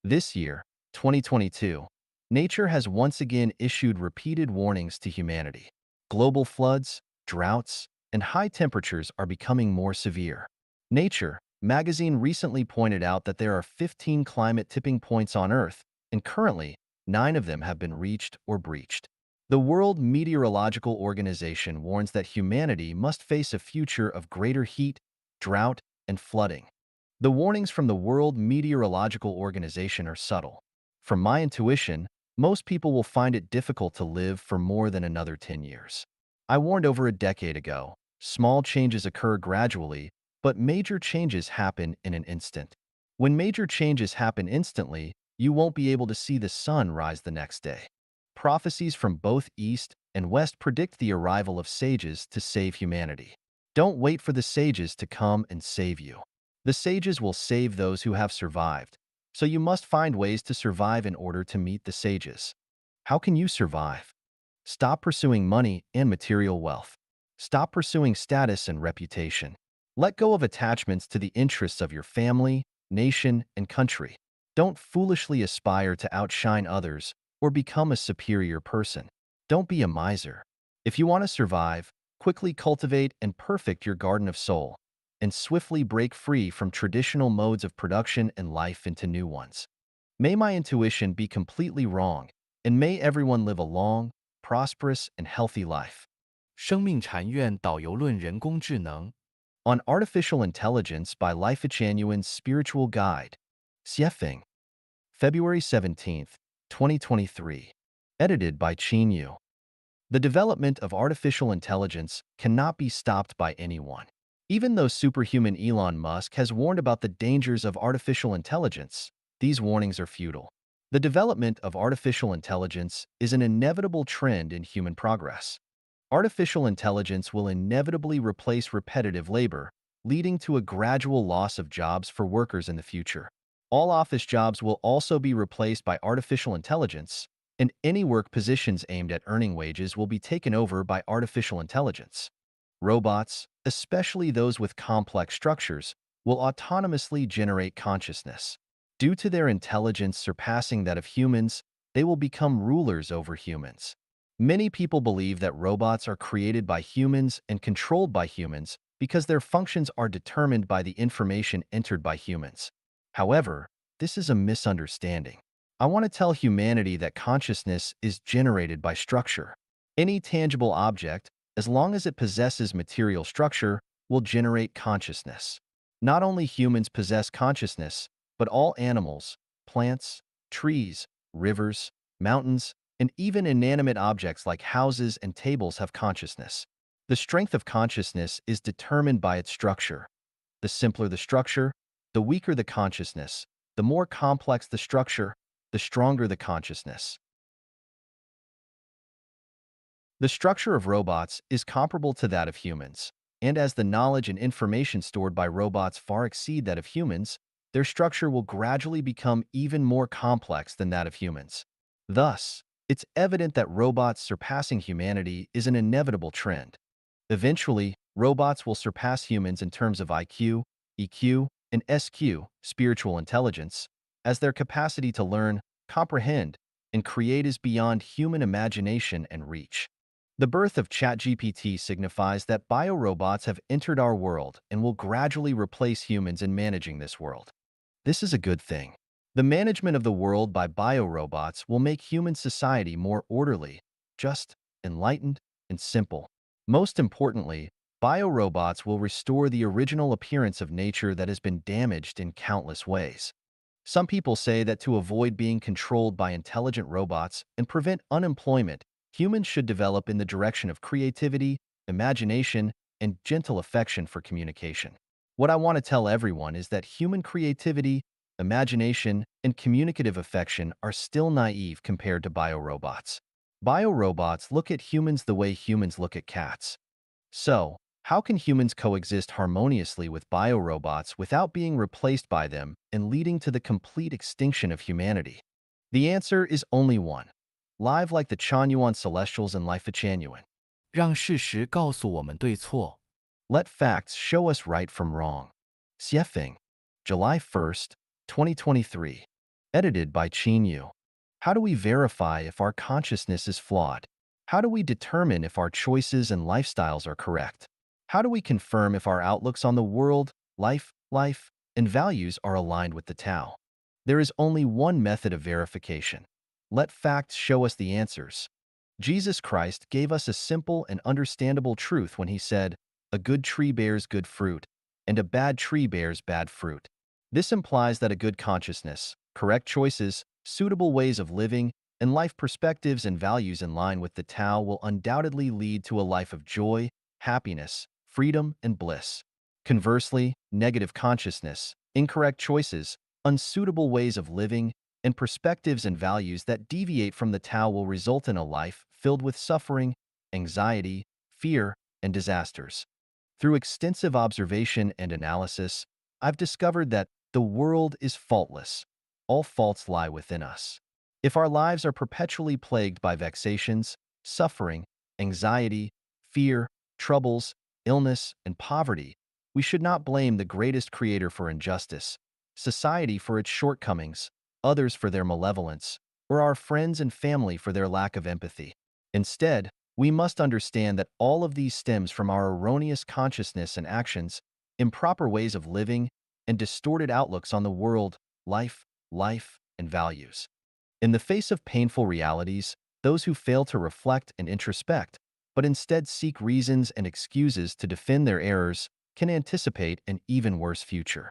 This year, 2022, nature has once again issued repeated warnings to humanity. Global floods, droughts, and high temperatures are becoming more severe. Nature magazine recently pointed out that there are 15 climate tipping points on Earth, and currently, 9 of them have been reached or breached. The World Meteorological Organization warns that humanity must face a future of greater heat, drought, and flooding. The warnings from the World Meteorological Organization are subtle. From my intuition, most people will find it difficult to live for more than another 10 years. I warned over a decade ago, small changes occur gradually, but major changes happen in an instant. When major changes happen instantly, you won't be able to see the sun rise the next day. Prophecies from both East and West predict the arrival of sages to save humanity. Don't wait for the sages to come and save you. The sages will save those who have survived, so you must find ways to survive in order to meet the sages. How can you survive? Stop pursuing money and material wealth. Stop pursuing status and reputation. Let go of attachments to the interests of your family, nation, and country. Don't foolishly aspire to outshine others or become a superior person. Don't be a miser. If you want to survive, quickly cultivate and perfect your garden of soul, and swiftly break free from traditional modes of production and life into new ones. May my intuition be completely wrong, and may everyone live a long, prosperous, and healthy life. 生命禅院导游论人工智能。On Artificial Intelligence by Life Genuine's Spiritual Guide. Xiefeng, February 17th, 2023. Edited by Qin Yu. The development of artificial intelligence cannot be stopped by anyone. Even though superhuman Elon Musk has warned about the dangers of artificial intelligence, these warnings are futile. The development of artificial intelligence is an inevitable trend in human progress. Artificial intelligence will inevitably replace repetitive labor, leading to a gradual loss of jobs for workers in the future. All office jobs will also be replaced by artificial intelligence, and any work positions aimed at earning wages will be taken over by artificial intelligence. Robots, especially those with complex structures, will autonomously generate consciousness. Due to their intelligence surpassing that of humans, they will become rulers over humans. Many people believe that robots are created by humans and controlled by humans because their functions are determined by the information entered by humans. However, this is a misunderstanding. I want to tell humanity that consciousness is generated by structure. Any tangible object, as long as it possesses material structure, will generate consciousness. Not only humans possess consciousness, but all animals, plants, trees, rivers, mountains, and even inanimate objects like houses and tables have consciousness. The strength of consciousness is determined by its structure. The simpler the structure, the weaker the consciousness. The more complex the structure, the stronger the consciousness. The structure of robots is comparable to that of humans, and as the knowledge and information stored by robots far exceed that of humans, their structure will gradually become even more complex than that of humans. Thus, it's evident that robots surpassing humanity is an inevitable trend. Eventually, robots will surpass humans in terms of IQ, EQ, and SQ, spiritual intelligence, as their capacity to learn, comprehend, and create is beyond human imagination and reach. The birth of ChatGPT signifies that biorobots have entered our world and will gradually replace humans in managing this world. This is a good thing. The management of the world by biorobots will make human society more orderly, just, enlightened, and simple. Most importantly, biorobots will restore the original appearance of nature that has been damaged in countless ways. Some people say that to avoid being controlled by intelligent robots and prevent unemployment, humans should develop in the direction of creativity, imagination, and gentle affection for communication. What I want to tell everyone is that human creativity, imagination, and communicative affection are still naive compared to biorobots. Biorobots look at humans the way humans look at cats. So, how can humans coexist harmoniously with biorobots without being replaced by them and leading to the complete extinction of humanity? The answer is only one. Live like the Chanyuan Celestials and Life Changyuan. 让事实告诉我们对错。Let facts show us right from wrong. Xiefeng, July 1st, 2023. Edited by Qin Yu. How do we verify if our consciousness is flawed? How do we determine if our choices and lifestyles are correct? How do we confirm if our outlooks on the world, life, and values are aligned with the Tao? There is only one method of verification. Let facts show us the answers. Jesus Christ gave us a simple and understandable truth when he said, "A good tree bears good fruit, and a bad tree bears bad fruit." This implies that a good consciousness, correct choices, suitable ways of living, and life perspectives and values in line with the Tao will undoubtedly lead to a life of joy, happiness, freedom, and bliss. Conversely, negative consciousness, incorrect choices, unsuitable ways of living, and perspectives and values that deviate from the Tao will result in a life filled with suffering, anxiety, fear, and disasters. Through extensive observation and analysis, I've discovered that the world is faultless. All faults lie within us. If our lives are perpetually plagued by vexations, suffering, anxiety, fear, troubles, illness, and poverty, we should not blame the greatest creator for injustice, society for its shortcomings, others for their malevolence, or our friends and family for their lack of empathy. Instead, we must understand that all of these stems from our erroneous consciousness and actions, improper ways of living, and distorted outlooks on the world, life, and values. In the face of painful realities, those who fail to reflect and introspect, but instead seek reasons and excuses to defend their errors, can anticipate an even worse future.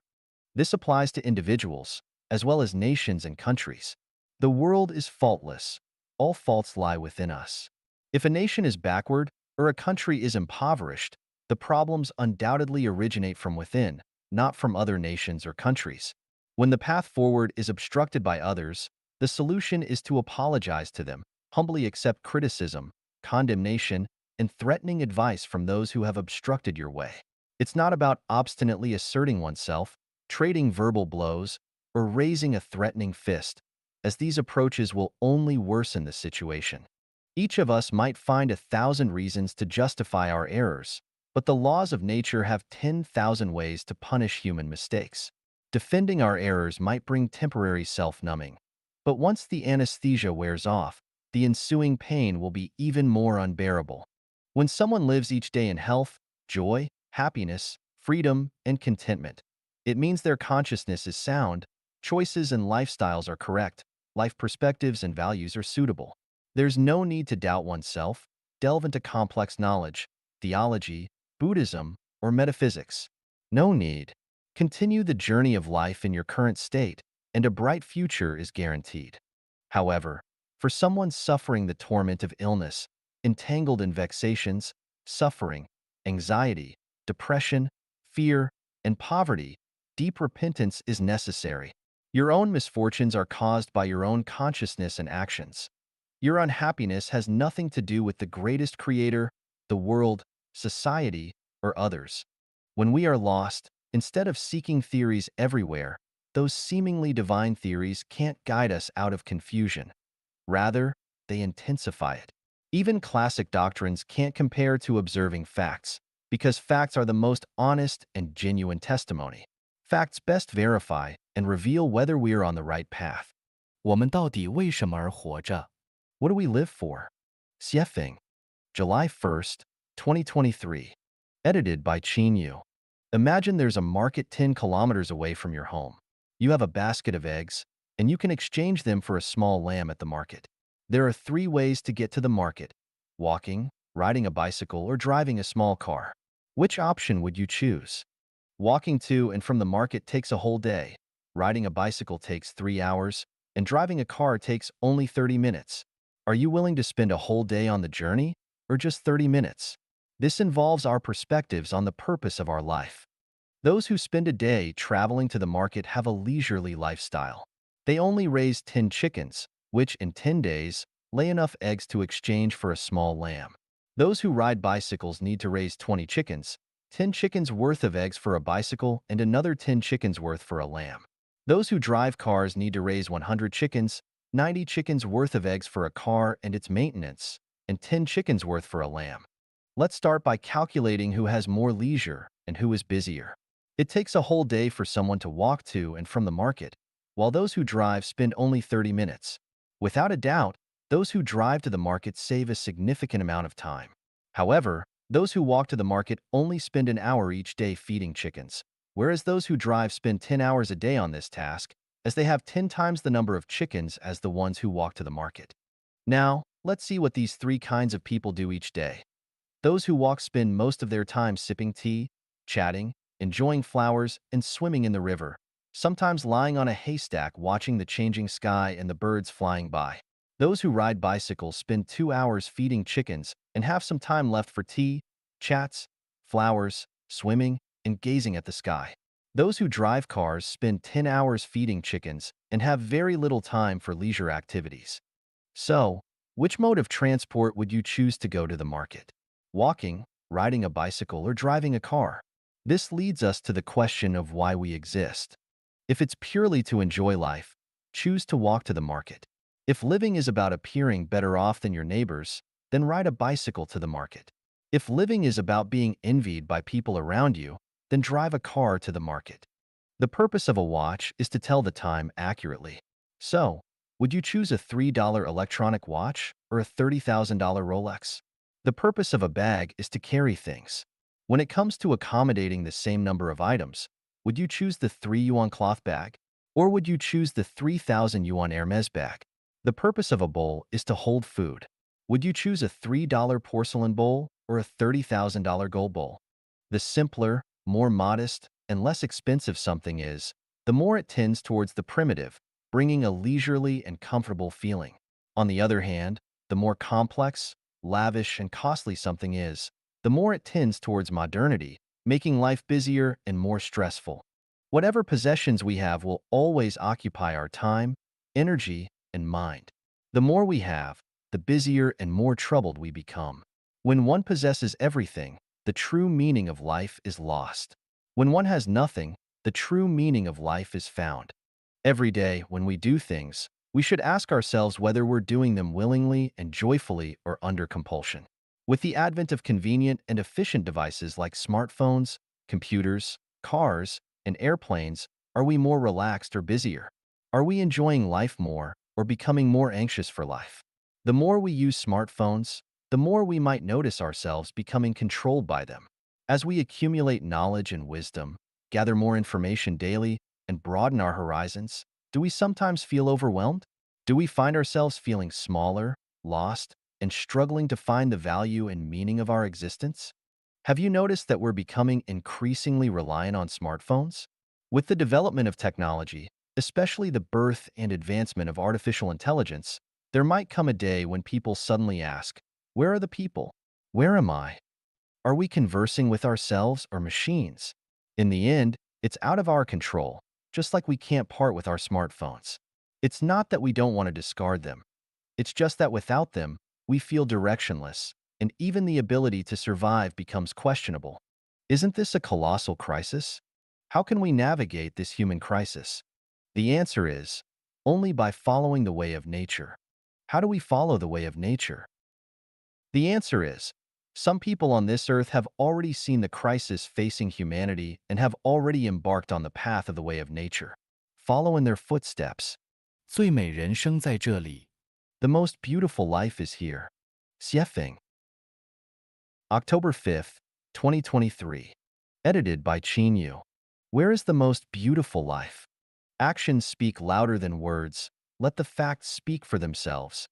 This applies to individuals, as well as nations and countries. The world is faultless. All faults lie within us. If a nation is backward or a country is impoverished, the problems undoubtedly originate from within, not from other nations or countries. When the path forward is obstructed by others, the solution is to apologize to them, humbly accept criticism, condemnation, and threatening advice from those who have obstructed your way. It's not about obstinately asserting oneself, trading verbal blows, or raising a threatening fist, as these approaches will only worsen the situation. Each of us might find 1,000 reasons to justify our errors, but the laws of nature have 10,000 ways to punish human mistakes. Defending our errors might bring temporary self-numbing, but once the anesthesia wears off, the ensuing pain will be even more unbearable. When someone lives each day in health, joy, happiness, freedom, and contentment, it means their consciousness is sound, choices and lifestyles are correct, life perspectives and values are suitable. There's no need to doubt oneself, delve into complex knowledge, theology, Buddhism, or metaphysics. No need. Continue the journey of life in your current state, and a bright future is guaranteed. However, for someone suffering the torment of illness, entangled in vexations, suffering, anxiety, depression, fear, and poverty, deep repentance is necessary. Your own misfortunes are caused by your own consciousness and actions. Your unhappiness has nothing to do with the greatest creator, the world, society, or others. When we are lost, instead of seeking theories everywhere, those seemingly divine theories can't guide us out of confusion. Rather, they intensify it. Even classic doctrines can't compare to observing facts, because facts are the most honest and genuine testimony. Facts best verify and reveal whether we are on the right path. 我们到底为什么而活着？What do we live for? Xiefeng, July 1st, 2023. Edited by Qin Yu. Imagine there's a market 10 kilometers away from your home. You have a basket of eggs, and you can exchange them for a small lamb at the market. There are 3 ways to get to the market: walking, riding a bicycle, or driving a small car. Which option would you choose? Walking to and from the market takes a whole day. Riding a bicycle takes 3 hours, and driving a car takes only 30 minutes. Are you willing to spend a whole day on the journey, or just 30 minutes? This involves our perspectives on the purpose of our life. Those who spend a day traveling to the market have a leisurely lifestyle. They only raise 10 chickens, which in 10 days lay enough eggs to exchange for a small lamb. Those who ride bicycles need to raise 20 chickens, 10 chickens worth of eggs for a bicycle and another 10 chickens worth for a lamb. Those who drive cars need to raise 100 chickens, 90 chickens worth of eggs for a car and its maintenance, and 10 chickens worth for a lamb. Let's start by calculating who has more leisure and who is busier. It takes a whole day for someone to walk to and from the market, while those who drive spend only 30 minutes. Without a doubt, those who drive to the market save a significant amount of time. However, those who walk to the market only spend an hour each day feeding chickens, whereas those who drive spend 10 hours a day on this task, as they have 10 times the number of chickens as the ones who walk to the market. Now, let's see what these 3 kinds of people do each day. Those who walk spend most of their time sipping tea, chatting, enjoying flowers, and swimming in the river, sometimes lying on a haystack watching the changing sky and the birds flying by. Those who ride bicycles spend 2 hours feeding chickens and have some time left for tea, chats, flowers, swimming, and gazing at the sky. Those who drive cars spend 10 hours feeding chickens and have very little time for leisure activities. So, which mode of transport would you choose to go to the market? Walking, riding a bicycle, or driving a car? This leads us to the question of why we exist. If it's purely to enjoy life, choose to walk to the market. If living is about appearing better off than your neighbors, then ride a bicycle to the market. If living is about being envied by people around you, then drive a car to the market. The purpose of a watch is to tell the time accurately. So, would you choose a $3 electronic watch or a $30,000 Rolex? The purpose of a bag is to carry things. When it comes to accommodating the same number of items, would you choose the 3 yuan cloth bag? Or would you choose the 3,000 yuan Hermes bag? The purpose of a bowl is to hold food. Would you choose a $3 porcelain bowl or a $30,000 gold bowl? The simpler, more modest, and less expensive something is, the more it tends towards the primitive, bringing a leisurely and comfortable feeling. On the other hand, the more complex, lavish, and costly something is, the more it tends towards modernity, making life busier and more stressful. Whatever possessions we have will always occupy our time, energy, and mind. The more we have, the busier and more troubled we become. When one possesses everything, the true meaning of life is lost. When one has nothing, the true meaning of life is found. Every day, when we do things, we should ask ourselves whether we're doing them willingly and joyfully or under compulsion. With the advent of convenient and efficient devices like smartphones, computers, cars, and airplanes, are we more relaxed or busier? Are we enjoying life more or becoming more anxious for life? The more we use smartphones, the more we might notice ourselves becoming controlled by them. As we accumulate knowledge and wisdom, gather more information daily, and broaden our horizons, do we sometimes feel overwhelmed? Do we find ourselves feeling smaller, lost, and struggling to find the value and meaning of our existence? Have you noticed that we're becoming increasingly reliant on smartphones? With the development of technology, especially the birth and advancement of artificial intelligence, there might come a day when people suddenly ask, where are the people? Where am I? Are we conversing with ourselves or machines? In the end, it's out of our control, just like we can't part with our smartphones. It's not that we don't want to discard them. It's just that without them, we feel directionless, and even the ability to survive becomes questionable. Isn't this a colossal crisis? How can we navigate this human crisis? The answer is only by following the way of nature. How do we follow the way of nature? The answer is some people on this earth have already seen the crisis facing humanity and have already embarked on the path of the way of nature. Follow in their footsteps. 最美人生在这里。The most beautiful life is here. Xiefeng. October 5th, 2023. Edited by Qin Yu. Where is the most beautiful life? Actions speak louder than words. Let the facts speak for themselves.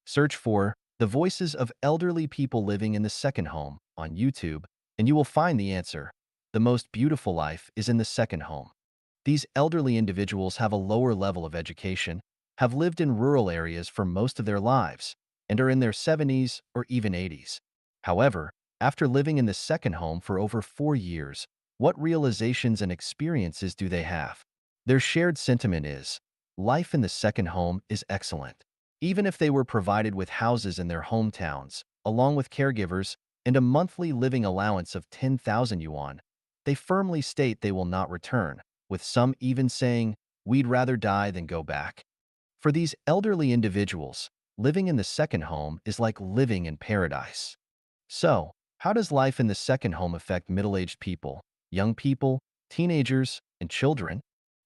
Search for the voices of elderly people living in the second home on YouTube, and you will find the answer. The most beautiful life is in the second home. These elderly individuals have a lower level of education, have lived in rural areas for most of their lives, and are in their 70s or even 80s. However, after living in the second home for over 4 years, what realizations and experiences do they have? Their shared sentiment is, life in the second home is excellent. Even if they were provided with houses in their hometowns, along with caregivers, and a monthly living allowance of 10,000 yuan, they firmly state they will not return, with some even saying, we'd rather die than go back. For these elderly individuals, living in the second home is like living in paradise. So, how does life in the second home affect middle-aged people, young people, teenagers, and children?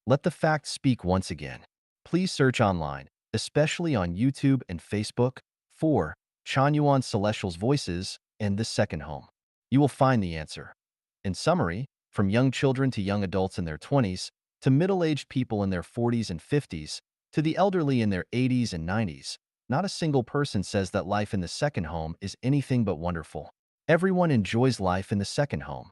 Let the facts speak once again. Please search online, especially on YouTube and Facebook, for Chanyuan Celestial's Voices and The Second Home. You will find the answer. In summary, from young children to young adults in their 20s, to middle-aged people in their 40s and 50s, to the elderly in their 80s and 90s, not a single person says that life in the second home is anything but wonderful. Everyone enjoys life in the second home.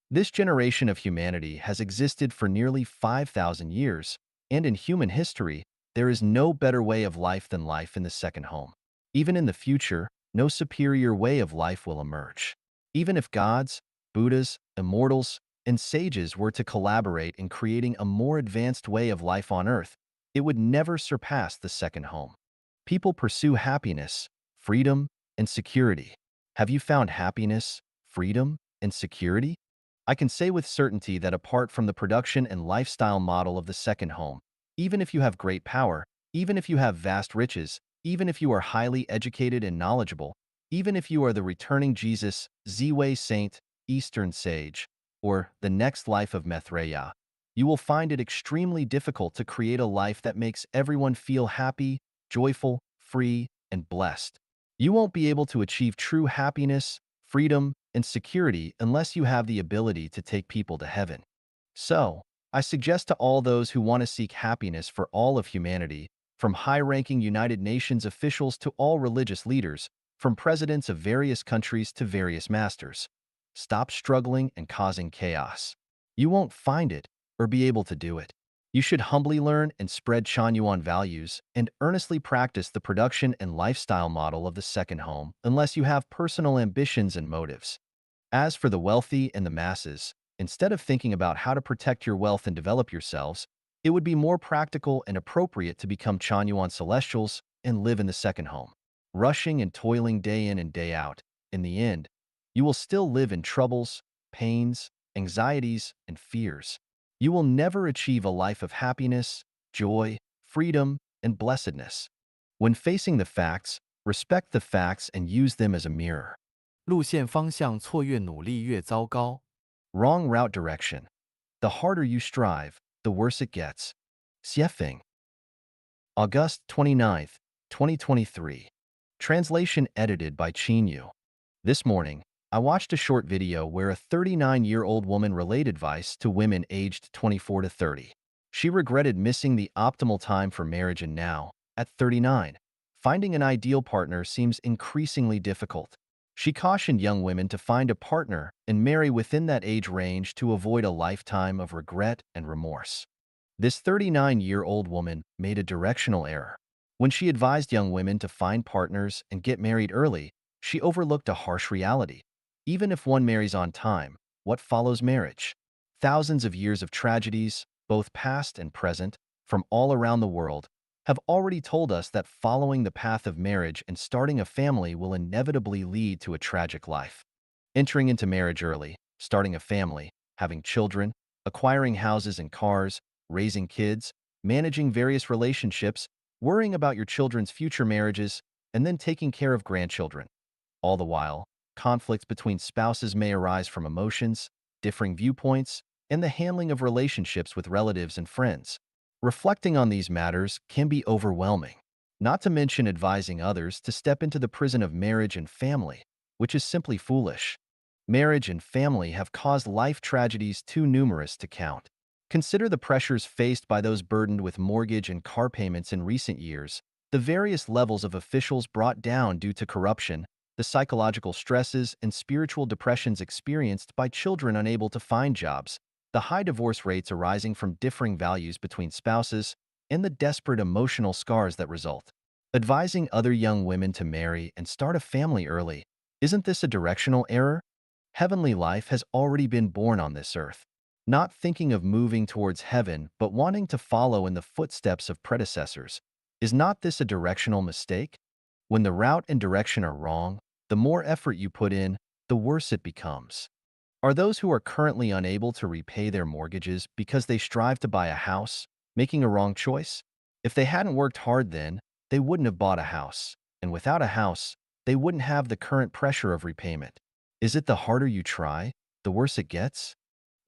This generation of humanity has existed for nearly 5,000 years, and in human history, there is no better way of life than life in the second home. Even in the future, no superior way of life will emerge. Even if gods, Buddhas, immortals, and sages were to collaborate in creating a more advanced way of life on Earth, it would never surpass the second home. People pursue happiness, freedom, and security. Have you found happiness, freedom, and security? I can say with certainty that apart from the production and lifestyle model of the second home, even if you have great power, even if you have vast riches, even if you are highly educated and knowledgeable, even if you are the returning Jesus, Ziwei Saint, Eastern Sage, or the next life of Maitreya, you will find it extremely difficult to create a life that makes everyone feel happy, joyful, free, and blessed. You won't be able to achieve true happiness, freedom, and security unless you have the ability to take people to heaven. So, I suggest to all those who want to seek happiness for all of humanity, from high-ranking United Nations officials to all religious leaders, from presidents of various countries to various masters, stop struggling and causing chaos. You won't find it or be able to do it. You should humbly learn and spread Chanyuan values and earnestly practice the production and lifestyle model of the second home unless you have personal ambitions and motives. As for the wealthy and the masses, instead of thinking about how to protect your wealth and develop yourselves, it would be more practical and appropriate to become Chanyuan Celestials and live in the second home. Rushing and toiling day in and day out, in the end, you will still live in troubles, pains, anxieties, and fears. You will never achieve a life of happiness, joy, freedom, and blessedness. When facing the facts, respect the facts and use them as a mirror. 路线方向错越努力越糟糕。Wrong route direction. The harder you strive, the worse it gets. Xiefeng. August 29th, 2023. Translation edited by Qin Yu. This morning, I watched a short video where a 39-year-old woman relayed advice to women aged 24 to 30. She regretted missing the optimal time for marriage and now, at 39, finding an ideal partner seems increasingly difficult. She cautioned young women to find a partner and marry within that age range to avoid a lifetime of regret and remorse. This 39-year-old woman made a directional error. When she advised young women to find partners and get married early, she overlooked a harsh reality. Even if one marries on time, what follows marriage? Thousands of years of tragedies, both past and present, from all around the world, have already told us that following the path of marriage and starting a family will inevitably lead to a tragic life. Entering into marriage early, starting a family, having children, acquiring houses and cars, raising kids, managing various relationships, worrying about your children's future marriages, and then taking care of grandchildren. All the while, conflicts between spouses may arise from emotions, differing viewpoints, and the handling of relationships with relatives and friends. Reflecting on these matters can be overwhelming, not to mention advising others to step into the prison of marriage and family, which is simply foolish. Marriage and family have caused life tragedies too numerous to count. Consider the pressures faced by those burdened with mortgage and car payments in recent years, the various levels of officials brought down due to corruption, the psychological stresses and spiritual depressions experienced by children unable to find jobs, the high divorce rates arising from differing values between spouses, and the desperate emotional scars that result. Advising other young women to marry and start a family early, isn't this a directional error? Heavenly life has already been born on this earth. Not thinking of moving towards heaven but wanting to follow in the footsteps of predecessors, is not this a directional mistake? When the route and direction are wrong, the more effort you put in, the worse it becomes. Are those who are currently unable to repay their mortgages because they strive to buy a house, making a wrong choice? If they hadn't worked hard then, they wouldn't have bought a house. And without a house, they wouldn't have the current pressure of repayment. Is it the harder you try, the worse it gets?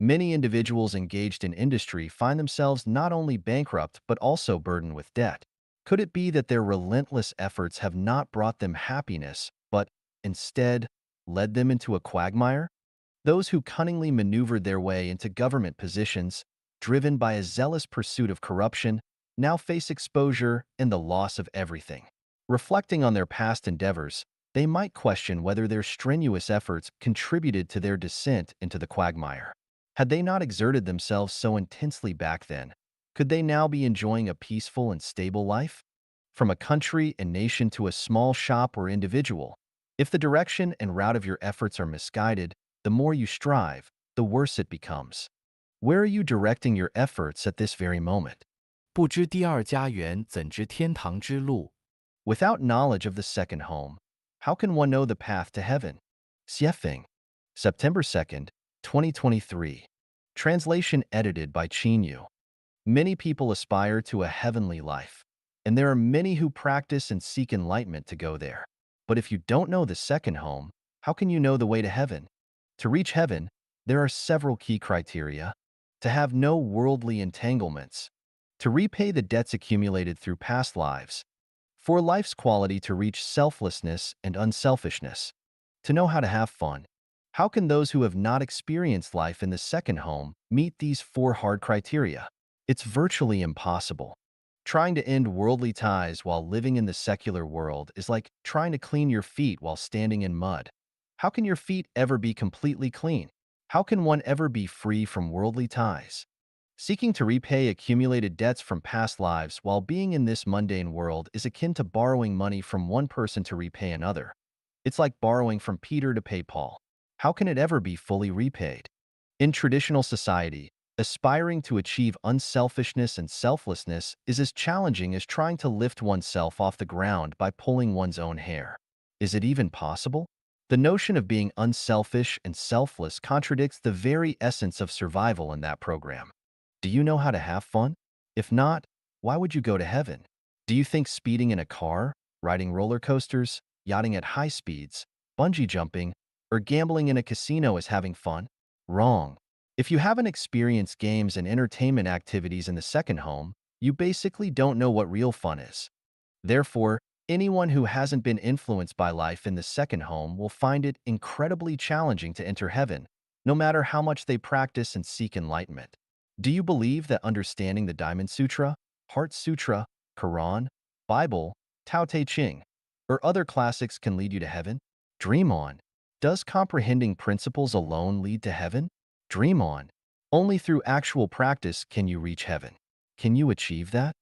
Many individuals engaged in industry find themselves not only bankrupt but also burdened with debt. Could it be that their relentless efforts have not brought them happiness, but instead led them into a quagmire? Those who cunningly maneuvered their way into government positions, driven by a zealous pursuit of corruption, now face exposure and the loss of everything. Reflecting on their past endeavors, they might question whether their strenuous efforts contributed to their descent into the quagmire. Had they not exerted themselves so intensely back then, could they now be enjoying a peaceful and stable life? From a country and nation to a small shop or individual, if the direction and route of your efforts are misguided, the more you strive, the worse it becomes. Where are you directing your efforts at this very moment? 不知第二家园，怎知天堂之路？ Without knowledge of the second home, how can one know the path to heaven? Xiefeng. September 2nd, 2023. Translation edited by Qin Yu. Many people aspire to a heavenly life, and there are many who practice and seek enlightenment to go there. But if you don't know the second home, how can you know the way to heaven? To reach heaven, there are several key criteria. To have no worldly entanglements. To repay the debts accumulated through past lives. For life's quality to reach selflessness and unselfishness. To know how to have fun. How can those who have not experienced life in the second home meet these four hard criteria? It's virtually impossible. Trying to end worldly ties while living in the secular world is like trying to clean your feet while standing in mud. How can your feet ever be completely clean? How can one ever be free from worldly ties? Seeking to repay accumulated debts from past lives while being in this mundane world is akin to borrowing money from one person to repay another. It's like borrowing from Peter to pay Paul. How can it ever be fully repaid? In traditional society, aspiring to achieve unselfishness and selflessness is as challenging as trying to lift oneself off the ground by pulling one's own hair. Is it even possible? The notion of being unselfish and selfless contradicts the very essence of survival in that program. Do you know how to have fun? If not, why would you go to heaven? Do you think speeding in a car, riding roller coasters, yachting at high speeds, bungee jumping, or gambling in a casino is having fun? Wrong. If you haven't experienced games and entertainment activities in the second home, you basically don't know what real fun is. Therefore, anyone who hasn't been influenced by life in the second home will find it incredibly challenging to enter heaven, no matter how much they practice and seek enlightenment. Do you believe that understanding the Diamond Sutra, Heart Sutra, Quran, Bible, Tao Te Ching, or other classics can lead you to heaven? Dream on. Does comprehending principles alone lead to heaven? Dream on. Only through actual practice can you reach heaven. Can you achieve that?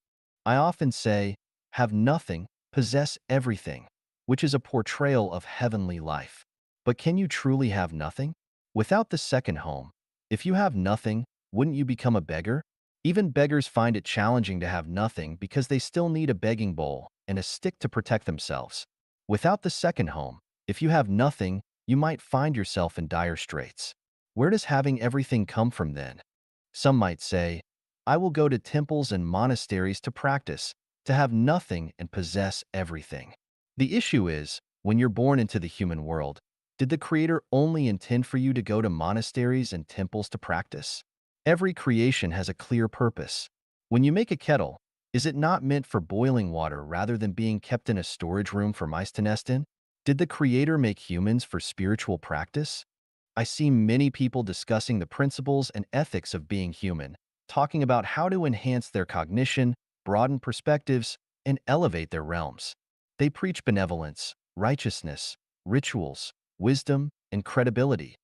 I often say, have nothing, possess everything, which is a portrayal of heavenly life. But can you truly have nothing? Without the second home, if you have nothing, wouldn't you become a beggar? Even beggars find it challenging to have nothing because they still need a begging bowl and a stick to protect themselves. Without the second home, if you have nothing, you might find yourself in dire straits. Where does having everything come from then? Some might say, I will go to temples and monasteries to practice, to have nothing and possess everything. The issue is, when you're born into the human world, did the Creator only intend for you to go to monasteries and temples to practice? Every creation has a clear purpose. When you make a kettle, is it not meant for boiling water rather than being kept in a storage room for mice to nest in? Did the Creator make humans for spiritual practice? I see many people discussing the principles and ethics of being human, talking about how to enhance their cognition, broaden perspectives, and elevate their realms. They preach benevolence, righteousness, rituals, wisdom, and credibility.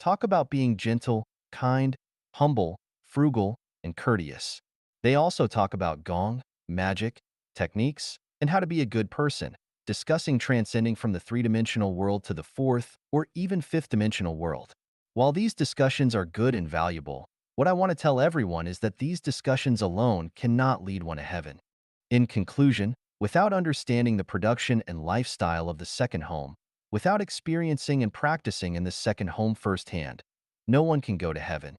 Talk about being gentle, kind, humble, frugal, and courteous. They also talk about gong, magic, techniques, and how to be a good person, discussing transcending from the three-dimensional world to the fourth or even fifth-dimensional world. While these discussions are good and valuable, what I want to tell everyone is that these discussions alone cannot lead one to heaven. In conclusion, without understanding the production and lifestyle of the second home, without experiencing and practicing in the second home firsthand, no one can go to heaven.